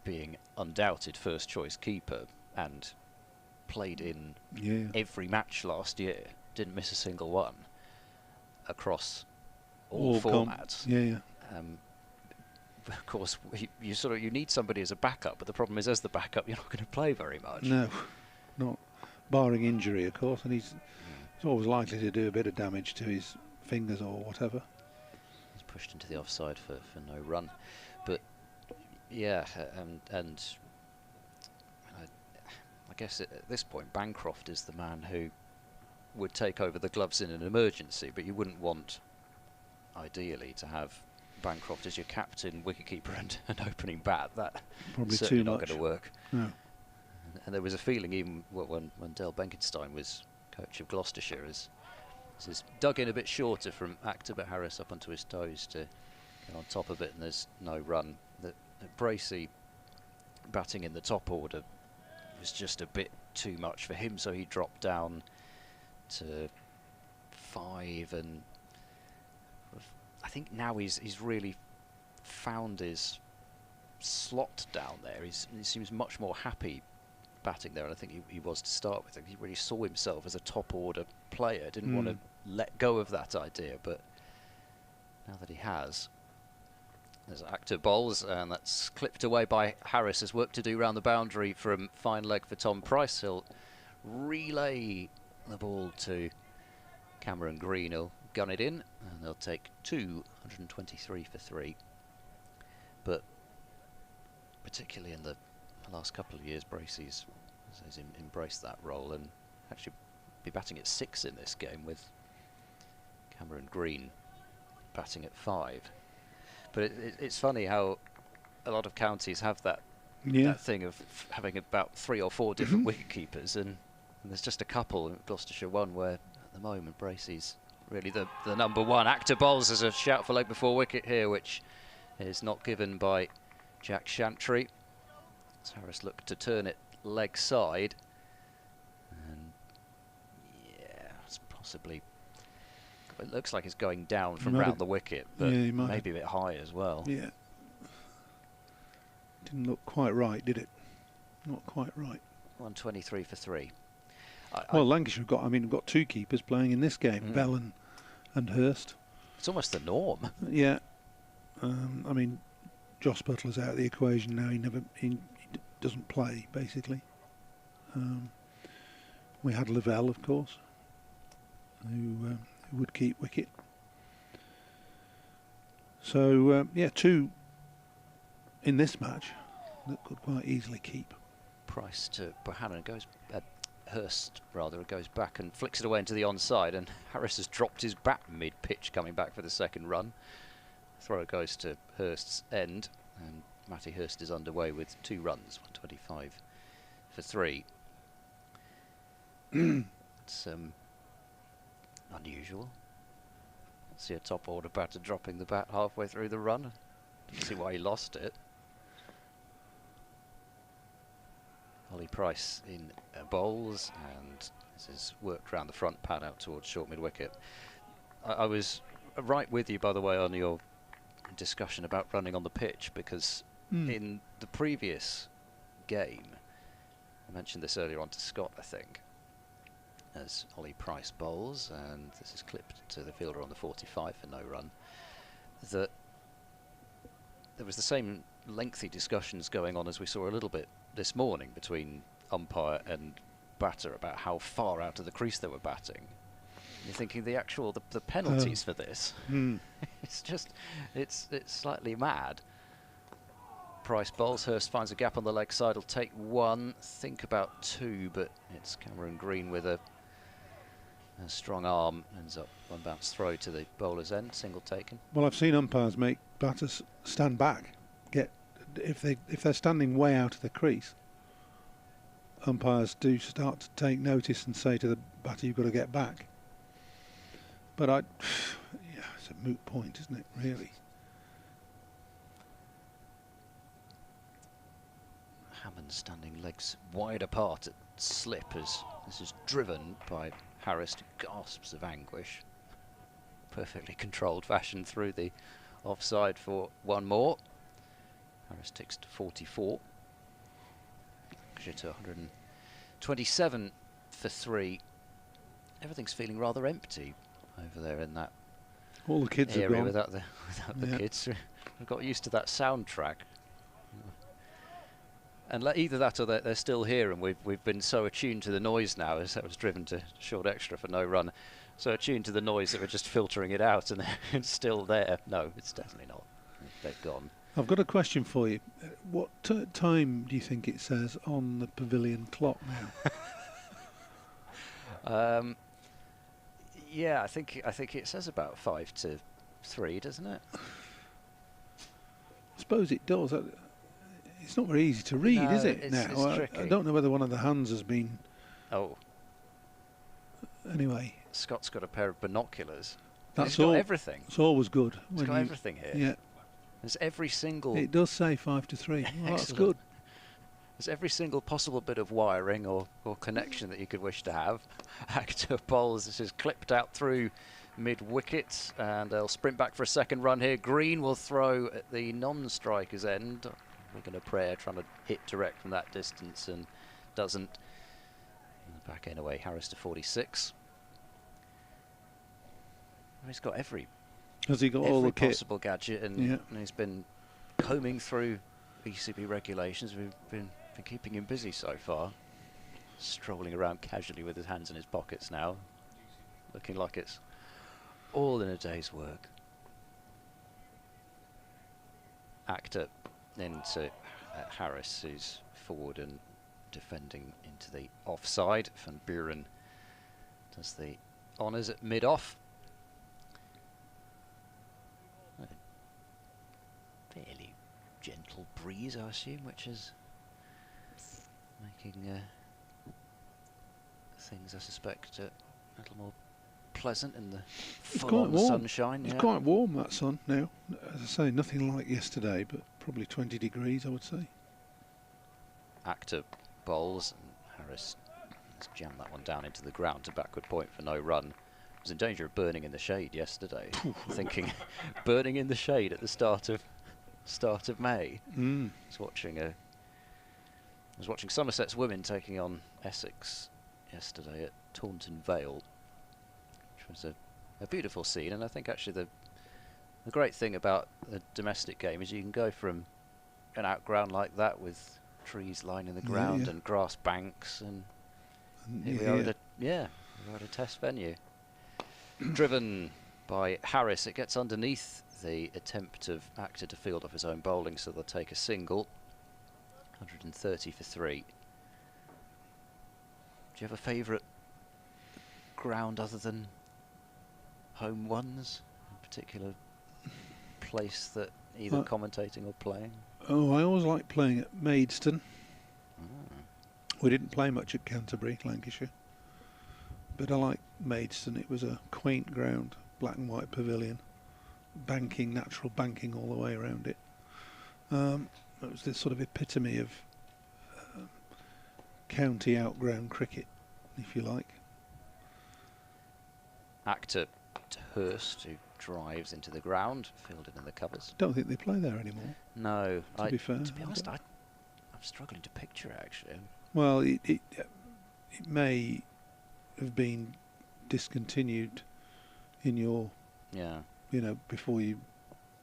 being undoubted first choice keeper and played in every match last year, didn't miss a single one across all formats. Of course, you need somebody as a backup, but the problem is, as the backup, you're not going to play very much. No, not barring injury, of course, and he's always likely to do a bit of damage to his fingers or whatever. He's pushed into the offside for no run, but yeah, and I guess at this point, Bancroft is the man who would take over the gloves in an emergency, but you wouldn't want, ideally, to have Bancroft as your captain, wicketkeeper and an opening bat. That probably certainly too not much. going to work. No. And there was a feeling, even when Dale Benkenstein was coach of Gloucestershire, as he's dug in a bit shorter from Akhtar, but Harris up onto his toes to get on top of it, and there's no run. That Bracey batting in the top order was just a bit too much for him, so he dropped down to 5, and I think now he's really found his slot down there. He seems much more happy batting there, and I think he was to start with. He really saw himself as a top order player, didn't want to let go of that idea, but now that he has, there's Akhtar bowls, and that's clipped away by Harris. There's work to do round the boundary from fine leg for Tom Price. He'll relay the ball to Cameron Green. He'll gun it in, and they'll take 123 for 3. But particularly in the last couple of years, Bracey's has embraced that role and actually be batting at 6 in this game, with Cameron Green batting at 5. But it's funny how a lot of counties have that thing of having about 3 or 4 different wicket keepers, and there's just a couple in Gloucestershire one where at the moment Bracey's really the number one. Akhtar bowls as a shout for leg before wicket here, which is not given by Jack Shantry. As Harris looked to turn it leg side, and yeah, it's possibly, it looks like it's going down from round the wicket, but maybe a bit high as well. Yeah, didn't look quite right, did it? Not quite right. 123 for 3. Well, Lancashire have got 2 keepers playing in this game, Bell and Hurst. It's almost the norm. Yeah, Joss Butler's out of the equation now. He doesn't play, basically. We had Lavelle, of course, who would keep wicket. So 2 in this match that could quite easily keep. Price to Bohannon goes. Hurst rather goes back and flicks it away into the onside, and Harris has dropped his bat mid-pitch coming back for the second run. Throw goes to Hurst's end, and Matty Hurst is underway with 2 runs, 125 for 3. It's unusual. See a top order batter dropping the bat halfway through the run. Didn't see why he lost it. Ollie Price in bowls, and this is worked round the front pad out towards short mid-wicket. I was right with you, by the way, on your discussion about running on the pitch, because in the previous game, I mentioned this earlier on to Scott, I think, as Ollie Price bowls, and this is clipped to the fielder on the 45 for no run, that there was the same lengthy discussions going on as we saw a little bit this morning between umpire and batter about how far out of the crease they were batting. You're thinking the penalties for this. It's just, it's slightly mad. Price bowls, Hurst finds a gap on the leg side, will take one, think about two, but it's Cameron Green with a strong arm, ends up one bounce throw to the bowler's end, single taken. Well, I've seen umpires make batters stand back. If they're standing way out of the crease, umpires do start to take notice and say to the batter, you've got to get back. But yeah, it's a moot point, isn't it, really? Hammond standing legs wide apart at slip as this is driven by Harris to gasps of anguish. Perfectly controlled fashion through the offside for one more. Harris ticks to 44. To 127 for 3. Everything's feeling rather empty over there in that all the kids area are gone. without the kids. We've got used to that soundtrack. And either that or they're still here, and we've been so attuned to the noise now, as that was driven to short extra for no run, so attuned to the noise that we're just filtering it out, and it's still there. No, it's definitely not. They've gone. I've got a question for you. What time do you think it says on the pavilion clock now? Yeah, I think it says about 5 to 3, doesn't it? I suppose it does. It's not very easy to read, is it? It's tricky. I don't know whether one of the hands has been. Oh. Anyway. Scott's got a pair of binoculars. That's got all. everything. It's always good. It's got everything here. Yeah. There's every single. It does say 5 to 3. Well, that's good. There's every single possible bit of wiring or connection that you could wish to have. Actor bowls. This is clipped out through mid-wicket, and they'll sprint back for a second run here. Green will throw at the non-striker's end. We're going to Prayer trying to hit direct from that distance and doesn't. Back end away, Harris to 46. He's got every. Has he got all the kit? Possible gadget, and he's been combing through ECB regulations. We've been keeping him busy so far. Strolling around casually with his hands in his pockets now, looking like it's all in a day's work. Actor into Harris, who's forward and defending into the offside. Van Buren does the honours at mid-off. Fairly gentle breeze, I assume, which is making things, I suspect, a little more pleasant in the full-on sunshine. It's quite warm, that sun now. As I say, nothing like yesterday, but probably 20 degrees, I would say. Actor bowls, and Harris has jammed that one down into the ground to backward point for no run. Was in danger of burning in the shade yesterday. Thinking, burning in the shade at the start of May. I was watching Somerset's women taking on Essex yesterday at Taunton Vale, which was a beautiful scene. And I think actually the great thing about the domestic game is you can go from an outground like that with trees lining the ground and grass banks, and here we are at a test venue. Driven by Harris, it gets underneath the attempt of Actor to field off his own bowling, so they'll take a single. 130 for 3. Do you have a favourite ground other than home ones? A particular place that either commentating or playing? Oh, I always like playing at Maidstone. We didn't play much at Canterbury, Lancashire, but I like Maidstone. It was a quaint ground, black and white pavilion, banking, natural banking all the way around it. It was this sort of epitome of county outground cricket, if you like. Actor to Hurst, who drives into the ground, fielded in the covers. Don't think they play there anymore. No, to be fair. To be honest, I'm struggling to picture it, actually. Well, it may have been discontinued in your, before you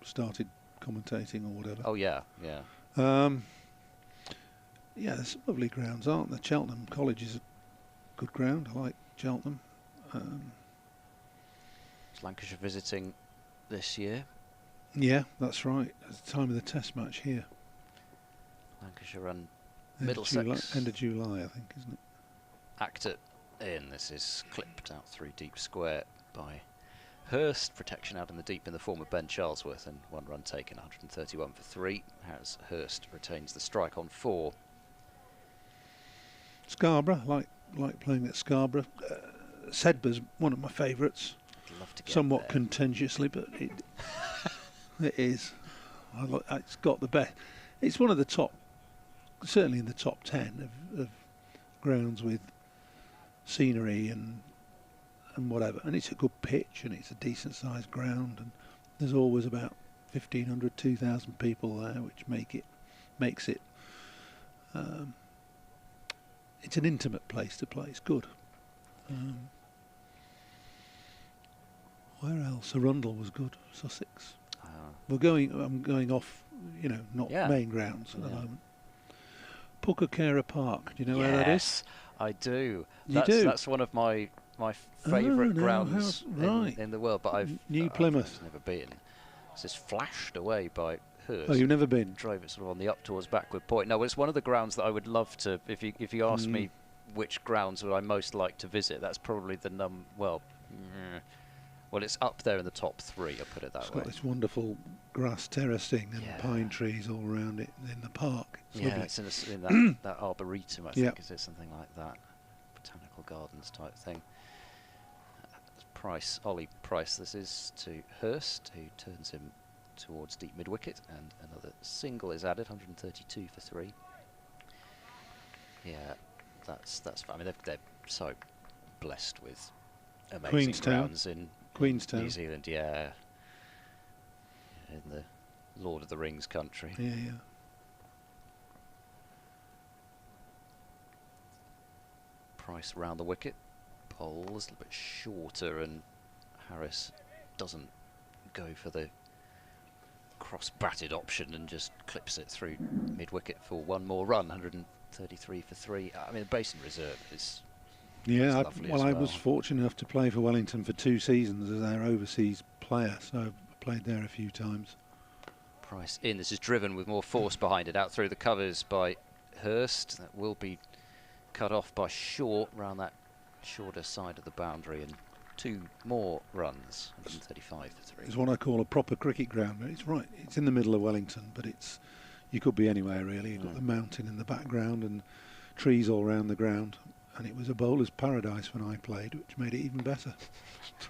started commentating or whatever. Oh yeah. There's some lovely grounds, aren't there? Cheltenham College is good ground. I like Cheltenham. Is Lancashire visiting this year? Yeah, that's right. At the time of the Test match here. Lancashire and End of Middlesex. End of July, I think, isn't it? Actor in. This is clipped out through deep square by Hurst. Protection out in the deep in the form of Ben Charlesworth, and 1 run taken, 131 for 3. As Hurst retains the strike on 4. Scarborough, like playing at Scarborough. Sedbergh's one of my favourites. Love to get Somewhat there. contentiously, but it is. It's got the best. It's one of the top, certainly in the top 10 of grounds with scenery and whatever. And it's a good pitch, and it's a decent sized ground, and there's always about 1,500, 2,000 people there, which makes it. It's an intimate place to play. It's good. Where else? Arundel was good. Sussex. I'm going off, not main grounds at the moment. Puckercara Park. Do you know where that is? I do. You do? That's one of my favourite grounds right. in the world. But I've Plymouth. never been. It's just flashed away by Hurst. Oh, you've never been? Drove it sort of on the up towards backward point. No, it's one of the grounds that I would love to. If you ask me which grounds would I most like to visit, that's probably the well, it's up there in the top 3. I'll put it that way. It's got this wonderful grass terracing and pine trees all around it in the park. It's lovely. It's in that arboretum, I think, is it something like that? Botanical gardens type thing. Ollie Price, this is to Hurst, who turns him towards deep mid-wicket, and another single is added, 132 for 3. Yeah, that's. I mean, they're so blessed with amazing grounds in Queenstown, New Zealand. Yeah, in the Lord of the Rings country. Yeah. Price round the wicket. Bowls a little bit shorter, and Harris doesn't go for the cross-batted option and just clips it through mid-wicket for 1 more run, 133 for 3. I mean, the Basin Reserve is lovely as well. I was fortunate enough to play for Wellington for 2 seasons as their overseas player, so I played there a few times. Price in. This is driven with more force behind it, out through the covers by Hurst. That will be cut off by Short round that shorter side of the boundary, and 2 more runs, 135 for 3. It's what I call a proper cricket ground. It's right. It's in the middle of Wellington, but you could be anywhere really. You've got the mountain in the background and trees all around the ground, and it was a bowler's paradise when I played, which made it even better.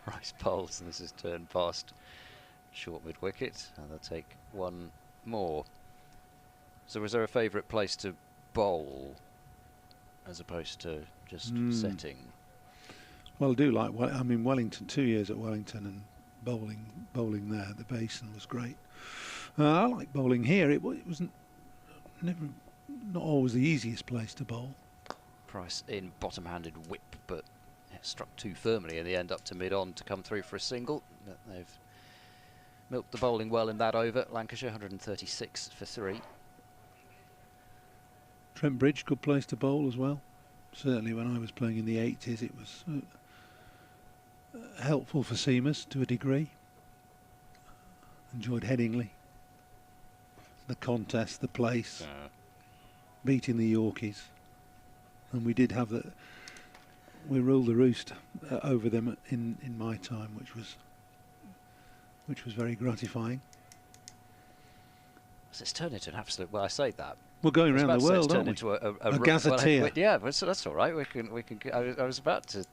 Price bowls, and this is turned past short mid-wicket, and they'll take 1 more. So was there a favourite place to bowl as opposed to just setting? Well, I do like. I mean, Wellington. 2 years at Wellington and bowling there. The Basin was great. I like bowling here. It wasn't not always the easiest place to bowl. Price in bottom-handed whip, but it struck too firmly in the end up to mid-on to come through for a single. They've milked the bowling well in that over. Lancashire 136 for 3. Trent Bridge, good place to bowl as well. Certainly when I was playing in the 80s, it was helpful for seamers to a degree. Enjoyed Headingley. The contest, the place, beating the Yorkies. And we did have we ruled the roost over them in my time, which was very gratifying. It's turned into an absolute. Well, I say that. We're going around the world, aren't we? Into a gazetteer. Well, yeah, but so that's all right. We can. I was about to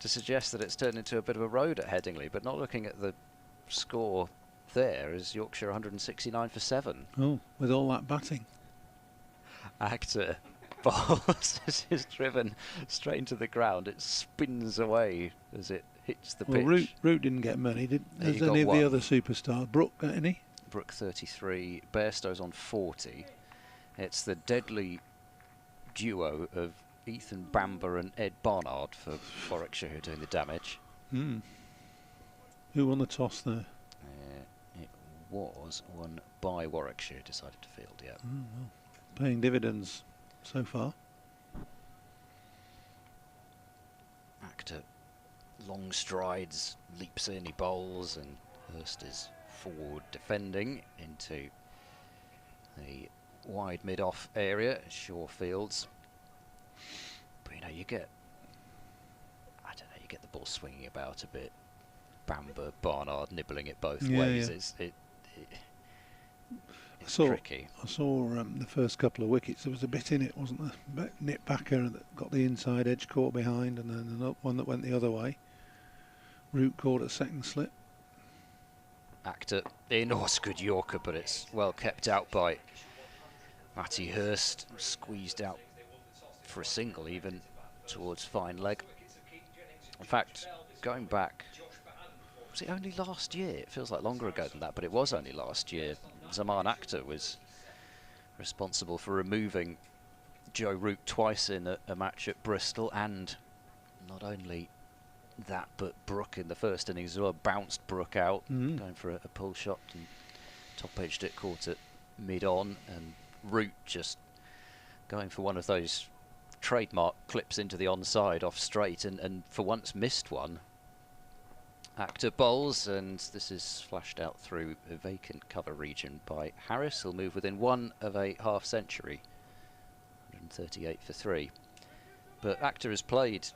suggest that it's turned into a bit of a road at Headingley, but not looking at the score there, is Yorkshire 169 for 7. Oh, with all that batting. Actor balls is driven straight into the ground. It spins away as it hits the pitch. Well, Root didn't get many. Did any of the other superstars? Brooke got any? Brooke 33. Bairstow's on 40. It's the deadly duo of Ethan Bamber and Ed Barnard for Warwickshire who are doing the damage. Who won the toss there? It was won by Warwickshire, decided to field, yeah. Well, paying dividends so far. Actor long strides, leaps in, he bowls, and Hurst is forward defending into the wide mid-off area, Shaw Fields. But you know, you get, I don't know, you get the ball swinging about a bit. Bamber, Barnard nibbling it both ways. Yeah. It's tricky. I saw the first couple of wickets. There was a bit in it, wasn't there? Nip backer that got the inside edge caught behind, and then another one that went the other way. Root caught a second slip. Actor in, oh, it's a good Yorker, but it's well kept out by Matty Hurst. Squeezed out for a single, even towards fine leg. In fact, going back, was it only last year? It feels like longer ago than that, but it was only last year. Zaman Akhtar was responsible for removing Joe Root twice in a match at Bristol, and not only that, but Brook in the first innings as well, bounced Brook out, going for a pull shot, and top-edged it, caught it mid-on, and Root just going for one of those trademark clips into the onside off straight, and for once missed one. Actor bowls, and this is flashed out through a vacant cover region by Harris. He'll move within one of a half century, 138 for 3. But Actor has played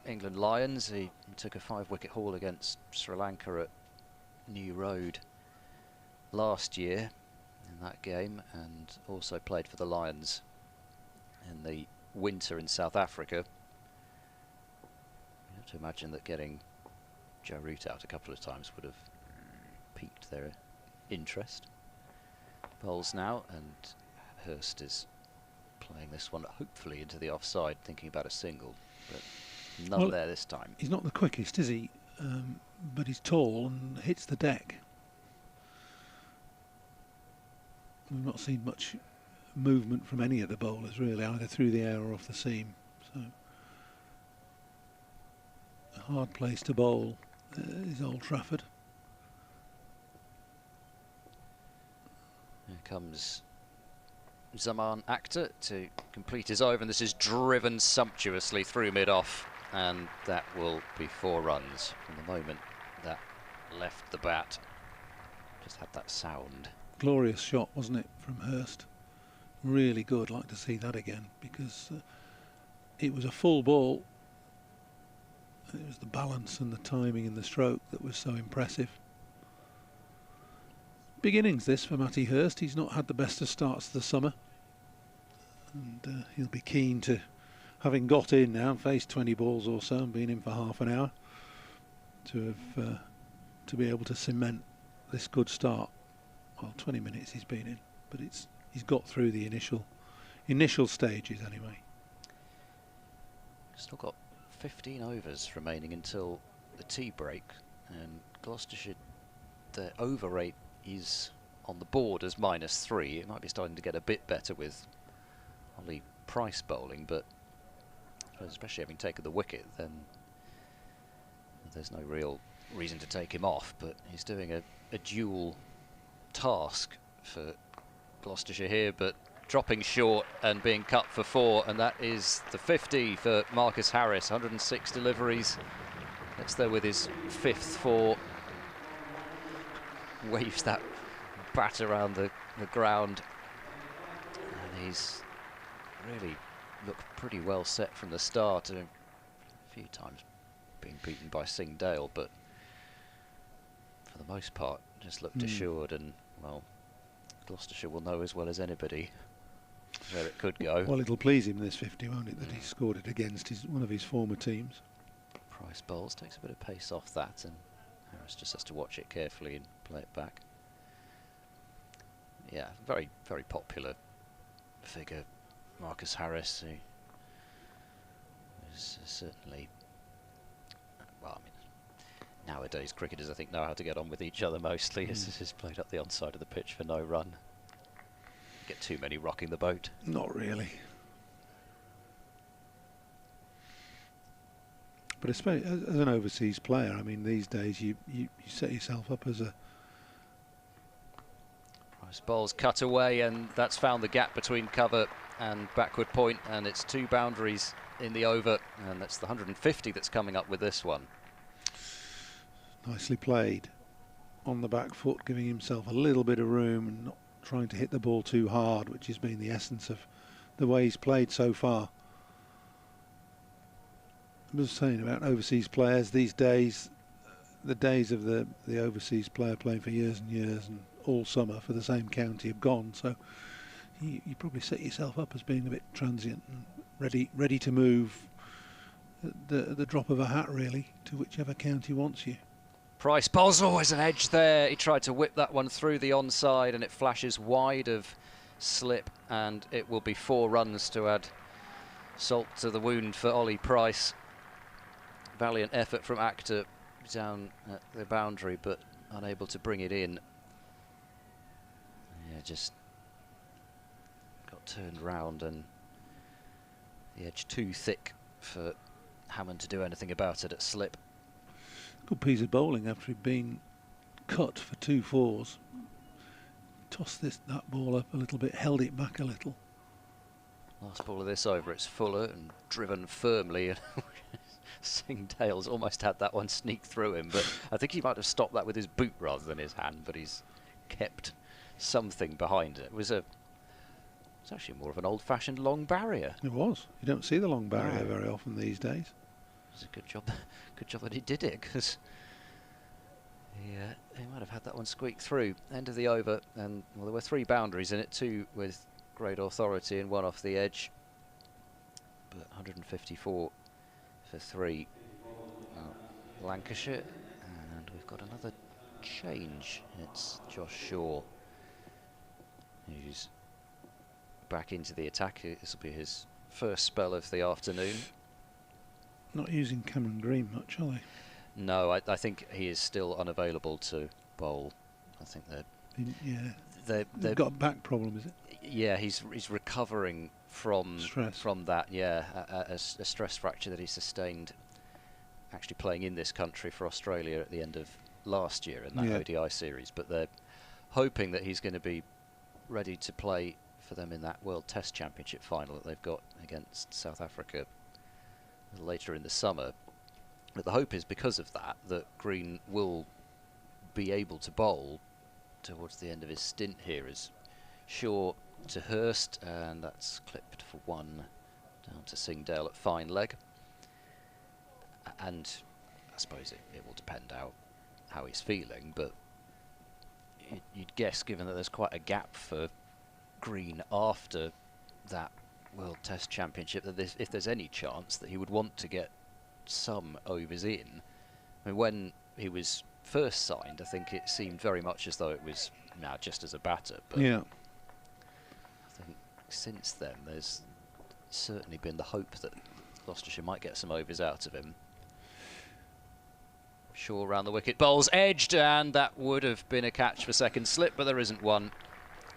England Lions. He took a 5-wicket haul against Sri Lanka at New Road last year in that game, and also played for the Lions in the winter in South Africa. You have to imagine that getting Joe Root out a couple of times would have piqued their interest. Bowls now, and Hurst is playing this one hopefully into the offside, thinking about a single, but none there this time. He's not the quickest, is he? But he's tall and hits the deck. We've not seen much movement from any of the bowlers really, either through the air or off the seam. So a hard place to bowl is Old Trafford. Here comes Zaman Akhtar to complete his over, and this is driven sumptuously through mid-off, and that will be 4 runs from the moment that left the bat. Just had that sound. Glorious shot, wasn't it, from Hurst? Really good. Like to see that again, because it was a full ball. It was the balance and the timing and the stroke that was so impressive. Big innings this for Matty Hurst. He's not had the best of starts to the summer, and he'll be keen to, having got in now, faced 20 balls or so and been in for half an hour, to have to be able to cement this good start. Well, 20 minutes he's been in, but he's got through the initial stages anyway. Still got 15 overs remaining until the tea break, and Gloucestershire, the over rate is on the board as -3. It might be starting to get a bit better with Ollie Price bowling, but especially having taken the wicket, then there's no real reason to take him off. But he's doing a dual task for Gloucestershire here, but dropping short and being cut for 4, and that is the 50 for Marcus Harris. 106 deliveries. That's there with his 5th 4. Waves that bat around the ground, and he's really looked pretty well set from the start. A few times being beaten by Singh Dale, but for the most part just looked assured, and well, Gloucestershire will know as well as anybody where it could go. Well, it'll please him, this 50, won't it, that he scored it against one of his former teams. Price bowls, takes a bit of pace off that, and Harris just has to watch it carefully and play it back. Yeah, very, very popular figure, Marcus Harris. He is certainly, well, I mean, nowadays cricketers I think know how to get on with each other mostly. As he's played up the onside of the pitch for no run. Get too many rocking the boat. Not really. But especially as an overseas player, I mean, these days you set yourself up as a... Price bowls cut away, and that's found the gap between cover and backward point, and it's 2 boundaries in the over, and that's the 150 that's coming up with this one. Nicely played on the back foot, giving himself a little bit of room and not trying to hit the ball too hard, which has been the essence of the way he's played so far. I was saying about overseas players these days, the days of the overseas player playing for years and years and all summer for the same county have gone, so you probably set yourself up as being a bit transient and ready to move at the drop of a hat, really, to whichever county wants you. Price bowls always an edge there. He tried to whip that one through the onside, and it flashes wide of slip, and it will be 4 runs to add salt to the wound for Ollie Price. Valiant effort from Actor down at the boundary, but unable to bring it in. Yeah, just got turned round, and the edge too thick for Hammond to do anything about it at slip. Good piece of bowling after he'd been cut for 2 fours. Tossed that ball up a little bit, held it back a little. Last ball of this over, it's Fuller and driven firmly. Singdale's almost had that one sneak through him, but I think he might have stopped that with his boot rather than his hand, but he's kept something behind it. It's actually more of an old-fashioned long barrier. It was. You don't see the long barrier very often these days. It's a good job that he did it, because he might have had that one squeak through. End of the over, and well, there were 3 boundaries in it, 2 with great authority and 1 off the edge. But 154 for 3. Lancashire, and we've got another change. It's Josh Shaw, who's back into the attack. This will be his first spell of the afternoon. Not using Cameron Green much, are they? No, I think he is still unavailable to bowl. I think they've got a back problem, is it? Yeah, he's recovering from stress. From that. Yeah, a stress fracture that he sustained actually playing in this country for Australia at the end of last year in that ODI series. But they're hoping that he's going to be ready to play for them in that World Test Championship final that they've got against South Africa later in the summer. But the hope is, because of that Green will be able to bowl towards the end of his stint here as Shaw to Hurst, and that's clipped for 1 down to Singdale at fine leg. And I suppose it will depend how he's feeling, but you'd guess, given that there's quite a gap for Green after that World Test Championship, that if there's any chance that he would want to get some overs in. I mean, when he was first signed, I think it seemed very much as though it was now just as a batter. But yeah, I think since then there's certainly been the hope that Gloucestershire might get some overs out of him. Shaw round the wicket, bowls edged, and that would have been a catch for second slip, but there isn't one.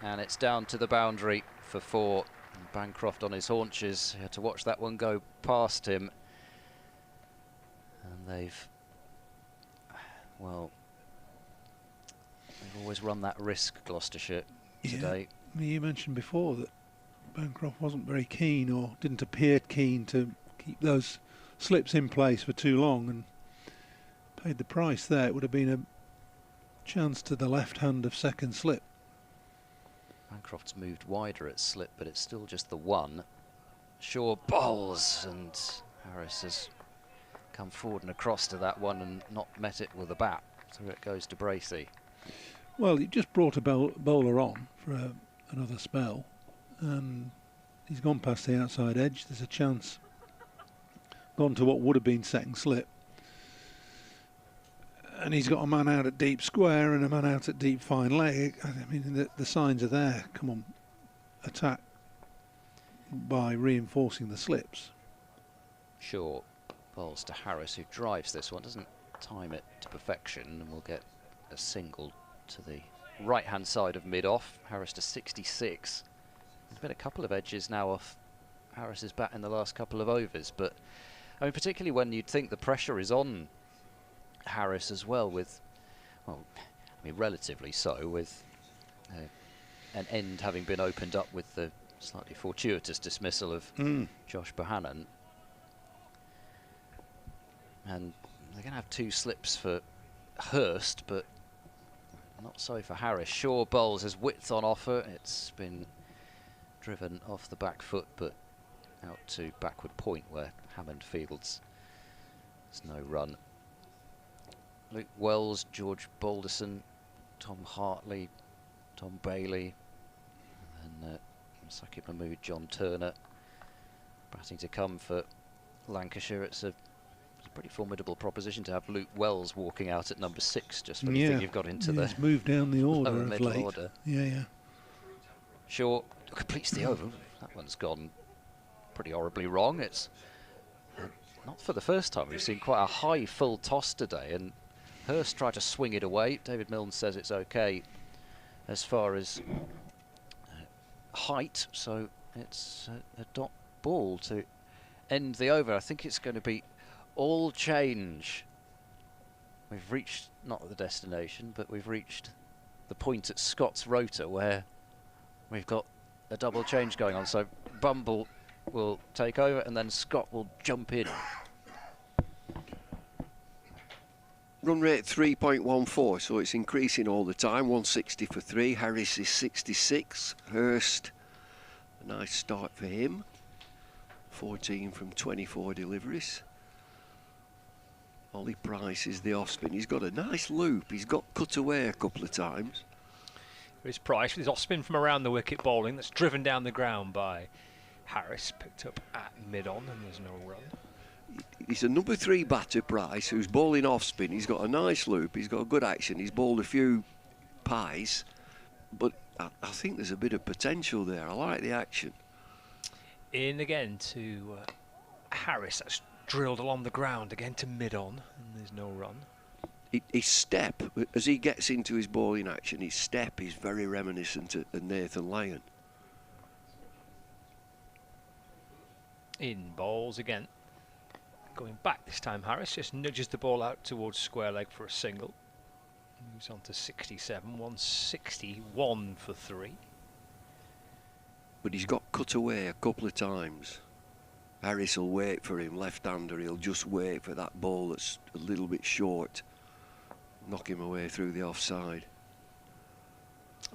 And it's down to the boundary for 4. And Bancroft on his haunches. He had to watch that one go past him. And they've always run that risk, Gloucestershire, today. You mentioned before that Bancroft wasn't very keen, or didn't appear keen, to keep those slips in place for too long, and paid the price there. It would have been a chance to the left hand of second slip. Bancroft's moved wider at slip, but it's still just the 1. Shaw bowls, and Harris has come forward and across to that one and not met it with a bat. So it goes to Bracey. Well, he just brought a bowler on for another spell, and he's gone past the outside edge. There's a chance. Gone to what would have been second slip. And he's got a man out at deep square and a man out at deep fine leg. I mean, the signs are there. Come on, attack by reinforcing the slips. Shaw bowls to Harris, who drives this one, doesn't time it to perfection, and will get a single to the right-hand side of mid-off. Harris to 66. There's been a couple of edges now off Harris's bat in the last couple of overs, but I mean, particularly when you'd think the pressure is on Harris as well, with, well, I mean, relatively so, with an end having been opened up with the slightly fortuitous dismissal of Josh Bohannon. And they're going to have 2 slips for Hurst, but not so for Harris. Shaw bowls, has width on offer. It's been driven off the back foot, but out to backward point where Hammond fields. There's no run. Luke Wells, George Balderson, Tom Hartley, Tom Bailey, and then Sakib Mahmood, John Turner. Batting to come for Lancashire. It's a pretty formidable proposition to have Luke Wells walking out at number 6 just when you think you've got into the he's moved down the order lower of middle late. order. Yeah. Shaw completes the over. That one's gone pretty horribly wrong. It's not for the first time. We've seen quite a high full toss today, and Hurst tried to swing it away. David Milne says it's okay as far as height, so it's a dot ball to end the over. I think it's going to be all change. We've reached not the destination, but we've reached the point at Scott's rotor where we've got a double change going on. So Bumble will take over and then Scott will jump in. Run rate 3.14, so it's increasing all the time. 160 for 3. Harris is 66. Hurst, a nice start for him. 14 from 24 deliveries. Ollie Price is the off-spin. He's got a nice loop. He's got cut away a couple of times. Here's Price with his off-spin from around the wicket bowling. That's driven down the ground by Harris. Picked up at mid-on, and there's no run. He's a number 3 batter, Price, who's bowling off-spin. He's got a nice loop. He's got a good action. He's bowled a few pies, but I think there's a bit of potential there. I like the action. In again to Harris. That's drilled along the ground again to mid-on, and there's no run. His step, as he gets into his bowling action, his step is very reminiscent of Nathan Lyon. In bowls again. Going back this time, Harris just nudges the ball out towards square leg for a single. Moves on to 67, 161 for 3. But he's got cut away a couple of times. Harris will wait for him, left-hander. He'll just wait for that ball that's a little bit short. Knock him away through the offside.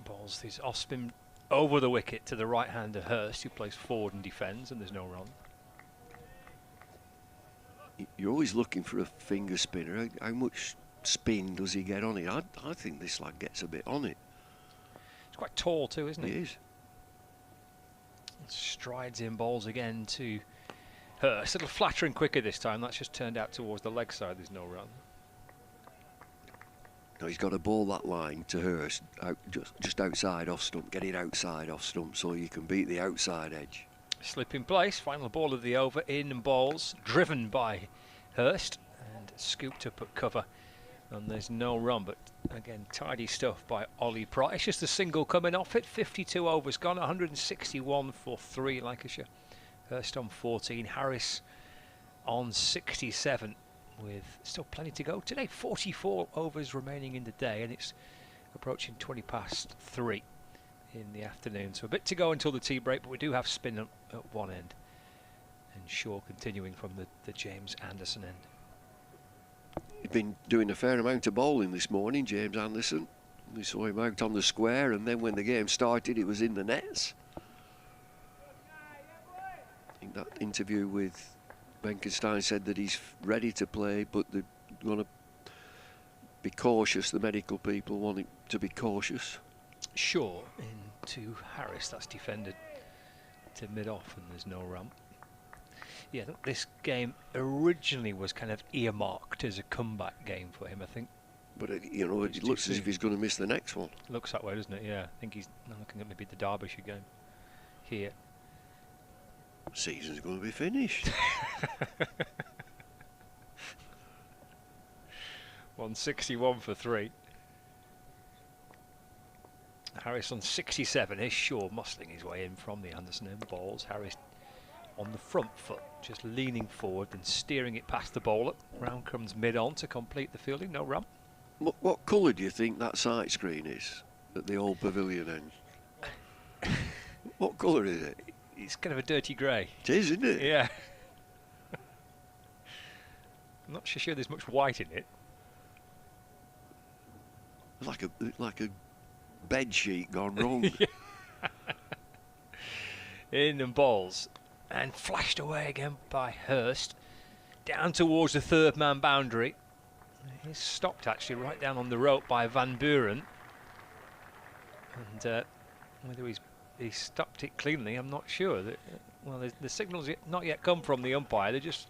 Balls his off-spin over the wicket to the right-hander Hurst, who plays forward and defends, and there's no run. You're always looking for a finger spinner. How much spin does he get on it? I think this lad gets a bit on it. He's quite tall too, isn't he? He is. Strides in, bowls again to Hurst. A little flatter and quicker this time. That's just turned out towards the leg side. There's no run. No, he's got to bowl that line to Hurst, just outside off stump. Get it outside off stump so you can beat the outside edge. Slip in place, final ball of the over, in and balls, driven by Hurst and scooped up at cover, and there's no run, but again tidy stuff by Ollie Price. Just a single coming off it. 52 overs gone, 161 for 3 Lancashire. Hurst on 14, Harris on 67 with still plenty to go today. 44 overs remaining in the day, and it's approaching 20 past 3 in the afternoon, so a bit to go until the tea break, but we do have spin at one end, and Shaw continuing from the James Anderson end. He's been doing a fair amount of bowling this morning, James Anderson. We saw him out on the square, and then when the game started he was in the nets. I think that interview with Benkenstein said that he's ready to play, but they're going to be cautious. The medical people want him to be cautious. Shaw into Harris, that's defended to mid-off, and there's no run. Yeah, I think this game originally was kind of earmarked as a comeback game for him, I think. But you know, it looks as if he's going to miss the next one. Looks that way, doesn't it? Yeah, I think he's looking at maybe the Derbyshire game here. Season's going to be finished. 161 for 3. Harris on 67. Here's Shaw muscling his way in from the Anderson end. Balls. Harris on the front foot, just leaning forward and steering it past the bowler. Round comes mid-on to complete the fielding. No run. What colour do you think that sight screen is at the old pavilion end? What colour is it? It's kind of a dirty grey. It is, isn't it? Yeah. I'm not sure there's much white in it. Like a bed sheet gone wrong. In and balls, and flashed away again by Hurst, down towards the third man boundary. He's stopped actually right down on the rope by Van Buren, and whether he's stopped it cleanly, I'm not sure. Well, the signal's not yet come from the umpire. They're just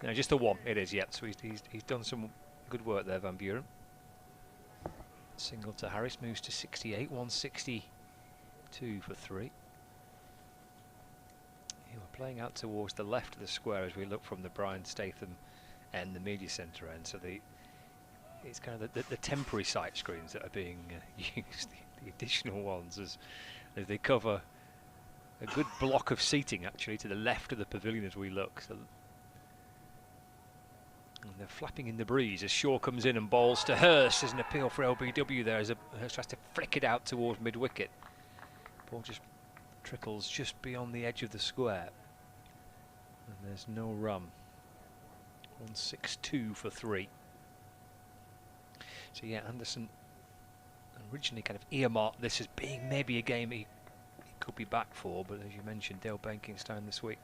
the one. It is yet. So he's done some good work there, Van Buren. Single to Harris, moves to 68, 162 for 3. We're playing out towards the left of the square as we look from the Brian Statham and the media centre end. So it's kind of the temporary sight screens that are being used, the additional ones, as they cover a good block of seating actually to the left of the pavilion as we look. So, and they're flapping in the breeze as Shaw comes in and bowls to Hurst. There's an appeal for LBW there as Hurst tries to flick it out towards mid-wicket. Ball just trickles just beyond the edge of the square. And there's no run. 162 for 3. So yeah, Anderson originally kind of earmarked this as being maybe a game he could be back for, but as you mentioned, Dale Benkenstein this week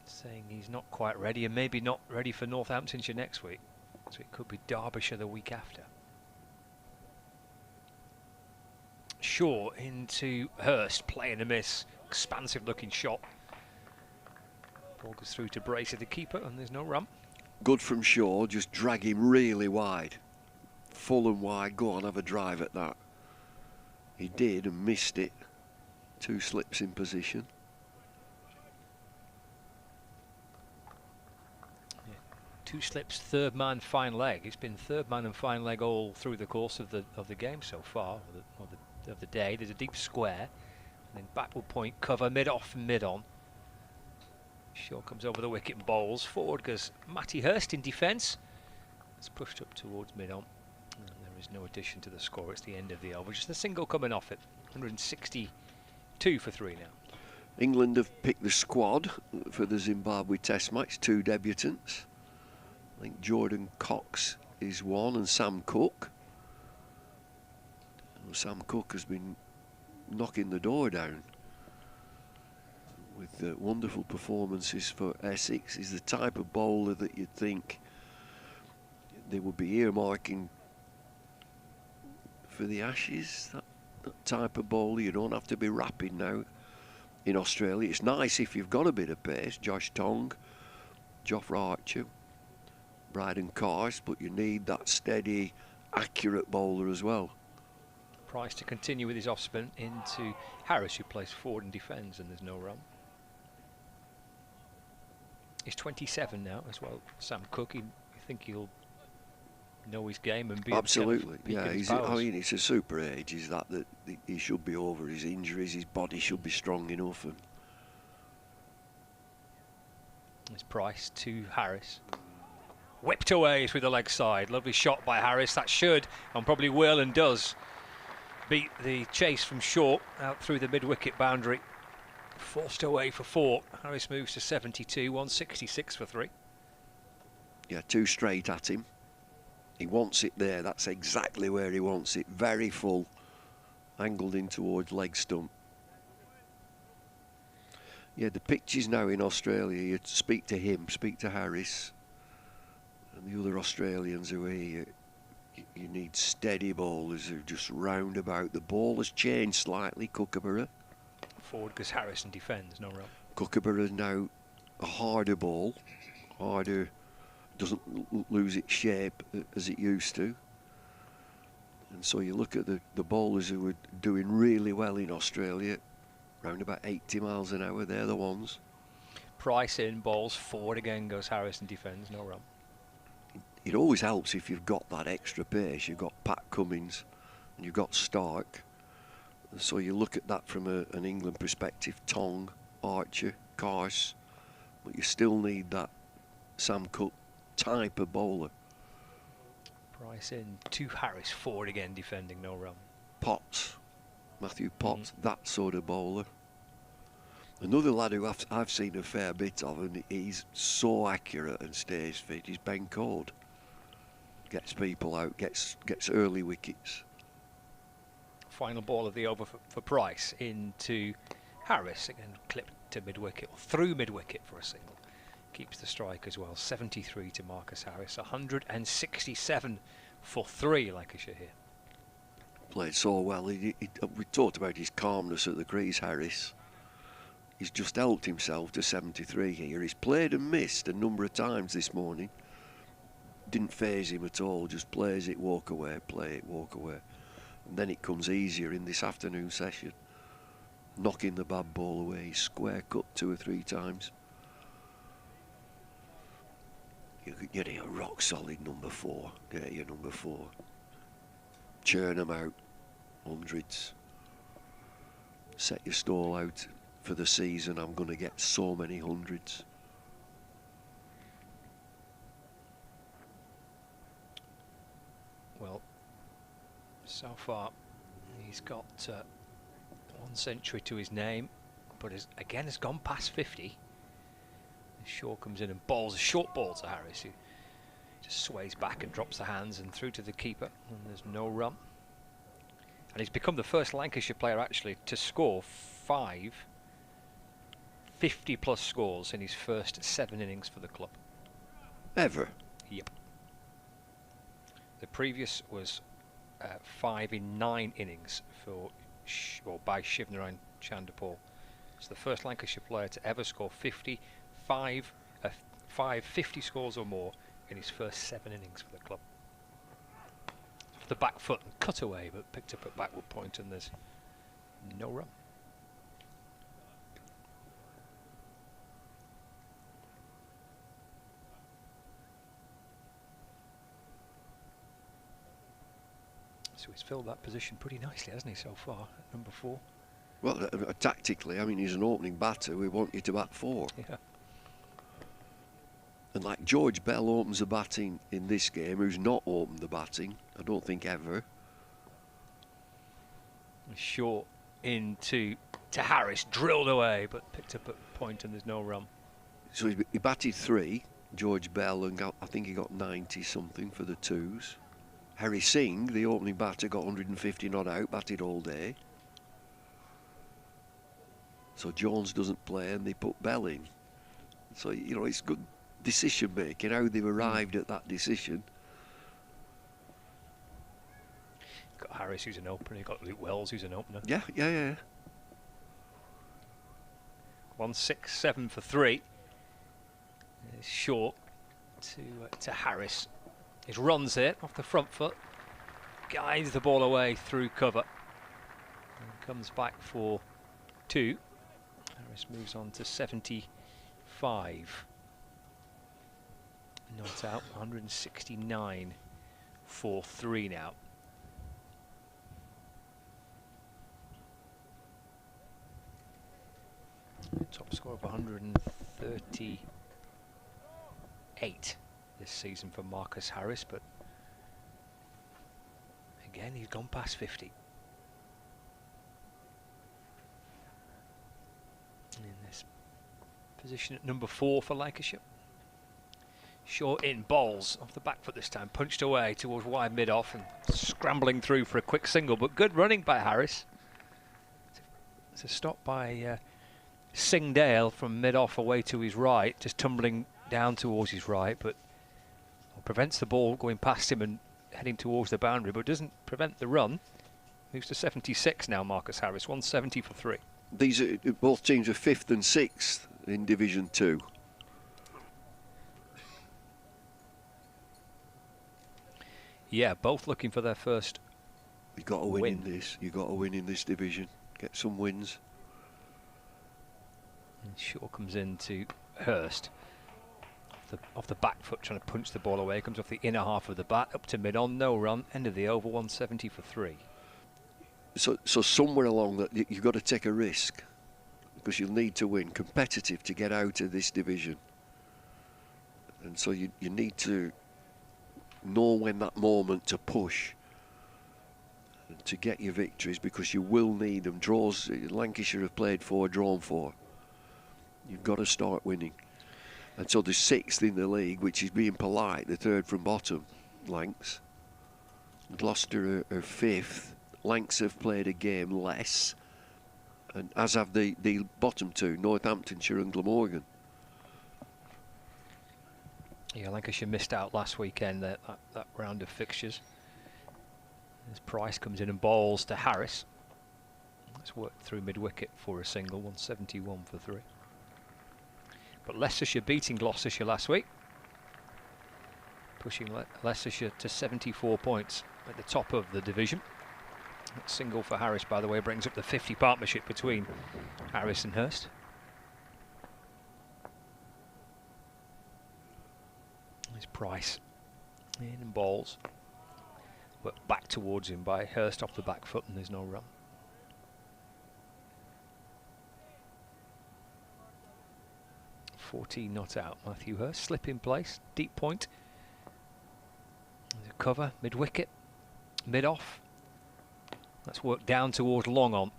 saying he's not quite ready, and maybe not ready for Northamptonshire next week, so it could be Derbyshire the week after. Shaw into Hurst, playing a miss, expansive looking shot. Ball goes through to Bracey, the keeper, and there's no run. Good from Shaw, just drag him really wide. Full and wide, go on, have a drive at that. He did and missed it. 2 slips in position. Yeah. 2 slips, third man, fine leg. It's been third man and fine leg all through the course of the game so far, of the day. There's a deep square, and then backward point cover, mid off and mid on. Shaw comes over the wicket and bowls. Forward goes Matty Hurst in defence. It's pushed up towards mid on. And there is no addition to the score. It's the end of the over. Just a single coming off it. 162 for 3 now. England have picked the squad for the Zimbabwe Test match. 2 debutants. I think Jordan Cox is one, and Sam Cook. Sam Cook has been knocking the door down with wonderful performances for Essex. He's the type of bowler that you'd think they would be earmarking for the Ashes. That type of bowler, you don't have to be rapid now in Australia. It's nice if you've got a bit of pace. Josh Tong, Jofra Archer, Bryden Cars, but you need that steady, accurate bowler as well. Price to continue with his off spin into Harris, who plays forward and defends, and there's no run. He's 27 now as well. Sam Cook, I think he'll know his game and be absolutely. Yeah, I mean, it's a super age. Is that he should be over his injuries. His body should be strong enough. And it's Price to Harris. Whipped away through the leg side. Lovely shot by Harris. That should, and probably will and does, beat the chase from Shaw out through the mid-wicket boundary. Forced away for 4. Harris moves to 72, 166 for 3. Yeah, 2 straight at him. He wants it there. That's exactly where he wants it. Very full, angled in towards leg stump. Yeah, the pitches now in Australia, you speak to him, speak to Harris and the other Australians who are here. You need steady bowlers who just round about. The ball has changed slightly, Kookaburra. Forward goes Harris and defends, no run. Kookaburra is now a harder ball, harder, doesn't lose its shape as it used to. And so you look at the bowlers who are doing really well in Australia, round about 80 miles an hour, they're the ones. Price in, balls forward again, goes Harris and defends, no run. It always helps if you've got that extra pace. You've got Pat Cummins and you've got Stark. So you look at that from an England perspective, Tong, Archer, Cars, but you still need that Sam Cook type of bowler. Price in to Harris, forward again, defending, no run. Potts, Matthew Potts, that sort of bowler. Another lad who I've seen a fair bit of, and he's so accurate and stays fit, is Ben Code. Gets people out, gets early wickets. Final ball of the over for Price into Harris, again clipped to mid-wicket, or through mid-wicket for a single. Keeps the strike as well. 73 to Marcus Harris, 167 for 3 Lancashire here. Played so well. We talked about his calmness at the crease, Harris. He's just helped himself to 73 here. He's played and missed a number of times this morning. Didn't faze him at all, just plays it, walk away, play it, walk away. And then it comes easier in this afternoon session. Knocking the bad ball away, square cut 2 or 3 times. You're getting a rock solid number 4. Get your number 4. Churn them out, hundreds. Set your stall out for the season. I'm going to get so many hundreds. Well, so far he's got 1 century to his name, but again has gone past 50. Shaw comes in and bowls a short ball to Harris, who just sways back and drops the hands and through to the keeper, and there's no run. And he's become the first Lancashire player actually to score 5 50-plus scores in his first 7 innings for the club. Ever? Yep. The previous was 5 in 9 innings by Shivnarine Chanderpaul. It's the first Lancashire player to ever score 5 50 scores or more in his first 7 innings for the club. Off the back foot and cut away, but picked up at backward point, and there's no run. So he's filled that position pretty nicely, hasn't he, so far, at number 4? Well, tactically, I mean, he's an opening batter. We want you to bat 4. Yeah. And like George Bell opens the batting in this game, who's not opened the batting, I don't think ever. Short into Harris, drilled away, but picked up at point, and there's no run. So he batted 3, George Bell, and I think he got 90 something for the 2s. Harry Singh, the opening batter, got 150 not out, batted all day. So Jones doesn't play and they put Bell in. So, you know, it's good decision making, how they've arrived at that decision. Got Harris, who's an opener, you've got Luke Wells, who's an opener. Yeah. 167 for 3. It's short to Harris. His runs here off the front foot, guides the ball away through cover, and comes back for 2. Harris moves on to 75. Not out, 169 for 3 now. Top score of 138 this season for Marcus Harris, but again he's gone past 50. In this position at number 4 for Lancashire. Short in, bowls off the back foot this time, punched away towards wide mid-off and scrambling through for a quick single, but good running by Harris. It's a stop by Singdale from mid-off away to his right, just tumbling down towards his right, but prevents the ball going past him and heading towards the boundary, but doesn't prevent the run. Moves to 76 now, Marcus Harris, 170 for 3. These are, both teams are 5th and 6th in Division 2. Yeah, both looking for their first You've got to win in this. You've got to win in this division. Get some wins. And Shaw comes into Hurst. Off the back foot, trying to punch the ball away. Comes off the inner half of the bat, up to mid-on, no run. End of the over, 170 for 3. So somewhere along that, you've got to take a risk, because you'll need to win competitive to get out of this division. And so you need to know when that moment to push to get your victories, because you will need them. Draws, Lancashire have played 4, drawn 4. You've got to start winning. And so the 6th in the league, which is being polite, the 3rd from bottom, Lancs. Gloucester are 5th. Lancs have played a game less, and as have the bottom 2, Northamptonshire and Glamorgan. Yeah, Lancashire missed out last weekend, that round of fixtures. As Price comes in and bowls to Harris. It's worked through mid-wicket for a single, 171 for 3. But Leicestershire beating Gloucestershire last week, pushing Leicestershire to 74 points at the top of the division. That single for Harris, by the way, brings up the 50 partnership between Harris and Hurst. There's Price in and bowls, but back towards him by Hurst off the back foot, and there's no run. .14 not out. Matthew Hurst, slip in place, deep point. There's a cover, mid-wicket, mid-off. That's worked down towards long on.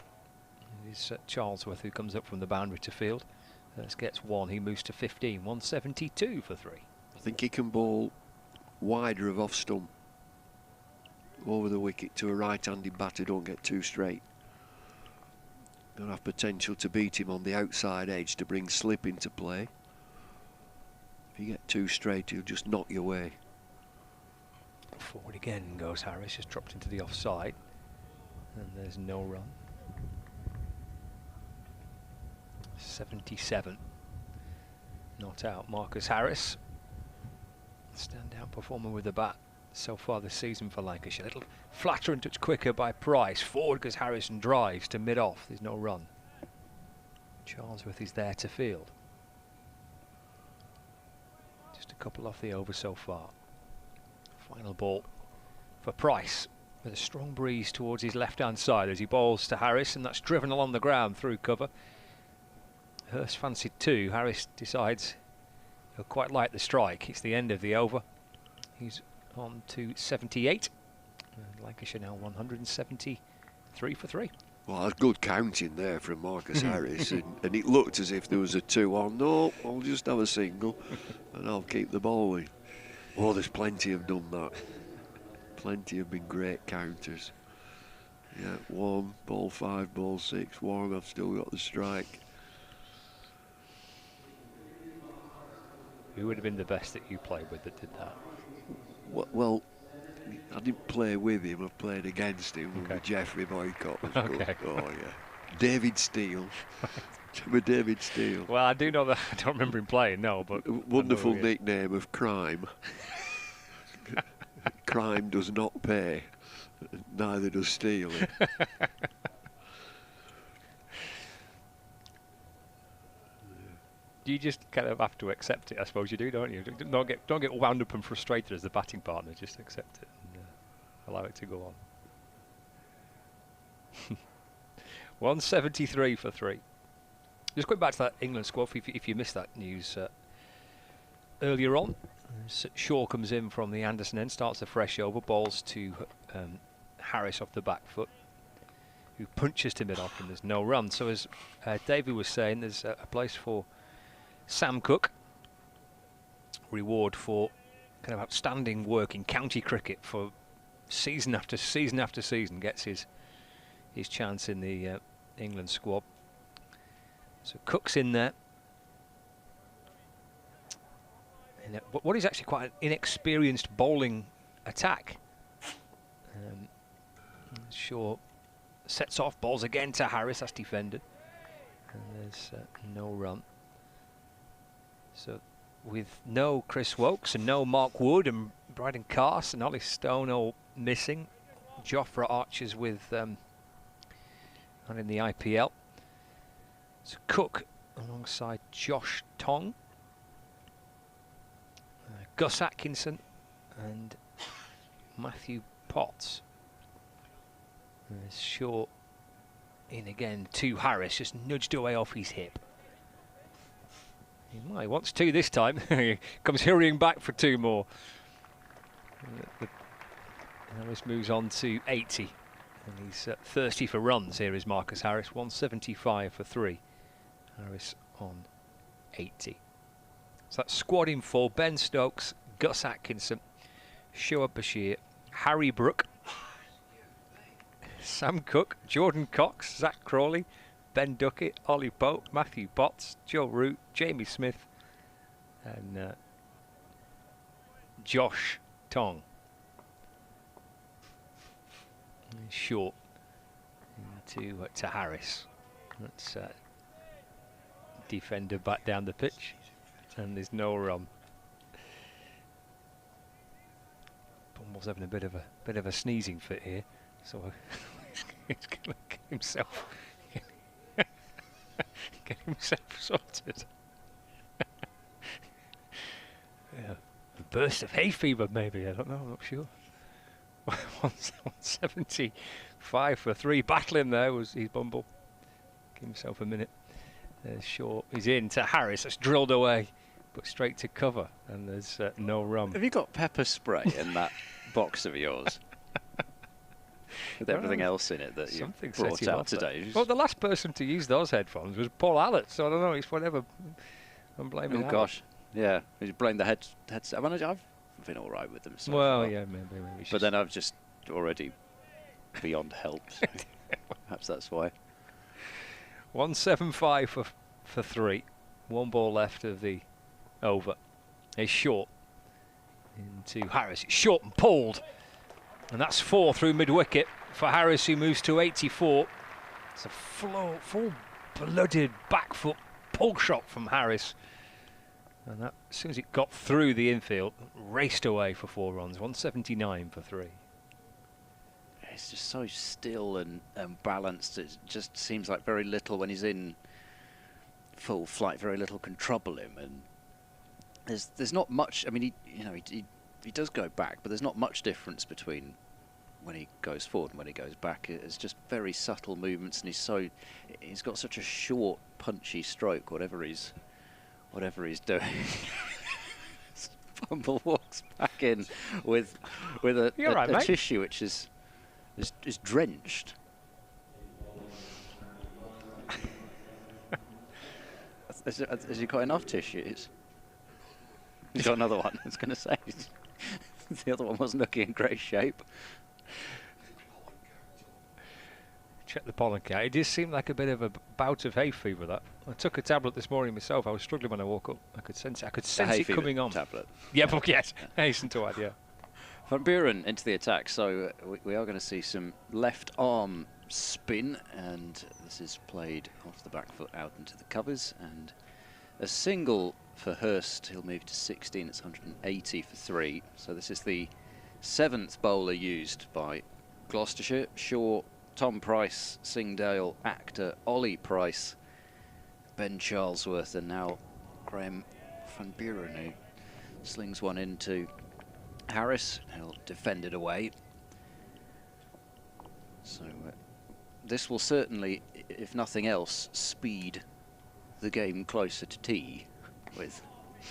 It's Charlesworth who comes up from the boundary to field. Hurst gets 1, he moves to 15, 172 for 3. I think he can bowl wider of off stump over the wicket to a right-handed batter, don't get too straight. Gonna have potential to beat him on the outside edge to bring slip into play. If you get too straight, he'll just knock you away. Forward again goes Harris, just dropped into the offside, and there's no run. 77 not out. Marcus Harris, standout performer with the bat so far this season for Lancashire. A little flatter and touch quicker by Price. Forward goes Harrison, drives to mid-off. There's no run. Charlesworth is there to field. Just a couple off the over so far. Final ball for Price, with a strong breeze towards his left-hand side as he bowls to Harris, and that's driven along the ground through cover. Hurst fancied 2. Harris decides he'll quite like the strike. It's the end of the over. He's on to 78. And Lancashire now 173 for 3. Well, that's good counting there from Marcus Harris, and it looked as if there was a 2 on. No, I'll just have a single and I'll keep the bowling. Oh, there's plenty have done that. Plenty have been great counters. Yeah, 1, ball 5, ball 6, 1, I've still got the strike. Who would have been the best that you played with that did that? Well, I didn't play with him, I played against him. Okay. With Jeffrey Boycott was good. Oh, yeah. David Steele. Remember David Steele? Well, I do know that. I don't remember him playing, no, but... Wonderful nickname of Crime. Crime does not pay, neither does stealing. You just kind of have to accept it, I suppose you do, don't you? Don't get wound up and frustrated as the batting partner. Just accept it and allow it to go on. 173 for 3. Just going back to that England squad, if you missed that news earlier on, Shaw comes in from the Anderson end, starts a fresh over, bowls to Harris off the back foot, who punches to mid-off, and there's no run. So as David was saying, there's a place for Sam Cook, reward for kind of outstanding work in county cricket for season after season after season, gets his chance in the England squad. So Cook's in there. And what is actually quite an inexperienced bowling attack. Shaw sets off, bowls again to Harris, that's defended. And there's no run. So with no Chris Wokes and no Mark Wood and Bryden Carse and Ollie Stone all missing, Jofra Archers with and in the IPL. So Cook alongside Josh Tong, Gus Atkinson and Matthew Potts. There's Shaw in again to Harris, just nudged away off his hip. He wants 2 this time. He comes hurrying back for 2 more. Harris moves on to 80. And he's thirsty for runs. Here is Marcus Harris, 175 for 3. Harris on 80. So that's squad in full: Ben Stokes, Gus Atkinson, Shoaib Bashir, Harry Brook, Sam Cook, Jordan Cox, Zach Crawley, Ben Duckett, Ollie Pope, Matthew Potts, Joe Root, Jamie Smith, and Josh Tong. Short to Harris. That's defender back down the pitch, and there's no run. Bumble's having a bit of a sneezing fit here, so he's going to get himself sorted. Yeah, a burst of hay fever, maybe. I don't know. I'm not sure. 175 for 3. Battling there was his Bumble. Give himself a minute. There's Shaw. He's in to Harris. That's drilled away, but straight to cover, and there's no run. Have you got pepper spray in that box of yours? With everything else in it that you brought out today. Well, the last person to use those headphones was Paul Allett, so I don't know. It's whatever. I'm blaming. Oh gosh, yeah. You blame the headset. I mean, I've been all right with them. So well, far. yeah, maybe. But then I've just already beyond help. So perhaps that's why. 175 for 3. 1 ball left of the over. It's short into Harris. It's short and pulled, and that's 4 through mid-wicket for Harris, who moves to 84. It's a full-blooded back foot pull shot from Harris. And that, as soon as it got through the infield, raced away for 4 runs. 179 for 3. It's just so still and balanced. It just seems like very little when he's in full flight. Very little can trouble him, and there's not much. I mean, he does go back, but there's not much difference between when he goes forward and when he goes back. It's just very subtle movements, and he's got such a short, punchy stroke. Whatever he's doing. Bumble walks back in with a tissue which is drenched. Has he got enough tissues? He's got another one. I was going to say the other one wasn't looking in great shape. Check the pollen count. It did seem like a bit of a bout of hay fever. That I took a tablet this morning myself. I was struggling when I woke up. I could sense it coming on. Tablet. Yeah, but yes, hasten to add. Yeah. Van Buren into the attack, so we are going to see some left arm spin, and this is played off the back foot out into the covers, and a single for Hurst. He'll move to 16. It's 180 for 3. So this is the 7th bowler used by Gloucestershire. Shaw, Tom Price, Singdale, Actor, Ollie Price, Ben Charlesworth, and now Graham Van Buren, who slings one into Harris. He'll defend it away. So this will certainly, if nothing else, speed the game closer to tea with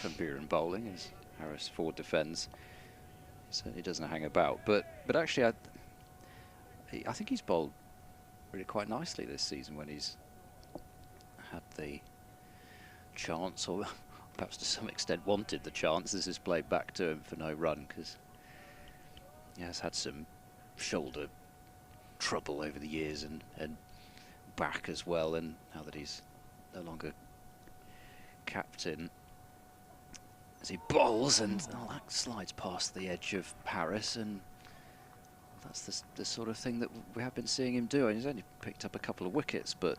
Van Buren bowling as Harris forward defends. Certainly doesn't hang about, but actually I think he's bowled really quite nicely this season when he's had the chance, or perhaps to some extent wanted the chance. This is played back to him for no run because he has had some shoulder trouble over the years and back as well, and now that he's no longer captain, as he bowls, and that slides past the edge of Harris, and that's the sort of thing that we have been seeing him do. And he's only picked up a couple of wickets, but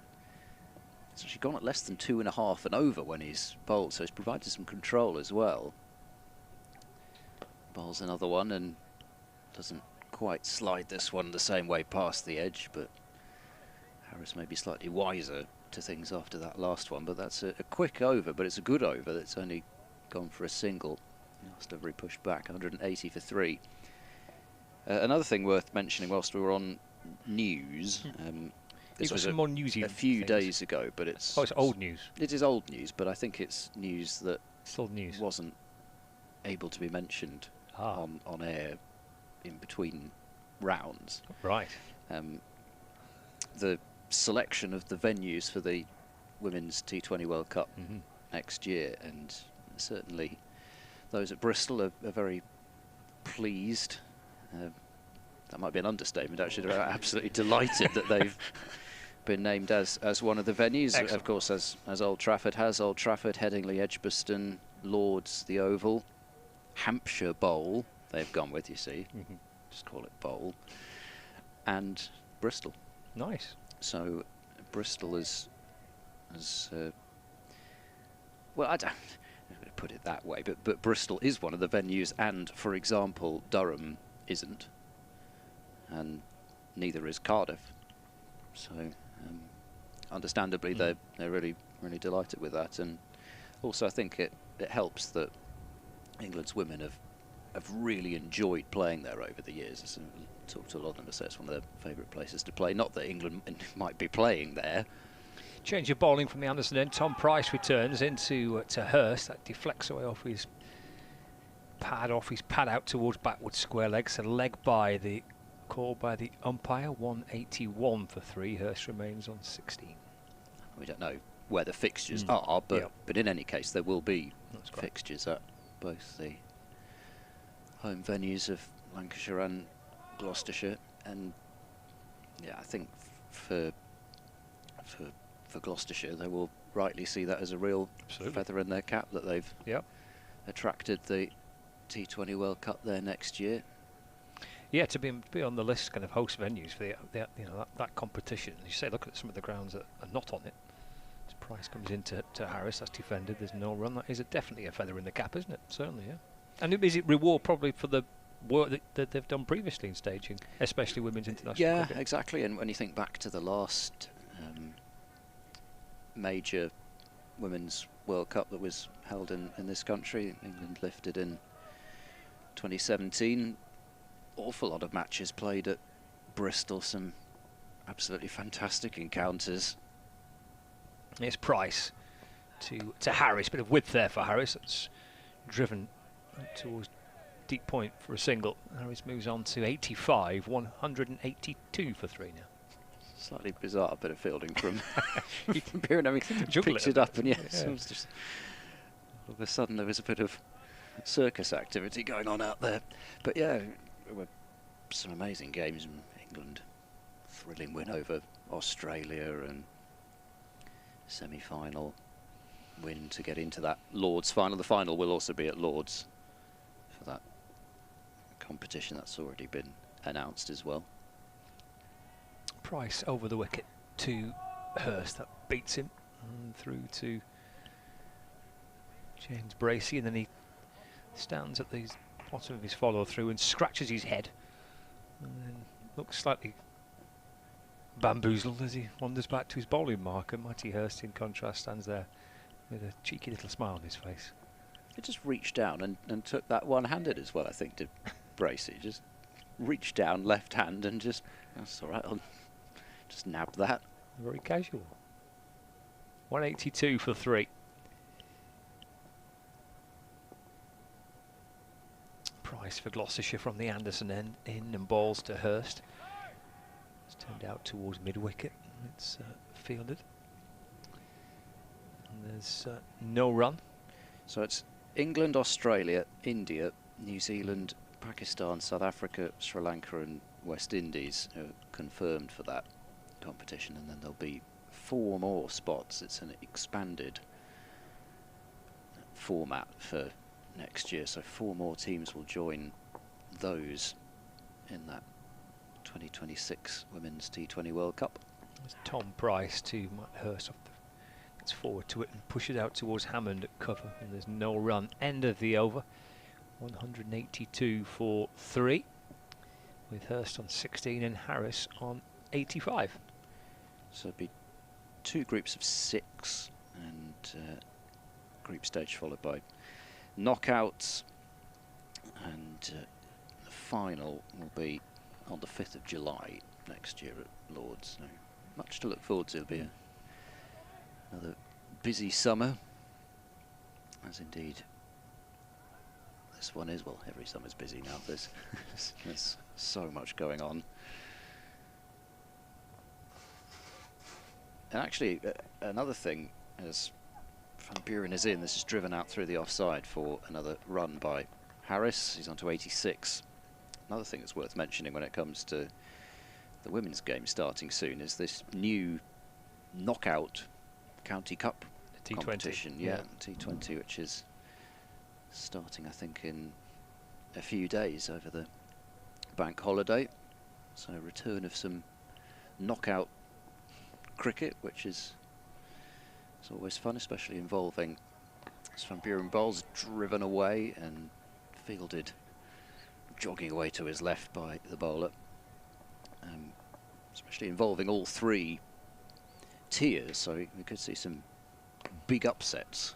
it's actually gone at less than 2.5 and over when he's bowled, so he's provided some control as well. Bowls another one and doesn't quite slide this one the same way past the edge, but Harris may be slightly wiser to things after that last one. But that's a quick over, but it's a good over that's only gone for a single. Last over he pushed back, 180 for 3. Another thing worth mentioning whilst we were on news, this was some more newsy a few days ago, but it's old news. It is old news, but I think it's news that still news wasn't able to be mentioned on air in between rounds. Right. The selection of the venues for the Women's T20 World Cup next year, and certainly those at Bristol are very pleased. That might be an understatement, actually. They're absolutely delighted that they've been named as one of the venues. Excellent. Of course, as Old Trafford has. Old Trafford, Headingley, Edgbaston, Lords, the Oval, Hampshire Bowl, they've gone with, you see. Just call it Bowl. And Bristol. Nice. So Bristol is well, I don't put it that way, but Bristol is one of the venues, and for example, Durham isn't, and neither is Cardiff. So understandably, they're really delighted with that, and also I think it helps that England's women have really enjoyed playing there over the years. So I talked to a lot of them, say it's one of their favourite places to play. Not that England might be playing there. Change of bowling from the Anderson end. Tom Price returns into to Hurst. That deflects away off his pad out towards backward square leg. So leg by the call by the umpire. 181 for 3. Hurst remains on 16. We don't know where the fixtures are, but in any case there will be fixtures at both the home venues of Lancashire and Gloucestershire, and yeah, I think for Gloucestershire, they will rightly see that as a real feather in their cap that they've attracted the T20 World Cup there next year. Yeah, to be on the list, kind of host venues for that competition. You say, look at some of the grounds that are not on it. As Price comes into Harris, that's defended. There's no run. That is definitely a feather in the cap, isn't it? Certainly, yeah. And is it reward probably for the work that they've done previously in staging, especially women's international cricket? Exactly. And when you think back to the last major women's World Cup that was held in this country, England lifted in 2017. Awful lot of matches played at Bristol, some absolutely fantastic encounters. It's Price to Harris, bit of width there for Harris. That's driven towards deep point for a single. Harris moves on to 85, 182 for 3 now. Slightly bizarre bit of fielding from Beer and everything. Picked it up, and it was just all of a sudden there was a bit of circus activity going on out there. But yeah, there were some amazing games in England. Thrilling win over Australia, and semi-final win to get into that Lords final. The final will also be at Lords for that competition. That's already been announced as well. Price over the wicket to Hurst. That beats him through to James Bracey, and then he stands at the bottom of his follow-through and scratches his head, and then looks slightly bamboozled as he wanders back to his bowling marker. Matty Hurst, in contrast, stands there with a cheeky little smile on his face. He just reached down and took that one-handed as well, I think, to Bracey. Just reached down, left hand, and just, that's all right, I'll just nab that. Very casual. 182 for 3. Price for Gloucestershire from the Anderson end in, and balls to Hurst. It's turned out towards mid-wicket. It's fielded. And there's no run. So it's England, Australia, India, New Zealand, Pakistan, South Africa, Sri Lanka and West Indies are confirmed for that competition, and then there'll be 4 more spots. It's an expanded format for next year, so 4 more teams will join those in that 2026 Women's T20 World Cup. There's Tom Price to Matt Hurst, gets forward to it and pushes out towards Hammond at cover, and there's no run. End of the over. 182 for 3, with Hurst on 16 and Harris on 85. So it'd be 2 groups of 6, and group stage followed by knockouts, and the final will be on the 5th of July next year at Lords. So much to look forward to. It'll be another busy summer, as indeed this one is. Well, every summer's busy now. There's so much going on. And actually, another thing has Van Buren is in. This is driven out through the offside for another run by Harris. He's on to 86. Another thing that's worth mentioning when it comes to the women's game starting soon is this new knockout County Cup T20 competition. Yeah, T20, which is starting, I think, in a few days over the bank holiday. So return of some knockout cricket, which is always fun, especially involving Van Buren bowls driven away and fielded jogging away to his left by the bowler. Especially involving all three tiers, so we could see some big upsets.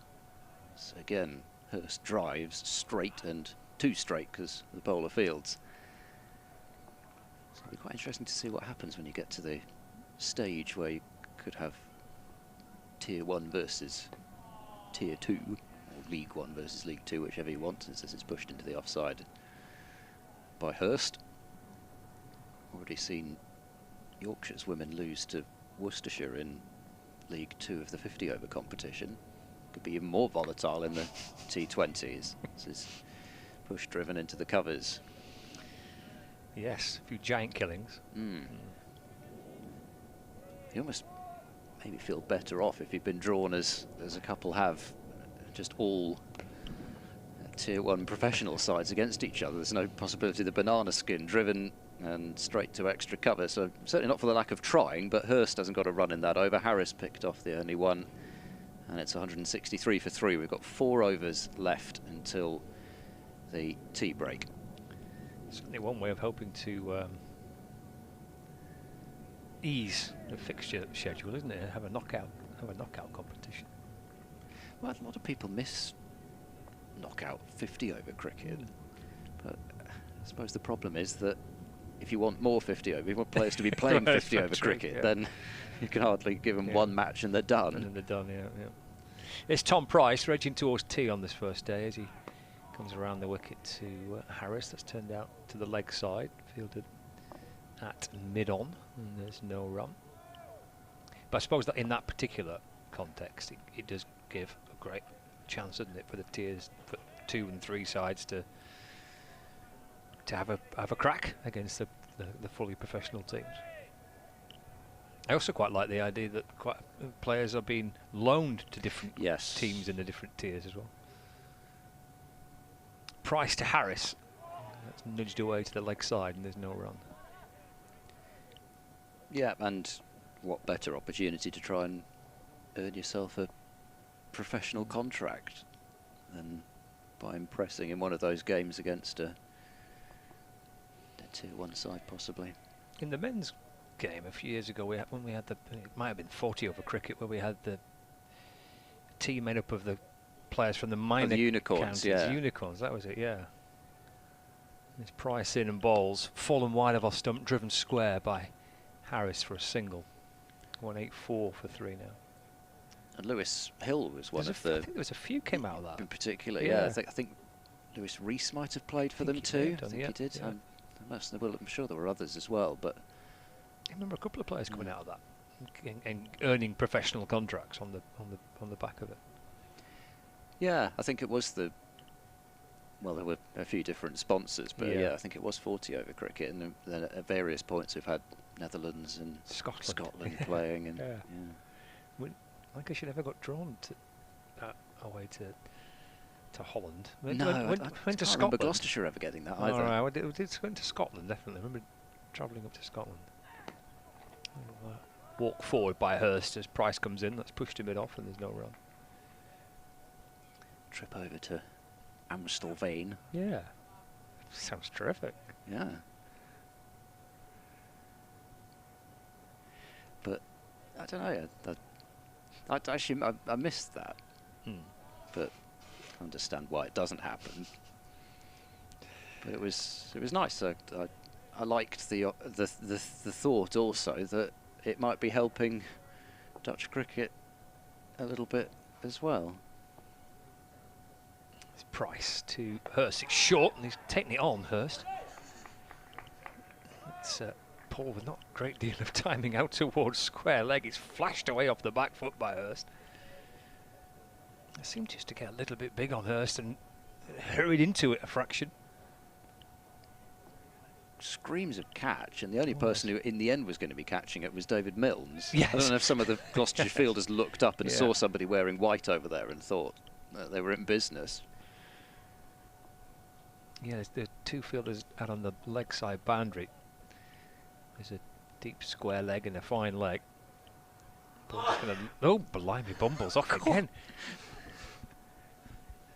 So again, Hurst drives straight and too straight because the bowler fields. So it'll be quite interesting to see what happens when you get to the stage where you could have Tier 1 versus Tier 2, or League 1 versus League 2, whichever you want, since this is pushed into the offside by Hurst. Already seen Yorkshire's women lose to Worcestershire in League 2 of the 50-over competition. Could be even more volatile in the T20s. This is push driven into the covers. Yes, a few giant killings. You almost maybe feel better off if you've been drawn as a couple have, just all Tier 1 professional sides against each other. There's no possibility of the banana skin driven and straight to extra cover, so certainly not for the lack of trying, but Hurst hasn't got a run in that over. Harris picked off the only one, and it's 163 for 3. We've got 4 overs left until the tea break. Certainly one way of hoping to ease the fixture schedule, isn't it? Have a knockout competition. Well, a lot of people miss knockout 50-over cricket, but I suppose the problem is that if you want more 50-over, if you want players to be playing 50-over cricket, then you can hardly give them one match and they're done. And then they're done, yeah. It's Tom Price edging towards tea on this first day as he comes around the wicket to Harris. That's turned out to the leg side, fielded at mid-on, and there's no run. But I suppose that in that particular context, it does give a great chance, doesn't it, for the tiers, for 2 and 3 sides to have a crack against the fully professional teams. I also quite like the idea that players are being loaned to different teams in the different tiers as well. Price to Harris. That's nudged away to the leg side and there's no run. Yeah, and what better opportunity to try and earn yourself a professional contract than by impressing in one of those games against a Tier 1 side, possibly. In the men's game a few years ago, when we had it might have been 40-over cricket, where we had the team made up of the players from the minor unicorns, unicorns, that was it, yeah. This Price in and bowls, fallen wide of our stump, driven square by Harris for a single. 184 for 3 now. And Lewis Hill was one of the... I think there was a few came out of that. In particular, yeah. I think Lewis Rees might have played for them too. I think he did. Yeah. I'm sure there were others as well, but... I remember a couple of players coming out of that and earning professional contracts on the back of it. Yeah, I think it was well, there were a few different sponsors, but yeah I think it was 40-over cricket, and then at various points we've had Netherlands and Scotland playing, and Lancashire never got drawn away to Holland. No, went to Scotland. Scotland. Gloucestershire ever getting that either. No, it went to Scotland, definitely. I remember travelling up to Scotland. Walk forward by Hurst as Price comes in. That's pushed him off, and there's no run. Trip over to Amstelveen. Yeah, sounds terrific. Yeah. But I don't know. I missed that. But I understand why it doesn't happen. But it was nice. I liked the thought also that it might be helping Dutch cricket a little bit as well. It's Price to Hurst. It's short, and he's taking it on, Hurst. It's Paul with not a great deal of timing out towards square leg. It's flashed away off the back foot by Hurst. It seemed just to get a little bit big on Hurst and hurried into it a fraction. Screams of catch, and the only person who in the end was going to be catching it was David Milnes. Yes. I don't know if some of the Gloucestershire fielders looked up and saw somebody wearing white over there and thought that they were in business. Yeah, the two fielders out on the leg side boundary. There's a deep square leg and a fine leg. Oh, blimey, Bumble's off again.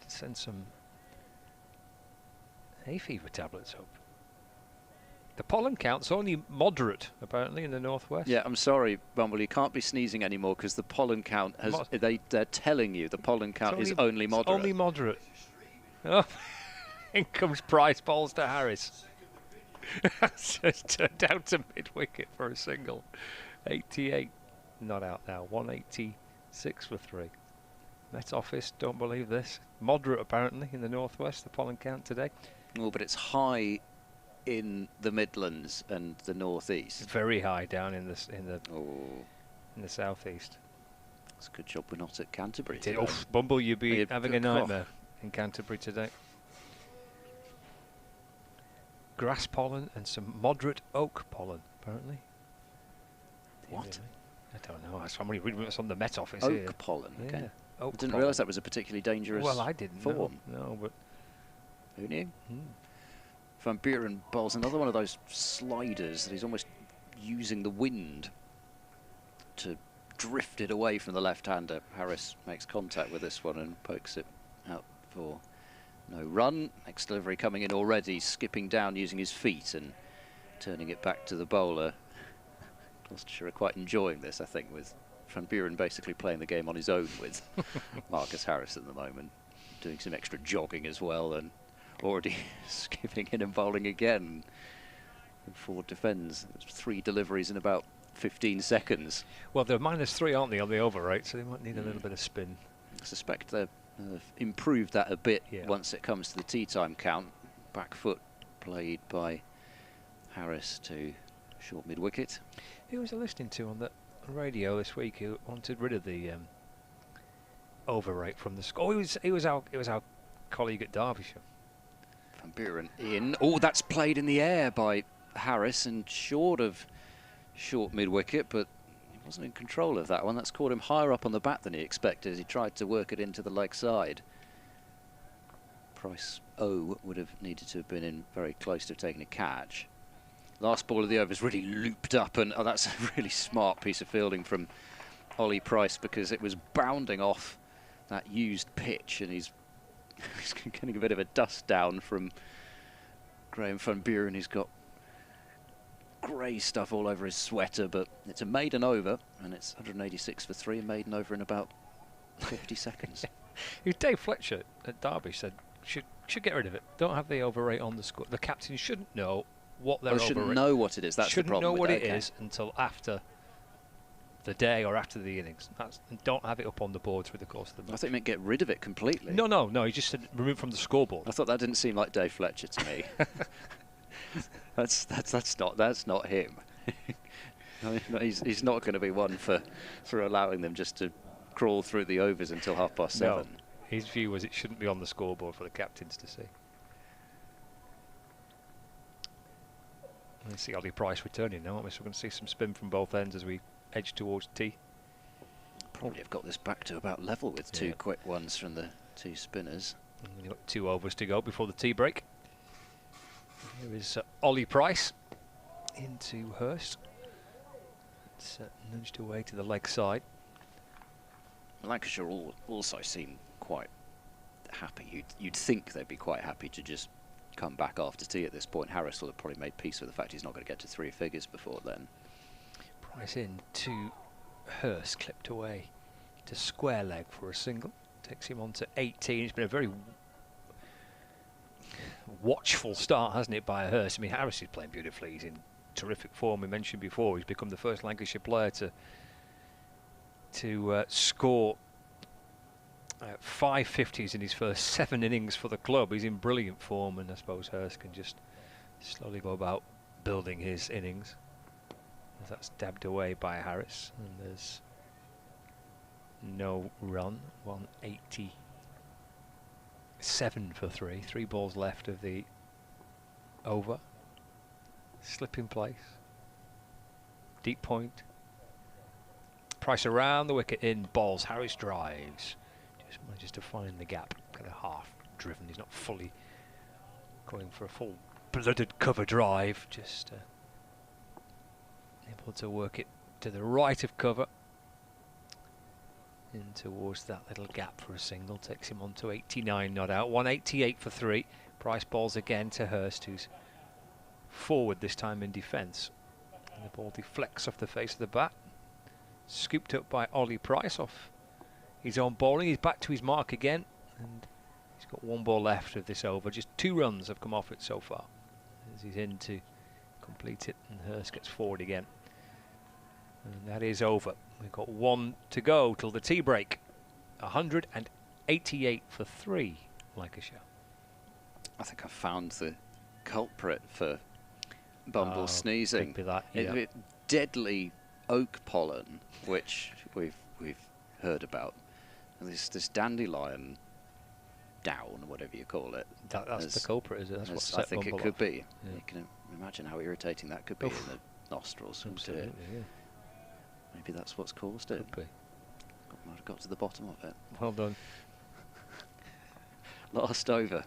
Send some hay fever tablets up. The pollen count's only moderate, apparently, in the northwest. Yeah, I'm sorry, Bumble, you can't be sneezing anymore because the pollen count has... They're telling you the pollen count is only moderate. Only moderate. Oh, in comes Price, balls to Harris. Just turned out to mid-wicket for a single. 88, not out now. 186 for 3. Met Office, don't believe this. Moderate, apparently, in the northwest, the pollen count today. Oh, but it's high in the Midlands and the northeast. Very high down in the southeast. It's a good job we're not at Canterbury today. Oh, Bumble, you'd be having a nightmare in Canterbury today. Grass pollen and some moderate oak pollen, apparently. What? I don't know. I'm reading what's on the Met Office oak here. Pollen, okay. Yeah. Oak I didn't pollen. realise that was a particularly dangerous Well, I didn't form. know, but... Who knew? Van Buren bowls another one of those sliders that he's almost using the wind to drift it away from the left-hander. Harris makes contact with this one and pokes it out for no run. Next delivery coming in already, skipping down using his feet and turning it back to the bowler. Gloucestershire are quite enjoying this, I think, with Van Buren basically playing the game on his own with Marcus Harris at the moment, doing some extra jogging as well, and already skipping in and bowling again. Ford defends. It was 3 deliveries in about 15 seconds. Well, they're -3, aren't they, on the over rate, so they might need a little bit of spin. I suspect they've improved that a bit once it comes to the tea time count. Back foot played by Harris to short mid-wicket. Who was I listening to on the radio this week who wanted rid of the over rate from the score? It was our colleague at Derbyshire. Van Buren in. Oh, that's played in the air by Harris and short of short mid-wicket, but he wasn't in control of that one. That's caught him higher up on the bat than he expected as he tried to work it into the leg side. Price O would have needed to have been in very close to taking a catch. Last ball of the over is really looped up, and that's a really smart piece of fielding from Ollie Price because it was bounding off that used pitch, and he's getting a bit of a dust down from Graham Van Buren. He's got grey stuff all over his sweater, but it's a maiden over, and it's 186 for 3, a maiden over in about 50 seconds. Dave Fletcher at Derby said should get rid of it. Don't have the over rate on the score. The captain shouldn't know what their over rate. Shouldn't know what it is. That's the problem. Shouldn't know what it is until after the day or after the innings. And don't have it up on the board through the course of the match. I think meant get rid of it completely. No. He just said remove from the scoreboard. I thought that didn't seem like Dave Fletcher to me. that's not him. He's not going to be one for allowing them just to crawl through the overs until 7:30. No, his view was it shouldn't be on the scoreboard for the captains to see. Let's see Ollie Price returning now, aren't we? So we're going to see some spin from both ends as we edge towards tea. Probably have got this back to about level with 2 quick ones from the 2 spinners. And we've got 2 overs to go before the tea break. Here is Ollie Price into Hurst. It's nudged away to the leg side. Lancashire also seem quite happy. You'd think they'd be quite happy to just come back after tea at this point. Harris will have probably made peace with the fact he's not going to get to 3 figures before then. Price in to Hurst, clipped away to square leg for a single. Takes him on to 18. It's been a very watchful start, hasn't it, by Hurst? I mean, Harris is playing beautifully. He's in terrific form. We mentioned before he's become the first Lancashire player to score 5 50s in his first 7 innings for the club. He's in brilliant form, and I suppose Hurst can just slowly go about building his innings. As that's dabbed away by Harris, and there's no run. 187 for 3. 3 balls left of the over. Slip in place. Deep point. Price around the wicket, in balls. Harris drives. Just manages to find the gap. Kind of half driven. He's not fully going for a full blooded cover drive. Just able to work it to the right of cover. In towards that little gap for a single. Takes him on to 89 not out. 188 for 3. Price balls again to Hurst, who's forward this time in defence. And the ball deflects off the face of the bat. Scooped up by Ollie Price off his own bowling. He's back to his mark again, and he's got 1 ball left of this over. Just 2 runs have come off it so far as he's in to complete it, and Hurst gets forward again. And that is over. We've got 1 to go till the tea break. 188 for 3, Lancashire. I think I've found the culprit for Bumble sneezing. Could be that, yeah. Deadly oak pollen, which we've heard about. And this dandelion down, whatever you call it. That's the culprit, is it? That's what set I think Bumble it could off. be. Yeah. You can imagine how irritating that could be in the nostrils. Absolutely, yeah. Maybe that's what's caused it. Could be. Might have got to the bottom of it. Well done. Last over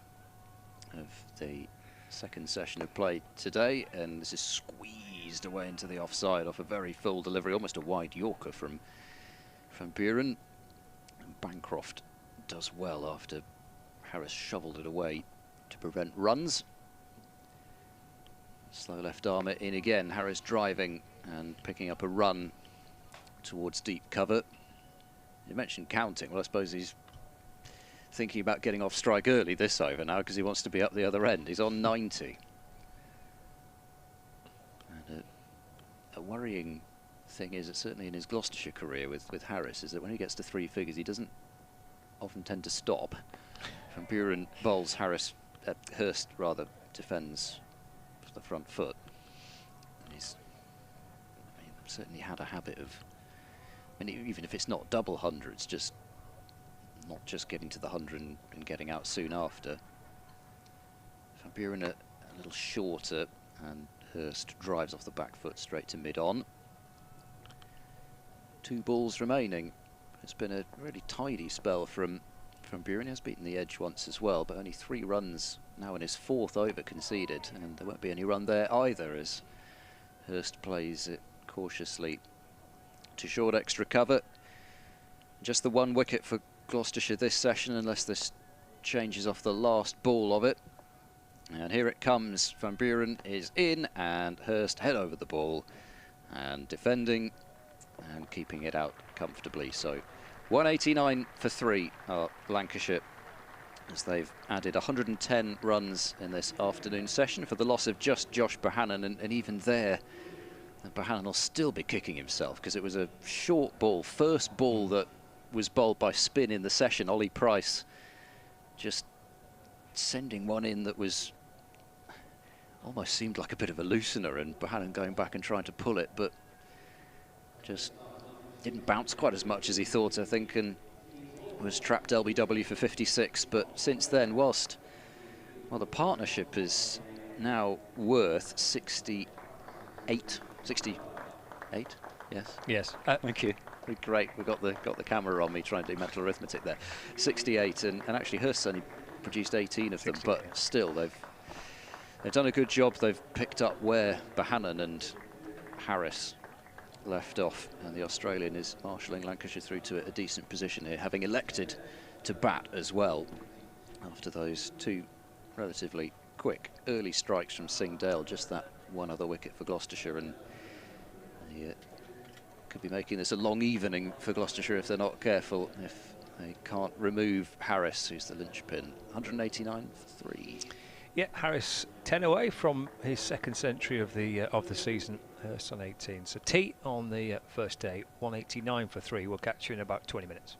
of the second session of play today, and this is squeezed away into the offside off a very full delivery, almost a wide Yorker from Buren. And Bancroft does well after Harris shovelled it away to prevent runs. Slow left arm in again. Harris driving and picking up a run towards deep cover. You mentioned counting. Well, I suppose he's thinking about getting off strike early this over now because he wants to be up the other end. He's on 90. And a worrying thing is that certainly in his Gloucestershire career with Harris is that when he gets to 3 figures he doesn't often tend to stop. Van Buren bowls, Hurst rather defends the front foot. And he's certainly had a habit of, even if it's not double hundreds, just not just getting to the 100 and getting out soon after. Van Buren a little shorter, and Hurst drives off the back foot straight to mid-on. 2 balls remaining. It's been a really tidy spell from Buren. He has beaten the edge once as well, but only 3 runs now in his 4th over conceded, and there won't be any run there either as Hurst plays it cautiously to short extra cover. Just the 1 wicket for Gloucestershire this session, unless this changes off the last ball of it. And here it comes. Van Buren is in, and Hurst head over the ball and defending and keeping it out comfortably. So 189 for 3 are Lancashire, as they've added 110 runs in this afternoon session for the loss of just Josh Bohannon, and even there Bohannon will still be kicking himself because it was a short ball, first ball that was bowled by spin in the session. Ollie Price just sending one in that was almost seemed like a bit of a loosener, and Bohannon going back and trying to pull it, but just didn't bounce quite as much as he thought, I think, and was trapped LBW for 56. But since then, whilst the partnership is now worth 68, yes? Yes. Thank you. Great, we got the camera on me trying to do mental arithmetic there. 68, and actually Hurst only produced 18 of them, but still they've done a good job. They've picked up where Bohannon and Harris left off, and the Australian is marshalling Lancashire through to a decent position here, having elected to bat as well after those 2 relatively quick early strikes from Singh Dale. Just that 1 other wicket for Gloucestershire, and he could be making this a long evening for Gloucestershire if they're not careful, if they can't remove Harris, who's the linchpin. 189 for 3. Yeah, Harris 10 away from his 2nd century of the season. Hurst on 18. So tea on the first day. 189 for 3. We'll catch you in about 20 minutes.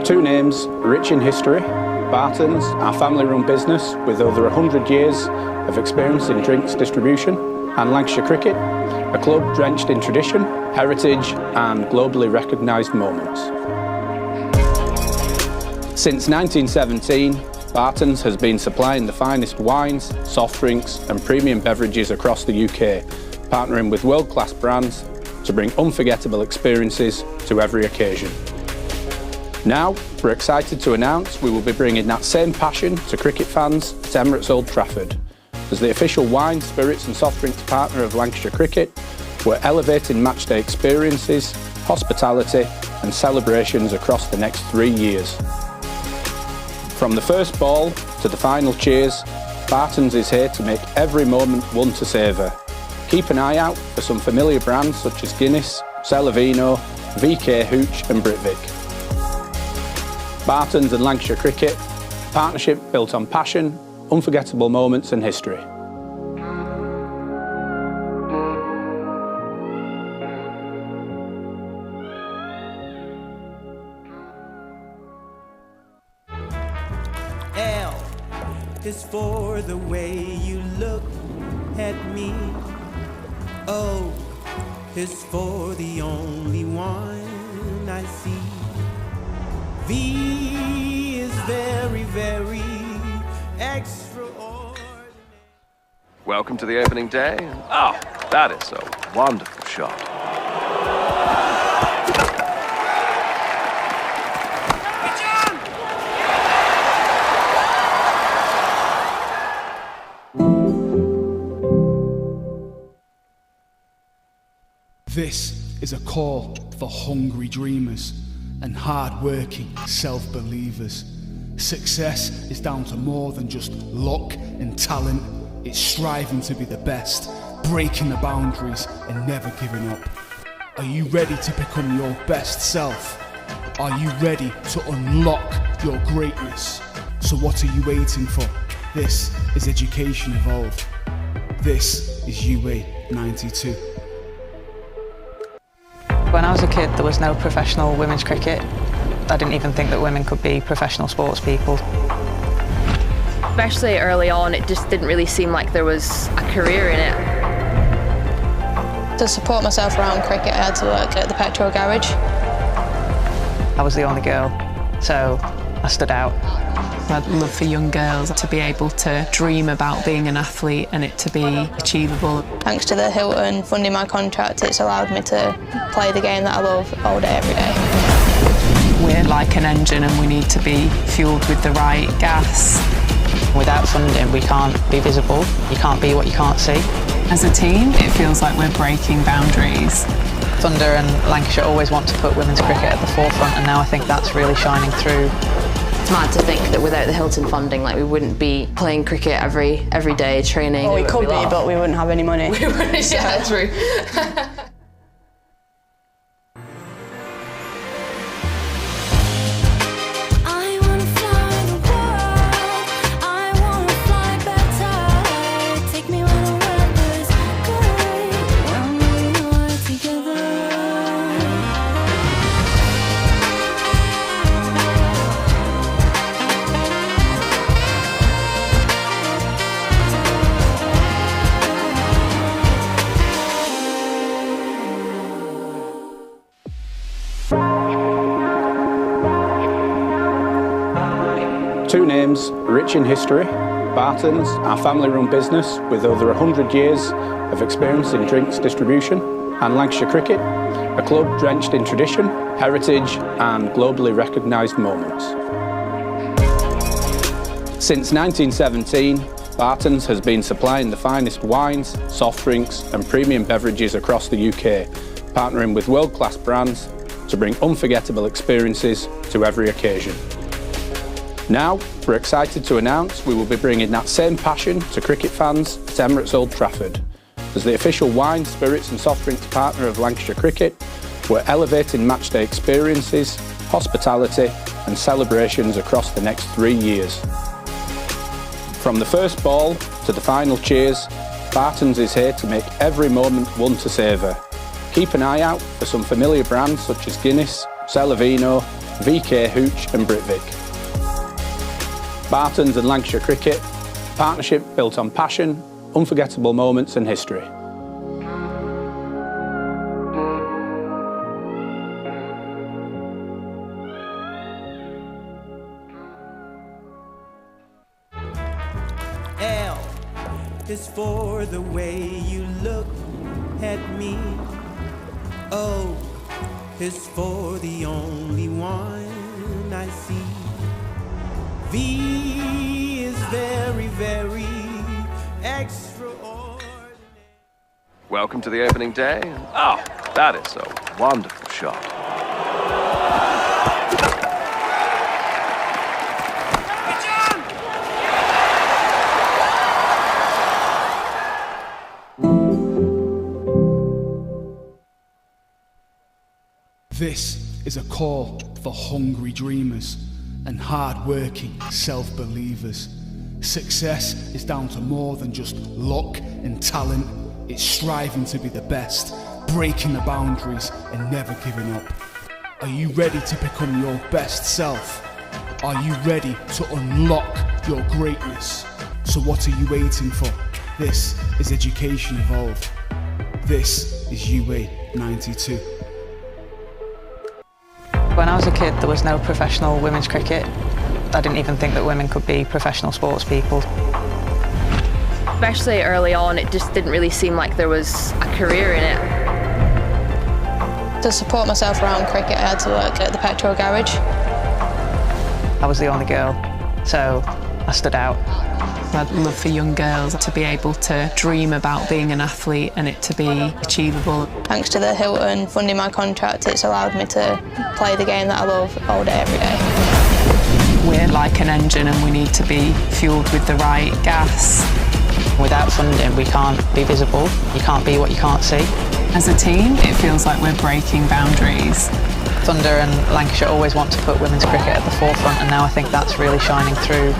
Two names rich in history. Barton's, our family-run business with over 100 years of experience in drinks distribution, and Lancashire Cricket, a club drenched in tradition, heritage and globally recognised moments. Since 1917, Barton's has been supplying the finest wines, soft drinks and premium beverages across the UK, partnering with world-class brands to bring unforgettable experiences to every occasion. Now, we're excited to announce we will be bringing that same passion to cricket fans at Emirates Old Trafford. As the official wine, spirits and soft drinks partner of Lancashire Cricket, we're elevating matchday experiences, hospitality and celebrations across the next 3 years. From the first ball to the final cheers, Barton's is here to make every moment one to savour. Keep an eye out for some familiar brands such as Guinness, Celavino, VK Hooch and Britvic. Barton's and Lancashire Cricket, a partnership built on passion, unforgettable moments and history. L is for the way you look at me. O is for the only one I see. V is very, very extraordinary. Welcome to the opening day. Oh, that is a wonderful shot. This is a call for hungry dreamers and hard-working self-believers. Success is down to more than just luck and talent. It's striving to be the best, breaking the boundaries and never giving up. Are you ready to become your best self? Are you ready to unlock your greatness? So what are you waiting for? This is Education Evolved. This is UA 92. When I was a kid, there was no professional women's cricket. I didn't even think that women could be professional sports people. Especially early on, it just didn't really seem like there was a career in it. To support myself around cricket, I had to work at the petrol garage. I was the only girl, so I stood out. I'd love for young girls to be able to dream about being an athlete and it to be achievable. Thanks to the Hilton funding my contract, it's allowed me to play the game that I love all day, every day. We're like an engine and we need to be fueled with the right gas. Without funding, we can't be visible. You can't be what you can't see. As a team, it feels like we're breaking boundaries. Thunder and Lancashire always want to put women's cricket at the forefront, and now I think that's really shining through. It's mad to think that without the Hilton funding, like, we wouldn't be playing cricket every day, training. Well, we could be, but we wouldn't have any money. We wouldn't, yeah, true. Two names rich in history, Barton's, our family-run business with over 100 years of experience in drinks distribution, and Lancashire Cricket, a club drenched in tradition, heritage and globally recognised moments. Since 1917, Barton's has been supplying the finest wines, soft drinks and premium beverages across the UK, partnering with world-class brands to bring unforgettable experiences to every occasion. Now, we're excited to announce we will be bringing that same passion to cricket fans at Emirates Old Trafford. As the official wine, spirits and soft drinks partner of Lancashire Cricket, we're elevating matchday experiences, hospitality and celebrations across the next 3 years. From the first ball to the final cheers, Barton's is here to make every moment one to savour. Keep an eye out for some familiar brands such as Guinness, Celavino, VK Hooch and Britvic. Barton's and Lancashire Cricket, a partnership built on passion, unforgettable moments and history. is for the way you look at me. O is for the only one I see. V is very, very extraordinary. Welcome to the opening day. Oh, that is a wonderful shot. This is a call for hungry dreamers and hard-working self-believers. Success is down to more than just luck and talent. It's striving to be the best, breaking the boundaries and never giving up. Are you ready to become your best self? Are you ready to unlock your greatness? So what are you waiting for? This is Education Evolved. This is UA 92. When I was a kid, there was no professional women's cricket. I didn't even think that women could be professional sports people. Especially early on, it just didn't really seem like there was a career in it. To support myself around cricket, I had to work at the petrol garage. I was the only girl, so I stood out. I'd love for young girls to be able to dream about being an athlete and it to be achievable. Thanks to the Hilton funding my contract, it's allowed me to play the game that I love all day, every day. We're like an engine and we need to be fuelled with the right gas. Without funding, we can't be visible. You can't be what you can't see. As a team, it feels like we're breaking boundaries. Thunder and Lancashire always want to put women's cricket at the forefront, and now I think that's really shining through.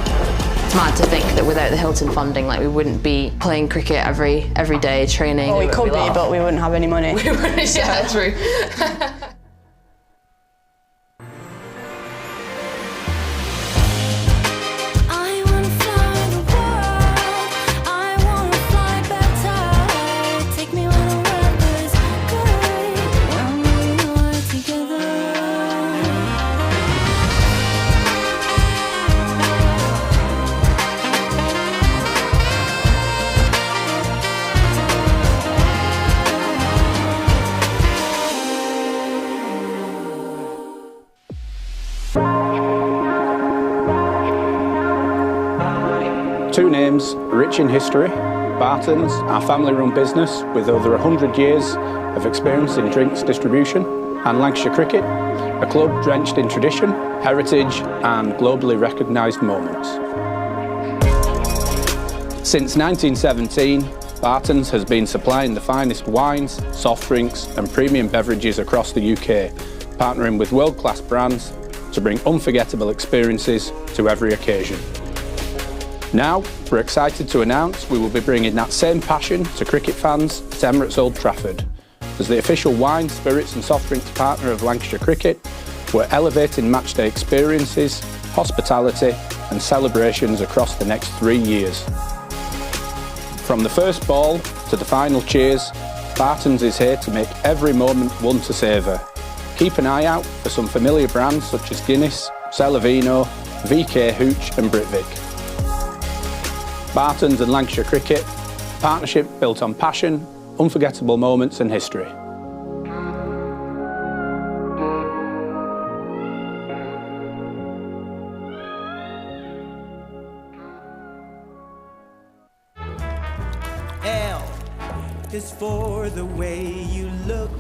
It's mad to think that without the Hilton funding, like, we wouldn't be playing cricket every day, training. Well, we could be, but we wouldn't have any money. We wouldn't, So. yeah, true. Two names rich in history, Barton's, our family-run business with over 100 years of experience in drinks distribution, and Lancashire Cricket, a club drenched in tradition, heritage and globally recognised moments. Since 1917, Barton's has been supplying the finest wines, soft drinks and premium beverages across the UK, partnering with world-class brands to bring unforgettable experiences to every occasion. Now, we're excited to announce we will be bringing that same passion to cricket fans at Emirates Old Trafford. As the official wine, spirits and soft drinks partner of Lancashire Cricket, we're elevating matchday experiences, hospitality and celebrations across the next 3 years. From the first ball to the final cheers, Barton's is here to make every moment one to savour. Keep an eye out for some familiar brands such as Guinness, Celavino, VK Hooch and Britvic. Barton's and Lancashire Cricket, a partnership built on passion, unforgettable moments and history. L is for the way you look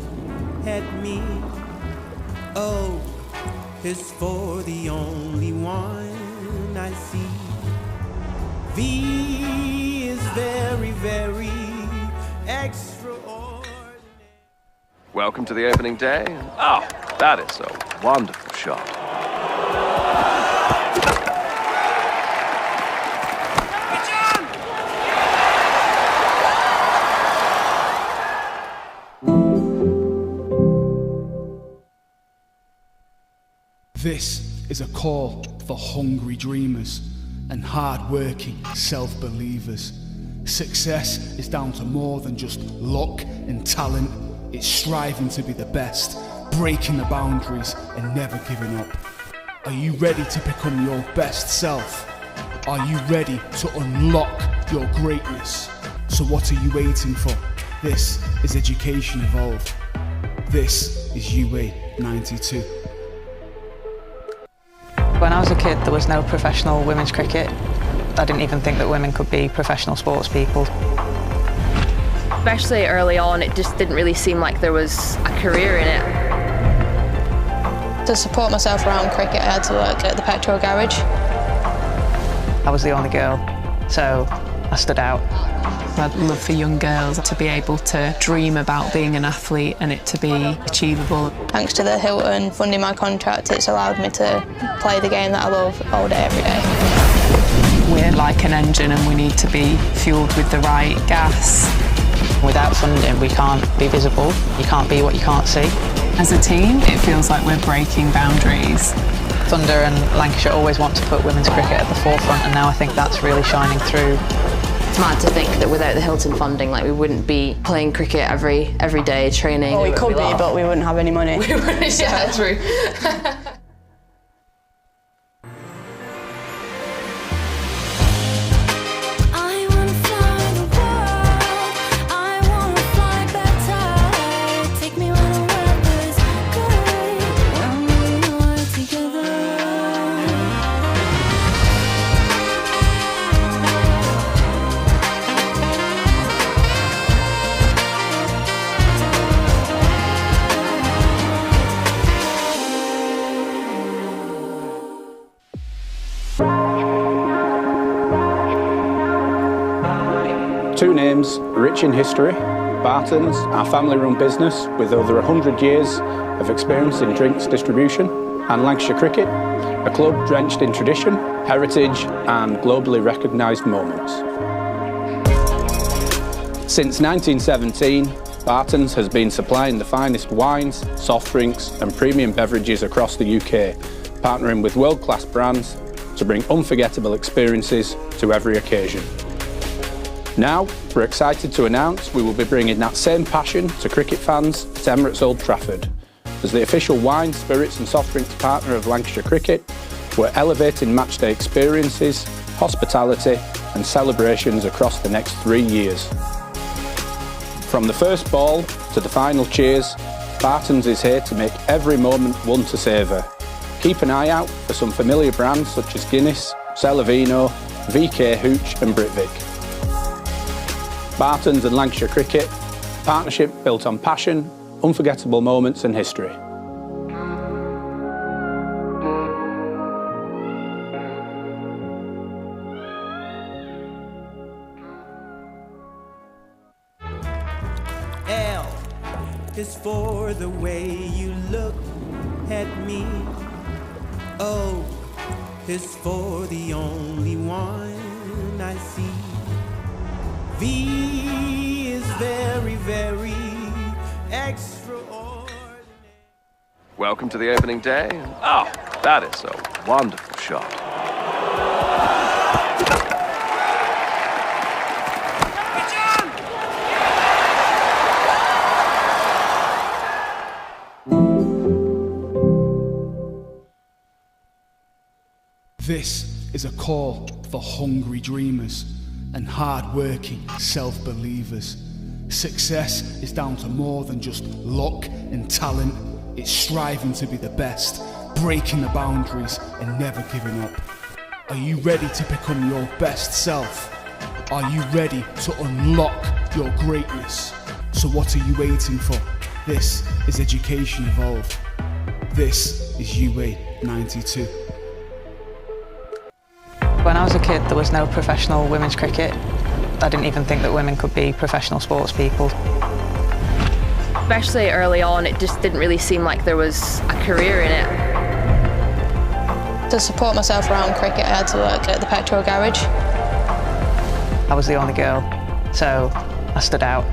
at me. O is for the only one I see. V is very, very extraordinary. Welcome to the opening day. Oh, that is a wonderful shot. This is a call for hungry dreamers and hard-working self-believers. Success is down to more than just luck and talent. It's striving to be the best, breaking the boundaries and never giving up. Are you ready to become your best self? Are you ready to unlock your greatness? So what are you waiting for? This is Education Evolved. This is UA 92. When I was a kid, there was no professional women's cricket. I didn't even think that women could be professional sports people. Especially early on, it just didn't really seem like there was a career in it. To support myself around cricket, I had to work at the petrol garage. I was the only girl, so I stood out. I'd love for young girls to be able to dream about being an athlete and it to be achievable. Thanks to the Hilton funding my contract, it's allowed me to play the game that I love all day, every day. We're like an engine and we need to be fuelled with the right gas. Without funding, we can't be visible. You can't be what you can't see. As a team, it feels like we're breaking boundaries. Thunder and Lancashire always want to put women's cricket at the forefront, and now I think that's really shining through. It's mad to think that without the Hilton funding, like, we wouldn't be playing cricket every day, training. Well, we could be, but we wouldn't have any money. We wouldn't, yeah, true. Two names rich in history, Barton's, our family-run business with over 100 years of experience in drinks distribution, and Lancashire Cricket, a club drenched in tradition, heritage and globally recognised moments. Since 1917, Barton's has been supplying the finest wines, soft drinks and premium beverages across the UK, partnering with world-class brands to bring unforgettable experiences to every occasion. Now, we're excited to announce we will be bringing that same passion to cricket fans at Emirates Old Trafford. As the official wine, spirits and soft drinks partner of Lancashire Cricket, we're elevating matchday experiences, hospitality and celebrations across the next 3 years. From the first ball to the final cheers, Barton's is here to make every moment one to savour. Keep an eye out for some familiar brands such as Guinness, Celavino, VK Hooch and Britvic. Barton's and Lancashire Cricket, partnership built on passion, unforgettable moments and history. L is for the way you look at me. O is for the only one I see. V is very, very extraordinary. Welcome to the opening day. Oh, that is a wonderful shot. This is a call for hungry dreamers and hard-working self-believers. Success is down to more than just luck and talent. It's striving to be the best, breaking the boundaries and never giving up. Are you ready to become your best self? Are you ready to unlock your greatness? So what are you waiting for? This is Education Evolved. This is UA 92. When I was a kid, there was no professional women's cricket. I didn't even think that women could be professional sports people. Especially early on, it just didn't really seem like there was a career in it. To support myself around cricket, I had to work at the petrol garage. I was the only girl, so I stood out.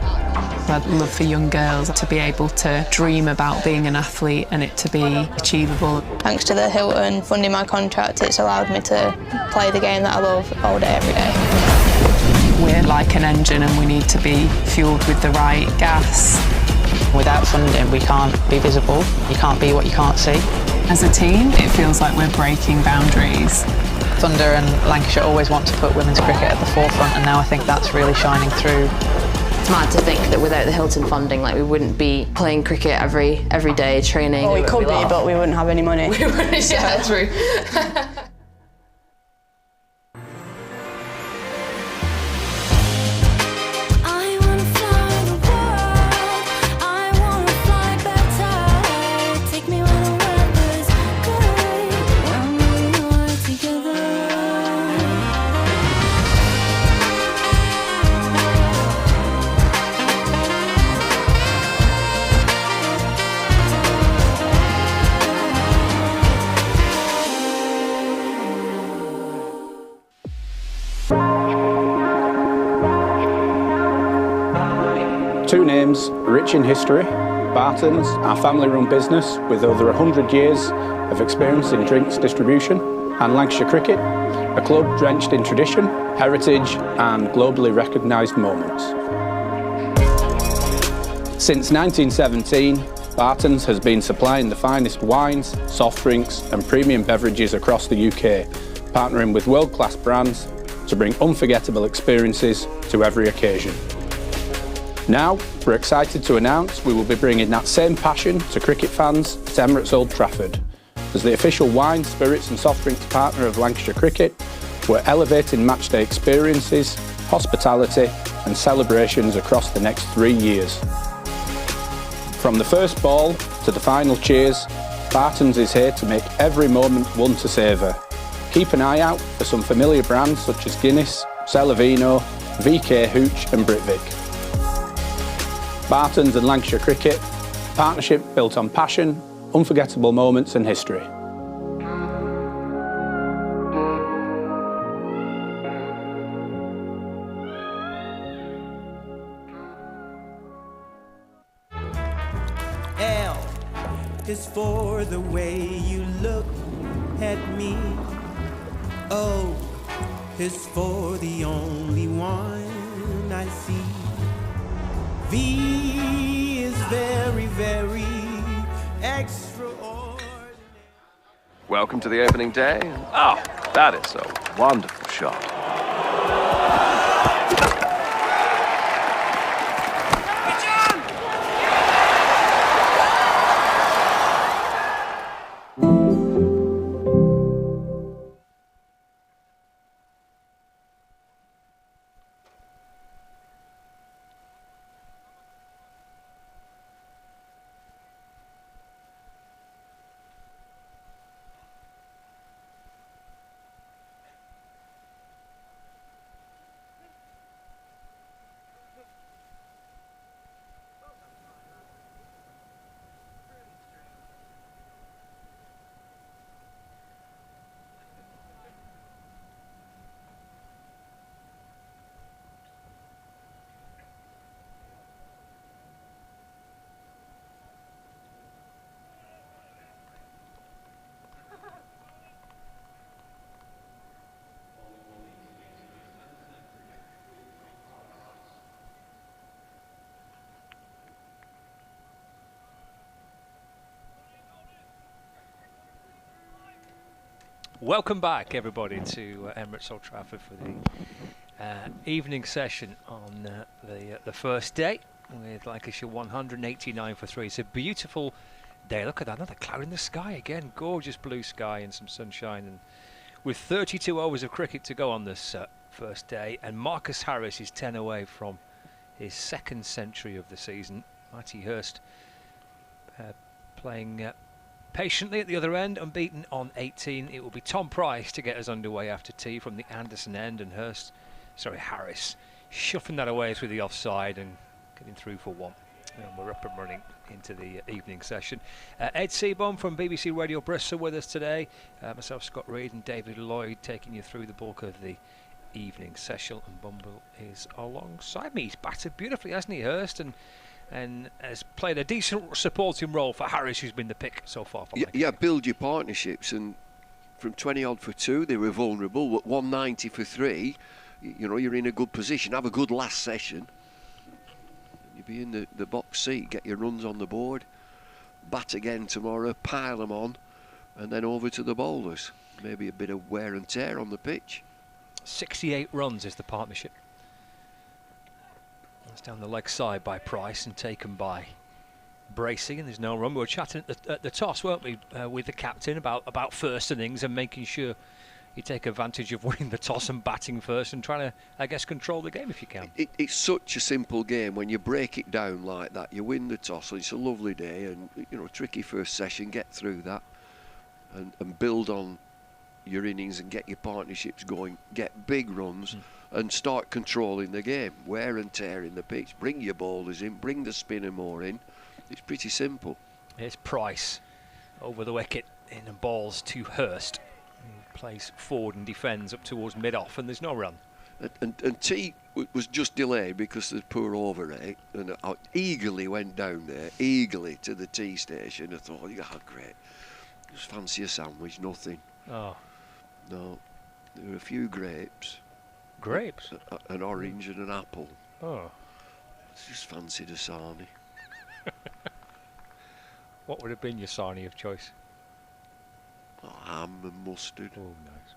I'd love for young girls to be able to dream about being an athlete and it to be achievable. Thanks to the Hilton funding my contract, it's allowed me to play the game that I love all day, every day. We're like an engine and we need to be fuelled with the right gas. Without funding, we can't be visible. You can't be what you can't see. As a team, it feels like we're breaking boundaries. Thunder and Lancashire always want to put women's cricket at the forefront, and now I think that's really shining through. It's mad to think that without the Hilton funding, like, we wouldn't be playing cricket every day, training. Well, we could be, but we wouldn't have any money. We wouldn't, yeah, true. Two names rich in history, Barton's, our family-run business with over 100 years of experience in drinks distribution, and Lancashire Cricket, a club drenched in tradition, heritage and globally recognised moments. Since 1917, Barton's has been supplying the finest wines, soft drinks and premium beverages across the UK, partnering with world-class brands to bring unforgettable experiences to every occasion. Now, we're excited to announce we will be bringing that same passion to cricket fans at Emirates Old Trafford. As the official wine, spirits and soft drinks partner of Lancashire Cricket, we're elevating matchday experiences, hospitality and celebrations across the next 3 years. From the first ball to the final cheers, Barton's is here to make every moment one to savour. Keep an eye out for some familiar brands such as Guinness, Celavino, VK Hooch and Britvic. Barton's and Lancashire Cricket, a partnership built on passion, unforgettable moments and history. L is for the way you look at me. O is for the only one I see. V is very, very extraordinary. Welcome to the opening day. Oh, that is a wonderful shot. Welcome back, everybody, to Emirates Old Trafford for the evening session on the first day with Lancashire 189 for 3. It's a beautiful day. Look at that, another cloud in the sky again. Gorgeous blue sky and some sunshine. And with 32 overs of cricket to go on this first day, and Marcus Harris is 10 away from his second century of the season. Matty Hurst playing patiently at the other end, unbeaten on 18. It will be Tom Price to get us underway after tea from the Anderson end, and Harris shuffling that away through the offside and getting through for one. And we're up and running into the evening session. Ed Seaborn from BBC Radio Bristol with us today. Myself, Scott Reed, and David Lloyd taking you through the bulk of the evening session. And Bumble is alongside me. He's batted beautifully, hasn't he, Hurst? And has played a decent supporting role for Harris, who's been the pick so far. Yeah, build your partnerships, and from 20 odd for 2 they were vulnerable, but 190 for 3, you know, you're in a good position. Have a good last session, you'll be in the box seat, get your runs on the board, bat again tomorrow, pile them on, and then over to the bowlers. maybe a bit of wear and tear on the pitch. 68 runs is the partnership. That's down the leg side by Price and taken by Bracey, and there's no run. We were chatting at the toss, weren't we, with the captain about first innings and making sure you take advantage of winning the toss and batting first and trying to, I guess, control the game if you can. It's such a simple game when you break it down like that. You win the toss, and it's a lovely day, and tricky first session. Get through that, and build on your innings and get your partnerships going. Get big runs and start controlling the game. Wear and tear in the pitch. Bring your bowlers in. Bring the spinner more in. It's pretty simple. Here's Price over the wicket in the balls to Hurst. He plays forward and defends up towards mid-off, and there's no run. And T was just delayed because of the poor over rate, and I eagerly went down there, eagerly to the tea station. I thought, yeah, great. Just fancy a sandwich, nothing. Oh. No, there were a few grapes. Grapes? An orange and an apple. Oh. Just fancied a sarnie. What would have been your sarnie of choice? Ham and mustard. Oh, nice.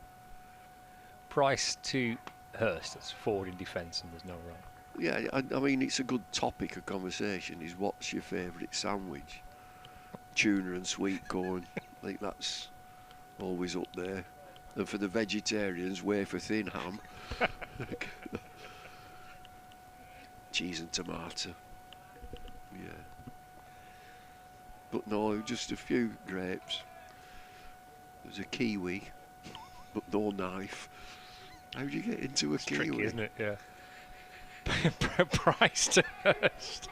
Price to Hurst. That's forward in defence, and there's no run. Yeah, I mean, it's a good topic of conversation. Is what's your favourite sandwich? Tuna and sweet corn. I think that's always up there. And for the vegetarians, wafer thin ham. Cheese and tomato. Yeah. But no, just a few grapes. There's a kiwi, but no knife. How do you get into a kiwi? Tricky, isn't it? Yeah. Price to Hurst.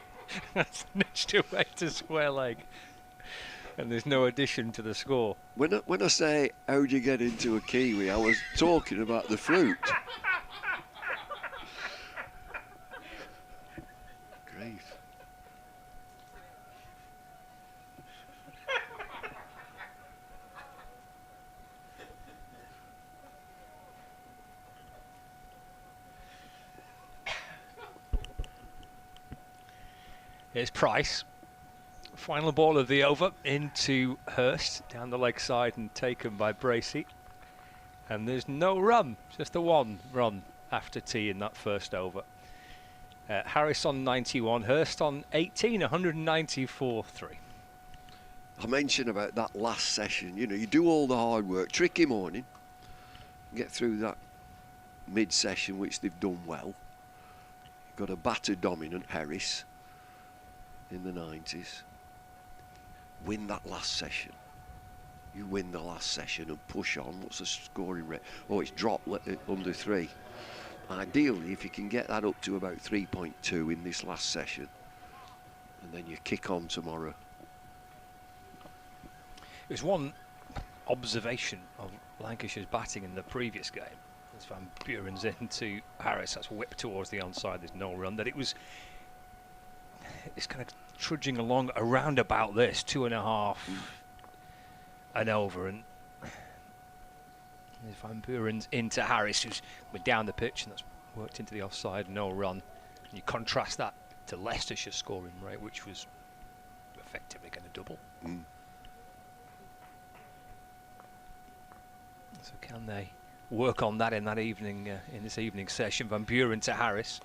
That's niched away to square leg. And there's no addition to the score. When I say how do you get into a kiwi, I was talking about the fruit. Great. Here's Price. Final ball of the over into Hurst, down the leg side and taken by Bracey. And there's no run, just the one run after tea in that first over. Harris on 91, Hurst on 18, 194.3. I mentioned about that last session, you do all the hard work, tricky morning, get through that mid-session, which they've done well. You've got a batter dominant Harris in the 90s. Win that last session. You win the last session and push on. What's the scoring rate? Oh, it's dropped under 3. Ideally, if you can get that up to about 3.2 in this last session, and then you kick on tomorrow. There's one observation of Lancashire's batting in the previous game. As Van Buren's into Harris, that's whipped towards the onside, there's no run. That it's kind of trudging along around about this 2.5 and over, and there's Van Buren's into Harris, who's down the pitch, and that's worked into the offside, no run. And you contrast that to Leicestershire's scoring rate, which was effectively going to double. So can they work on that in this evening session? Van Buren to Harris,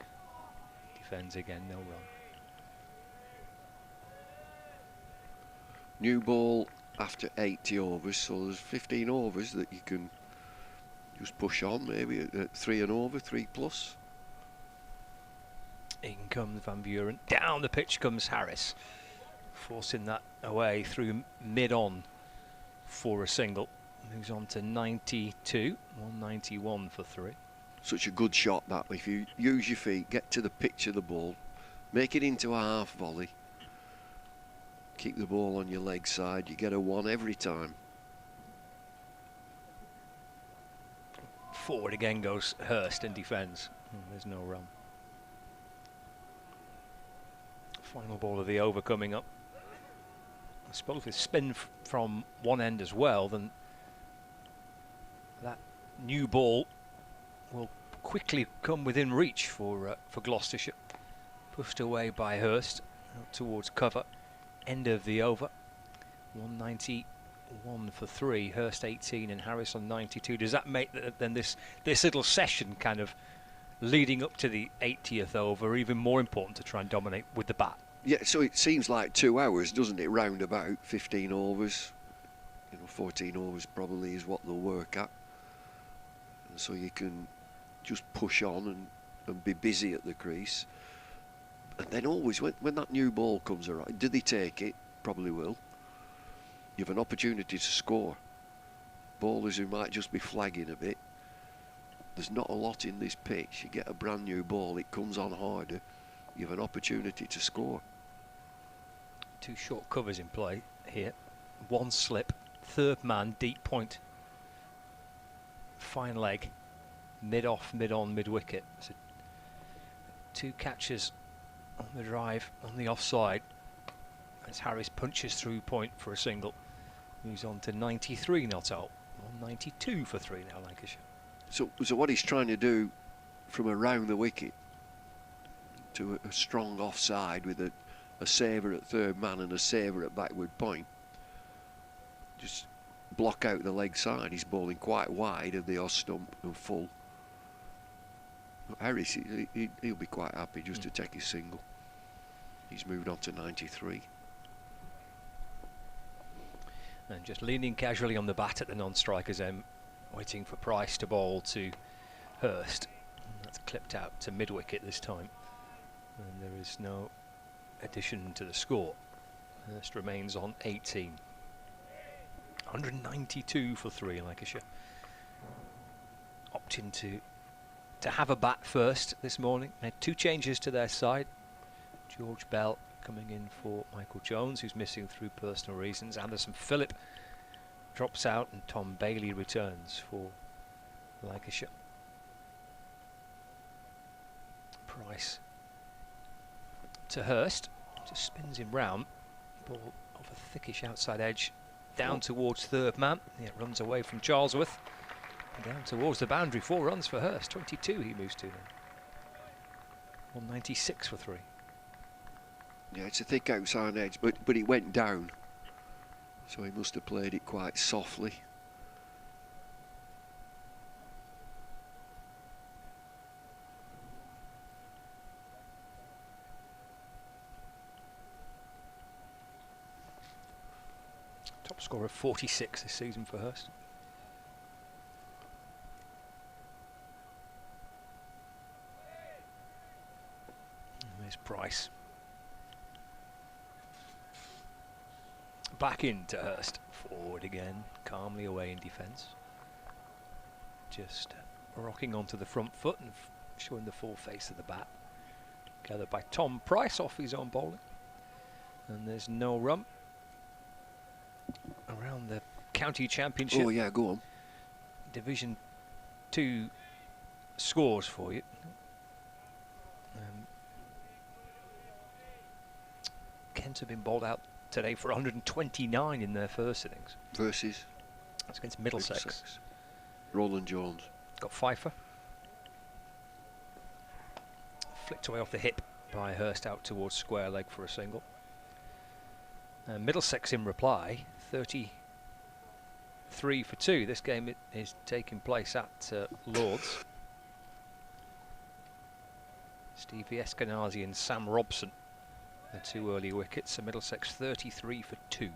defends again, no run. New ball after 80 overs, so there's 15 overs that you can just push on, maybe at 3 and over, 3+. In comes Van Buren, down the pitch comes Harris, forcing that away through mid-on for a single. Moves on to 92, 191 for 3. Such a good shot that, if you use your feet, get to the pitch of the ball, make it into a half volley, keep the ball on your leg side, you get a 1 every time. Forward again goes Hurst and defends. There's no run. Final ball of the over coming up. I suppose with spin from one end as well, then that new ball will quickly come within reach for Gloucestershire. Pushed away by Hurst out towards cover. End of the over. 190 1 for 3, Hurst 18 and Harris on 92. Does that make then this little session kind of leading up to the 80th over even more important to try and dominate with the bat? Yeah, so it seems like 2 hours, doesn't it, round about 15 overs. 14 overs probably is what they'll work at. And so you can just push on and be busy at the crease. And then always, when that new ball comes around, do they take it? Probably will. You have an opportunity to score. Bowlers who might just be flagging a bit. There's not a lot in this pitch. You get a brand new ball, it comes on harder. You have an opportunity to score. 2 short covers in play here. 1 slip, 3rd man, deep point. Fine leg, mid off, mid on, mid wicket. So 2 catches on the drive, on the offside. As Harris punches through point for a single. Moves on to 93 not out. 192 for 3 now, Lancashire. So what he's trying to do from around the wicket to a strong offside with a saver at 3rd man and a saver at backward point. Just block out the leg side. He's bowling quite wide of the off stump and full. Harris, he'll be quite happy just to take his single. He's moved on to 93. And just leaning casually on the bat at the non-striker's end, waiting for Price to bowl to Hurst. And that's clipped out to mid-wicket this time. And there is no addition to the score. Hurst remains on 18. 192 for 3, Lancashire. Opting to have a bat first this morning. Made 2 changes to their side. George Bell coming in for Michael Jones, who's missing through personal reasons. Anderson Phillip drops out and Tom Bailey returns for Lancashire. Price to Hurst, just spins him round. Ball off a thickish outside edge, down towards 3rd man. It runs away from Charlesworth. Down towards the boundary, 4 runs for Hurst. 22 he moves to now. 196 for 3. Yeah, it's a thick outside edge, but it went down. So he must have played it quite softly. Top score of 46 this season for Hurst. And there's Price. Back into Hurst, forward again, calmly away in defence. Just rocking onto the front foot and showing the full face of the bat. Gathered by Tom Price off his own bowling. And there's no run. Around the county championship. Oh yeah, go on. Division 2 scores for you. Kent have been bowled out today for 129 in their first innings. Versus? That's against Middlesex. Roland Jones. Got Pfeiffer. Flicked away off the hip by Hurst out towards square leg for a single. Middlesex in reply, 33 for 2. This game is taking place at Lords. Stevie Eskenazi and Sam Robson, the 2 early wickets. So Middlesex 33 for 2 in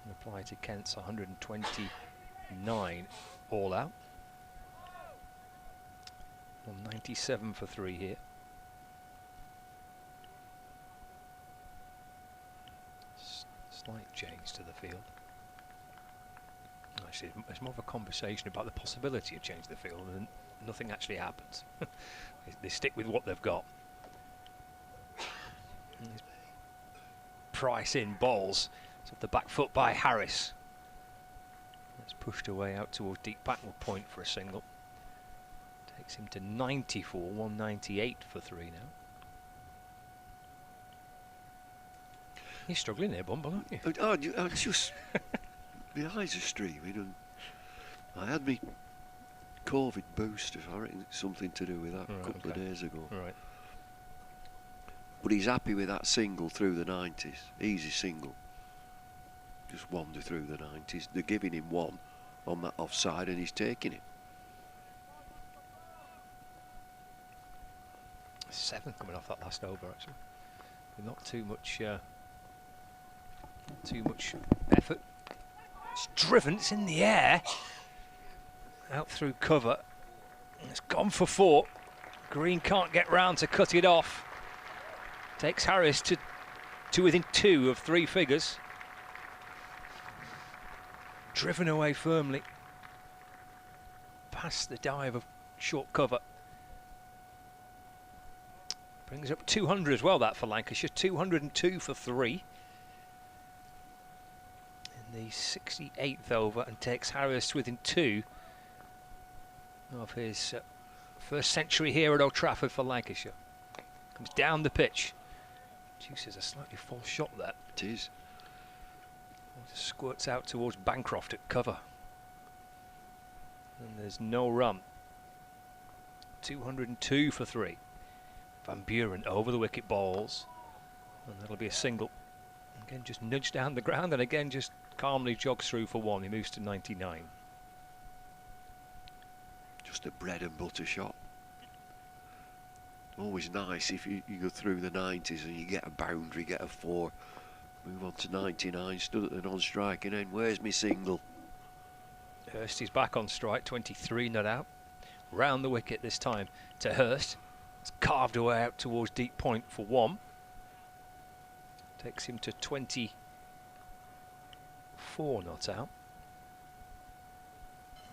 reply to Kent's 129 all out. 197 for 3 here. Slight change to the field. Actually, it's more of a conversation about the possibility of changing the field, and nothing actually happens. They stick with what they've got. Price in bowls. It's off the back foot by Harris. It's pushed away out towards deep backward point for a single. Takes him to 94, 198 for 3 now. You're struggling there, Bumble, aren't you? I just... my eyes are streaming, and I had me COVID booster. I reckon it's something to do with that a couple of days ago. Right. But he's happy with that single through the 90s. Easy single. just wander through the 90s. They're giving him one on that offside and he's taking it. 7 coming off that last over, actually. Not too much effort. It's driven, it's in the air. Out through cover. It's gone for 4. Green can't get round to cut it off. Takes Harris to within 2 of 3 figures. Driven away firmly. Past the dive of short cover. Brings up 200 as well, that for Lancashire. 202 for 3. In the 68th over, and takes Harris within 2 of his first century here at Old Trafford for Lancashire. Comes down the pitch. Juices a slightly false shot there. It is. Just squirts out towards Bancroft at cover. And there's no run. 202 for 3. Van Buren over the wicket balls. And that'll be a single. Again, just nudged down the ground, and again just calmly jogs through for 1. He moves to 99. Just a bread and butter shot. Always nice if you go through the 90s and you get a boundary, get a 4. Move on to 99, stood at the non-striking end. Where's me single? Hurst is back on strike, 23 not out. Round the wicket this time to Hurst. It's carved away out towards deep point for 1. Takes him to 24 not out.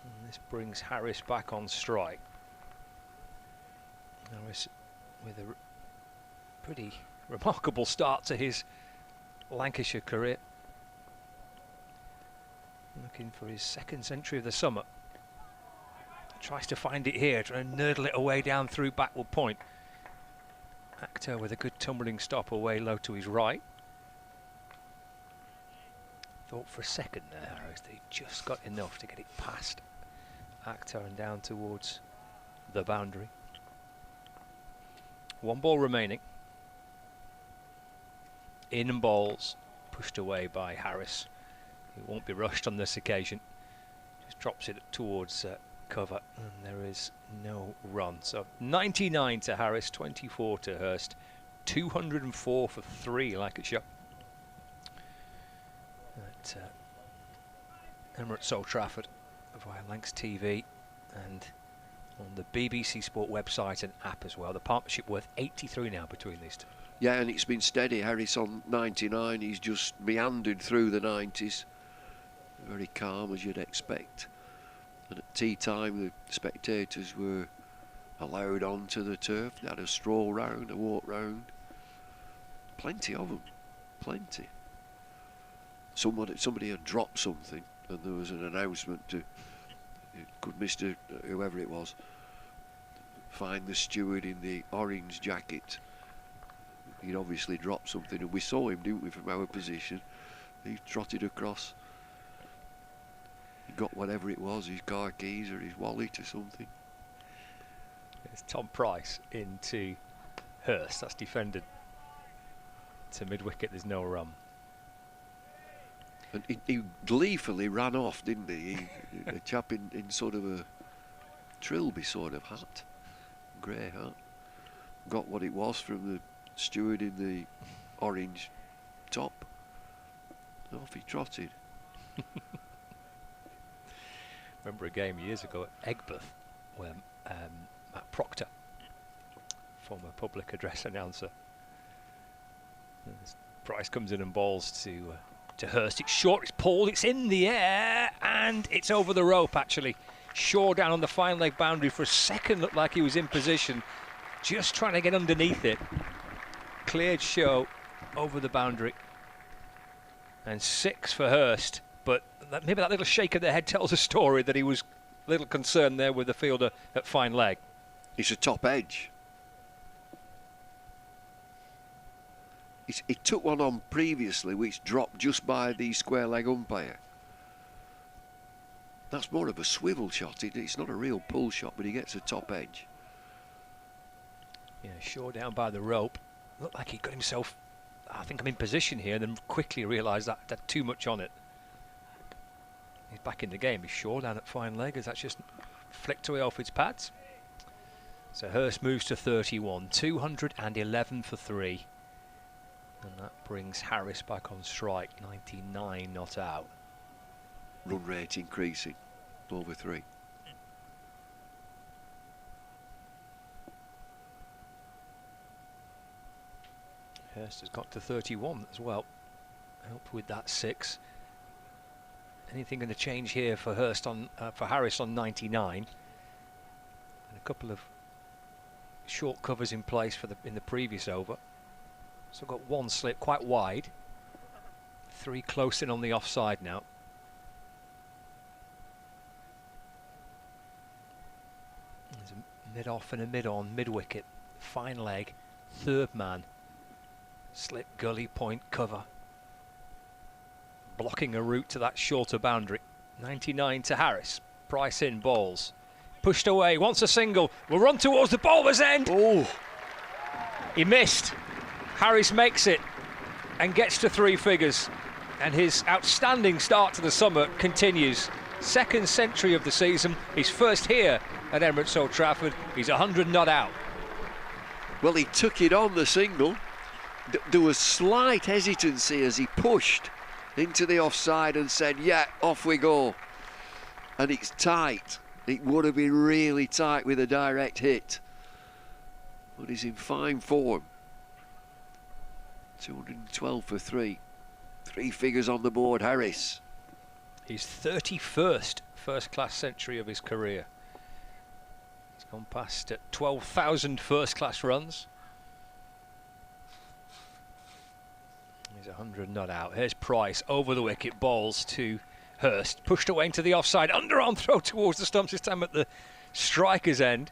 And this brings Harris back on strike. Harris with a pretty remarkable start to his Lancashire career. Looking for his 2nd century of the summer. Tries to find it here, trying to nurdle it away down through backward point. Akhtar with a good tumbling stop away low to his right. Thought for a second there, Harris, they just got enough to get it past Akhtar and down towards the boundary. 1 ball remaining. In and balls, pushed away by Harris. He won't be rushed on this occasion. Just drops it towards cover, and there is no run. So 99 to Harris, 24 to Hurst, 204 for 3 Lancashire. At Emirates Old Trafford via Lancs TV and on the BBC Sport website and app as well. The partnership worth 83 now between these two. Yeah, and it's been steady. Harris on 99, he's just meandered through the 90s. Very calm, as you'd expect. And at tea time, the spectators were allowed onto the turf. They had a stroll round, a walk round. Plenty of them, plenty. Somebody had dropped something, and there was an announcement to, could Mr. whoever it was find the steward in the orange jacket. He'd obviously dropped something, and we saw him, didn't we, from our position. He trotted across. He got whatever it was, his car keys or his wallet or something. It's Tom Price into Hurst. That's defended to mid-wicket. There's no run. And he gleefully ran off, didn't he? A chap in sort of a Trilby sort of hat, grey hat. Got what it was from the steward in the orange top. Off he trotted. Remember a game years ago at Egbert where Matt Proctor, former public address announcer, Price comes in and balls to Hurst. It's short, it's pulled, it's in the air, and it's over the rope actually. Shaw down on the fine leg boundary for a second, looked like he was in position, just trying to get underneath it. Cleared Shaw over the boundary. And 6 for Hurst, but maybe that little shake of the head tells a story that he was a little concerned there with the fielder at fine leg. It's a top edge. He took one on previously which dropped just by the square leg umpire. That's more of a swivel shot. It's not a real pull shot, but he gets a top edge. Yeah, Shaw down by the rope. Looked like he got himself, I think I'm in position here, and then quickly realised that had too much on it. He's back in the game. He's sure down at fine leg as that's just flicked away off its pads. So Hurst moves to 31, 211 for 3. And that brings Harris back on strike, 99 not out. Run rate increasing, over 3. Hurst has got to 31 as well. Helped with that 6. Anything going to change here for Hurst on for Harris on 99? And a couple of short covers in place for in the previous over. So got 1 slip quite wide. 3 close in on the offside now. There's a mid-off and a mid-on, mid-wicket, fine leg, 3rd man. Slip, gully, point, cover. Blocking a route to that shorter boundary. 99 to Harris. Price in, balls. Pushed away, wants a single. Will run towards the bowler's end. Oh! He missed. Harris makes it and gets to 3 figures. And his outstanding start to the summer continues. 2nd century of the season. He's first here at Emirates Old Trafford. He's 100 not out. Well, he took it on the single. There was slight hesitancy as he pushed into the offside and said, yeah, off we go. And it's tight. It would have been really tight with a direct hit. But he's in fine form. 212 for 3. 3 figures on the board, Harris. His 31st first-class century of his career. He's gone past 12,000 first-class runs. He's 100 not out. Here's Price over the wicket, balls to Hurst. Pushed away into the offside, underarm throw towards the stumps, this time at the striker's end.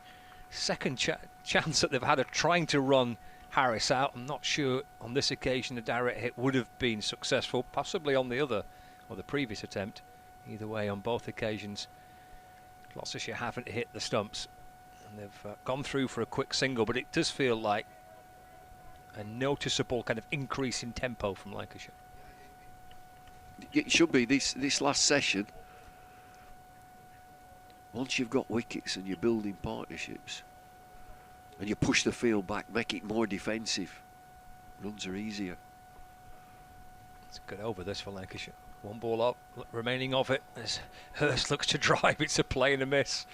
Second chance that they've had of trying to run Harris out. I'm not sure on this occasion the direct hit would have been successful, possibly on the other or the previous attempt. Either way, on both occasions, Gloucestershire haven't hit the stumps. And they've gone through for a quick single, but it does feel like a noticeable kind of increase in tempo from Lancashire. It should be this last session. Once you've got wickets and you're building partnerships and you push the field back, make it more defensive, runs are easier. It's a good over this for Lancashire. 1 ball up, remaining of it as Hurst looks to drive. It's a play and a miss.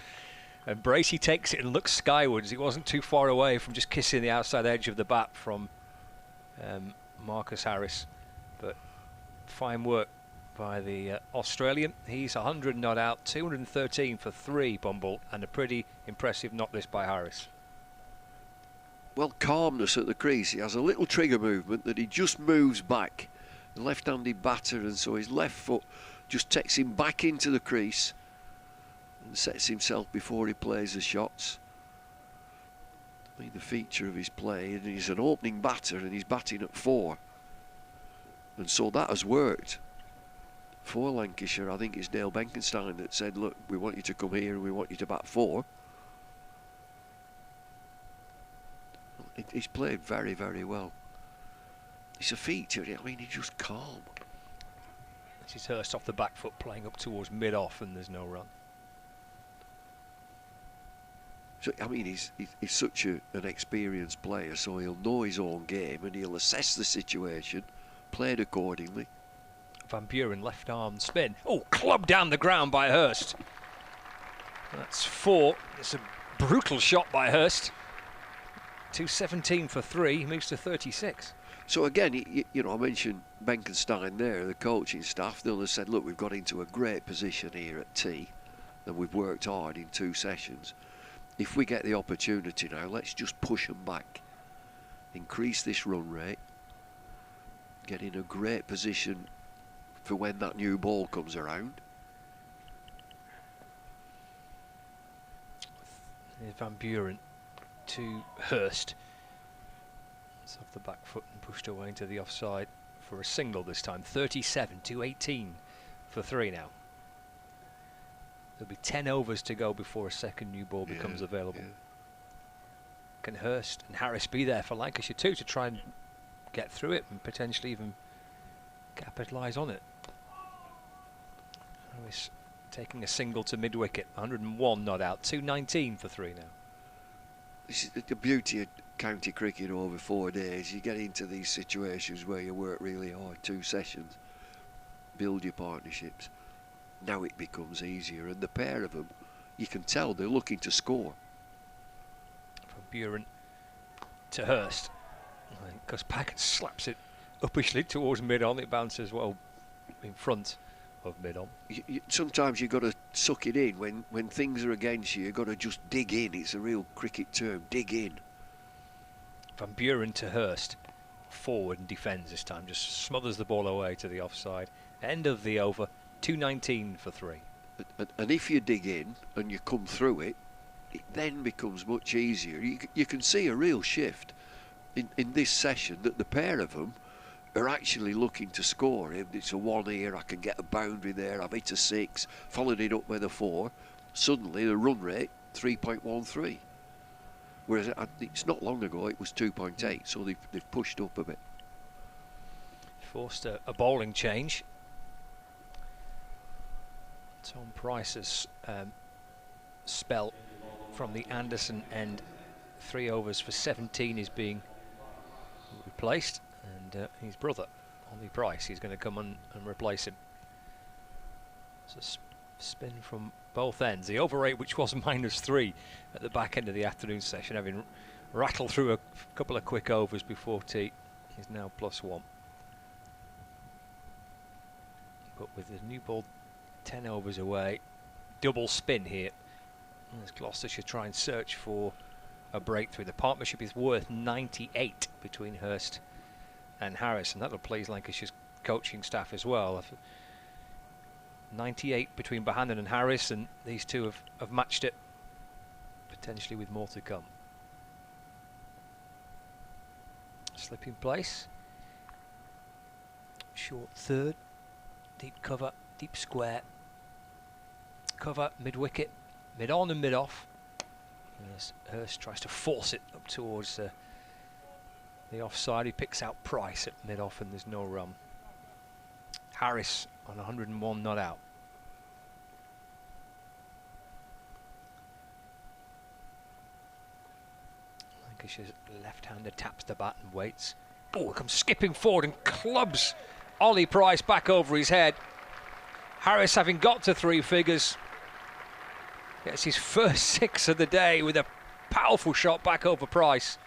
And Bracey takes it and looks skywards. He wasn't too far away from just kissing the outside edge of the bat from Marcus Harris. But fine work by the Australian. He's 100 not out, 213 for 3, Bumble, and a pretty impressive not this by Harris. Well, calmness at the crease. He has a little trigger movement that he just moves back. The left-handed batter, and so his left foot just takes him back into the crease and sets himself before he plays the shots. I mean, the feature of his play, and he's an opening batter and he's batting at 4. And so that has worked for Lancashire. I think it's Dale Benkenstein that said, look, we want you to come here and we want you to bat 4. He's played very, very well. It's a feature, I mean, he's just calm. This is Hurst off the back foot, playing up towards mid-off, and there's no run. So, I mean, he's such an experienced player, so he'll know his own game and he'll assess the situation, play it accordingly. Van Buren, left arm spin. Oh, clubbed down the ground by Hurst. That's 4. It's a brutal shot by Hurst. 217 for 3, he moves to 36. So again, you know, I mentioned Benkenstein there, the coaching staff. They'll have said, look, we've got into a great position here at T, and we've worked hard in 2 sessions. If we get the opportunity now, let's just push them back, increase this run rate, get in a great position for when that new ball comes around. Here's Van Buren to Hurst. It's off the back foot and pushed away into the offside for a single this time. 37 to 18 for 3 now. There'll be 10 overs to go before a second new ball becomes available. Yeah. Can Hurst and Harris be there for Lancashire too to try and get through it and potentially even capitalise on it? Harris taking a single to mid-wicket, 101 not out, 219 for 3 now. This is the beauty of county cricket over 4 days. You get into these situations where you work really hard, 2 sessions, build your partnerships. Now it becomes easier, and the pair of them, you can tell they're looking to score. From Buren to Hurst, because Packard slaps it uppishly towards mid-on. It bounces well in front of mid-on. Sometimes you've got to suck it in when things are against you. You've got to just dig in. It's a real cricket term, dig in. Van Buren to Hurst, forward and defends this time, just smothers the ball away to the offside. End of the over, 219 for 3. And if you dig in and you come through it, it then becomes much easier. You can see a real shift in this session, that the pair of them are actually looking to score. If it's a 1 here, I can get a boundary there, I've hit a 6, followed it up with a 4, suddenly the run rate 3.13, whereas it's not long ago it was 2.8, so they've pushed up a bit. Forced a bowling change. Tom Price's spell from the Anderson end, 3 overs for 17, is being replaced, and his brother, Ollie Price, he's going to come on and replace him. It's a spin from both ends. The over 8, which was -3 at the back end of the afternoon session, having rattled through a couple of quick overs before tea, is now +1. But with the new ball 10 overs away, double spin here as Gloucestershire try and search for a breakthrough. The partnership is worth 98 between Hurst and Harris, and that'll please Lancashire's coaching staff as well. 98 between Bohannon and Harris, and these two have matched it, potentially with more to come. Slip in place, short third, deep cover, deep square, cover mid-wicket, mid-on and mid-off. As Hurst tries to force it up towards the offside, he picks out Price at mid-off, and there's no run. Harris on 101 not out. Lancashire's left-hander taps the bat and waits. Oh, comes skipping forward and clubs Ollie Price back over his head. Harris, having got to 3 figures, gets his first 6 of the day with a powerful shot back over Price.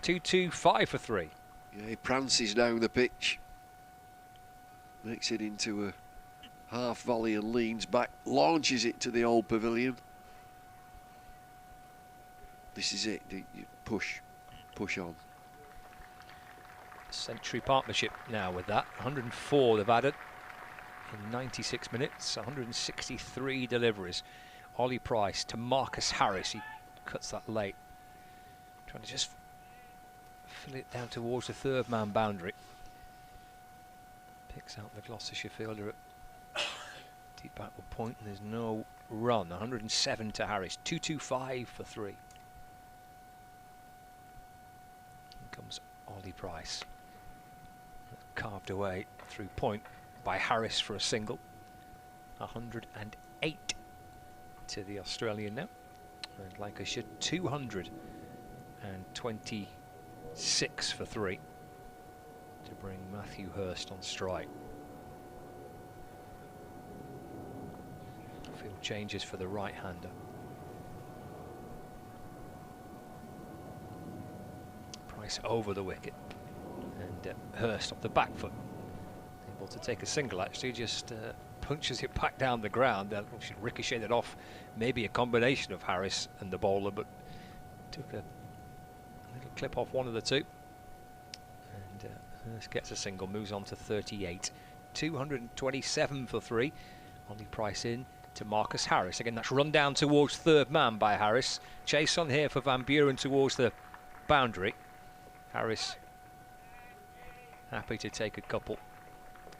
2-2-5 for 3. Yeah, he prances down the pitch, makes it into a half volley and leans back, launches it to the old pavilion. This is it, you push on. Century partnership now with that. 104 they've added in 96 minutes, 163 deliveries. Ollie Price to Marcus Harris, he cuts that late, trying to just fill it down towards the 3rd man boundary. Picks out the Gloucestershire fielder at deep backward point, and there's no run. 107 to Harris, 2-2-5 for 3. Here comes Ollie Price, carved away through point by Harris for a single. 108 to the Australian now, and Lancashire 226 for 3 to bring Matthew Hurst on strike. Field changes for the right-hander. Price over the wicket, and Hurst off the back foot, able to take a single. Actually, just punches it back down the ground. That should ricochet it off, maybe a combination of Harris and the bowler, but took a little clip off one of the two. And Hurst gets a single, moves on to 38. 227 for 3. Ollie Price in to Marcus Harris. Again, that's run down towards 3rd man by Harris. Chase on here for Van Buren towards the boundary. Harris happy to take a couple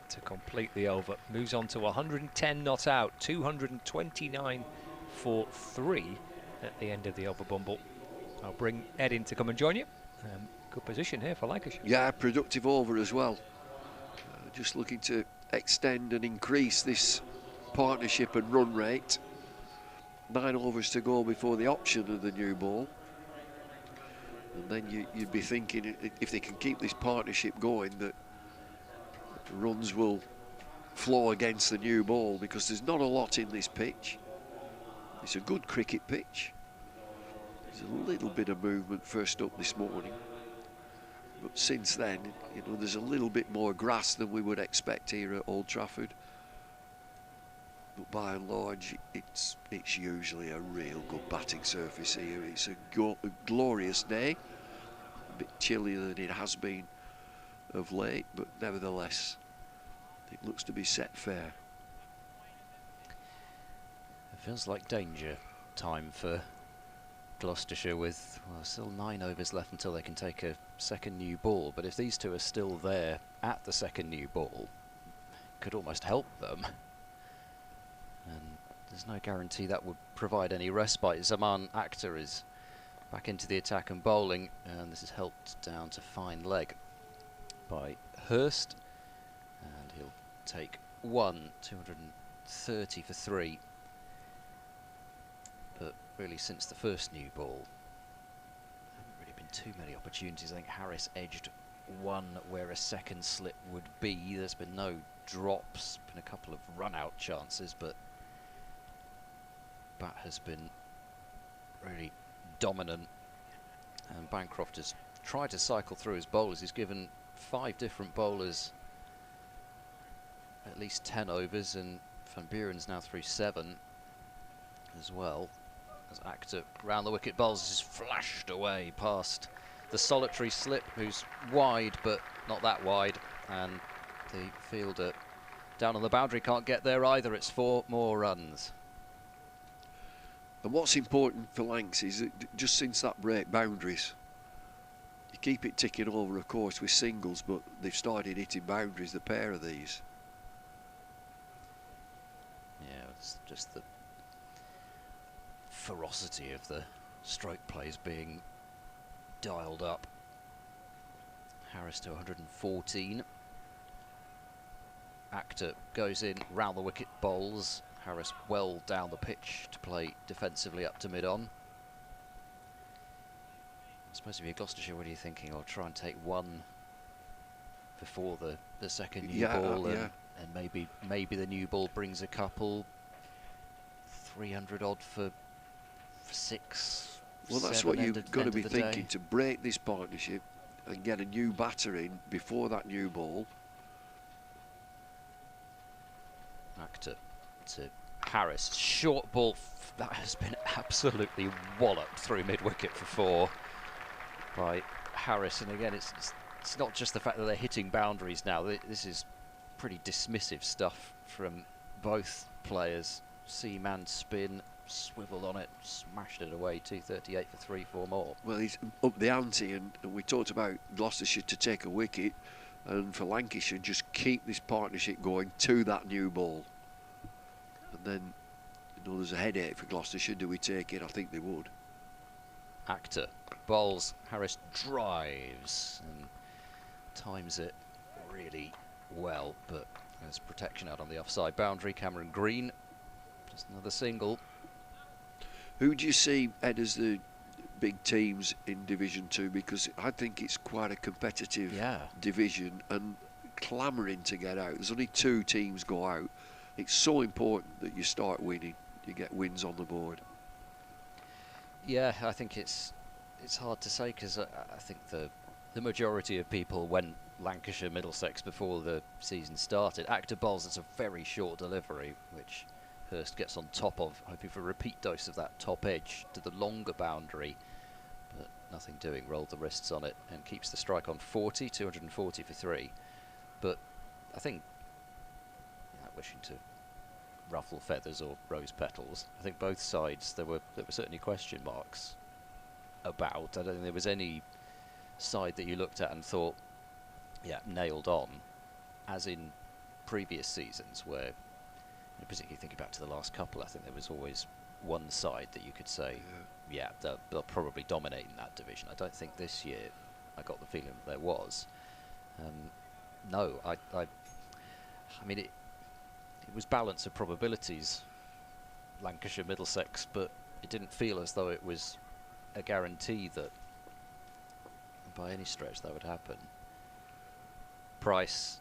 to complete the over. Moves on to 110 not out, 229 for 3 at the end of the over bumble. I'll bring Ed in to come and join you. Good position here for Lancashire. Yeah, productive over as well. Just looking to extend and increase this partnership and run rate. 9 overs to go before the option of the new ball. And then you'd be thinking, if they can keep this partnership going, that runs will flow against the new ball, because there's not a lot in this pitch. It's a good cricket pitch. There's a little bit of movement first up this morning, but since then, you know, there's a little bit more grass than we would expect here at Old Trafford. But by and large, it's usually a real good batting surface here. It's a glorious day, a bit chillier than it has been of late, but nevertheless, it looks to be set fair. It feels like danger time for Gloucestershire, with still 9 overs left until they can take a second new ball. But if these two are still there at the second new ball, it could almost help them. And there's no guarantee that would provide any respite. Zaman Akhtar is back into the attack and bowling, and this is helped down to fine leg by Hurst, and he'll take 230 for 3. But really, since the first new ball, there haven't really been too many opportunities. I think Harris edged one where a second slip would be. There's been no drops, been a couple of run-out chances, but Bat has been really dominant, and Bancroft has tried to cycle through his bowlers. He's given 5 different bowlers at least 10 overs, and Van Buren's now through 7 as well. As Akhtar round the wicket bowls, is flashed away past the solitary slip, who's wide but not that wide, and the fielder down on the boundary can't get there either. It's 4 more runs. And what's important for Lancs is that just since that break boundaries, you keep it ticking over, of course, with singles, but they've started hitting boundaries, the pair of these. Yeah, it's just the ferocity of the stroke plays being dialed up. Harris to 114. Akhtar goes in, round the wicket bowls. Harris well down the pitch to play defensively up to mid-on. I suppose if you're Gloucestershire, what are you thinking? I'll try and take 1 before the second new ball, and maybe the new ball brings a couple. 300 odd for 6. Well, that's what you've got to be thinking, to break this partnership and get a new batter in before that new ball. Akhtar to Harris, short ball that has been absolutely walloped through mid-wicket for 4 by Harris. And again, it's not just the fact that they're hitting boundaries now. This is pretty dismissive stuff from both players. Seaman spin, swiveled on it, smashed it away. 238 for 3, 4 more. Well, he's up the ante, and we talked about Gloucestershire to take a wicket, and for Lancashire just keep this partnership going to that new ball. And then, you know, there's a headache for Gloucestershire. Do we take it? I think they would. Akhtar bowls, Harris drives and times it really well, but there's protection out on the offside boundary. Cameron Green, just another single. Who do you see, Ed, as the big teams in Division 2? Because I think it's quite a competitive division and clamouring to get out. There's only 2 teams go out. It's so important that you start winning, you get wins on the board. Yeah, I think it's hard to say, because I think the majority of people went Lancashire, Middlesex before the season started. Akhtar bowls, it's a very short delivery, which Hurst gets on top of, hoping for a repeat dose of that top edge to the longer boundary, but nothing doing. Rolled the wrists on it and keeps the strike on 40, 240 for 3. But I think, wishing to ruffle feathers or rose petals, I think both sides there were certainly question marks about. I don't think there was any side that you looked at and thought, yeah, nailed on, as in previous seasons where, you know, particularly thinking back to the last couple, I think there was always one side that you could say, yeah, they'll probably dominate in that division. I don't think this year I got the feeling that there was. No, I mean, it was balance of probabilities, Lancashire, Middlesex, but it didn't feel as though it was a guarantee that by any stretch that would happen. Price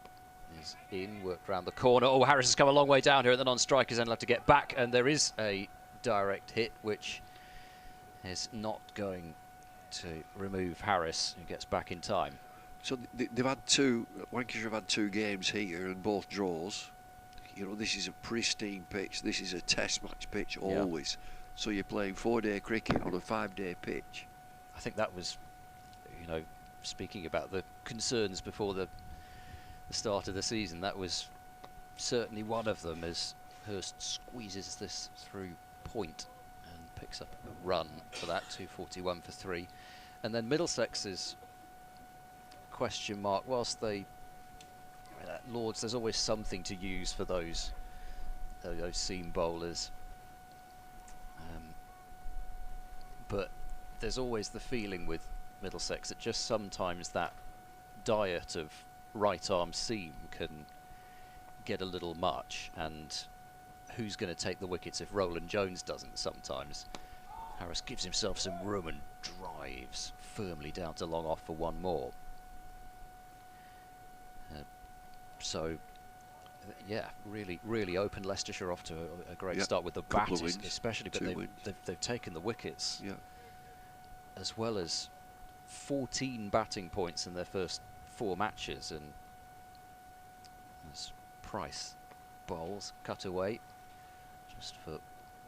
is in, worked round the corner. Oh, Harris has come a long way down here, and the non-strikers then have to get back, and there is a direct hit, which is not going to remove Harris, who gets back in time. So they've had Lancashire have had 2 games here and both draws. You know, this is a pristine pitch. This is a test match pitch always. So you're playing 4-day cricket on a 5-day pitch. I think that was, you know, speaking about the concerns before the start of the season, that was certainly one of them, as Hurst squeezes this through point and picks up a run for that, 241 for 3. And then Middlesex's question mark, whilst they, at Lords, there's always something to use for those seam bowlers. But there's always the feeling with Middlesex that just sometimes that diet of right arm seam can get a little much, and who's going to take the wickets if Roland Jones doesn't sometimes? Harris gives himself some room and drives firmly down to long off for 1 more. So yeah, really open. Leicestershire off to a great start with the bat, especially, but they've taken the wickets, as well as 14 batting points in their first 4 matches. And as Price bowls, cut away just for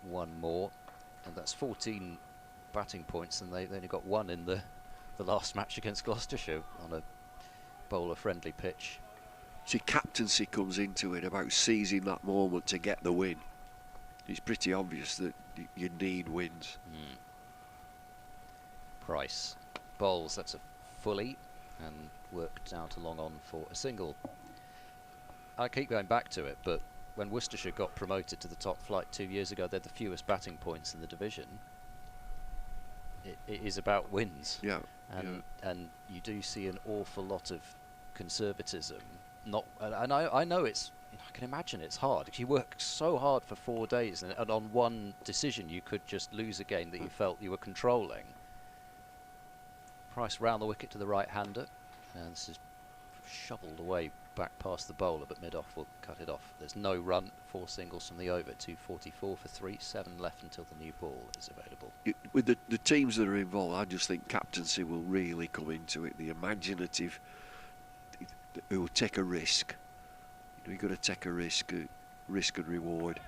1 more, and that's 14 batting points, and they only got 1 in the last match against Gloucestershire on a bowler-friendly pitch. See, captaincy comes into it about seizing that moment to get the win. It's pretty obvious that you need wins. Price bowls, that's a fully, and worked down to long on for a single. I keep going back to it, but when Worcestershire got promoted to the top flight 2 years ago, they're the fewest batting points in the division. It is about wins. And you do see an awful lot of conservatism. And I know I can imagine it's hard. You work so hard for 4 days, and on one decision you could just lose a game that you felt you were controlling. Price round the wicket to the right-hander, and this is shoveled away back past the bowler, but mid-off will cut it off. There's no run, 4 singles from the over, 244 for 3, 7 left until the new ball is available. With the teams that are involved, I just think captaincy will really come into it. The imaginative, who will take a risk. You know, you've got to take a risk and reward.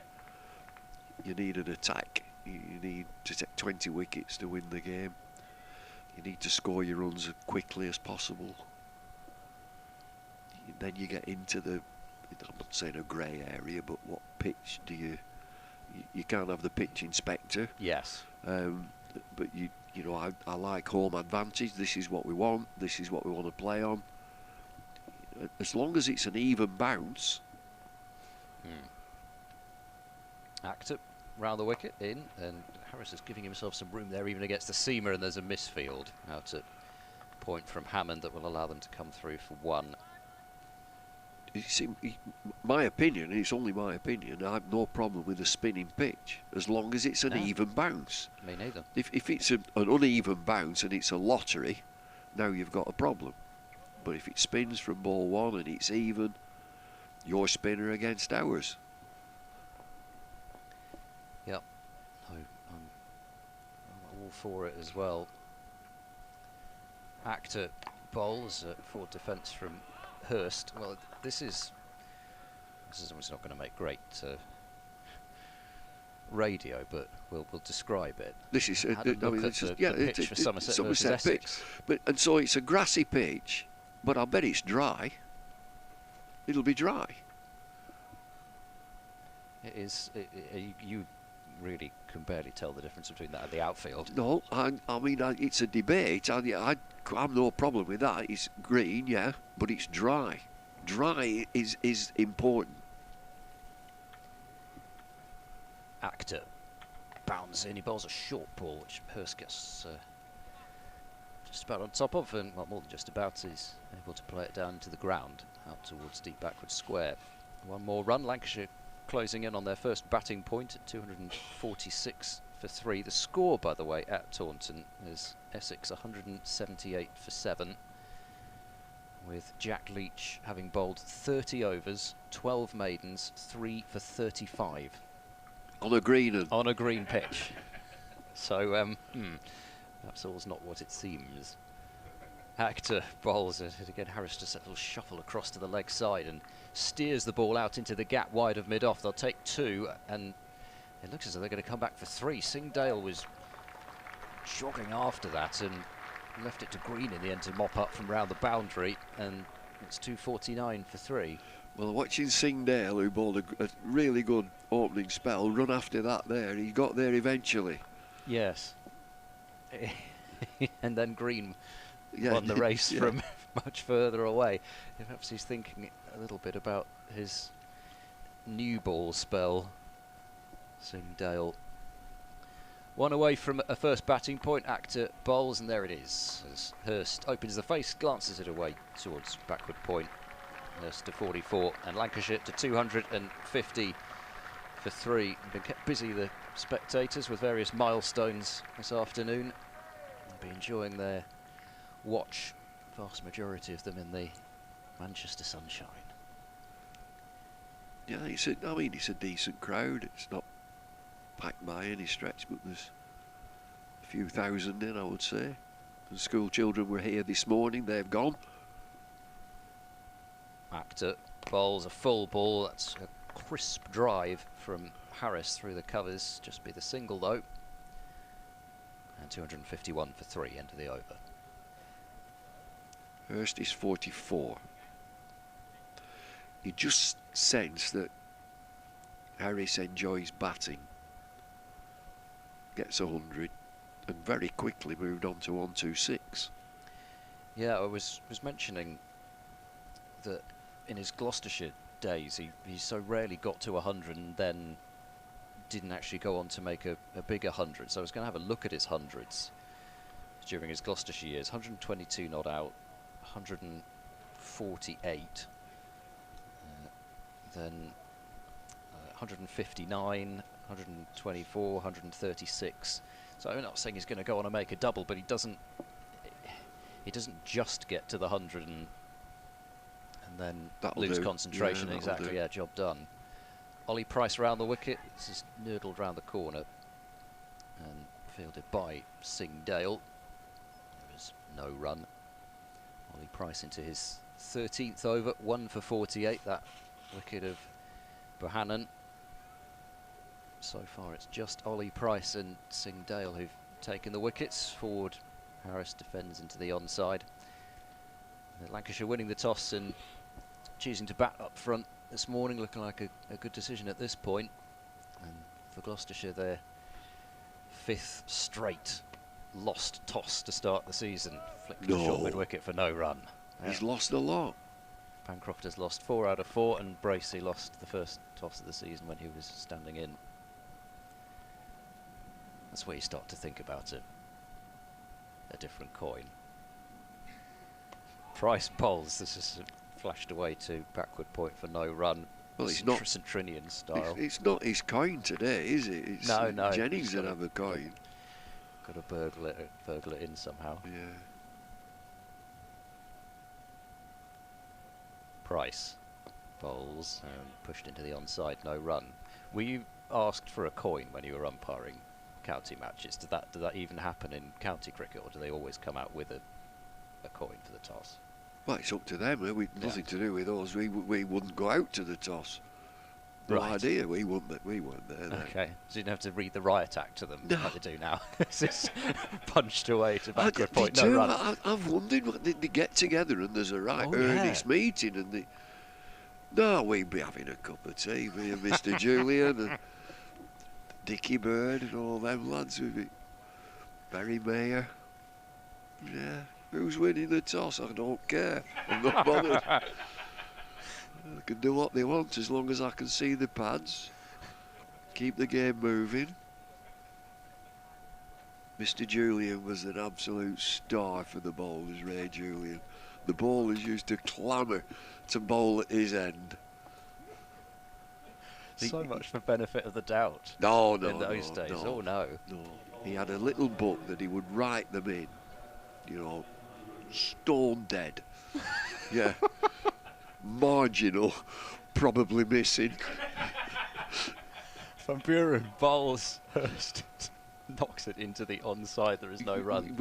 You need an attack. You need to take 20 wickets to win the game. You need to score your runs as quickly as possible. Then you get into the, I'm not saying a grey area, but what pitch do you can't have the pitch inspector. Yes. But you know, I like home advantage. This is what we want. This is what we want to play on. As long as it's an even bounce. Actor round the wicket in, and Harris is giving himself some room there, even against the seamer, and there's a misfield out at point from Hammond that will allow them to come through for 1. You see, my opinion, and it's only my opinion, I have no problem with a spinning pitch as long as it's an even bounce. Me neither. If it's an uneven bounce and it's a lottery, now you've got a problem. But if it spins from ball 1 and it's even, your spinner against ours. Yep. No, I'm all for it as well. Actor bowls for defence from Hurst. Well, this is obviously not going to make great radio, but we'll describe it. This is the pitch for Somerset versus Essex. And so it's a grassy pitch, but I bet it's dry. It'll be dry. It is. You really can barely tell the difference between that and the outfield. No, I mean, it's a debate. I have no problem with that. It's green, yeah, but it's dry. Dry is important. Actor bounds in. He bowls a short ball, which Hurst gets just about on top of, and well, more than just about, he's able to play it down to the ground, out towards deep backward square. 1 more run. Lancashire closing in on their first batting point at 246 for 3. The score, by the way, at Taunton is Essex 178 for 7, with Jack Leach having bowled 30 overs, 12 maidens, 3 for 35. On a green on a green pitch. So perhaps all's not what it seems. Actor bowls it again. Harris just a little shuffle across to the leg side and steers the ball out into the gap wide of mid-off. They'll take 2, and it looks as though they're going to come back for 3. Singdale was jogging after that and left it to Green in the end to mop up from round the boundary, and it's 249 for 3. Well, watching Singdale, who bowled a really good opening spell, run after that there. He got there eventually. Yes. And then Green won the race from much further away. Perhaps he's thinking a little bit about his new ball spell. Singdale. 1 away from a first batting point. Actor bowls, and there it is. As Hurst opens the face, glances it away towards backward point. Hurst to 44, and Lancashire to 250 for 3. Been kept busy, the spectators, with various milestones this afternoon. They'll be enjoying their watch, vast majority of them in the Manchester sunshine. Yeah, it's a decent crowd. It's not packed by any stretch, but there's a few thousand in, I would say. The school children were here this morning. They've gone. Actor bowls a full ball. That's a crisp drive from Harris through the covers. Just be the single though. And 251 for 3, end of the over. Hurst is 44. You just sense that Harris enjoys batting. Gets 100 and very quickly moved on to 126. Yeah, I was mentioning that in his Gloucestershire days he so rarely got to 100 and then didn't actually go on to make a bigger 100. So I was going to have a look at his hundreds during his Gloucestershire years. 122 not out, 148, then 159, 124, 136. So I'm not saying he's going to go on and make a double, but he doesn't just get to the 100 and then lose concentration. Yeah, exactly, yeah, job done. Ollie Price round the wicket. This is nurdled round the corner and fielded by Singdale. There was no run. Ollie Price into his 13th over, 1 for 48. That wicket of Bohannon. So far it's just Ollie Price and Singdale who've taken the wickets. Forward, Harris defends into the onside. Lancashire winning the toss and choosing to bat up front this morning, looking like a good decision at this point. And for Gloucestershire, their 5th straight lost toss to start the season. Flicked to short mid-wicket for no run. He's lost a lot. Bancroft has lost 4 out of 4, and Bracey lost the first toss of the season when he was standing in. That's where you start to think about a different coin. Price bowls. This is flashed away to backward point for no run. Well, it's not St Trinian style. It's not his coin today, is it? It's no. Jennings that have a coin. Got to burgle it in somehow. Yeah. Price bowls pushed into the onside, no run. Were you asked for a coin when you were umpiring county matches? Did that even happen in county cricket, or do they always come out with a coin for the toss? Well, it's up to them. Nothing to do with us. We wouldn't go out to the toss. No idea. We weren't there. Then. Okay, so you didn't have to read the riot act to them like they do now. It's just punched away to backward point, no run. I've wondered what they get together and there's a earnest meeting and we'd be having a cup of tea with Mr. Julian and Dickie Bird and all them lads with it. Barry Mayer. Yeah. Who's winning the toss? I don't care. I'm not bothered. They can do what they want as long as I can see the pads. Keep the game moving. Mr. Julian was an absolute star for the bowlers, Ray Julian. The bowlers used to clamour to bowl at his end. So much for benefit of the doubt. No, in those days. no, Oh no. No. He had a little book that he would write them in. You know, stone dead. Yeah. Marginal. Probably missing. Van Buren bowls. Hurst knocks it into the onside. There is no run.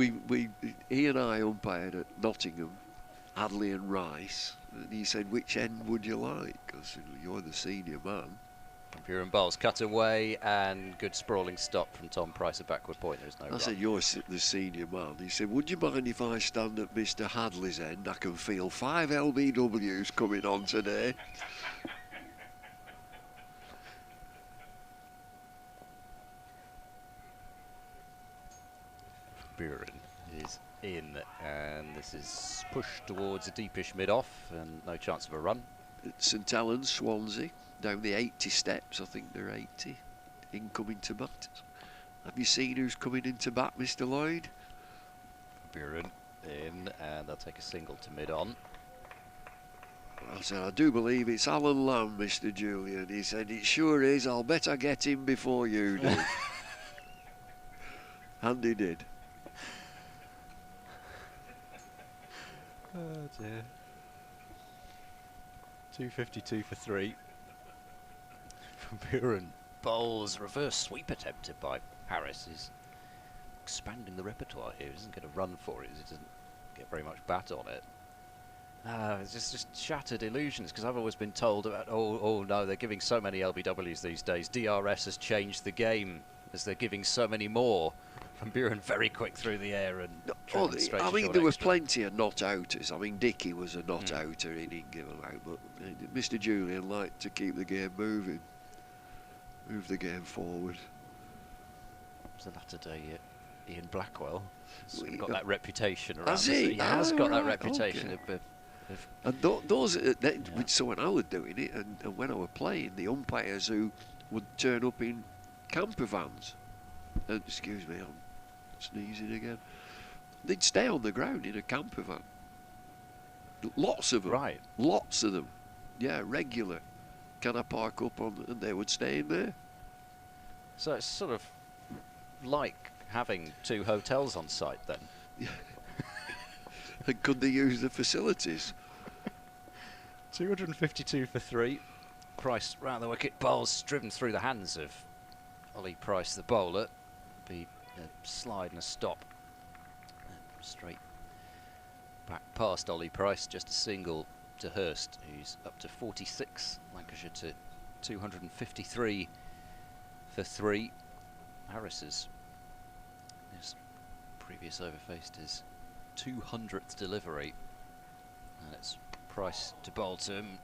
He and I umpired at Nottingham, Hadley and Rice, and he said, "Which end would you like?" I said, "Well, you're the senior man." Van Buren bowls cut away, and good sprawling stop from Tom Price at backward point. There is no run. I said, "You're the senior man." He said, "Would you mind if I stand at Mr. Hadley's end? I can feel 5 LBWs coming on today." Buren is in, and this is pushed towards a deepish mid-off, and no chance of a run. St Helens, Swansea, down the 80 steps. I think they're 80. Incoming to bat. Have you seen who's coming into bat, Mr. Lloyd? Buren in, and they'll take a single to mid-on. I said, "I do believe it's Alan Lamb, Mr. Julian." He said, "It sure is. I'll bet I get him before you do." And he did. Oh dear. 252 for 3. Van Buren bowls, reverse sweep attempted by Harris. He's expanding the repertoire here. He doesn't get a run for it. He doesn't get very much bat on it. It's just shattered illusions, because I've always been told about, oh no, they're giving so many LBWs these days. DRS has changed the game as they're giving so many more. Van Buren very quick through the air and I mean, there were plenty of not outers. I mean, Dickey was a not outer, he didn't give them out, but Mr. Julian liked to keep the game moving, move the game forward. It was the latter day Ian Blackwell. He's got that reputation around. Has he? He has got that reputation okay. of And so when I was doing it, and when I was playing, the umpires who would turn up in camper vans, excuse me, I'm sneezing again, they'd stay on the ground in a camper van. Lots of them. Right. Lots of them. Yeah, regular. Can I park up on, and they would stay in there. So it's sort of like having 2 hotels on site then. Yeah. And could they use the facilities? 252 for 3. Price round the wicket, bowls driven through the hands of Ollie Price, the bowler. Be a slide and a stop. Straight back past Ollie Price, just a single to Hurst, who's up to 46. Lancashire to 253 for 3. Harris's his previous over faced his 200th delivery, and it's Price to bowl to him.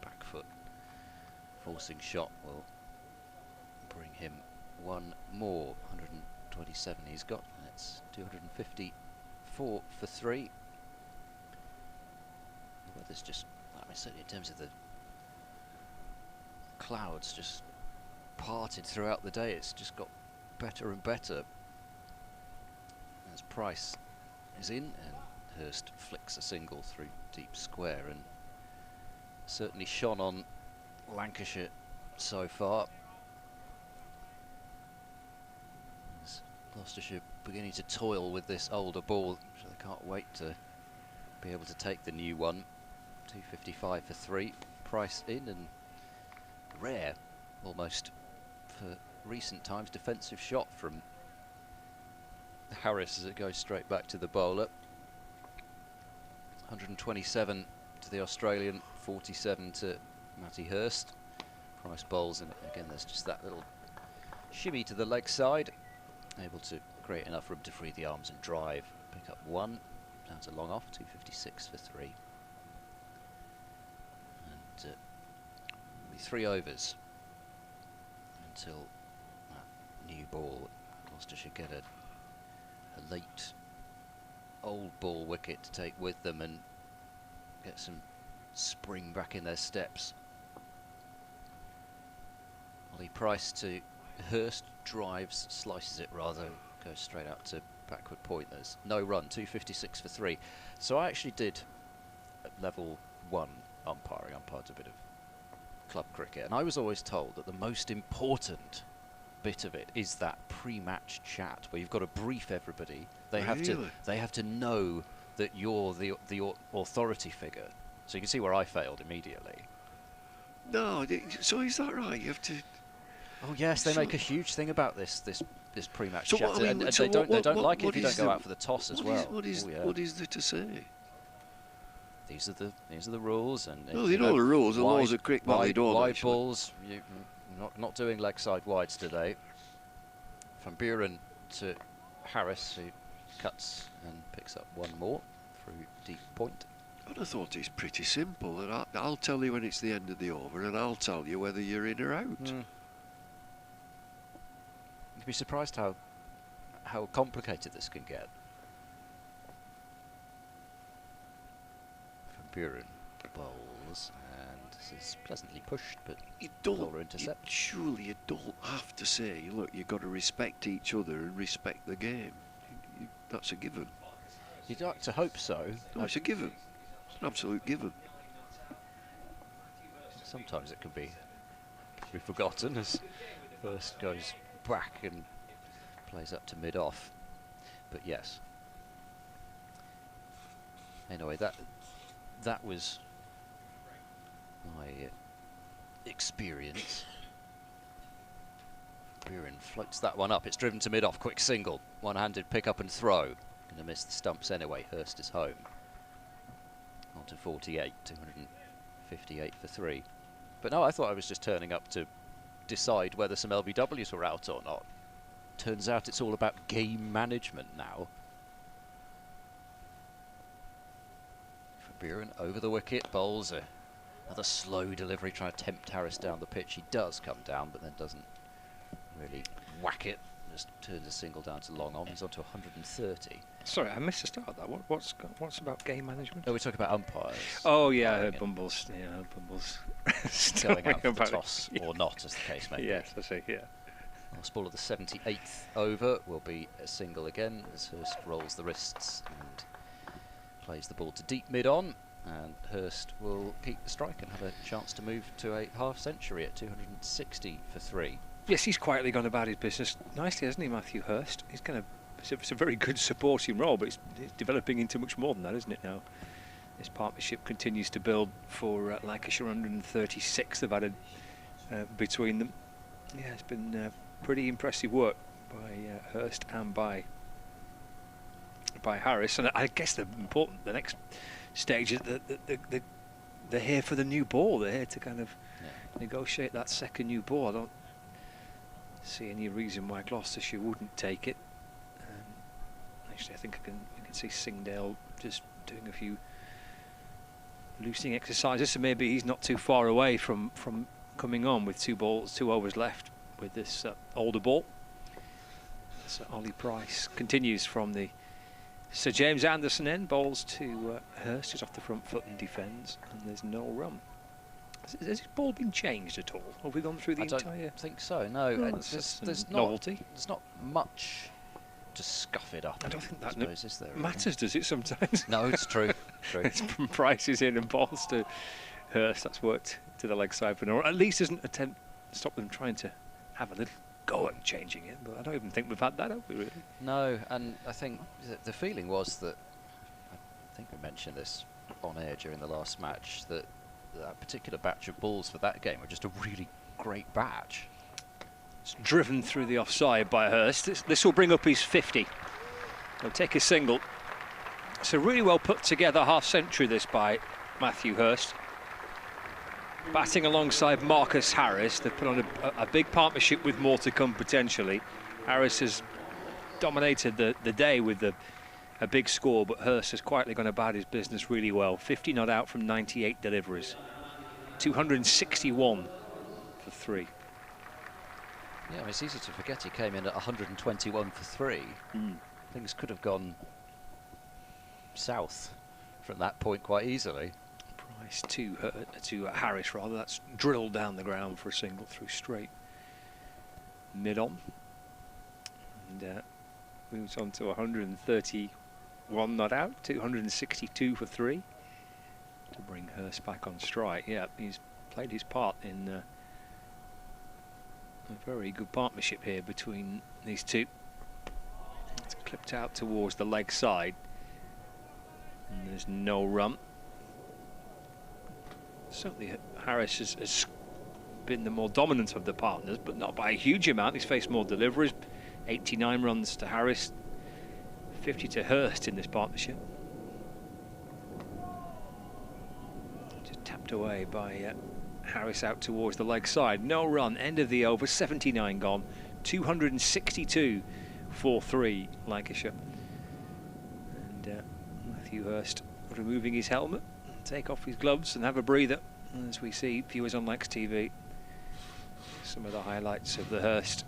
Back foot forcing shot will bring him one more. 127 he's got, and it's 254 for 3. The weather's just, I mean, certainly in terms of the clouds just parted throughout the day, it's just got better and better. As Price is in, and Hurst flicks a single through deep square, and certainly shone on Lancashire so far. As Gloucestershire beginning to toil with this older ball, so they can't wait to be able to take the new one. 255 for 3. Price in, and rare almost for recent times defensive shot from Harris as it goes straight back to the bowler. 127 to the Australian, 47 to Matty Hurst. Price bowls, and again there's just that little shimmy to the leg side, able to create enough room to free the arms and drive. Pick up 1, down to long off, 256 for 3. And 3 overs until that new ball. Gloucestershire get a late old ball wicket to take with them and get some spring back in their steps. Ollie Price to Hurst, drives, slices it rather, goes straight out to backward point. There's no run, 256 for 3. So I actually did at level 1 umpiring, umpired a bit of club cricket, and I was always told that the most important bit of it is that pre-match chat where you've got to brief everybody. They have to know that you're the authority figure. So you can see where I failed immediately. No, so is that right? You have to. Oh yes, they make a huge thing about this pre-match So chat, what, I mean, and so they don't what, like it if you don't go the- out for the toss as well. What is there to say? These are the rules, and Well, you know the rules. The laws are cricket. Well, they don't. Wide actually. balls. Not doing leg side wides today. Van Buren to Harris, who cuts and picks up one more through deep point. I thought it's pretty simple. That I'll tell you when it's the end of the over, and I'll tell you whether you're in or out. You'd be surprised how complicated this can get. Van Buren bowls, and this is pleasantly pushed, but bowler intercept. Surely you don't have to say, look, you've got to respect each other and respect the game. That's a given. You'd like to hope so. No, it's a given. It's an absolute given. Sometimes it can be forgotten as first goes back and plays up to mid-off. But yes. Anyway, that was my experience. Buren floats that one up. It's driven to mid-off. Quick single. One-handed pick up and throw. Going to miss the stumps anyway. Hurst is home. On to 48. 258 for 3. But no, I thought I was just turning up to decide whether some LBWs were out or not. Turns out it's all about game management now. Buren over the wicket, bowls another slow delivery, trying to tempt Harris down the pitch. He does come down, but then doesn't really whack it. Just turns a single down to long on. He's on to 130. Sorry, I missed the start of that. What's about game management? Oh, we talk about umpires. Oh yeah, I heard Bumbles. Yeah, Bumbles. Going out for the toss or not, as the case may be. Yes, I see. Yeah. Last ball of the 78th over will be a single again as Hurst rolls the wrists and plays the ball to deep mid-on, and Hurst will keep the strike and have a chance to move to a half-century at 260 for 3. Yes, he's quietly gone about his business nicely, hasn't he, Matthew Hurst? He's going to. It's a very good supporting role, but it's developing into much more than that, isn't it? Now, this partnership continues to build for Lancashire. 136 they've added between them. Yeah, it's been pretty impressive work by Hurst and by Harris, and I guess the next stage is that they're here for the new ball. They're here to kind of negotiate that second new ball. I don't see any reason why Gloucestershire wouldn't take it. Actually, I think you can see Singdale just doing a few loosening exercises, so maybe he's not too far away from coming on with 2 overs left with this older ball. So Ollie Price continues from the Sir James Anderson end, bowls to Hurst, who's off the front foot and defends, and there's no run. Has his ball been changed at all? Have we gone through the entire? I don't think so, no. There's novelty. There's not much to scuff it up. I don't think that is there, matters, does it, sometimes? No, it's true. It's from Price is in and balls to Hurst. That's worked to the leg side, or at least doesn't attempt to stop them trying to have a little go at changing it. But I don't even think we've had that, have we, really? No, and I think the feeling was that, I think we mentioned this on air during the last match, that particular batch of balls for that game were just a really great batch. It's driven through the offside by Hurst. This will bring up his 50. He'll take a single. It's a really well put together half-century, this, by Matthew Hurst. Batting alongside Marcus Harris. They've put on a big partnership with more to come potentially. Harris has dominated the day with a big score, but Hurst has quietly gone about his business really well. 50 not out from 98 deliveries. 261 for 3. Yeah, I mean, it's easy to forget he came in at 121 for 3. Things could have gone south from that point quite easily. Price to Harris, rather. That's drilled down the ground for a single through straight mid-on. And moves on to 131 not out, 262 for 3 to bring Hurst back on strike. Yeah, he's played his part in a very good partnership here between these two. It's clipped out towards the leg side, and there's no run. Certainly Harris has been the more dominant of the partners, but not by a huge amount. He's faced more deliveries. 89 runs to Harris, 50 to Hurst in this partnership. Just tapped away by Harris out towards the leg side. No run, end of the over, 79 gone, 262 for 3 Lancashire. And Matthew Hurst removing his helmet, take off his gloves and have a breather as we see viewers on Lex TV. Some of the highlights of the Hurst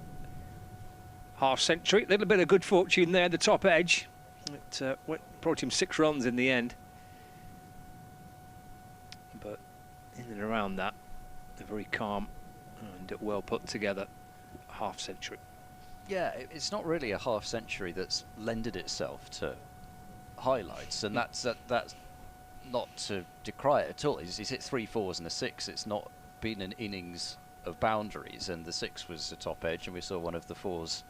half century. A little bit of good fortune there, the top edge. It brought him 6 runs in the end. But in and around that, a very calm and well put together half century. Yeah, it's not really a half century that's lended itself to highlights, and that's not to decry it at all. He's hit 3 4s and a 6. It's not been an innings of boundaries, and the 6 was a top edge, and we saw one of the 4s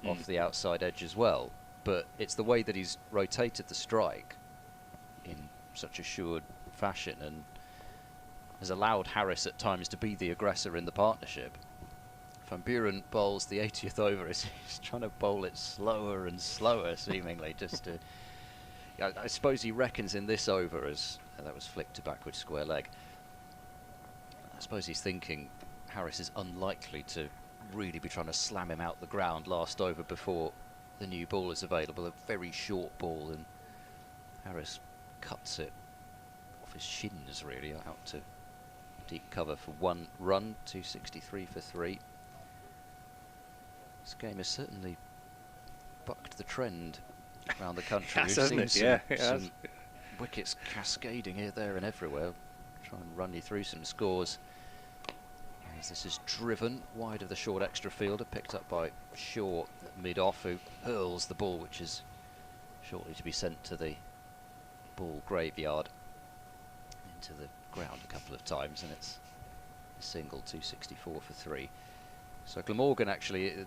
off the outside edge as well. But it's the way that he's rotated the strike in such assured fashion and has allowed Harris at times to be the aggressor in the partnership. Van Buren bowls the 80th over, he's trying to bowl it slower and slower seemingly, just to... I suppose he reckons in this over, as that was flicked to backward square leg, I suppose he's thinking Harris is unlikely to really be trying to slam him out the ground last over before the new ball is available. A very short ball, and Harris cuts it off his shins really out to deep cover for 1 run, 263 for 3. This game has certainly bucked the trend around the country. Yes, We've seen yeah, some wickets cascading here, there and everywhere. Try and run you through some scores. As this is driven wide of the short extra fielder, picked up by Shaw mid-off, who hurls the ball, which is shortly to be sent to the ball graveyard, into the ground a couple of times, and it's a single, 264 for 3. So Glamorgan actually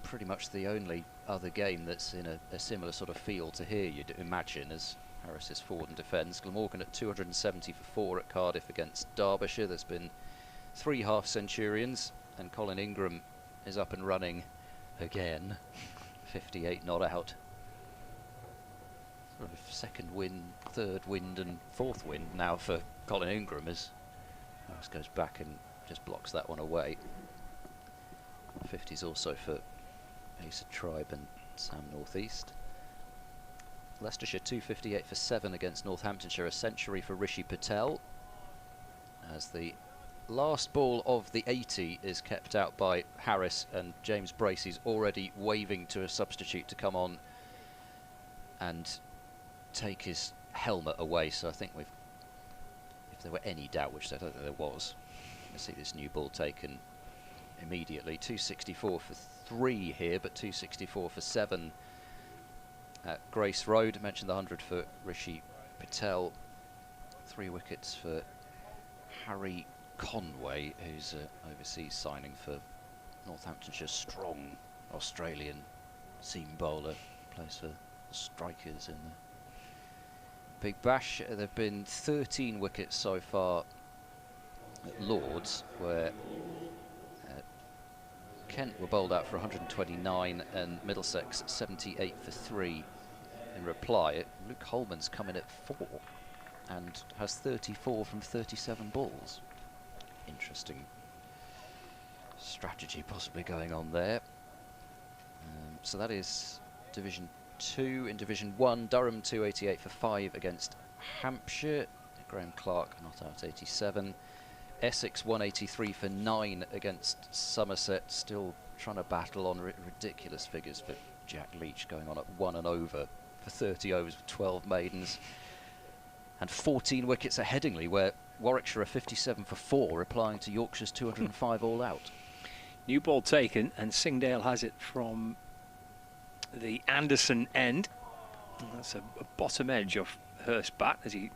pretty much the only other game that's in a similar sort of feel to here, you'd imagine, as Harris's forward and defence. Glamorgan at 270 for 4 at Cardiff against Derbyshire. There's been 3 half centurions, and Colin Ingram is up and running again. 58 not out. Sort of second wind, third wind and fourth wind now for Colin Ingram, as Harris goes back and just blocks that one away. 50s also for Asa Tribe and Sam Northeast. Leicestershire 258 for 7 against Northamptonshire, a century for Rishi Patel, as the last ball of the 80 is kept out by Harris, and James Bracey's already waving to a substitute to come on and take his helmet away. So I think if there were any doubt, which I don't think there was, I see this new ball taken immediately. 264 for 3 here, but 264 for 7 at Grace Road. I mentioned the 100 for Rishi Patel. 3 wickets for Harry Conway, who's an overseas signing for Northamptonshire, strong Australian seam bowler, plays for the Strikers in the Big Bash. There have been 13 wickets so far at Lords, where Kent were bowled out for 129 and Middlesex 78 for 3 in reply. Luke Holman's come in at 4 and has 34 from 37 balls. Interesting strategy possibly going on there. So that is Division 2. In Division 1, Durham 288 for 5 against Hampshire. Graham Clark not out 87. Essex 183 for 9 against Somerset, still trying to battle on ridiculous figures for Jack Leach, going on at 1 and over for 30 overs with 12 maidens. And 14 wickets at Headingley, where Warwickshire are 57 for 4, replying to Yorkshire's 205 all out. New ball taken, and Singdale has it from the Anderson end. And that's a bottom edge of Hurst bat as he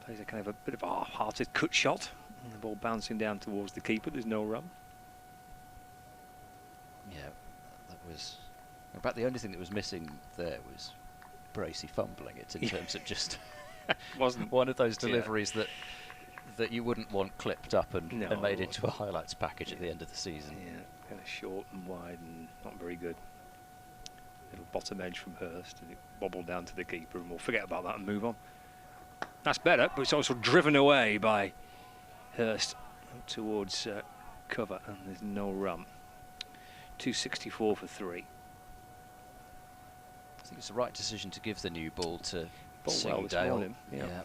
Plays a kind of a bit of a half-hearted cut shot. And the ball bouncing down towards the keeper. There's no run. Yeah, that was about the only thing that was missing there was Bracey fumbling it in terms of just wasn't one of those deliveries that you wouldn't want clipped up and made No. into a highlights package at the end of the season. Yeah, kind of short and wide and not very good. Little bottom edge from Hurst, and it bobbled down to the keeper, and we'll forget about that and move on. That's better, but it's also driven away by Hurst towards cover, and there's no run. 264 for 3. I think it's the right decision to give the new ball to Bowled well this Singdale. morning, yeah.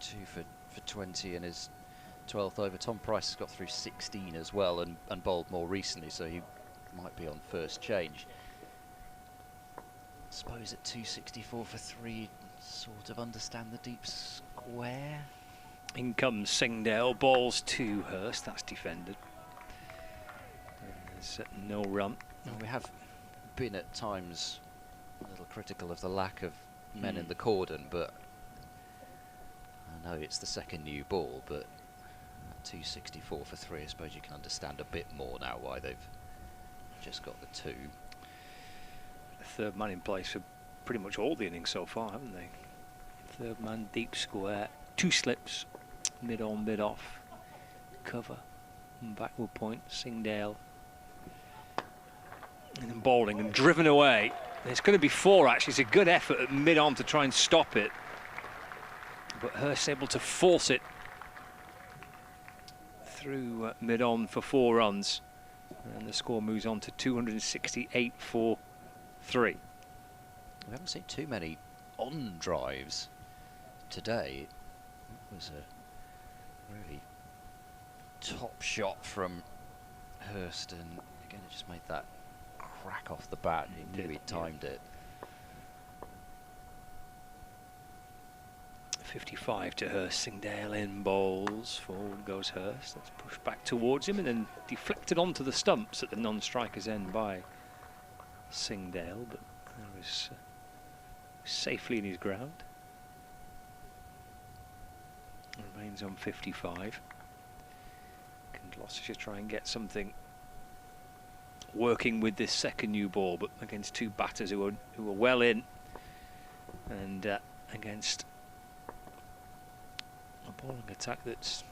2 for 20 in his 12th over. Tom Price has got through 16 as well, and bowled more recently, so he might be on first change. I suppose at 264 for 3, sort of understand the deep square. In comes Singdale, balls to Hurst, that's defended. There's no run. Well, we have been at times a little critical of the lack of men in the cordon, but I know it's the second new ball, but at 264 for 3, I suppose you can understand a bit more now why they've just got the 2. The third man in place for pretty much all the innings so far, haven't they? Third man, deep square, 2 slips, mid on, mid off, cover, and backward point, Singdale. And then bowling and driven away. It's going to be 4 actually. It's a good effort at mid on to try and stop it. But Hurst able to force it through mid on for 4 runs. And the score moves on to 268 for 3. We haven't seen too many on drives today. It was a really top shot from Hurst, and again it just made that crack off the bat. He knew he timed it. 55 to Hurst. Singdale in bowls. Forward goes Hurst. That's pushed back towards him and then deflected onto the stumps at the non-striker's end by Singdale, but there was safely in his ground. Remains on 55. Can Gloucestershire try and get something working with this second new ball, but against 2 batters who are well in, and against a bowling attack that's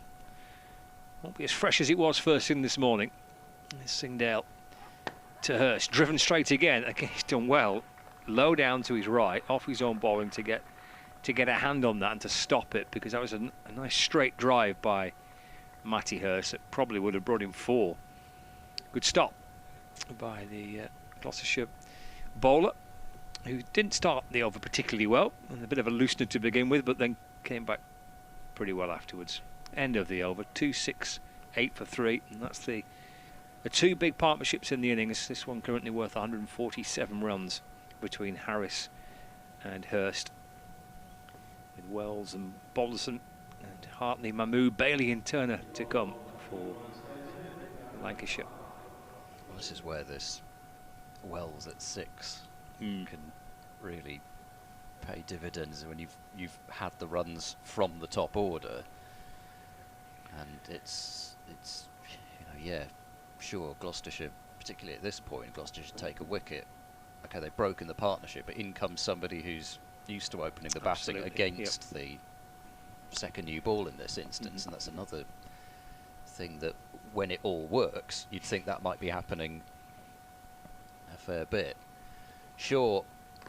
won't be as fresh as it was first thing this morning. There's Singdale to Hurst, driven straight again. Again, he's done well, low down to his right, off his own bowling to get a hand on that and to stop it, because that was a nice straight drive by Matty Hurst that probably would have brought him 4. Good stop by the Gloucestershire bowler, who didn't start the over particularly well, and a bit of a loosener to begin with, but then came back pretty well afterwards. End of the over, 268 for 3, and that's the 2 big partnerships in the innings. This one currently worth 147 runs between Harris and Hurst, with Wells and Balderson and Hartley, Mahmood, Bailey and Turner to come for Lancashire. Well, this is where this Wells at 6 can really pay dividends when you've had the runs from the top order, and it's yeah, sure, Gloucestershire, particularly at this point, Gloucestershire should take a wicket. Okay, they've broken the partnership, but in comes somebody who's used to opening the batting against the second new ball in this instance, and that's another thing that when it all works, you'd think that might be happening a fair bit. Shaw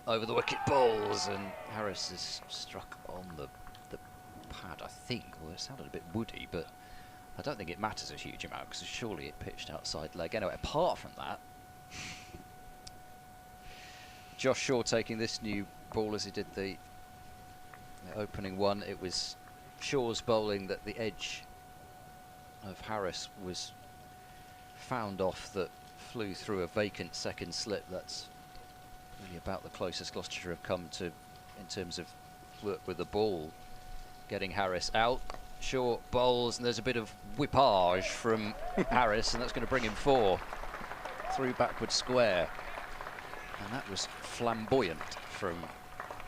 over the wicket balls, and Harris is struck on the pad, I think. Well, it sounded a bit woody, but I don't think it matters a huge amount, because surely it pitched outside leg. Anyway, apart from that, Josh Shaw taking this new ball as he did the opening one. It was Shaw's bowling that the edge of Harris was found off, that flew through a vacant second slip. That's really about the closest Gloucestershire have come to in terms of work with the ball, getting Harris out. Shaw bowls, and there's a bit of whippage from Harris, and that's going to bring him 4 through backward square. And that was flamboyant from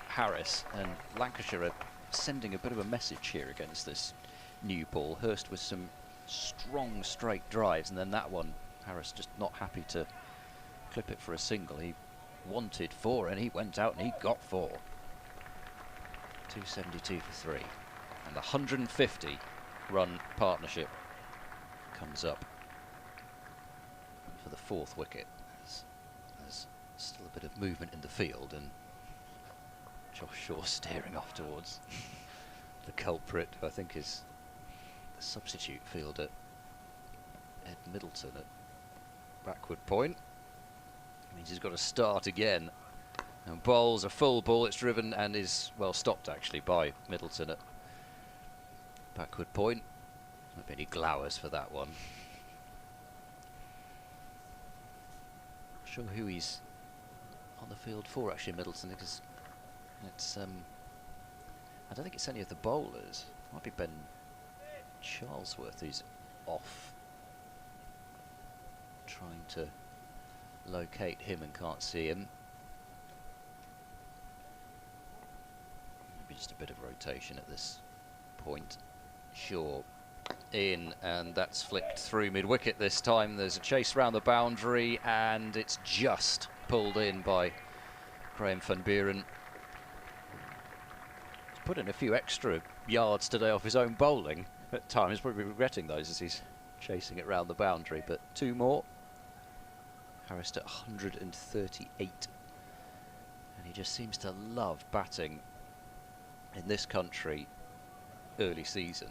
Harris, and Lancashire are sending a bit of a message here against this new ball. Hurst with some strong straight drives, and then that one, Harris just not happy to clip it for a single. He wanted 4 and he went out and he got 4. 272 for 3. And the 150 run partnership comes up for the 4th wicket. There's still a bit of movement in the field, and Josh Shaw staring off towards the culprit, who I think is the substitute fielder, Ed Middleton, at backward point. Means he's got to start again. And bowls a full ball. It's driven and is, well, stopped actually by Middleton at backward point. Not be any glowers for that one. Not sure who he's on the field for actually, Middleton, because it's I don't think it's any of the bowlers. Might be Ben Charlesworth who's off, trying to locate him and can't see him. Maybe just a bit of rotation at this point. Shaw in, and that's flicked through mid-wicket this time. There's a chase round the boundary, and it's just pulled in by Graham van Buren. He's put in a few extra yards today off his own bowling at times. He's probably regretting those as he's chasing it round the boundary, but 2 more. Harris at 138, and he just seems to love batting in this country early season.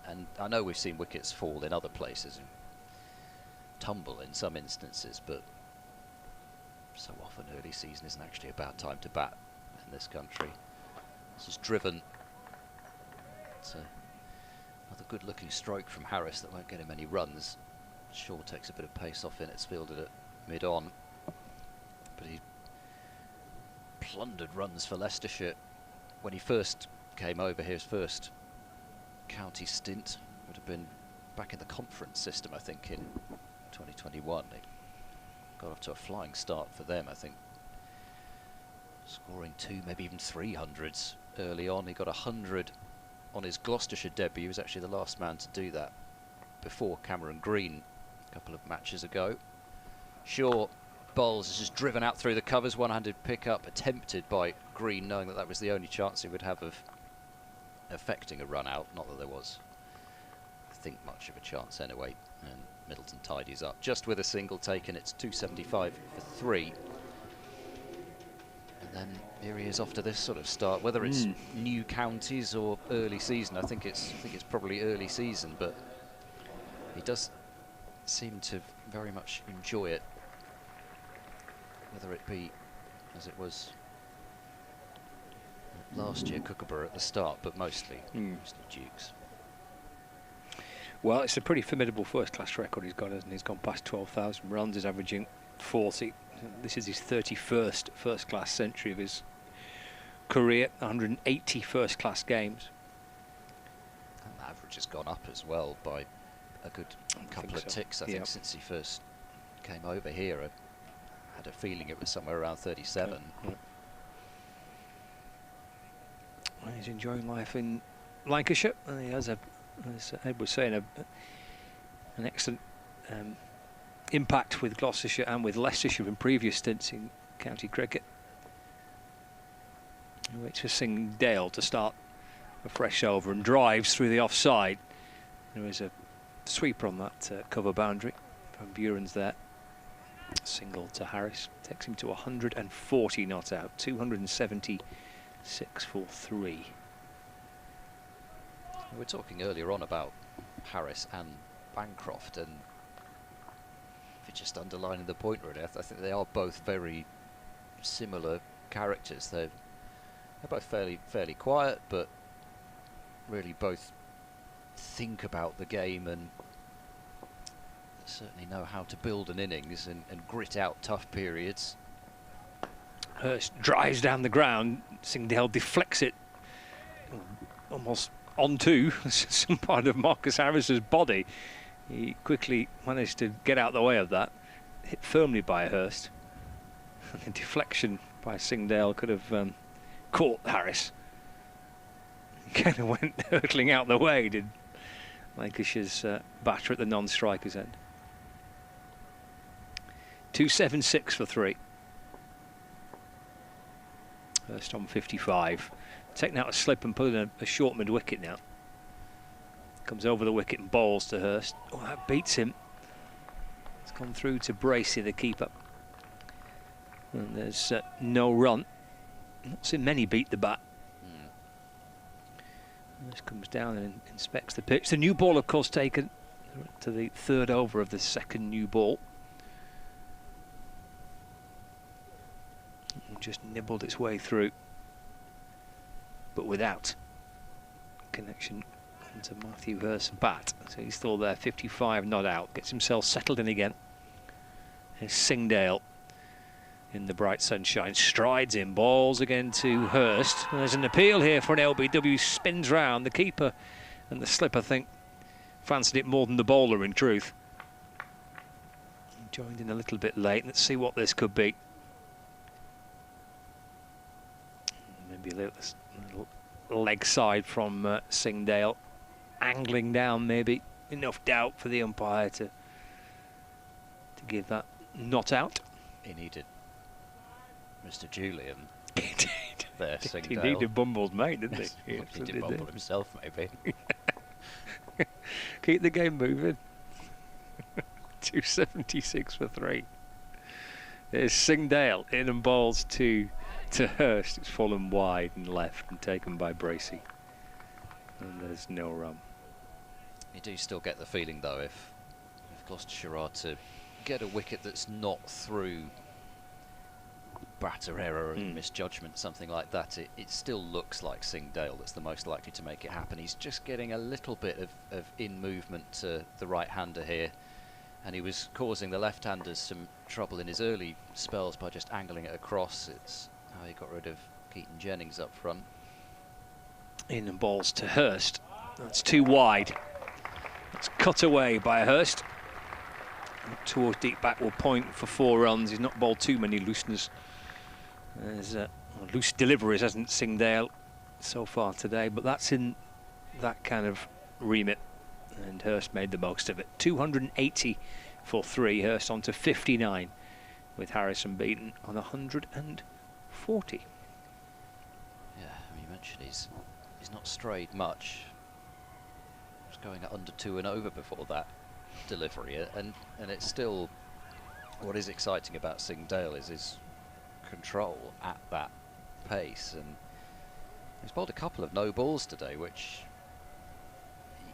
And I know we've seen wickets fall in other places and tumble in some instances, but so often early season isn't actually a bad time to bat in this country. This is driven. It's another good looking stroke from Harris that won't get him any runs. Shaw takes a bit of pace off in, it's fielded at mid-on, but he plundered runs for Leicestershire when he first came over here. His first county stint would have been back in the conference system, I think, in 2021. He got off to a flying start for them, I think, scoring 2, maybe even 300s early on. He got 100 on his Gloucestershire debut. He was actually the last man to do that before Cameron Green a couple of matches ago. Shaw bowls, is just driven out through the covers, one-handed pick-up attempted by Green, knowing that that was the only chance he would have of affecting a run out. Not that there was, I think, much of a chance anyway, and Middleton tidies up just with a single taken. It's 275 for 3. And then here he is off to this sort of start, whether it's new counties or early season. I think it's probably early season, but he does seem to very much enjoy it, whether it be as it was last year, Kookaburra at the start, but mostly Dukes. Well, it's a pretty formidable first-class record he's got, hasn't he? He's gone past 12,000 runs, he's averaging 40. This is his 31st first-class century of his career, 180 first-class games. And the average has gone up as well by a good couple of ticks, I think, since he first came over here. I had a feeling it was somewhere around 37. Well, he's enjoying life in Lancashire. He has, as Ed was saying, an excellent impact with Gloucestershire and with Leicestershire in previous stints in county cricket. He waits for Singdale to start a fresh over and drives through the offside. There is a sweeper on that cover boundary. Van Buren's there. Single to Harris. Takes him to 140 not out. 276 for 3. We were talking earlier on about Harris and Bancroft, and if just underlining the point really, I think they are both very similar characters. They're both fairly quiet, but really both think about the game and certainly know how to build an innings and grit out tough periods. Hurst drives down the ground. Singdale deflects it almost onto some part of Marcus Harris's body. He quickly managed to get out the way of that, hit firmly by Hurst. The deflection by Singdale could have caught Harris. kind of went hurtling out the way, did Lancashire's batter at the non-striker's end. 276 for 3. Hurst on 55. Taking out a slip and putting a short mid-wicket now. Comes over the wicket and bowls to Hurst. Oh, that beats him. It's gone through to Bracey, the keeper. And there's no run. Not seen many beat the bat. Hurst comes down and inspects the pitch. The new ball, of course, taken to the 3rd over of the 2nd new ball. Just nibbled its way through, but without connection into Matthew Hurst's bat. So he's still there, 55 not out. Gets himself settled in again. Here's Singdale in the bright sunshine. Strides in, balls again to Hurst. There's an appeal here for an LBW, spins round. The keeper and the slip, I think, fancied it more than the bowler, in truth. He joined in a little bit late. Let's see what this could be. Maybe a little leg side from Singdale, angling down, maybe enough doubt for the umpire to give that not out. He needed Mr. Julian. Indeed. There, He needed Bumble's mate, didn't he? He needed Bumble himself, maybe. Keep the game moving. 276 for 3. There's Singdale in and balls to Hurst. It's fallen wide and left and taken by Bracey. And there's no run. You do still get the feeling, though, if Gloucestershire are to get a wicket that's not through batter error and misjudgment, something like that, it still looks like Singdale that's the most likely to make it happen. He's just getting a little bit of in movement to the right-hander here. And he was causing the left-handers some trouble in his early spells by just angling it across. It's how he got rid of Keaton Jennings up front. In and balls to Hurst. That's too wide. That's cut away by Hurst. Towards deep back will point for 4 runs. He's not bowled too many looseners. There's loose deliveries, hasn't Singdale so far today, but that's in that kind of remit. And Hurst made the most of it. 280 for 3. Hurst on to 59 with Harrison beaten on 140. Yeah, I mean, you mentioned he's not strayed much. He was going at under 2 and over before that delivery, and it's still, what is exciting about Singdale is his control at that pace, and he's bowled a couple of no balls today, which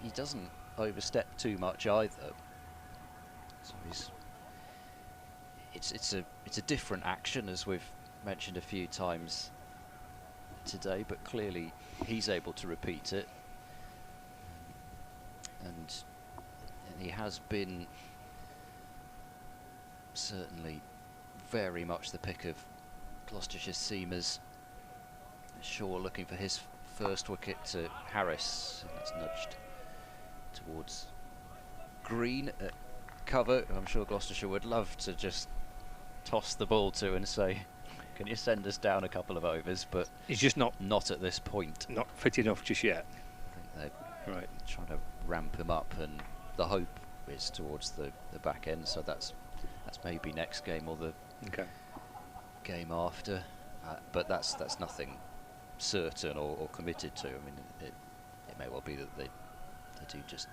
he doesn't overstep too much either. So it's a different action, as we've mentioned a few times today, but clearly he's able to repeat it, and he has been certainly very much the pick of Gloucestershire seamers. Shaw looking for his first wicket to Harris, and it's nudged towards Green at cover. I'm sure Gloucestershire would love to just toss the ball to and say, can you send us down a couple of overs, but he's just not at this point. Not fit enough just yet. I think they're trying to ramp him up, and the hope is towards the back end, so that's maybe next game or the game after, but that's nothing certain or committed to. I mean, it may well be that they do just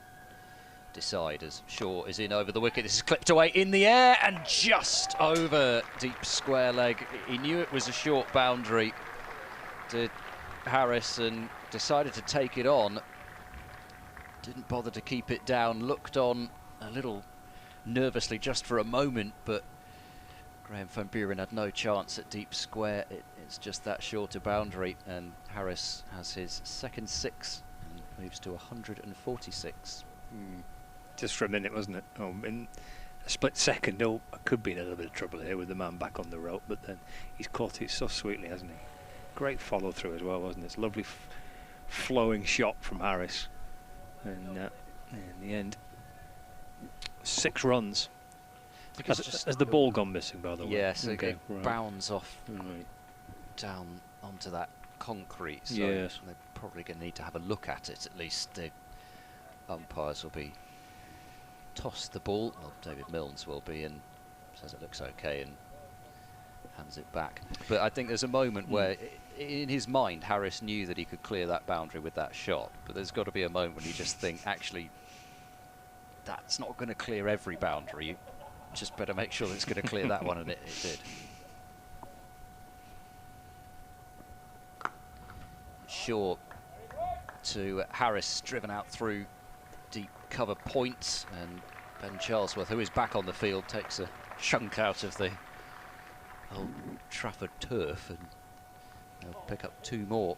decide, as Shaw is in over the wicket. This is clipped away in the air and just over deep square leg. He knew it was a short boundary, did Harris, and decided to take it on. Didn't bother to keep it down, looked on a little nervously just for a moment, but Graham Van Buren had no chance at deep square. It's just that shorter boundary, and Harris has his second 6 and moves to 146. Just for a minute, wasn't it? Oh, in a split second, I could be in a little bit of trouble here with the man back on the rope, but then he's caught it so sweetly, hasn't he? Great follow through as well, wasn't it? It's a lovely flowing shot from Harris, and in the end, 6 runs. Has the ball gone missing, by the way? Yes, it bounds off down onto that concrete, so yes, they're probably going to need to have a look at it. At least the umpires will be tossed the ball. Well, David Milnes will be, and says it looks okay and hands it back. But I think there's a moment where, in his mind, Harris knew that he could clear that boundary with that shot. But there's got to be a moment when you just think, actually, that's not going to clear every boundary. You just better make sure that it's going to clear that one, and it did. Short to Harris, driven out through deep cover points, and Ben Charlesworth, who is back on the field, takes a chunk out of the Old Trafford turf, and they'll pick up 2 more.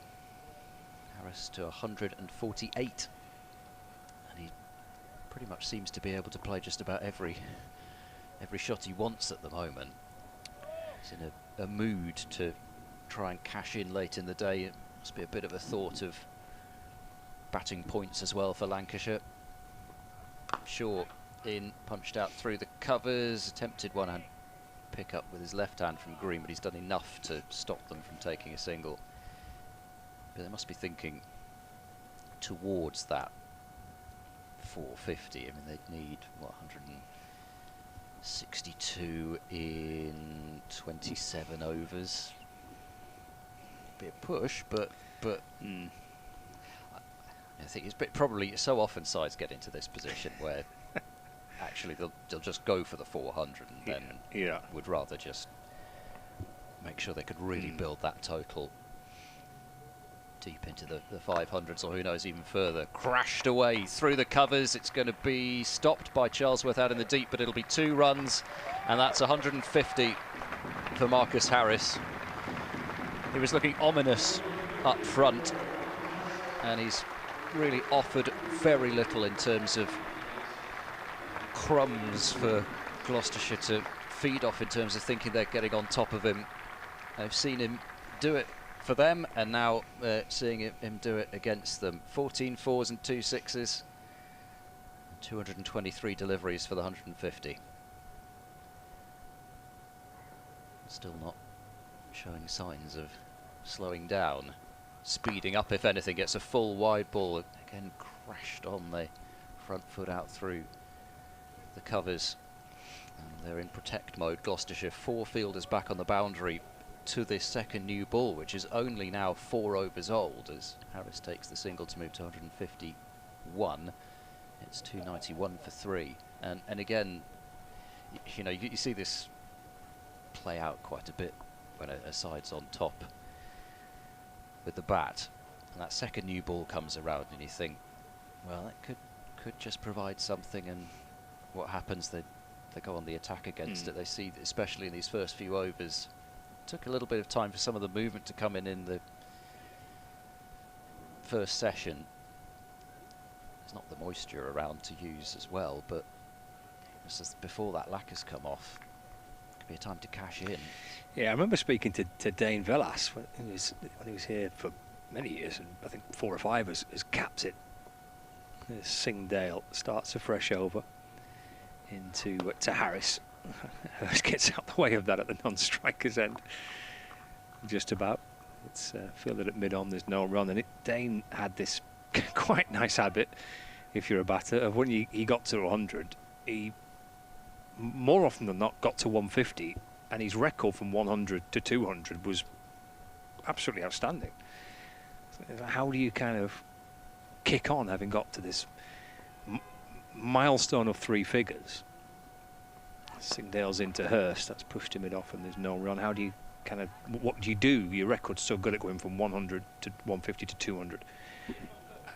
Harris to 148, and he pretty much seems to be able to play just about every shot he wants at the moment. He's in a mood to try and cash in late in the day. It must be a bit of a thought of batting points as well for Lancashire. Shaw in, punched out through the covers, attempted one-hand pick up with his left hand from Green, but he's done enough to stop them from taking a single. But they must be thinking towards that 450. I mean, they'd need, what, 162 in 27 overs. Bit of push, but I think it's probably so often sides get into this position where actually they'll just go for the 400 and then would rather just make sure they could really build that total deep into the 500s, or who knows, even further. Crashed away through the covers. It's going to be stopped by Charlesworth out in the deep, but it'll be 2 runs, and that's 150 for Marcus Harris. He was looking ominous up front, and he's really offered very little in terms of crumbs for Gloucestershire to feed off, in terms of thinking they're getting on top of him. They've seen him do it for them, and now they're seeing him do it against them. 14 fours and 2 sixes, 223 deliveries for the 150. Still not showing signs of slowing down. Speeding up, if anything. Gets a full wide ball, again crashed on the front foot out through the covers, and they're in protect mode. Gloucestershire, 4 fielders back on the boundary to this second new ball, which is only now 4 overs old, as Harris takes the single to move to 151. It's 291 for 3, and again, you know, you see this play out quite a bit when a side's on top with the bat, and that second new ball comes around, and you think, well, that could just provide something, and what happens? They go on the attack against it. They see, especially in these first few overs, it took a little bit of time for some of the movement to come in the first session. There's not the moisture around to use as well, but just before that lacquer's come off, it could be a time to cash in. Yeah, I remember speaking to Dane Vellas when he was here for many years, and I think 4 or 5 as caps it. Singdale starts a fresh over into to Harris. Harris gets out the way of that at the non-striker's end, just about. It's fielded at mid-on, there's no run, and Dane had this quite nice habit, if you're a batter, of when he got to 100, he more often than not got to 150, and his record from 100 to 200 was absolutely outstanding. How do you kind of kick on having got to this milestone of 3 figures? Singdale's into Hurst, that's pushed him off, and there's no run. How do you kind of, what do you do? Your record's so good at going from 100 to 150 to 200.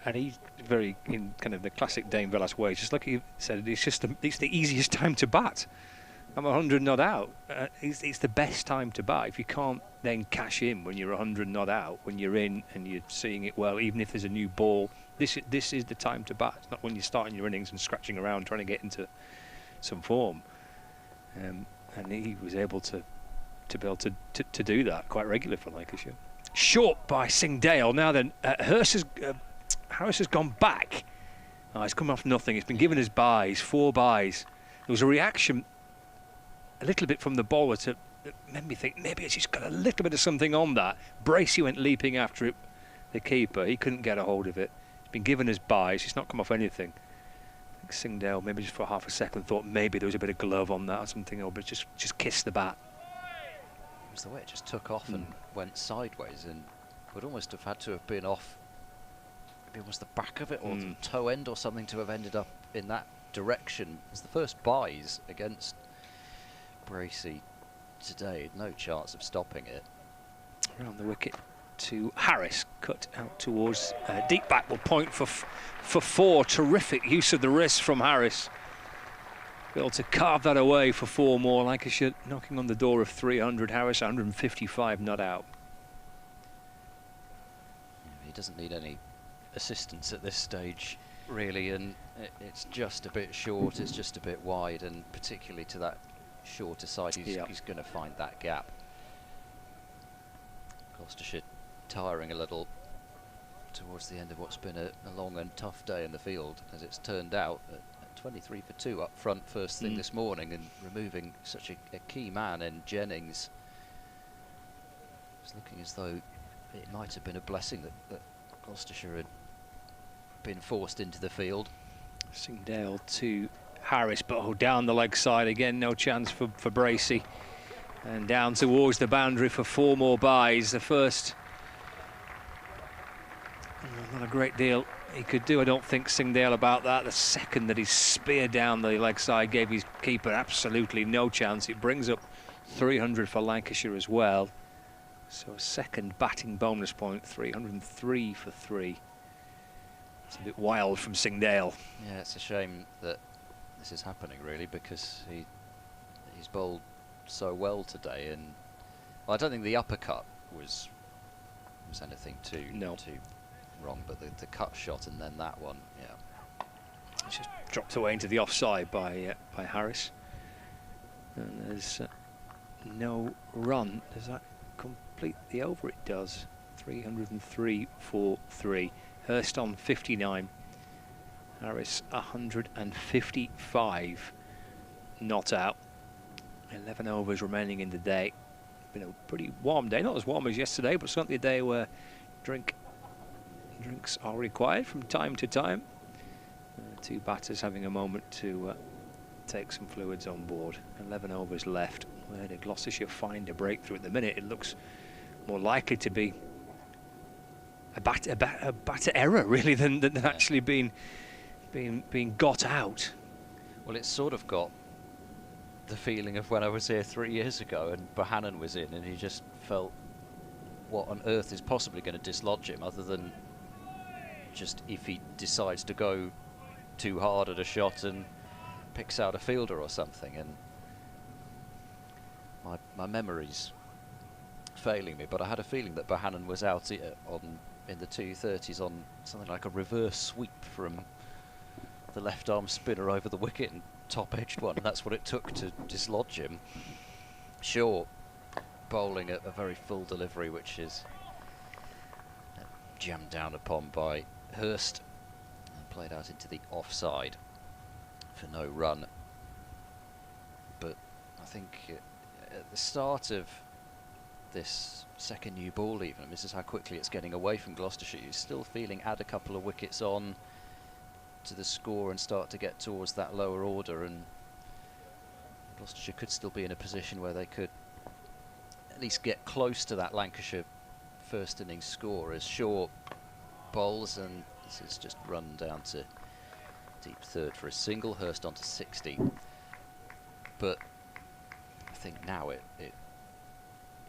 And he's very, in kind of the classic Dane Vellas way, just like he said, it's the easiest time to bat. I'm 100 not out. It's the best time to bat. If you can't then cash in when you're 100 not out, when you're in and you're seeing it well, even if there's a new ball, this is the time to bat. It's not when you're starting your innings and scratching around trying to get into some form. And he was able to be able to do that quite regularly for Lancashire. Short by Singdale. Now then, Harris has gone back. Oh, he's come off nothing. He's been given his byes, 4 byes. There was a reaction a little bit from the bowler to that made me think maybe it's just got a little bit of something on that. Bracey went leaping after it, the keeper. He couldn't get a hold of it. He's been given his buys. He's not come off anything. I think Singdale maybe just for half a second thought maybe there was a bit of glove on that or something, but just kissed the bat. It was the way it just took off and went sideways, and would almost have had to have been off. Maybe it was the back of it or the toe end or something to have ended up in that direction. It's the first buys against Bracey today. No chance of stopping it. Around the wicket to Harris, cut out towards deep back, will point for four. Terrific use of the wrist from Harris. Able to carve that away for 4 more. Lancashire knocking on the door of 300. Harris 155 not out. He doesn't need any assistance at this stage, really, and it's just a bit short, it's just a bit wide, and particularly to that shorter side, he's going to find that gap. Gloucestershire tiring a little towards the end of what's been a long and tough day in the field, as it's turned out. 23 for 2 up front first thing this morning, and removing such a key man in Jennings. It's looking as though it might have been a blessing that Gloucestershire had been forced into the field. Singdale to Harris, but down the leg side again, no chance for Bracey. And down towards the boundary for 4 more buys. The first, not a great deal he could do, I don't think, Singdale, about that. The second that he speared down the leg side gave his keeper absolutely no chance. It brings up 300 for Lancashire as well. So a second batting bonus point, 303 for 3. It's a bit wild from Singdale. Yeah, it's a shame that this is happening, really, because he's bowled so well today, and well, I don't think the uppercut was anything too wrong, but the cut shot and then that one, yeah. It's just dropped away into the offside by Harris. And there's no run. Does that complete the over? It does. 303 for 3. Hurst on 59. Harris 155 not out. 11 overs remaining in the day. Been a pretty warm day, not as warm as yesterday, but certainly a day where drinks are required from time to time. 2 batters having a moment to take some fluids on board. 11 overs left. Where did Gloucestershire find a breakthrough? At the minute it looks more likely to be a batter error, really, than actually being got out. Well, it's sort of got the feeling of when I was here 3 years ago and Bohannon was in, and he just felt, what on earth is possibly going to dislodge him, other than just if he decides to go too hard at a shot and picks out a fielder or something. And my memory's failing me, but I had a feeling that Bohannon was out in the 230s on something like a reverse sweep from the left arm spinner over the wicket and top edged one, and that's what it took to dislodge him. Shaw bowling a very full delivery, which is jammed down upon by Hurst and played out into the offside for no run. But I think at the start of this second new ball, even, and this is how quickly it's getting away from Gloucestershire, you're still feeling add a couple of wickets on to the score and start to get towards that lower order, and Gloucestershire could still be in a position where they could at least get close to that Lancashire first innings score, as Shaw bowls, and this is just run down to deep third for a single. Hurst onto 60, but I think now it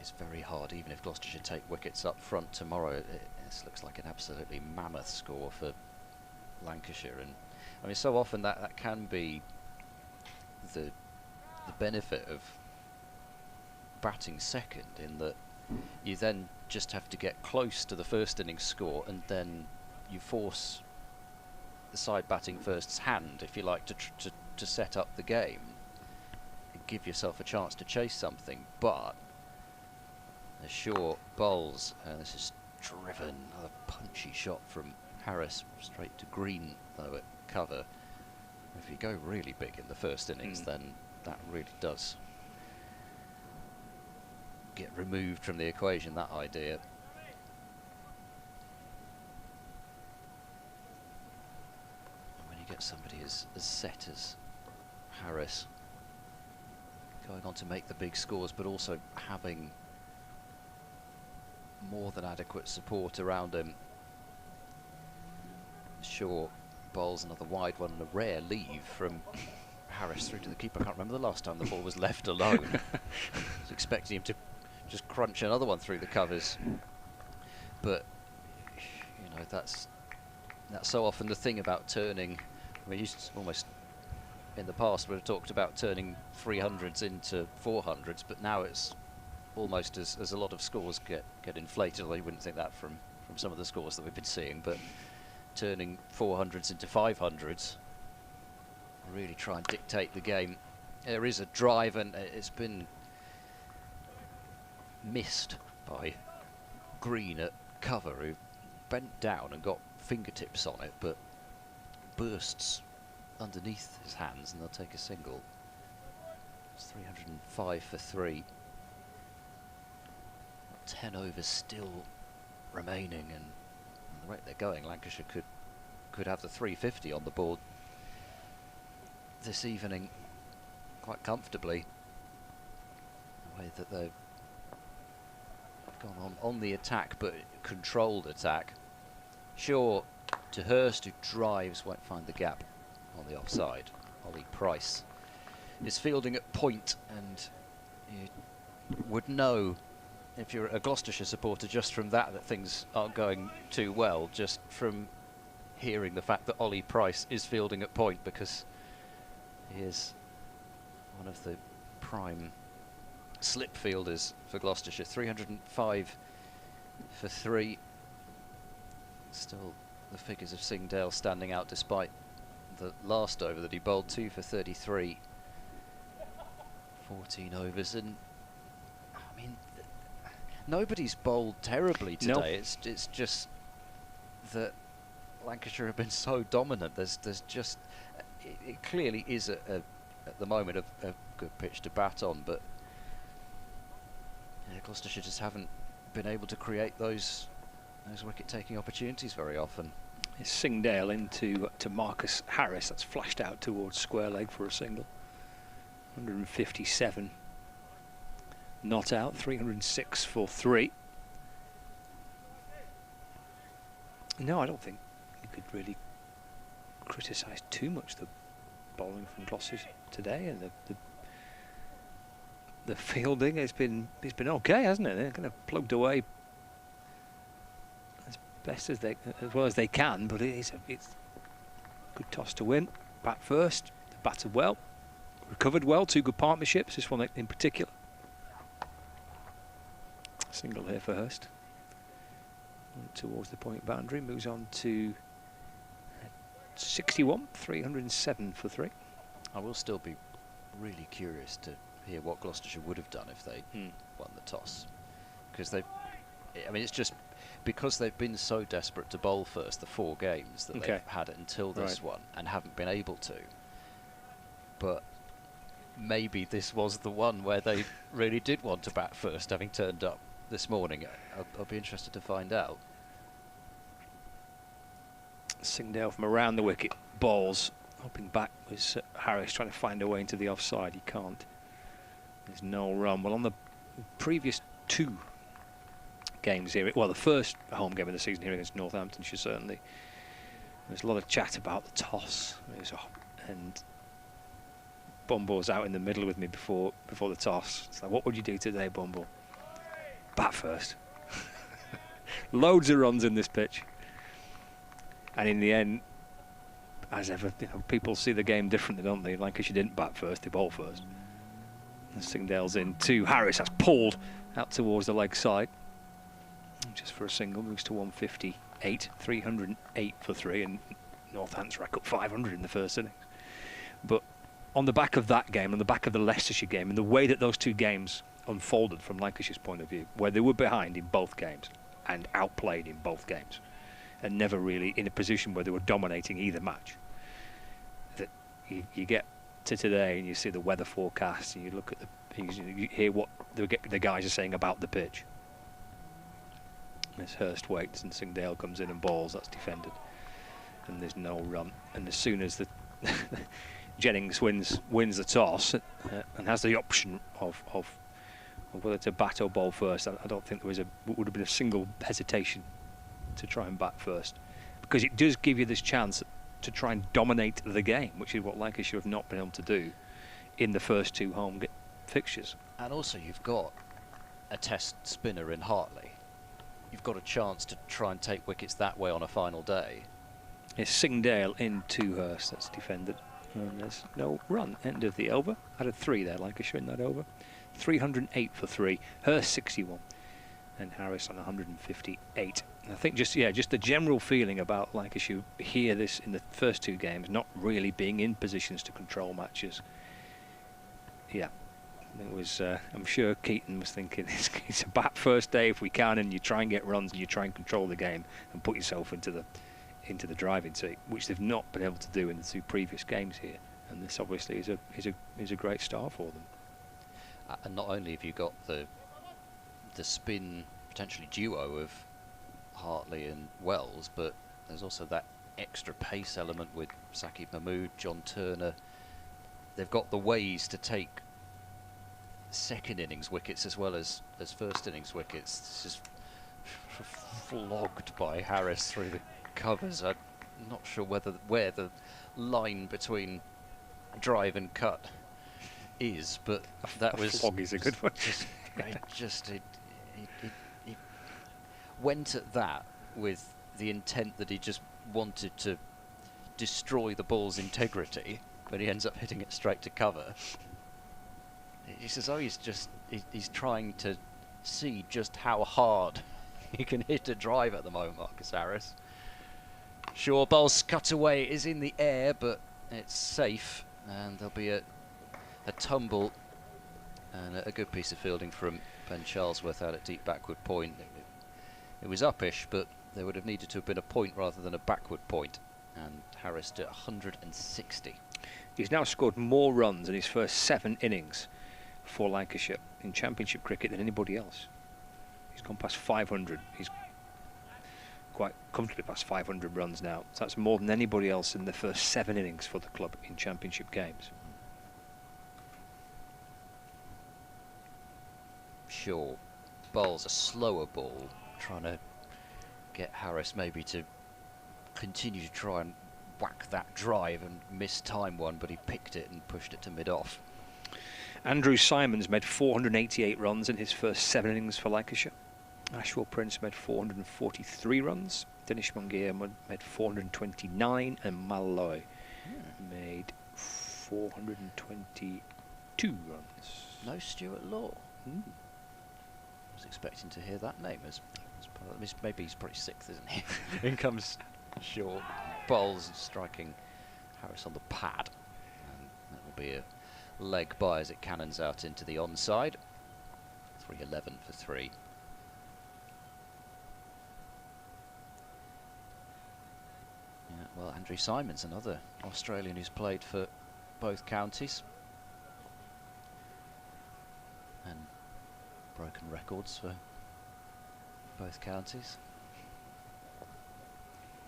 is very hard, even if Gloucestershire take wickets up front tomorrow. This looks like an absolutely mammoth score for Lancashire, and I mean, so often that can be the benefit of batting second, in that you then just have to get close to the first innings score, and then you force the side batting first's hand, if you like, to set up the game and give yourself a chance to chase something. But as Shaw bowls, and this is driven, another punchy shot from Harris straight to green, though at cover. If you go really big in the first innings, then that really does get removed from the equation, that idea. And when you get somebody as set as Harris going on to make the big scores, but also having more than adequate support around him. Shaw bowls another wide one and a rare leave from Harris through to the keeper. I can't remember the last time the ball was left alone. I was expecting him to just crunch another one through the covers, but you know, that's so often the thing about turning. I mean, almost in the past we've talked about turning 300s into 400s, but now it's almost as a lot of scores get inflated, although you wouldn't think that from some of the scores that we've been seeing, but turning 400s into 500s, really try and dictate the game. There is a drive, and it's been missed by Green at cover, who bent down and got fingertips on it, but bursts underneath his hands, and they'll take a single. It's 305 for 3. 10 overs still remaining, and the rate they're going, Lancashire could have the 350 on the board this evening quite comfortably. The way that they've gone on the attack, but controlled attack. Shaw to Hurst, who drives, won't find the gap on the offside. Ollie Price is fielding at point, and you would know if you're a Gloucestershire supporter just from that things aren't going too well, just from hearing the fact that Ollie Price is fielding at point, because he is one of the prime slip fielders for Gloucestershire. 305 for 3. Still the figures of Singdale standing out, despite the last over that he bowled 2 for 33. 14 overs, and I mean, nobody's bowled terribly today. No. It's just that Lancashire have been so dominant. There's just it clearly is at the moment a good pitch to bat on, but yeah, Gloucestershire just haven't been able to create those wicket-taking opportunities very often. It's Singdale into Marcus Harris. That's flashed out towards square leg for a single. 157. Not out. 306 for 3. No, I don't think you could really criticise too much the bowling from Gloucester today, and the fielding has been okay, hasn't it? They're kind of plugged away as best as well as they can, but it's a good toss to win. Bat first, they batted well, recovered well. 2 good partnerships. This one in particular. Single here for Hurst. Towards the point boundary, moves on to 61, 307 for 3. I will still be really curious to hear what Gloucestershire would have done if they won the toss, because it's just because they've been so desperate to bowl first the 4 games that they've had it until this one and haven't been able to. But maybe this was the one where they really did want to bat first, having turned up this morning. I'll be interested to find out. Singdale from around the wicket bowls, hopping back was Harris trying to find a way into the offside. He can't. There's no run. Well, on the previous 2 games here, well, the first home game of the season here against Northamptonshire, certainly there's a lot of chat about the toss, and Bumbo's out in the middle with me before the toss. It's like, what would you do today, Bumbo? Bat first. Loads of runs in this pitch, and in the end, as ever, people see the game differently, don't they? Lancashire didn't bat first, they bowled first. And Singdale's in 2. Harris has pulled out towards the leg side, just for a single. Moves to 158, 308 for 3, and Northampton's rack up 500 in the first innings. But on the back of that game, on the back of the Leicestershire game, and the way that those 2 games unfolded from Lancashire's point of view, where they were behind in both games and outplayed in both games, and never really in a position where they were dominating either match, that you get to today and you see the weather forecast and you look at because you hear what the guys are saying about the pitch. As Hurst waits and Singdale comes in and balls, that's defended, and there's no run. And as soon as the Jennings wins the toss and has the option of whether to bat or bowl first, I don't think would have been a single hesitation to try and bat first, because it does give you this chance to try and dominate the game, which is what Lancashire have not been able to do in the first 2 home fixtures. And also you've got a test spinner in Hartley. You've got a chance to try and take wickets that way on a final day. It's Singdale into Hurst, that's defended. And there's no run. End of the over. Added 3 there, Lancashire in that over. 308 for 3. Hurst 61. And Harris on 158. And I think just the general feeling about Lancashire here in the first 2 games, not really being in positions to control matches. Yeah. It was. I'm sure Keaton was thinking it's a bat first day if we can, and you try and get runs and you try and control the game and put yourself into the driving seat, which they've not been able to do in the 2 previous games here. And this obviously is a great start for them. And not only have you got the spin potentially duo of Hartley and Wells, but there's also that extra pace element with Saqib Mahmood, John Turner. They've got the ways to take second innings wickets as well as first innings wickets. This is flogged by Harris through the covers. I'm not sure where the line between drive and cut is, but that was flog is a good one. He went at that with the intent that he just wanted to destroy the ball's integrity, but he ends up hitting it straight to cover. It's as though he's trying to see just how hard he can hit a drive at the moment, Marcus Harris. Sure, ball's cut away, is in the air, but it's safe, and there'll be a tumble and a good piece of fielding from Ben Charlesworth out at deep backward point. It was uppish, but there would have needed to have been a point rather than a backward point, and Harris did 160. He's now scored more runs in his first 7 innings for Lancashire in Championship cricket than anybody else. He's gone past 500. He's quite comfortably past 500 runs now. So that's more than anybody else in the first 7 innings for the club in Championship games. Sure, bowls a slower ball, trying to get Harris maybe to continue to try and whack that drive and mistime one, but he picked it and pushed it to mid-off. Andrew Simons made 488 runs in his first 7 innings for Lancashire. Ashwell Prince made 443 runs. Dinesh Mungia made 429, and Malloy made 422 runs. No Stuart Law. I was expecting to hear that name as part of, maybe he's probably 6th, isn't he? In comes Shaw, bowls striking Harris on the pad, and that will be a leg by as it cannons out into the onside. 311 for 3. Yeah, well, Andrew Simons, another Australian who's played for both counties and broken records for both counties.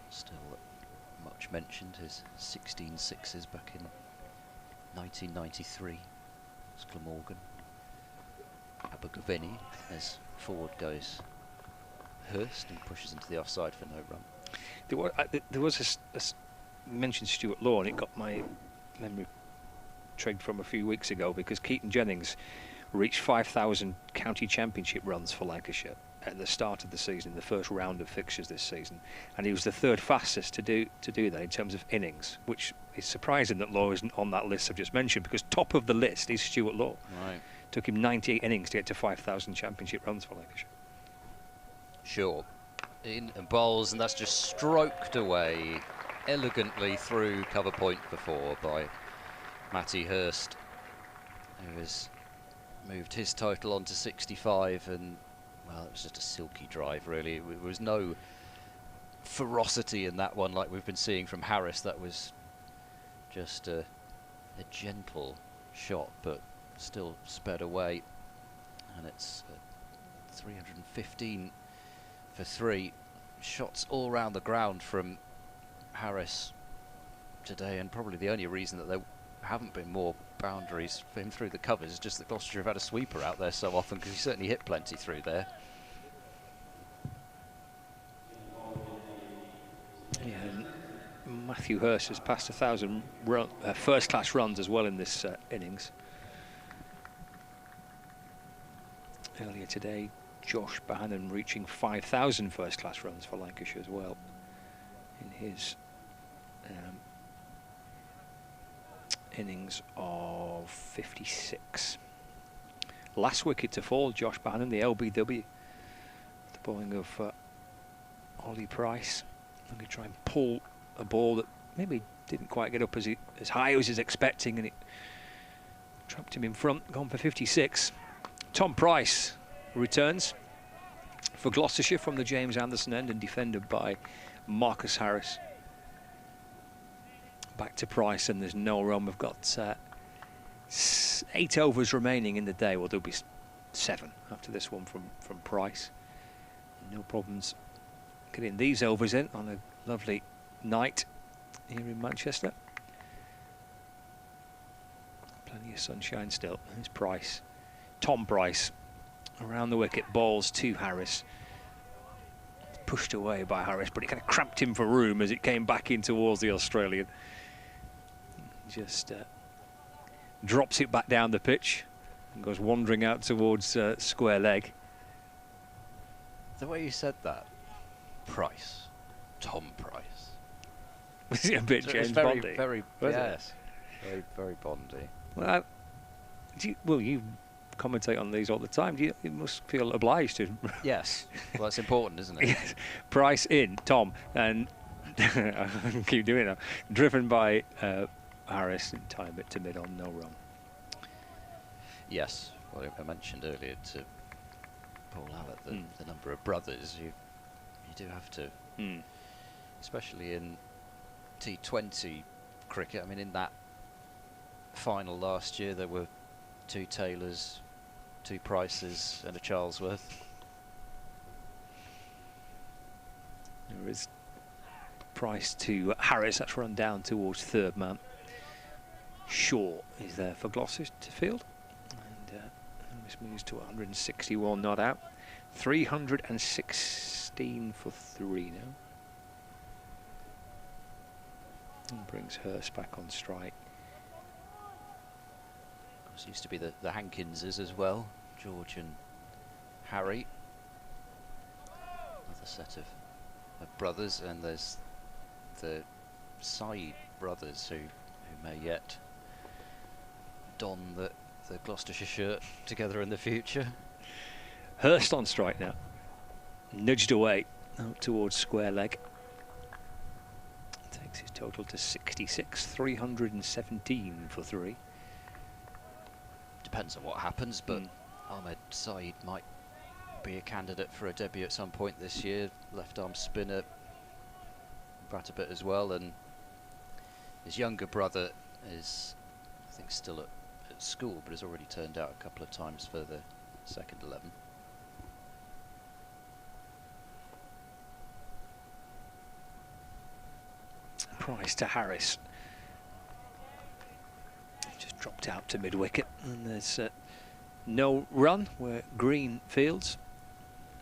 Still much mentioned, his 16 sixes back in 1993. It's Glamorgan. Abergavenny as forward goes Hurst and pushes into the offside for no run. There was a mentioned Stuart Law, and it got my memory trigged from a few weeks ago, because Keaton Jennings reached 5,000 county championship runs for Lancashire at the start of the season, in the first round of fixtures this season, and he was the 3rd fastest to do that in terms of innings, which is surprising that Law isn't on that list I've just mentioned, because top of the list is Stuart Law. Right. Took him 98 innings to get to 5,000 championship runs for Lancashire. Sure. In and bowls, and that's just stroked away elegantly through cover point before by Matty Hurst, who has moved his total on to 65, and well, it was just a silky drive really. There was no ferocity in that one like we've been seeing from Harris. That was just a gentle shot, but still sped away, and it's 315 for 3. Shots all round the ground from Harris today, and probably the only reason that there haven't been more boundaries for him through the covers is just that Gloucestershire have had a sweeper out there so often, because he certainly hit plenty through there. Yeah, and Matthew Hurst has passed 1,000 first-class runs as well in this innings. Earlier today, Josh Bohannon reaching 5,000 first-class runs for Lancashire as well in his innings of 56. Last wicket to fall, Josh Bohannon, the LBW, the bowling of Ollie Price. I'm going to try and pull a ball that maybe didn't quite get up as high as he was expecting, and it trapped him in front, gone for 56. Tom Price returns for Gloucestershire from the James Anderson end and defended by Marcus Harris. Back to Price, and there's no run. We've got 8 overs remaining in the day. Well, there'll be 7 after this one from Price. No problems getting these overs in on a lovely night here in Manchester. Plenty of sunshine still. There's Price. Tom Price around the wicket, balls to Harris. Pushed away by Harris, but it kind of cramped him for room as it came back in towards the Australian. Just drops it back down the pitch and goes wandering out towards square leg. The way you said that, Price, Tom Price. Was it a bit James very, Bondy? Very, was yes, it? Very Bondy. Well, you commentate on these all the time. You must feel obliged to. Yes, well, it's important, isn't it? Yes. Price in, Tom, and I can keep doing that. Driven by Harris and time it to mid on, no run. Yes, well, I mentioned earlier to Paul Allett the number of brothers you do have to, especially in T20 cricket. I mean, in that final last year, there were 2 Taylors, 2 Prices, and a Charlesworth. There is Price to Harris. That's run down towards third man. Shaw is there for Gloucestershire to field, and this moves to 161 not out. 316 for 3 now. And brings Hurst back on strike. It used to be the Hankinses as well, George and Harry. Another set of brothers, and there's the Said brothers who may yet don the Gloucestershire shirt together in the future. Hurst on strike now. Nudged away out towards square leg. Takes his total to 66, 317 for 3. Depends on what happens, but Ahmed Said might be a candidate for a debut at some point this year. Left arm spinner, bat a bit as well, and his younger brother is, I think, still at school, but has already turned out a couple of times for the second 11. Price to Harris. Just dropped out to mid-wicket, and there's no run. We're green fields.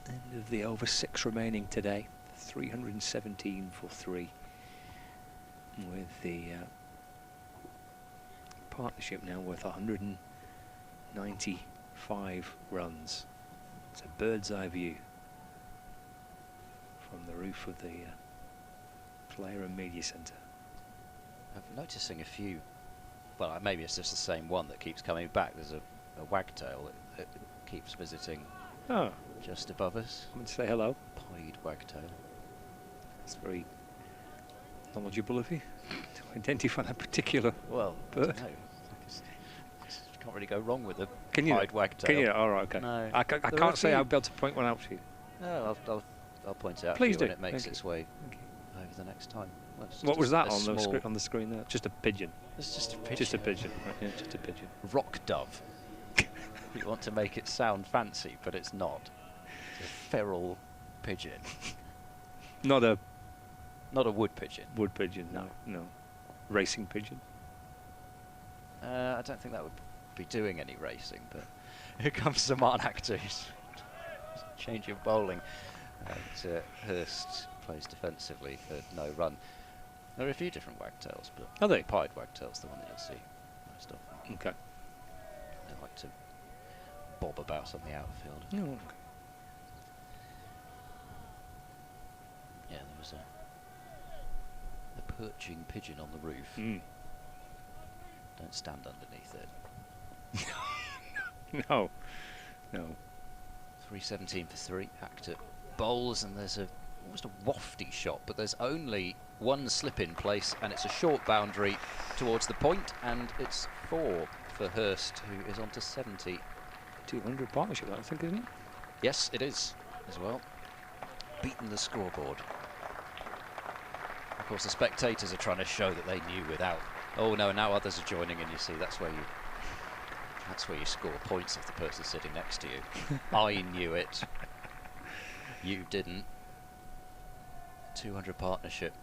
End of the over 6 remaining today. 317 for 3. With the partnership now worth 195 runs. It's a bird's eye view from the roof of the Player and Media Centre. I'm noticing a few, well, maybe it's just the same one that keeps coming back. There's a wagtail that keeps visiting just above us. Come and say hello. Pied wagtail. It's very knowledgeable of you to identify that particular bird. No, can't really go wrong with a pied wagtail. Can you? All right, okay. No, I can't say I'll be able to point one out to you. No, I'll point it out Please to you do. when it makes its way over the next time. Well, what was that on the screen there? Just a pigeon. It's just a pigeon. Just a pigeon. Right, yeah, just a pigeon. Rock dove. You want to make it sound fancy, but it's not. It's a feral pigeon. Not a wood pigeon. Wood pigeon, no. Racing pigeon. I don't think that would be doing any racing, but here comes Zamanak to change of bowling. And Hurst plays defensively for no run. There are a few different wagtails, but are they? Pied wagtail's the one that you'll see most often. Okay. They like to bob about on the outfield. Oh, okay. Yeah, there was a perching pigeon on the roof. Don't stand underneath it. No. 317 for 3. Actor bowls, and there's almost a wafty shot, but there's only one slip in place, and it's a short boundary towards the point, and it's 4 for Hurst, who is on to 70. 200 partnership, I think, isn't it? Yes, it is as well. Beaten the scoreboard. Of course, the spectators are trying to show that they knew without. Oh no! Now others are joining, and you see that's where you score points if the person sitting next to you. I knew it. You didn't. 200 partnership,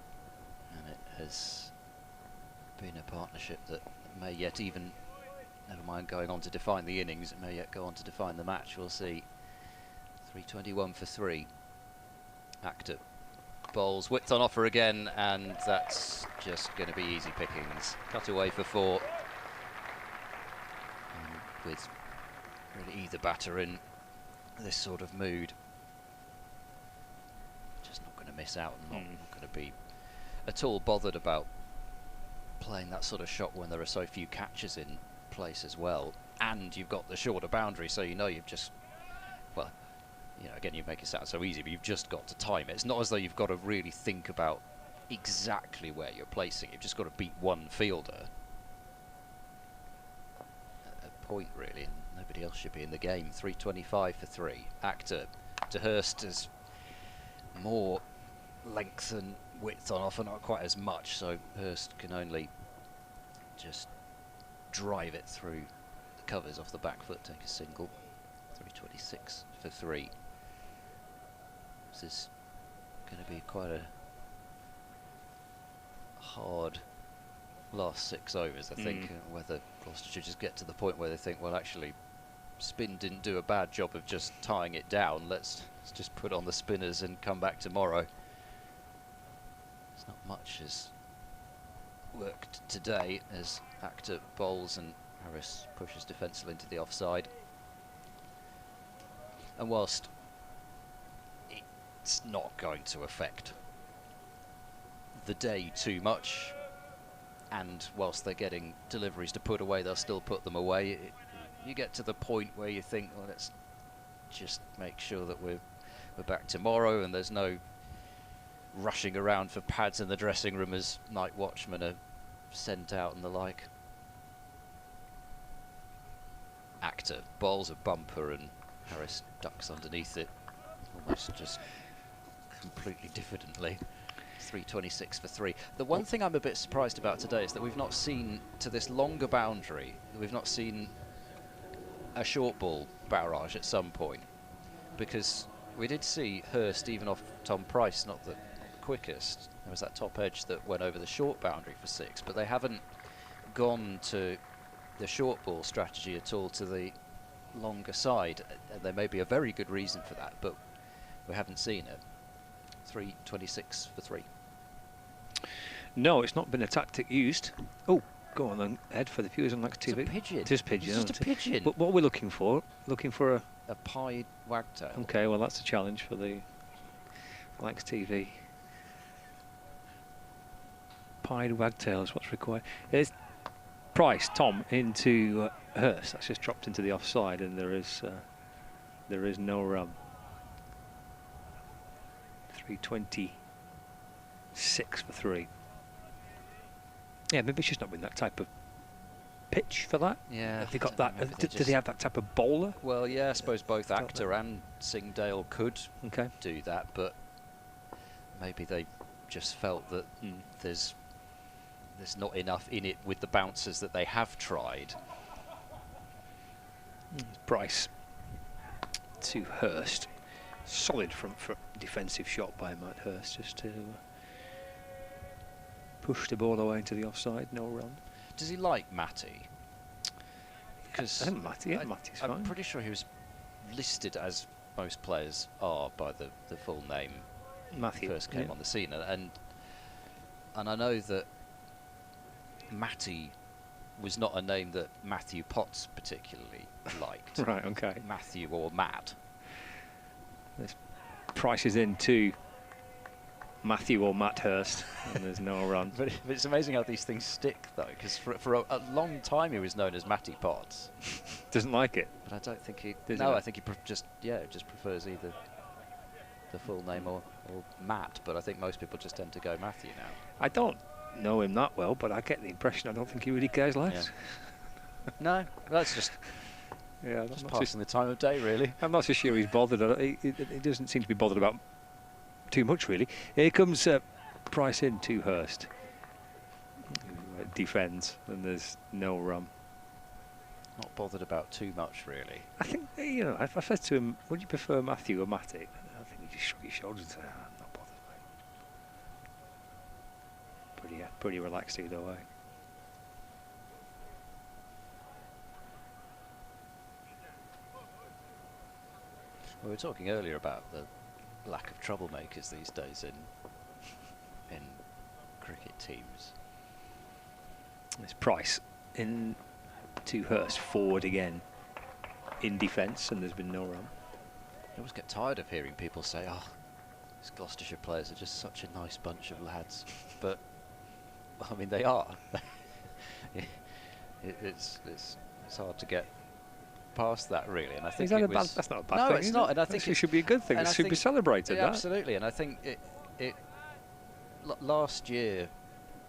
and it has been a partnership that may yet even, never mind going on to define the innings, it may yet go on to define the match. We'll see. 321 for 3. Actor bowls, width on offer again, and that's just going to be easy pickings. Cut away for 4. And with really either batter in this sort of mood, just not going to miss out, and not going to be at all bothered about playing that sort of shot when there are so few catches in place as well, and you've got the shorter boundary, so you know you've just, well, you know, again, you make it sound so easy, but you've just got to time it. It's not as though you've got to really think about exactly where you're placing it. You've just got to beat one fielder at a point, really, and nobody else should be in the game. 325 for 3. Actor to Hurst is more length and width on offer, not quite as much, so Hurst can only just drive it through the covers off the back foot, take a single. 326 for 3. This is going to be quite a hard last 6 overs, I think, whether Gloucestershire just get to the point where they think, well, actually, spin didn't do a bad job of just tying it down, let's just put on the spinners and come back tomorrow. It's not much has worked today as Actor bowls and Harris pushes defensively into the offside. And whilst it's not going to affect the day too much, and whilst they're getting deliveries to put away, they'll still put them away, you get to the point where you think, well, let's just make sure that we're back tomorrow, and there's no rushing around for pads in the dressing room as night watchmen are sent out and the like. Actor bowls a bumper, and Harris ducks underneath it, almost just completely diffidently. 326 for 3. The one thing I'm a bit surprised about today is that we've not seen, to this longer boundary, we've not seen a short ball barrage at some point, because we did see Hurst even off Tom Price, not the quickest. There was that top edge that went over the short boundary for 6, but they haven't gone to the short ball strategy at all to the longer side. There may be a very good reason for that, but we haven't seen it. 326 for 3. No, it's not been a tactic used. Oh, go on then, Ed, for the viewers on Lancashire TV. It's a pigeon. It is pigeon. It's just a pigeon. But what are we looking for? Looking for a pied wagtail. Okay, well that's a challenge for the Lancashire TV. Pied wagtail is what's required. It's Price, Tom, into Hurst. That's just dropped into the offside, and there is no run. 326 for 3. Yeah, maybe it's just not been that type of pitch for that. Yeah. Have they got that? Do they have that type of bowler? Well, yeah, I suppose both Actor and Singdale could do that, but maybe they just felt that there's not enough in it with the bouncers that they have tried. Price to Hurst. Solid front foot defensive shot by Matt Hurst, just to push the ball away into the offside. No run. Does he like Matty? Because Matty's fine. I'm pretty sure he was listed, as most players are, by the full name. Matthew First came on the scene, and I know that Matty was not a name that Matthew Potts particularly liked. Right, okay. Matthew or Matt. This Price is in to Matthew or Matt Hurst, and there's no run. But it's amazing how these things stick, though, because for a long time he was known as Matty Potts. Doesn't like it. But I don't think he... Does No, he? I think he just prefers either the full name or Matt, but I think most people just tend to go Matthew now. I don't know him that well, but I get the impression I don't think he really cares less. Yeah. No, that's just... Yeah, just passing the time of day, really. I'm not so sure he's bothered. He doesn't seem to be bothered about too much, really. Here comes Price in to Hurst. Defends, and there's no run. Not bothered about too much, really. I think, you know, if I said to him, would you prefer Matthew or Matty? I think he just shrug his shoulders and said, I'm not bothered. Pretty relaxed either way. We were talking earlier about the lack of troublemakers these days in cricket teams. There's Price in to Hurst, forward again in defence, and there's been no run. I always get tired of hearing people say, "Oh, these Gloucestershire players are just such a nice bunch of lads," but I mean they are. It's hard to get past that, really, and I think that's not a bad thing. No, it's not, and I think it should be a good thing. It should be celebrated. Yeah, absolutely, and I think it last year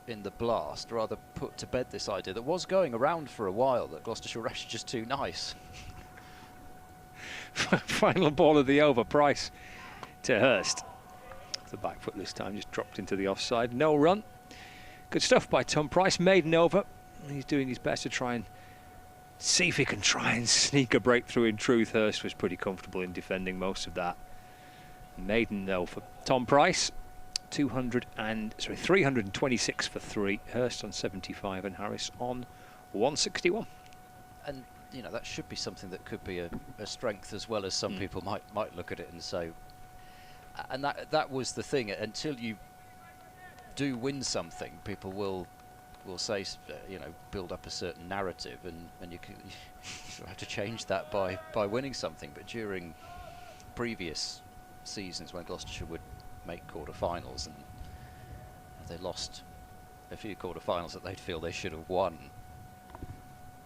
in the Blast rather put to bed this idea that was going around for a while that Gloucestershire were actually just too nice. Final ball of the over. Price to Hurst. The back foot this time just dropped into the offside. No run. Good stuff by Tom Price. Maiden over. He's doing his best to try and see if he can try and sneak a breakthrough. In truth, Hurst was pretty comfortable in defending most of that. Maiden though for Tom Price. 326 for 3. Hurst on 75 and Harris on 161. And you know that should be something that could be a strength as well, as some people might look at it and say. And that was the thing. Until you do win something, people will say, you know, build up a certain narrative, and you have to change that by winning something. But during previous seasons when Gloucestershire would make quarter-finals and they lost a few quarter-finals that they'd feel they should have won,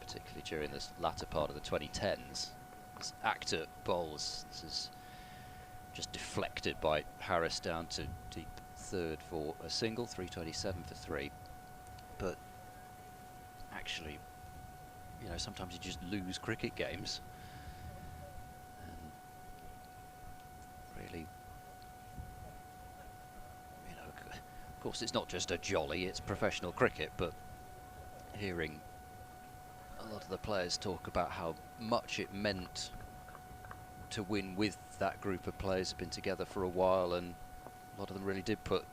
particularly during this latter part of the 2010s. This Actor bowls, this is just deflected by Harris down to deep third for a single, 327 for 3. But actually, you know, sometimes you just lose cricket games. And really, you know, of course it's not just a jolly, it's professional cricket, but hearing a lot of the players talk about how much it meant to win with that group of players who've been together for a while, and a lot of them really did put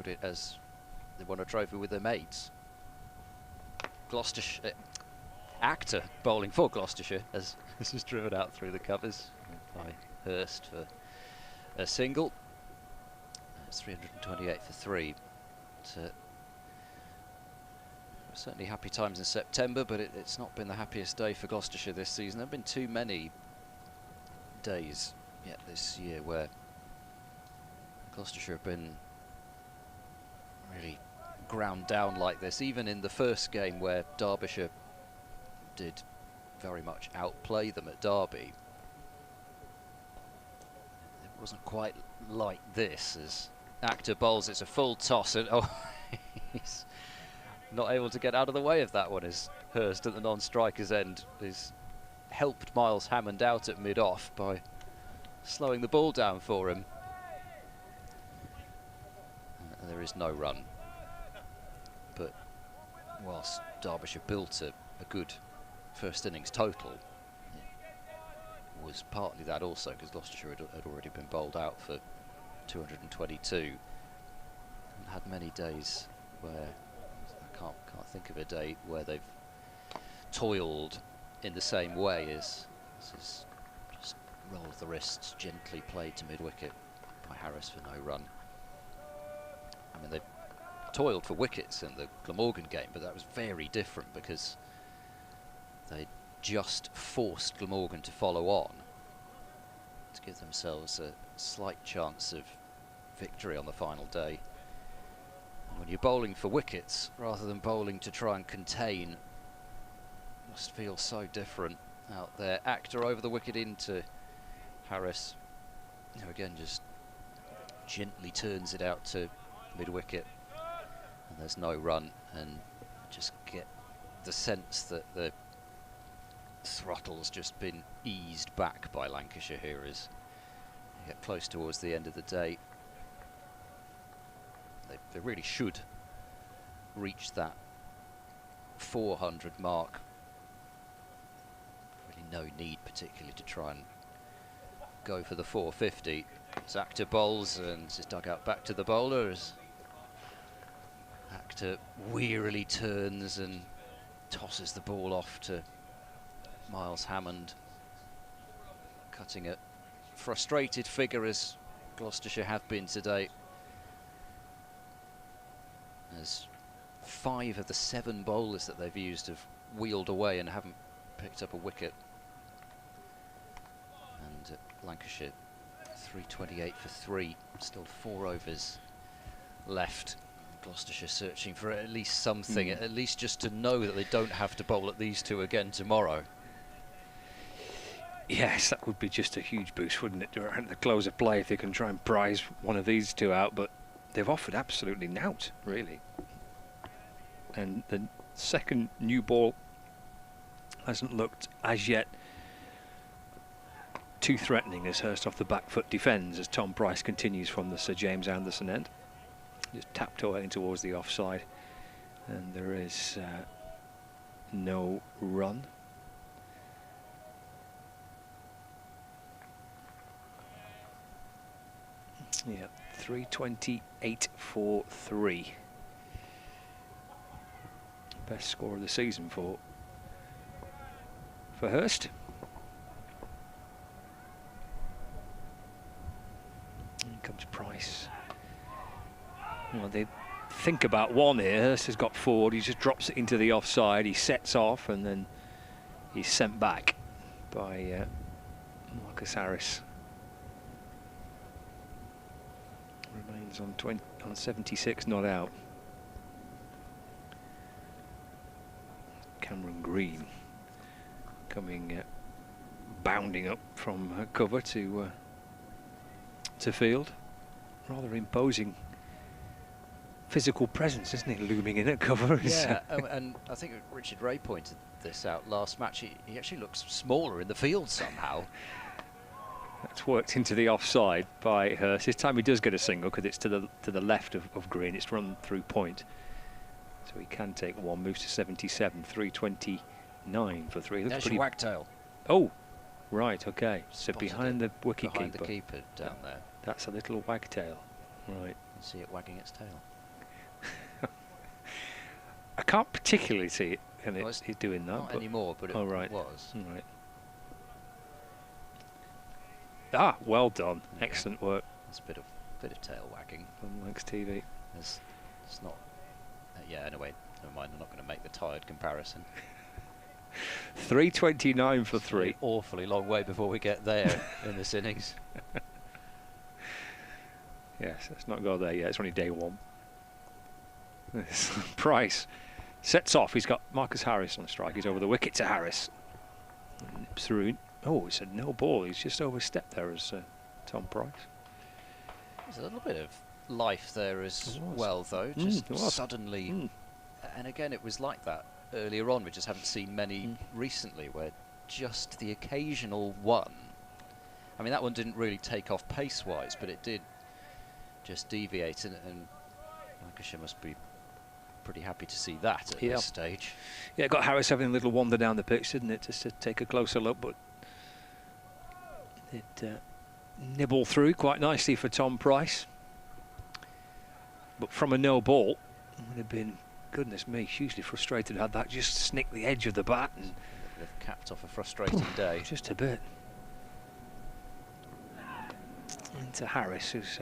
it as they won a trophy with their mates. Gloucestershire, Actor bowling for Gloucestershire as this is driven out through the covers by Hurst for a single. It's 328 for 3. Certainly happy times in September, but it's not been the happiest day for Gloucestershire this season. There have been too many days yet this year where Gloucestershire have been really ground down like this, even in the first game where Derbyshire did very much outplay them at Derby. It wasn't quite like this as Actor bowls. It's a full toss and he's not able to get out of the way of that one as Hurst at the non-striker's end is helped Miles Hammond out at mid-off by slowing the ball down for him. And there is no run. But whilst Derbyshire built a good first innings total, was partly that also because Gloucestershire had already been bowled out for 222 and had many days where I can't think of a day where they've toiled in the same way as this is just roll of the wrists, gently played to mid-wicket by Harris for no run. I mean, they toiled for wickets in the Glamorgan game, but that was very different because they just forced Glamorgan to follow on to give themselves a slight chance of victory on the final day. And when you're bowling for wickets rather than bowling to try and contain, it must feel so different out there. Actor over the wicket into Harris, who again just gently turns it out to mid-wicket, and there's no run, and just get the sense that the throttle's just been eased back by Lancashire here as they get close towards the end of the day. They really should reach that 400 mark. Really no need particularly to try and go for the 450. As Actor bowls and is dug out back to the bowler as Actor wearily turns and tosses the ball off to Miles Hammond, cutting a frustrated figure as Gloucestershire have been today, as 5 of the 7 bowlers that they've used have wheeled away and haven't picked up a wicket. And Lancashire 328 for 3, still 4 overs left. Gloucestershire searching for at least something, at least just to know that they don't have to bowl at these 2 again tomorrow. Yes, that would be just a huge boost, wouldn't it, at the close of play if they can try and prize one of these 2 out, but they've offered absolutely nout, really. And the second new ball hasn't looked as yet too threatening as Hurst off the back foot defends as Tom Price continues from the Sir James Anderson end. Just taptoeing towards the offside, and there is no run. Yeah, 328 for 3. Best score of the season for Hurst. Here comes Price. Well, they think about one here. Hurst has got forward. He just drops it into the offside. He sets off, and then he's sent back by Marcus Harris. Remains on 76, not out. Cameron Green coming bounding up from cover to field. Rather imposing physical presence, isn't it, looming in at cover? Yeah, and I think Richard Ray pointed this out last match. He actually looks smaller in the field somehow. That's worked into the offside by Hurst. This time he does get a single because it's to the left of Green. It's run through point, so he can take one. Moves to 77. 329 for 3. That's your wagtail. Oh, right. Okay. So Spotted behind the wicket behind keeper. the keeper down there. That's a little wagtail. Right. You can see it wagging its tail. I can't particularly see it, and it's doing that. Not anymore, but it right. was. Right. Ah, well done. Yeah. Excellent work. It's a bit of tail wagging on Lancs TV. It's not. Yeah. Anyway, never mind. I'm not going to make the tired comparison. 329 for 3. Awfully long way before we get there in this innings. Yes, let's not go there yet. It's only day 1. Price sets off. He's got Marcus Harris on strike. He's over the wicket to Harris. Nips through. Oh, it's a no ball. He's just overstepped there as Tom Price. There's a little bit of life there as well, though. Just suddenly. And again, it was like that earlier on. We just haven't seen many recently where just the occasional one. I mean, that one didn't really take off pace-wise, but it did just deviate, and Lancashire must be pretty happy to see that at this stage. Yeah, got Harris having a little wander down the pitch, didn't it, just to take a closer look, but It nibble through quite nicely for Tom Price. But from a no ball, it would have been, goodness me, hugely frustrated had that just snicked the edge of the bat. And they've capped off a frustrating day. Just a bit. Into Harris, who's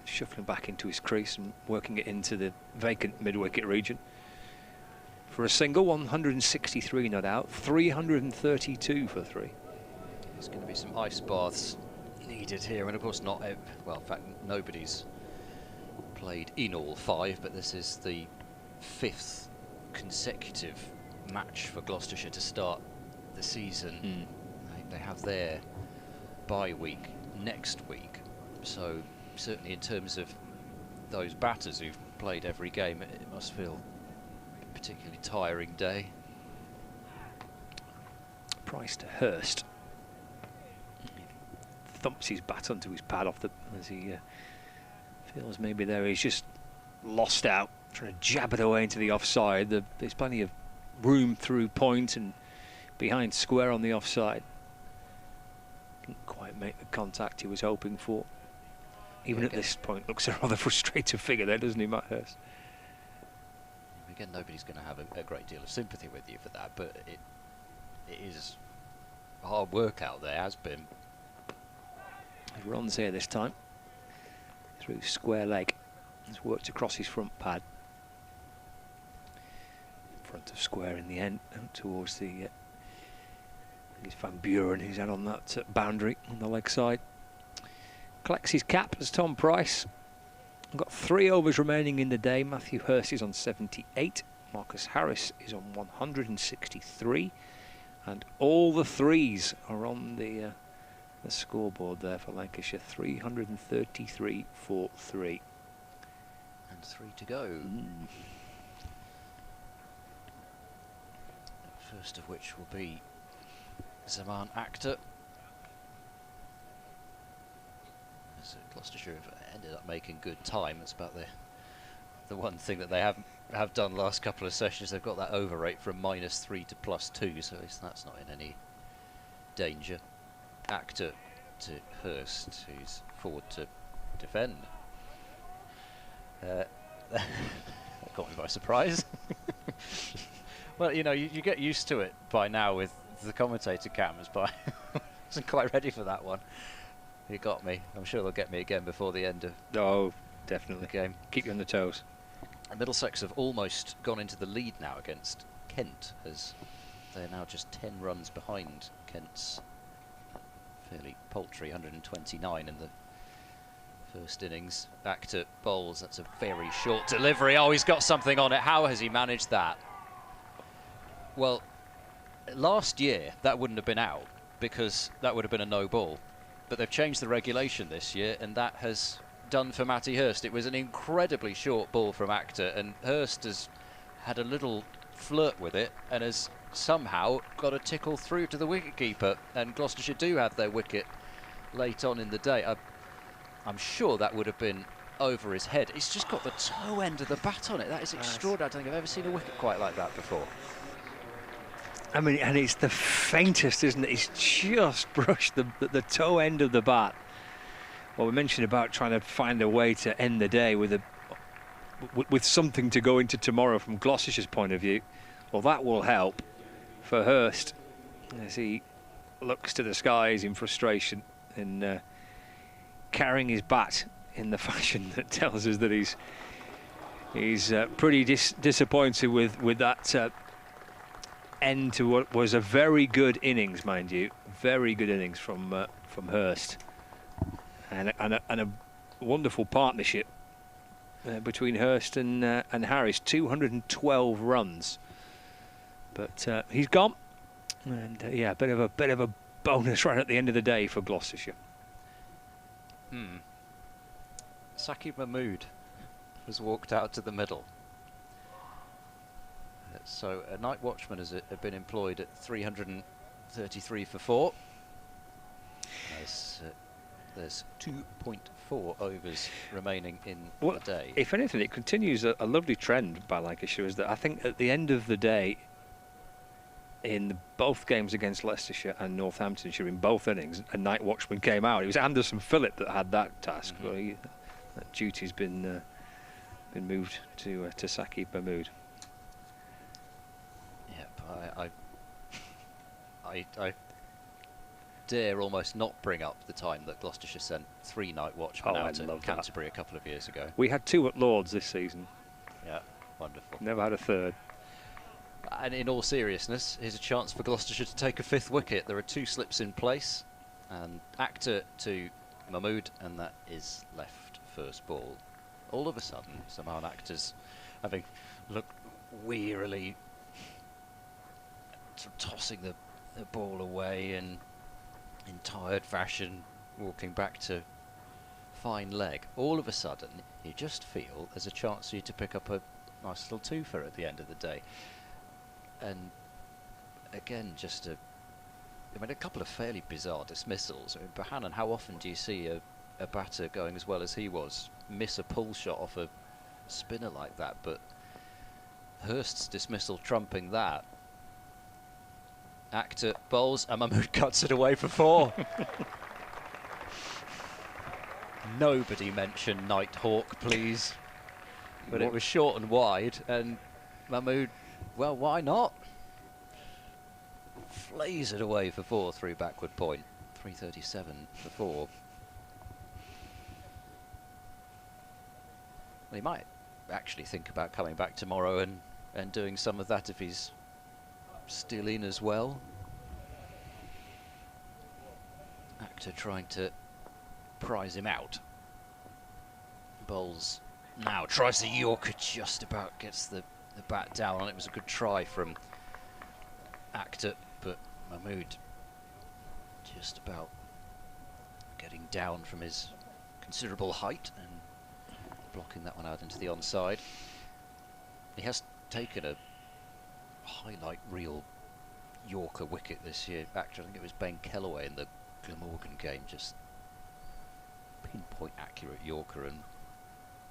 shuffling back into his crease and working it into the vacant mid-wicket region. For a single, 163 not out, 332 for 3. There's going to be some ice baths needed here, and of course not, well, in fact, nobody's played in all 5, but this is the 5th consecutive match for Gloucestershire to start the season. They have their bye week next week, so certainly in terms of those batters who've played every game, it must feel a particularly tiring day. Price to Hurst. He thumps his bat onto his pad off the as he feels maybe there he's just lost out, trying to jab it away into the offside. There's plenty of room through point and behind square on the offside. Didn't quite make the contact he was hoping for. Even at this point, looks a rather frustrated figure there, doesn't he, Matt Hurst? Again, nobody's going to have a great deal of sympathy with you for that, but it is hard work out there, has been. Runs here this time. Through square leg. He's worked across his front pad. Front of square in the end, out towards the... It's Van Buren who's out on that boundary on the leg side. Collects his cap as Tom Price. Got 3 overs remaining in the day. Matthew Hurst is on 78. Marcus Harris is on 163. And all the 3s are on the scoreboard there for Lancashire. 333 for 3. And 3 to go. First of which will be Zaman Akhtar. As Gloucestershire have ended up making good time. That's about the one thing that they have done last couple of sessions. They've got that over rate from -3 to +2, so at least that's not in any danger. Akhtar to Hurst, who's forward to defend. That caught me by surprise. Well, you know, you get used to it by now with the commentator cams, but I wasn't quite ready for that one. He got me. I'm sure they'll get me again before the end of definitely the game. Keep you on the toes. And Middlesex have almost gone into the lead now against Kent, as they're now just 10 runs behind Kent's fairly paltry 129 in the first innings. Akhtar bowls. That's a very short delivery. Oh, he's got something on it. How has he managed that? Well, last year that wouldn't have been out because that would have been a no ball. But they've changed the regulation this year, and that has done for Matty Hurst. It was an incredibly short ball from Akhtar, and Hurst has had a little flirt with it and has somehow got a tickle through to the wicketkeeper. And Gloucestershire do have their wicket late on in the day. I'm sure that would have been over his head. It's just got the toe end of the bat on it. That is extraordinary. I don't think I've ever seen a wicket quite like that before. I mean, and it's the faintest, isn't it? It's just brushed the toe end of the bat. Well, we mentioned about trying to find a way to end the day with something to go into tomorrow from Gloucestershire's point of view. Well, that will help for Hurst as he looks to the skies in frustration and carrying his bat in the fashion that tells us that he's pretty disappointed with that end to what was a very good innings, mind you, very good innings from Hurst, and a wonderful partnership between Hurst and Harris. 212 runs, but he's gone, and yeah, a bit of a bonus right at the end of the day for Gloucestershire. Saqib Mahmood has walked out to the middle. So a night watchman has been employed at 333 for 4. There's 2.4 overs remaining in the day. If anything, it continues a lovely trend by Lancashire, is that I think at the end of the day, in both games against Leicestershire and Northamptonshire, in both innings, a night watchman came out. It was Anderson Phillip that had that task. But that duty's been moved to Saqib Mahmood. Yep, I dare almost not bring up the time that Gloucestershire sent 3 night watchmen out to Canterbury a couple of years ago. We had 2 at Lords this season. Yeah, wonderful. Never had a third. And in all seriousness, here's a chance for Gloucestershire to take a 5th wicket. There are 2 slips in place, and Akhtar to Mahmood, and that is left first ball. All of a sudden, Salman Akhtar's having looked wearily, sort of tossing the ball away and in tired fashion, walking back to fine leg. All of a sudden, you just feel there's a chance for you to pick up a nice little twofer at the end of the day. And again, just a couple of fairly bizarre dismissals. I mean, Bohannon, how often do you see a batter going as well as he was miss a pull shot off a spinner like that? But Hurst's dismissal trumping that. Akhtar bowls and Mahmood cuts it away for 4. Nobody mention Nighthawk, please. But it was short and wide, and Mahmood, well, why not? Flays it away for 4 through backward point. 337 for 4. Well, he might actually think about coming back tomorrow and doing some of that if he's still in as well. Akhtar trying to prize him out. Bowls now, tries the Yorker, just about gets the bat down on it. It was a good try from Akhtar, but Mahmood just about getting down from his considerable height and blocking that one out into the onside. He has taken a highlight reel Yorker wicket this year. Actually, I think it was Ben Kellaway in the Glamorgan game, just pinpoint accurate Yorker and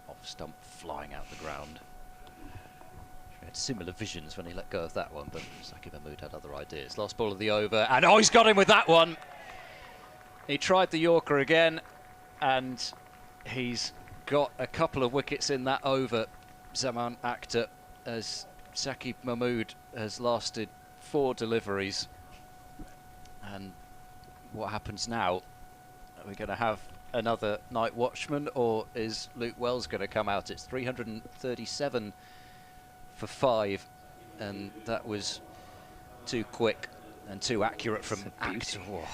off stump flying out the ground. He had similar visions when he let go of that one, but Saqib Mahmood had other ideas. Last ball of the over, and oh, he's got him with that one! He tried the Yorker again, and he's got a couple of wickets in that over, Zaman Akhtar, as Saqib Mahmood has lasted 4 deliveries. And what happens now? Are we going to have another night watchman, or is Luke Wells going to come out? It's 337 for 5, and that was too quick and too accurate from Akhtar. Oh,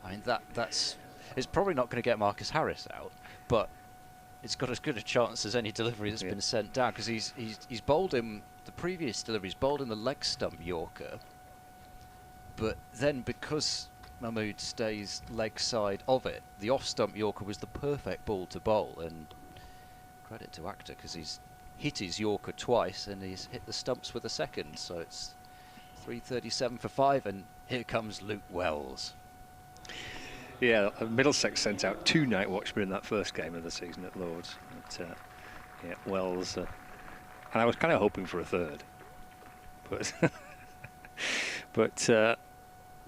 I mean, that's it's probably not going to get Marcus Harris out, but it's got as good a chance as any delivery that's been sent down, because he's bowled him the previous delivery. He's bowled in the leg stump Yorker, but then because Mahmood stays leg side of it, the off stump Yorker was the perfect ball to bowl, and credit to Akhtar because he's hit his Yorker twice and he's hit the stumps with a second. So it's 337 for 5, and here comes Luke Wells. Yeah, Middlesex sent out 2 night watchmen in that first game of the season at Lords. But, yeah, Wells, and I was kind of hoping for a third, but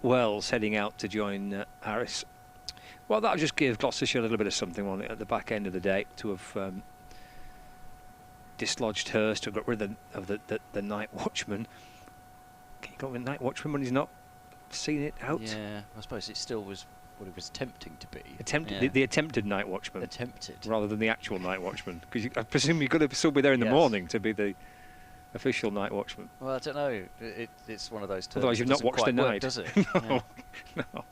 Wells heading out to join Harris. Well, that'll just give Gloucestershire a little bit of something on it at the back end of the day to have dislodged Hurst, to got rid of the night watchman. Can you go with night watchman when he's not seen it out? Yeah, I suppose it still was what it was attempting to be. The attempted night watchman. Attempted. Rather than the actual night watchman. Because I presume you've got to still be there in the morning to be the official night watchman. Well, I don't know. It's one of those terms. Otherwise, you've not watched the night, work, does it? No, yeah. no.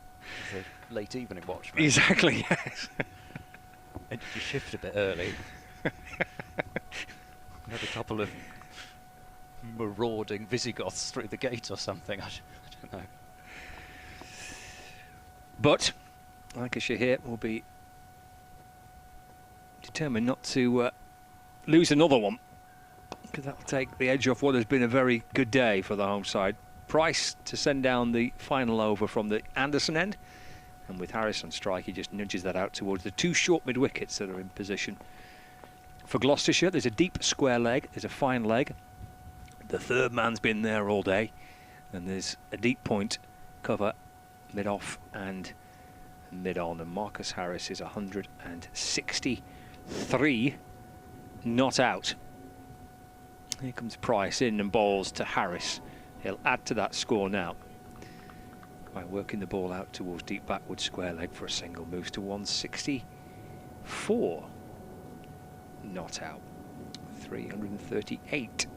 The late evening watchman. Exactly. Yes. And you shift a bit early. Had a couple of marauding Visigoths through the gate or something. I don't know. But Lancashire here will be determined not to lose another one, because that will take the edge off what has been a very good day for the home side. Price to send down the final over from the Anderson end, and with Harris on strike, he just nudges that out towards the 2 short mid-wickets that are in position. For Gloucestershire, there's a deep square leg, there's a fine leg. The third man's been there all day, And there's a deep point cover mid-off and mid-on, and Marcus Harris is 163 not out. Here comes Price in and bowls to Harris. He'll add to that score now by working the ball out towards deep backward square leg for a single. Moves to 164 not out. 338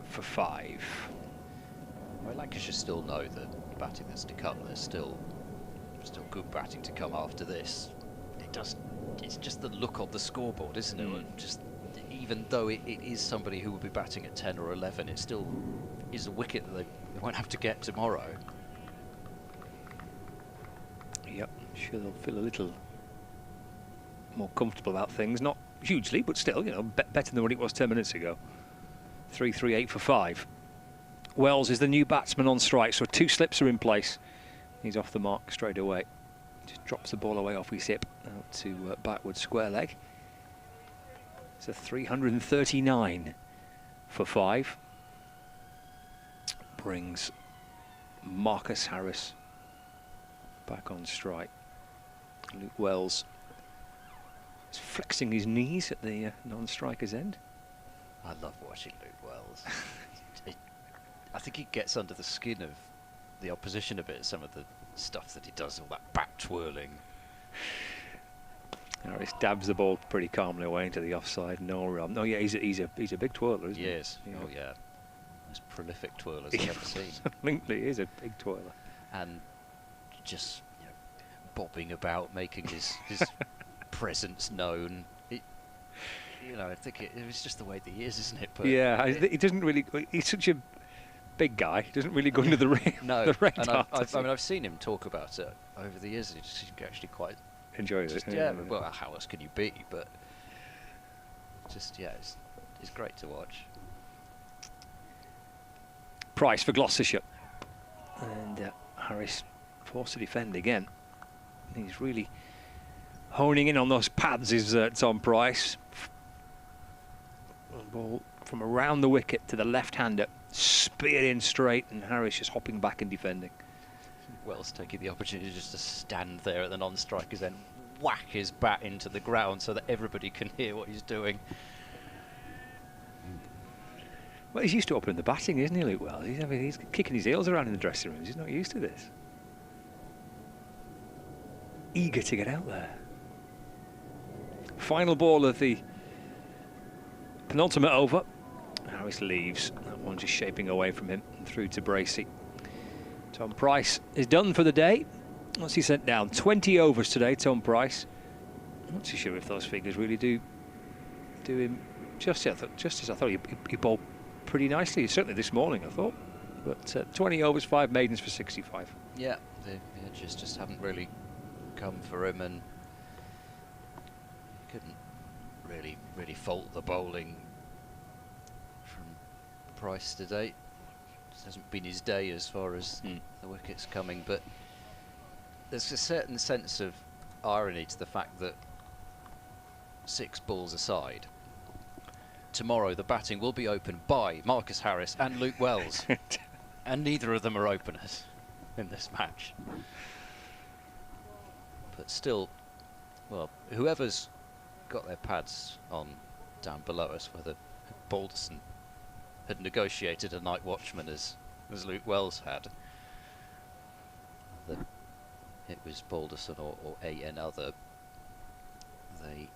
for 5. Well, Lancashire still know that batting that's to come. There's still good batting to come after this. It's just the look on the scoreboard, isn't it? Just even though it is somebody who will be batting at 10 or 11, it still is a wicket that they won't have to get tomorrow. Yep, sure they'll feel a little more comfortable about things. Not hugely, but still, you know, better than what it was 10 minutes ago. 338 for 5. Wells is the new batsman on strike, so 2 slips are in place. He's off the mark straight away. Just drops the ball away off his hip out to backward square leg. It's a 339 for 5. Brings Marcus Harris back on strike. Luke Wells is flexing his knees at the non-striker's end. I love watching Luke Wells. I think he gets under the skin of the opposition a bit, some of the stuff that he does, all that back twirling. Harris dabs the ball pretty calmly away into the offside. No, yeah, he's a big twirler, isn't he? Yes. Yeah. Oh yeah. Most prolific twirlers I've ever seen. Absolutely, he is a big twirler. And just bobbing about, making his presence known. I think it was just the way that he is, isn't it? But yeah, he doesn't really. He's such a big guy. He doesn't really go into the ring. No, the radar, and I've seen him talk about it over the years. He just actually quite enjoys it. Yeah, well, how else can you be? But just it's great to watch. Price for Gloucestershire, and Harris forced to defend again. He's really honing in on those pads. Is Tom Price? Ball from around the wicket to the left-hander, speared in straight, and Harris just hopping back and defending. Wells taking the opportunity just to stand there at the non-striker's end, whack his bat into the ground so that everybody can hear what he's doing. Well, he's used to opening the batting, isn't he, Luke Wells? He's kicking his heels around in the dressing rooms. He's not used to this. Eager to get out there. Final ball of the penultimate over. Harris leaves. That one just shaping away from him and through to Bracey. Tom Price is done for the day. What's he sent down? 20 overs today, Tom Price. I'm not too sure if those figures really do him justice. I thought he bowled pretty nicely, certainly this morning, I thought. But 20 overs, 5 maidens for 65. Yeah, the edges just haven't really come for him, and couldn't really fault the bowling from Price today. It hasn't been his day as far as the wickets coming, but there's a certain sense of irony to the fact that 6 balls aside, tomorrow the batting will be opened by Marcus Harris and Luke Wells, and neither of them are openers in this match. But still, well, whoever's got their pads on down below us, whether Balderson had negotiated a night watchman as Luke Wells had, that it was Balderson or another, they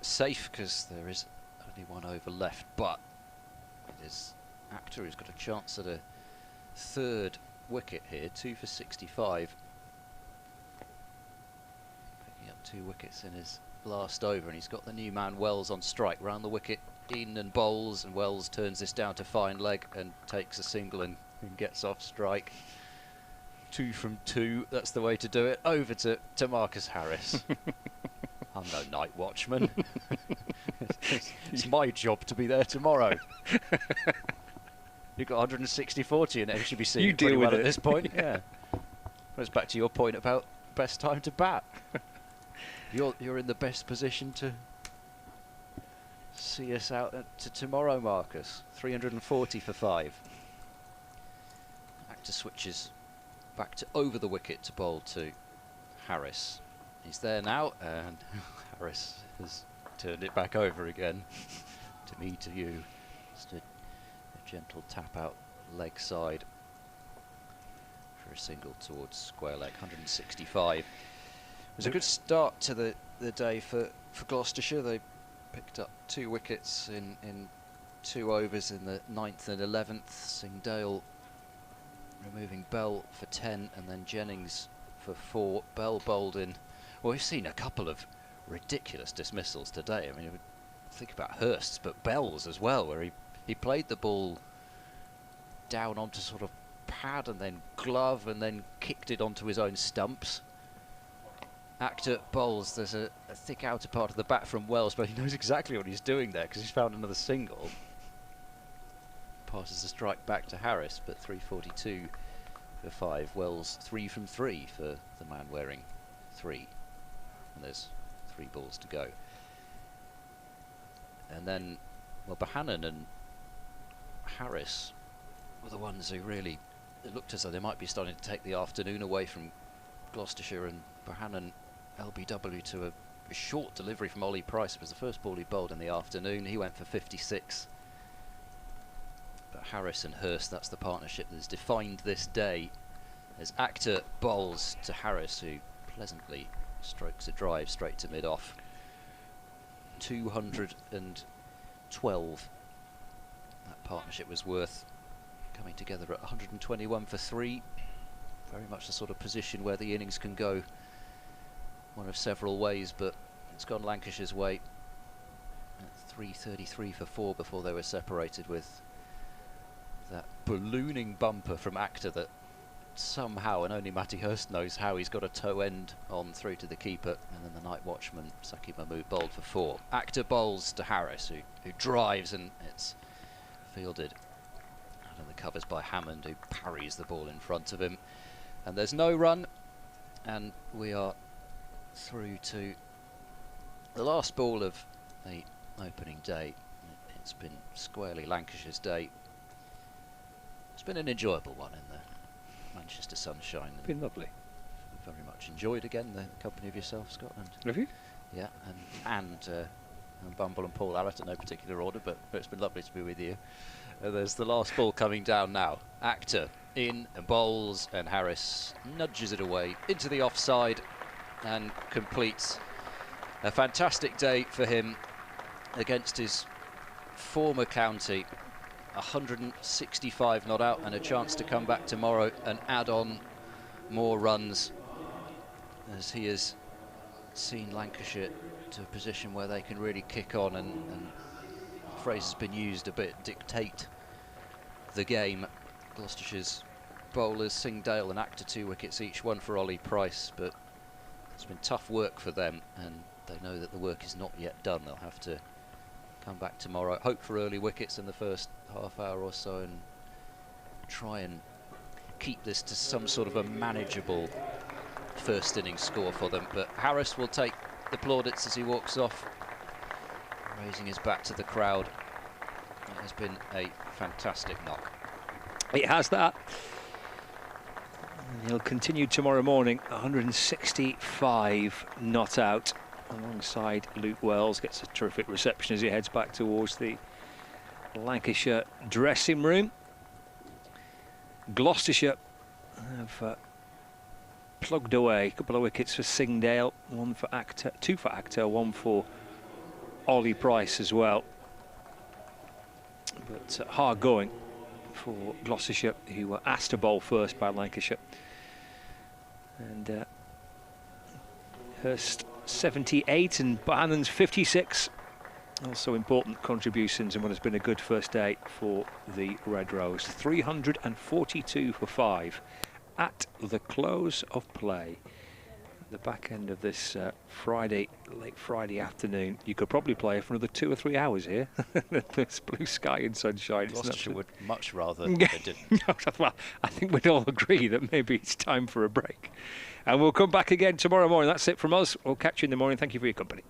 safe because there is only 1 over left, but it is Actor who's got a chance at a 3rd wicket here, 2 for 65. Picking up 2 wickets in his last over, and he's got the new man Wells on strike round the wicket, in and bowls, and Wells turns this down to fine leg and takes a single and gets off strike. 2 from 2, that's the way to do it. Over to Marcus Harris. I'm no night watchman. It's my job to be there tomorrow. You've got 160-40 and HBC. You deal with it at this point. Yeah. Goes back to your point about best time to bat. You're in the best position to see us out to tomorrow, Marcus. 340 for 5. Actor switches back to over the wicket to bowl to Harris. He's there now, and Harris has turned it back over again. To me, to you. Just a gentle tap out leg side for a single towards square leg, 165. It was a good start to the day for Gloucestershire. They picked up 2 wickets in 2 overs in the 9th and 11th. Singdale removing Bell for 10 and then Jennings for 4. Bell bowled in. Well, we've seen a couple of ridiculous dismissals today. I mean, think about Hurst's, but Bell's as well, where he played the ball down onto sort of pad and then glove and then kicked it onto his own stumps. Actor bowls, there's a thick outer part of the bat from Wells, but he knows exactly what he's doing there because he's found another single. Passes the strike back to Harris, but 342 for 5. Wells 3 from 3 for the man wearing 3. And there's 3 balls to go. And then, well, Bohannon and Harris were the ones who really, it looked as though they might be starting to take the afternoon away from Gloucestershire, and Bohannon LBW to a short delivery from Ollie Price. It was the first ball he bowled in the afternoon. He went for 56. But Harris and Hurst, that's the partnership that's defined this day, as Actor bowls to Harris, who pleasantly strokes a drive straight to mid-off. 212 that partnership was worth, coming together at 121 for 3. Very much the sort of position where the innings can go one of several ways, but it's gone Lancashire's way at 333 for 4 before they were separated, with that ballooning bumper from Actor that somehow, and only Matty Hurst knows how, he's got a toe end on through to the keeper, and then the night watchman Saki Mahmood bowled for 4. Actor bowls to Harris, who drives, and it's fielded out of the covers by Hammond, who parries the ball in front of him, and there's no run, and we are through to the last ball of the opening day. It's been squarely Lancashire's day. It's been an enjoyable one in the Manchester sunshine. Been lovely. Very much enjoyed again the company of yourself, Scotland. Have you? Yeah, and Bumble and Paul Allett in no particular order, but it's been lovely to be with you. There's the last ball coming down now. Actor in and bowls, and Harris nudges it away into the offside and completes a fantastic day for him against his former county. 165 not out, and a chance to come back tomorrow and add on more runs, as he has seen Lancashire to a position where they can really kick on, and the phrase has been used a bit, dictate the game. Gloucestershire's bowlers, Singdale and Actor, 2 wickets each, 1 for Ollie Price, but it's been tough work for them, and they know that the work is not yet done. They'll have to come back tomorrow, hope for early wickets in the first half hour or so, and try and keep this to some sort of a manageable first innings score for them. But Harris will take the plaudits as he walks off, raising his bat to the crowd. It has been a fantastic knock. It has that. And he'll continue tomorrow morning, 165 not out, alongside Luke Wells. Gets a terrific reception as he heads back towards the Lancashire dressing room. Gloucestershire have plugged away a couple of wickets for Singdale, 1 for Actor, 2 for Actor, 1 for Ollie Price as well. But hard going for Gloucestershire, who were asked to bowl first by Lancashire. And Hurst 78 and Bohannon's 56. Also important contributions in what has been a good first day for the Red Rose. 342 for 5 at the close of play. At the back end of this late Friday afternoon, you could probably play for another 2 or 3 hours here. This blue sky and sunshine. Gloucestershire would much rather they didn't. Well, I think we'd all agree that maybe it's time for a break. And we'll come back again tomorrow morning. That's it from us. We'll catch you in the morning. Thank you for your company.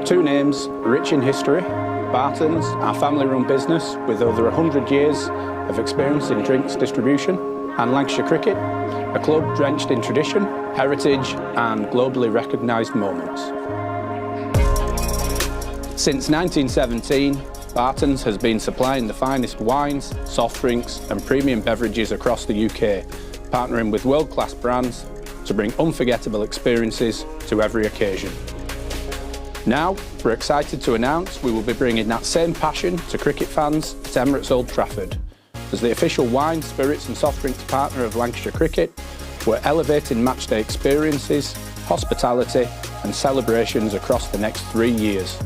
Two names rich in history. Barton's, our family-run business with over 100 years of experience in drinks distribution, and Lancashire Cricket, a club drenched in tradition, heritage and globally recognised moments. Since 1917, Barton's has been supplying the finest wines, soft drinks and premium beverages across the UK, partnering with world-class brands to bring unforgettable experiences to every occasion. Now, we're excited to announce we will be bringing that same passion to cricket fans at Emirates Old Trafford. As the official wine, spirits and soft drinks partner of Lancashire Cricket, we're elevating matchday experiences, hospitality and celebrations across the next 3 years.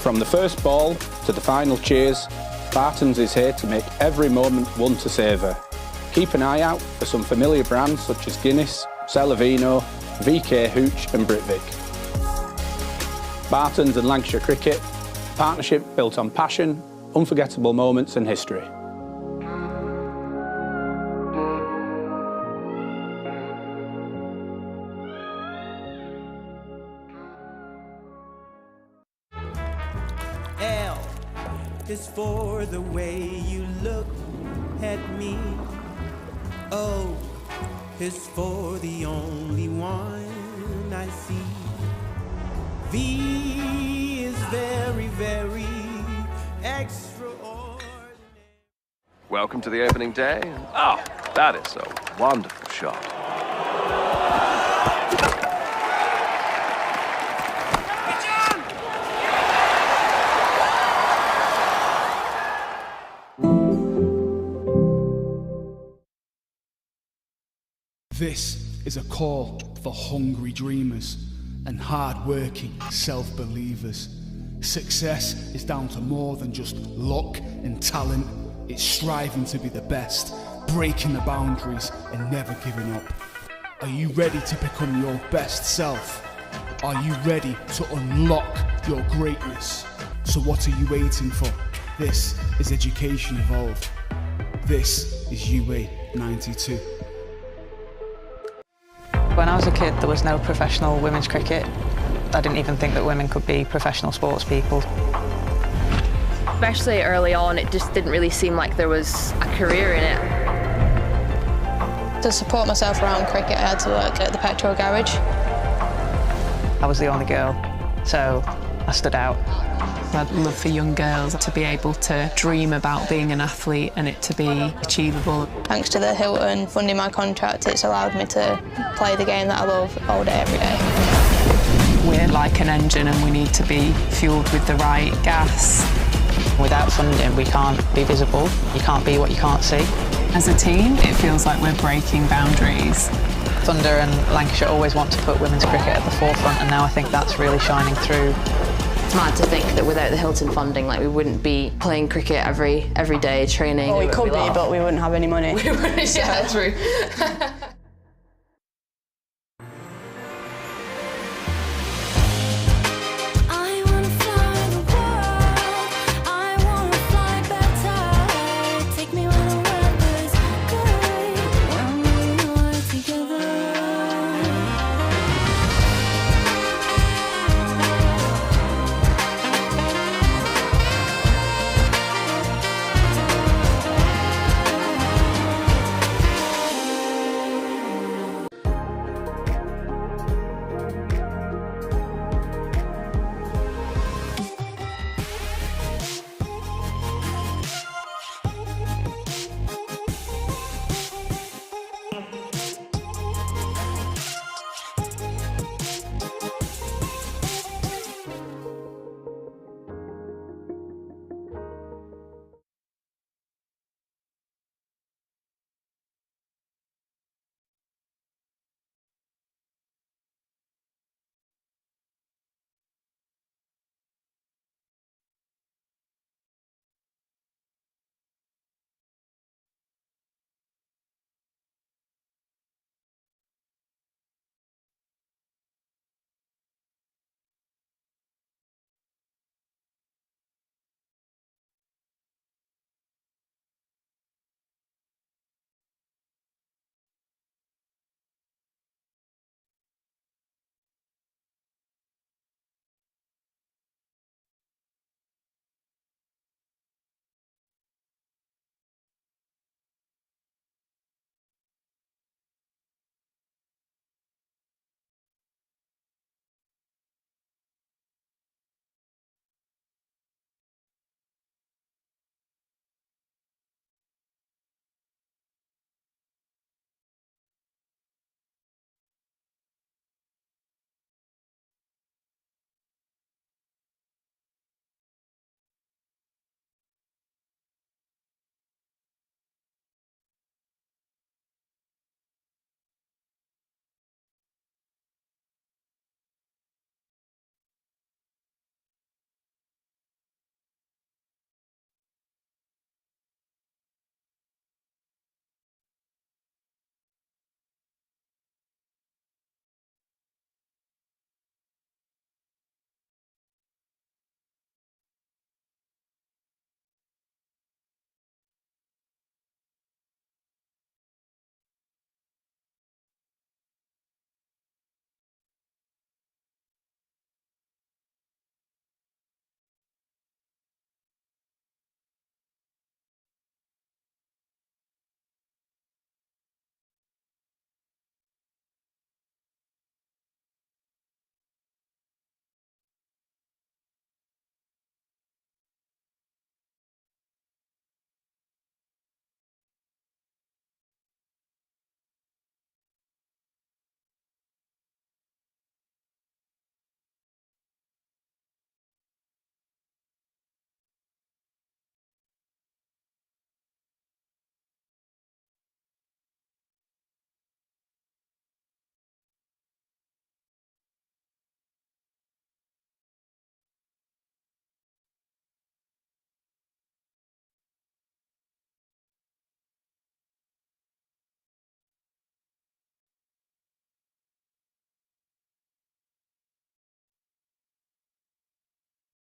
From the first ball to the final cheers, Barton's is here to make every moment one to savour. Keep an eye out for some familiar brands such as Guinness, Celavino, VK Hooch and Britvic. Barton's and Lancashire Cricket, a partnership built on passion, unforgettable moments and history. L is for the way you look at me. O is for the only one I see. V is very, very extraordinary. Welcome to the opening day. Oh, that is a wonderful shot. This is a call for hungry dreamers and hard-working self-believers. Success is down to more than just luck and talent. It's striving to be the best, breaking the boundaries and never giving up. Are you ready to become your best self? Are you ready to unlock your greatness? So what are you waiting for? This is Education Evolved. This is UA 92. When I was a kid, there was no professional women's cricket. I didn't even think that women could be professional sports people. Especially early on, it just didn't really seem like there was a career in it. To support myself around cricket, I had to work at the petrol garage. I was the only girl, so I stood out. I'd love for young girls to be able to dream about being an athlete and it to be achievable. Thanks to the Hilton funding my contract, it's allowed me to play the game that I love all day, every day. We're like an engine and we need to be fuelled with the right gas. Without funding, we can't be visible. You can't be what you can't see. As a team, it feels like we're breaking boundaries. Thunder and Lancashire always want to put women's cricket at the forefront, and now I think that's really shining through. It's mad to think that without the Hilton funding, like, we wouldn't be playing cricket every day, training. Well, we could be, but we wouldn't have any money. Yeah, true.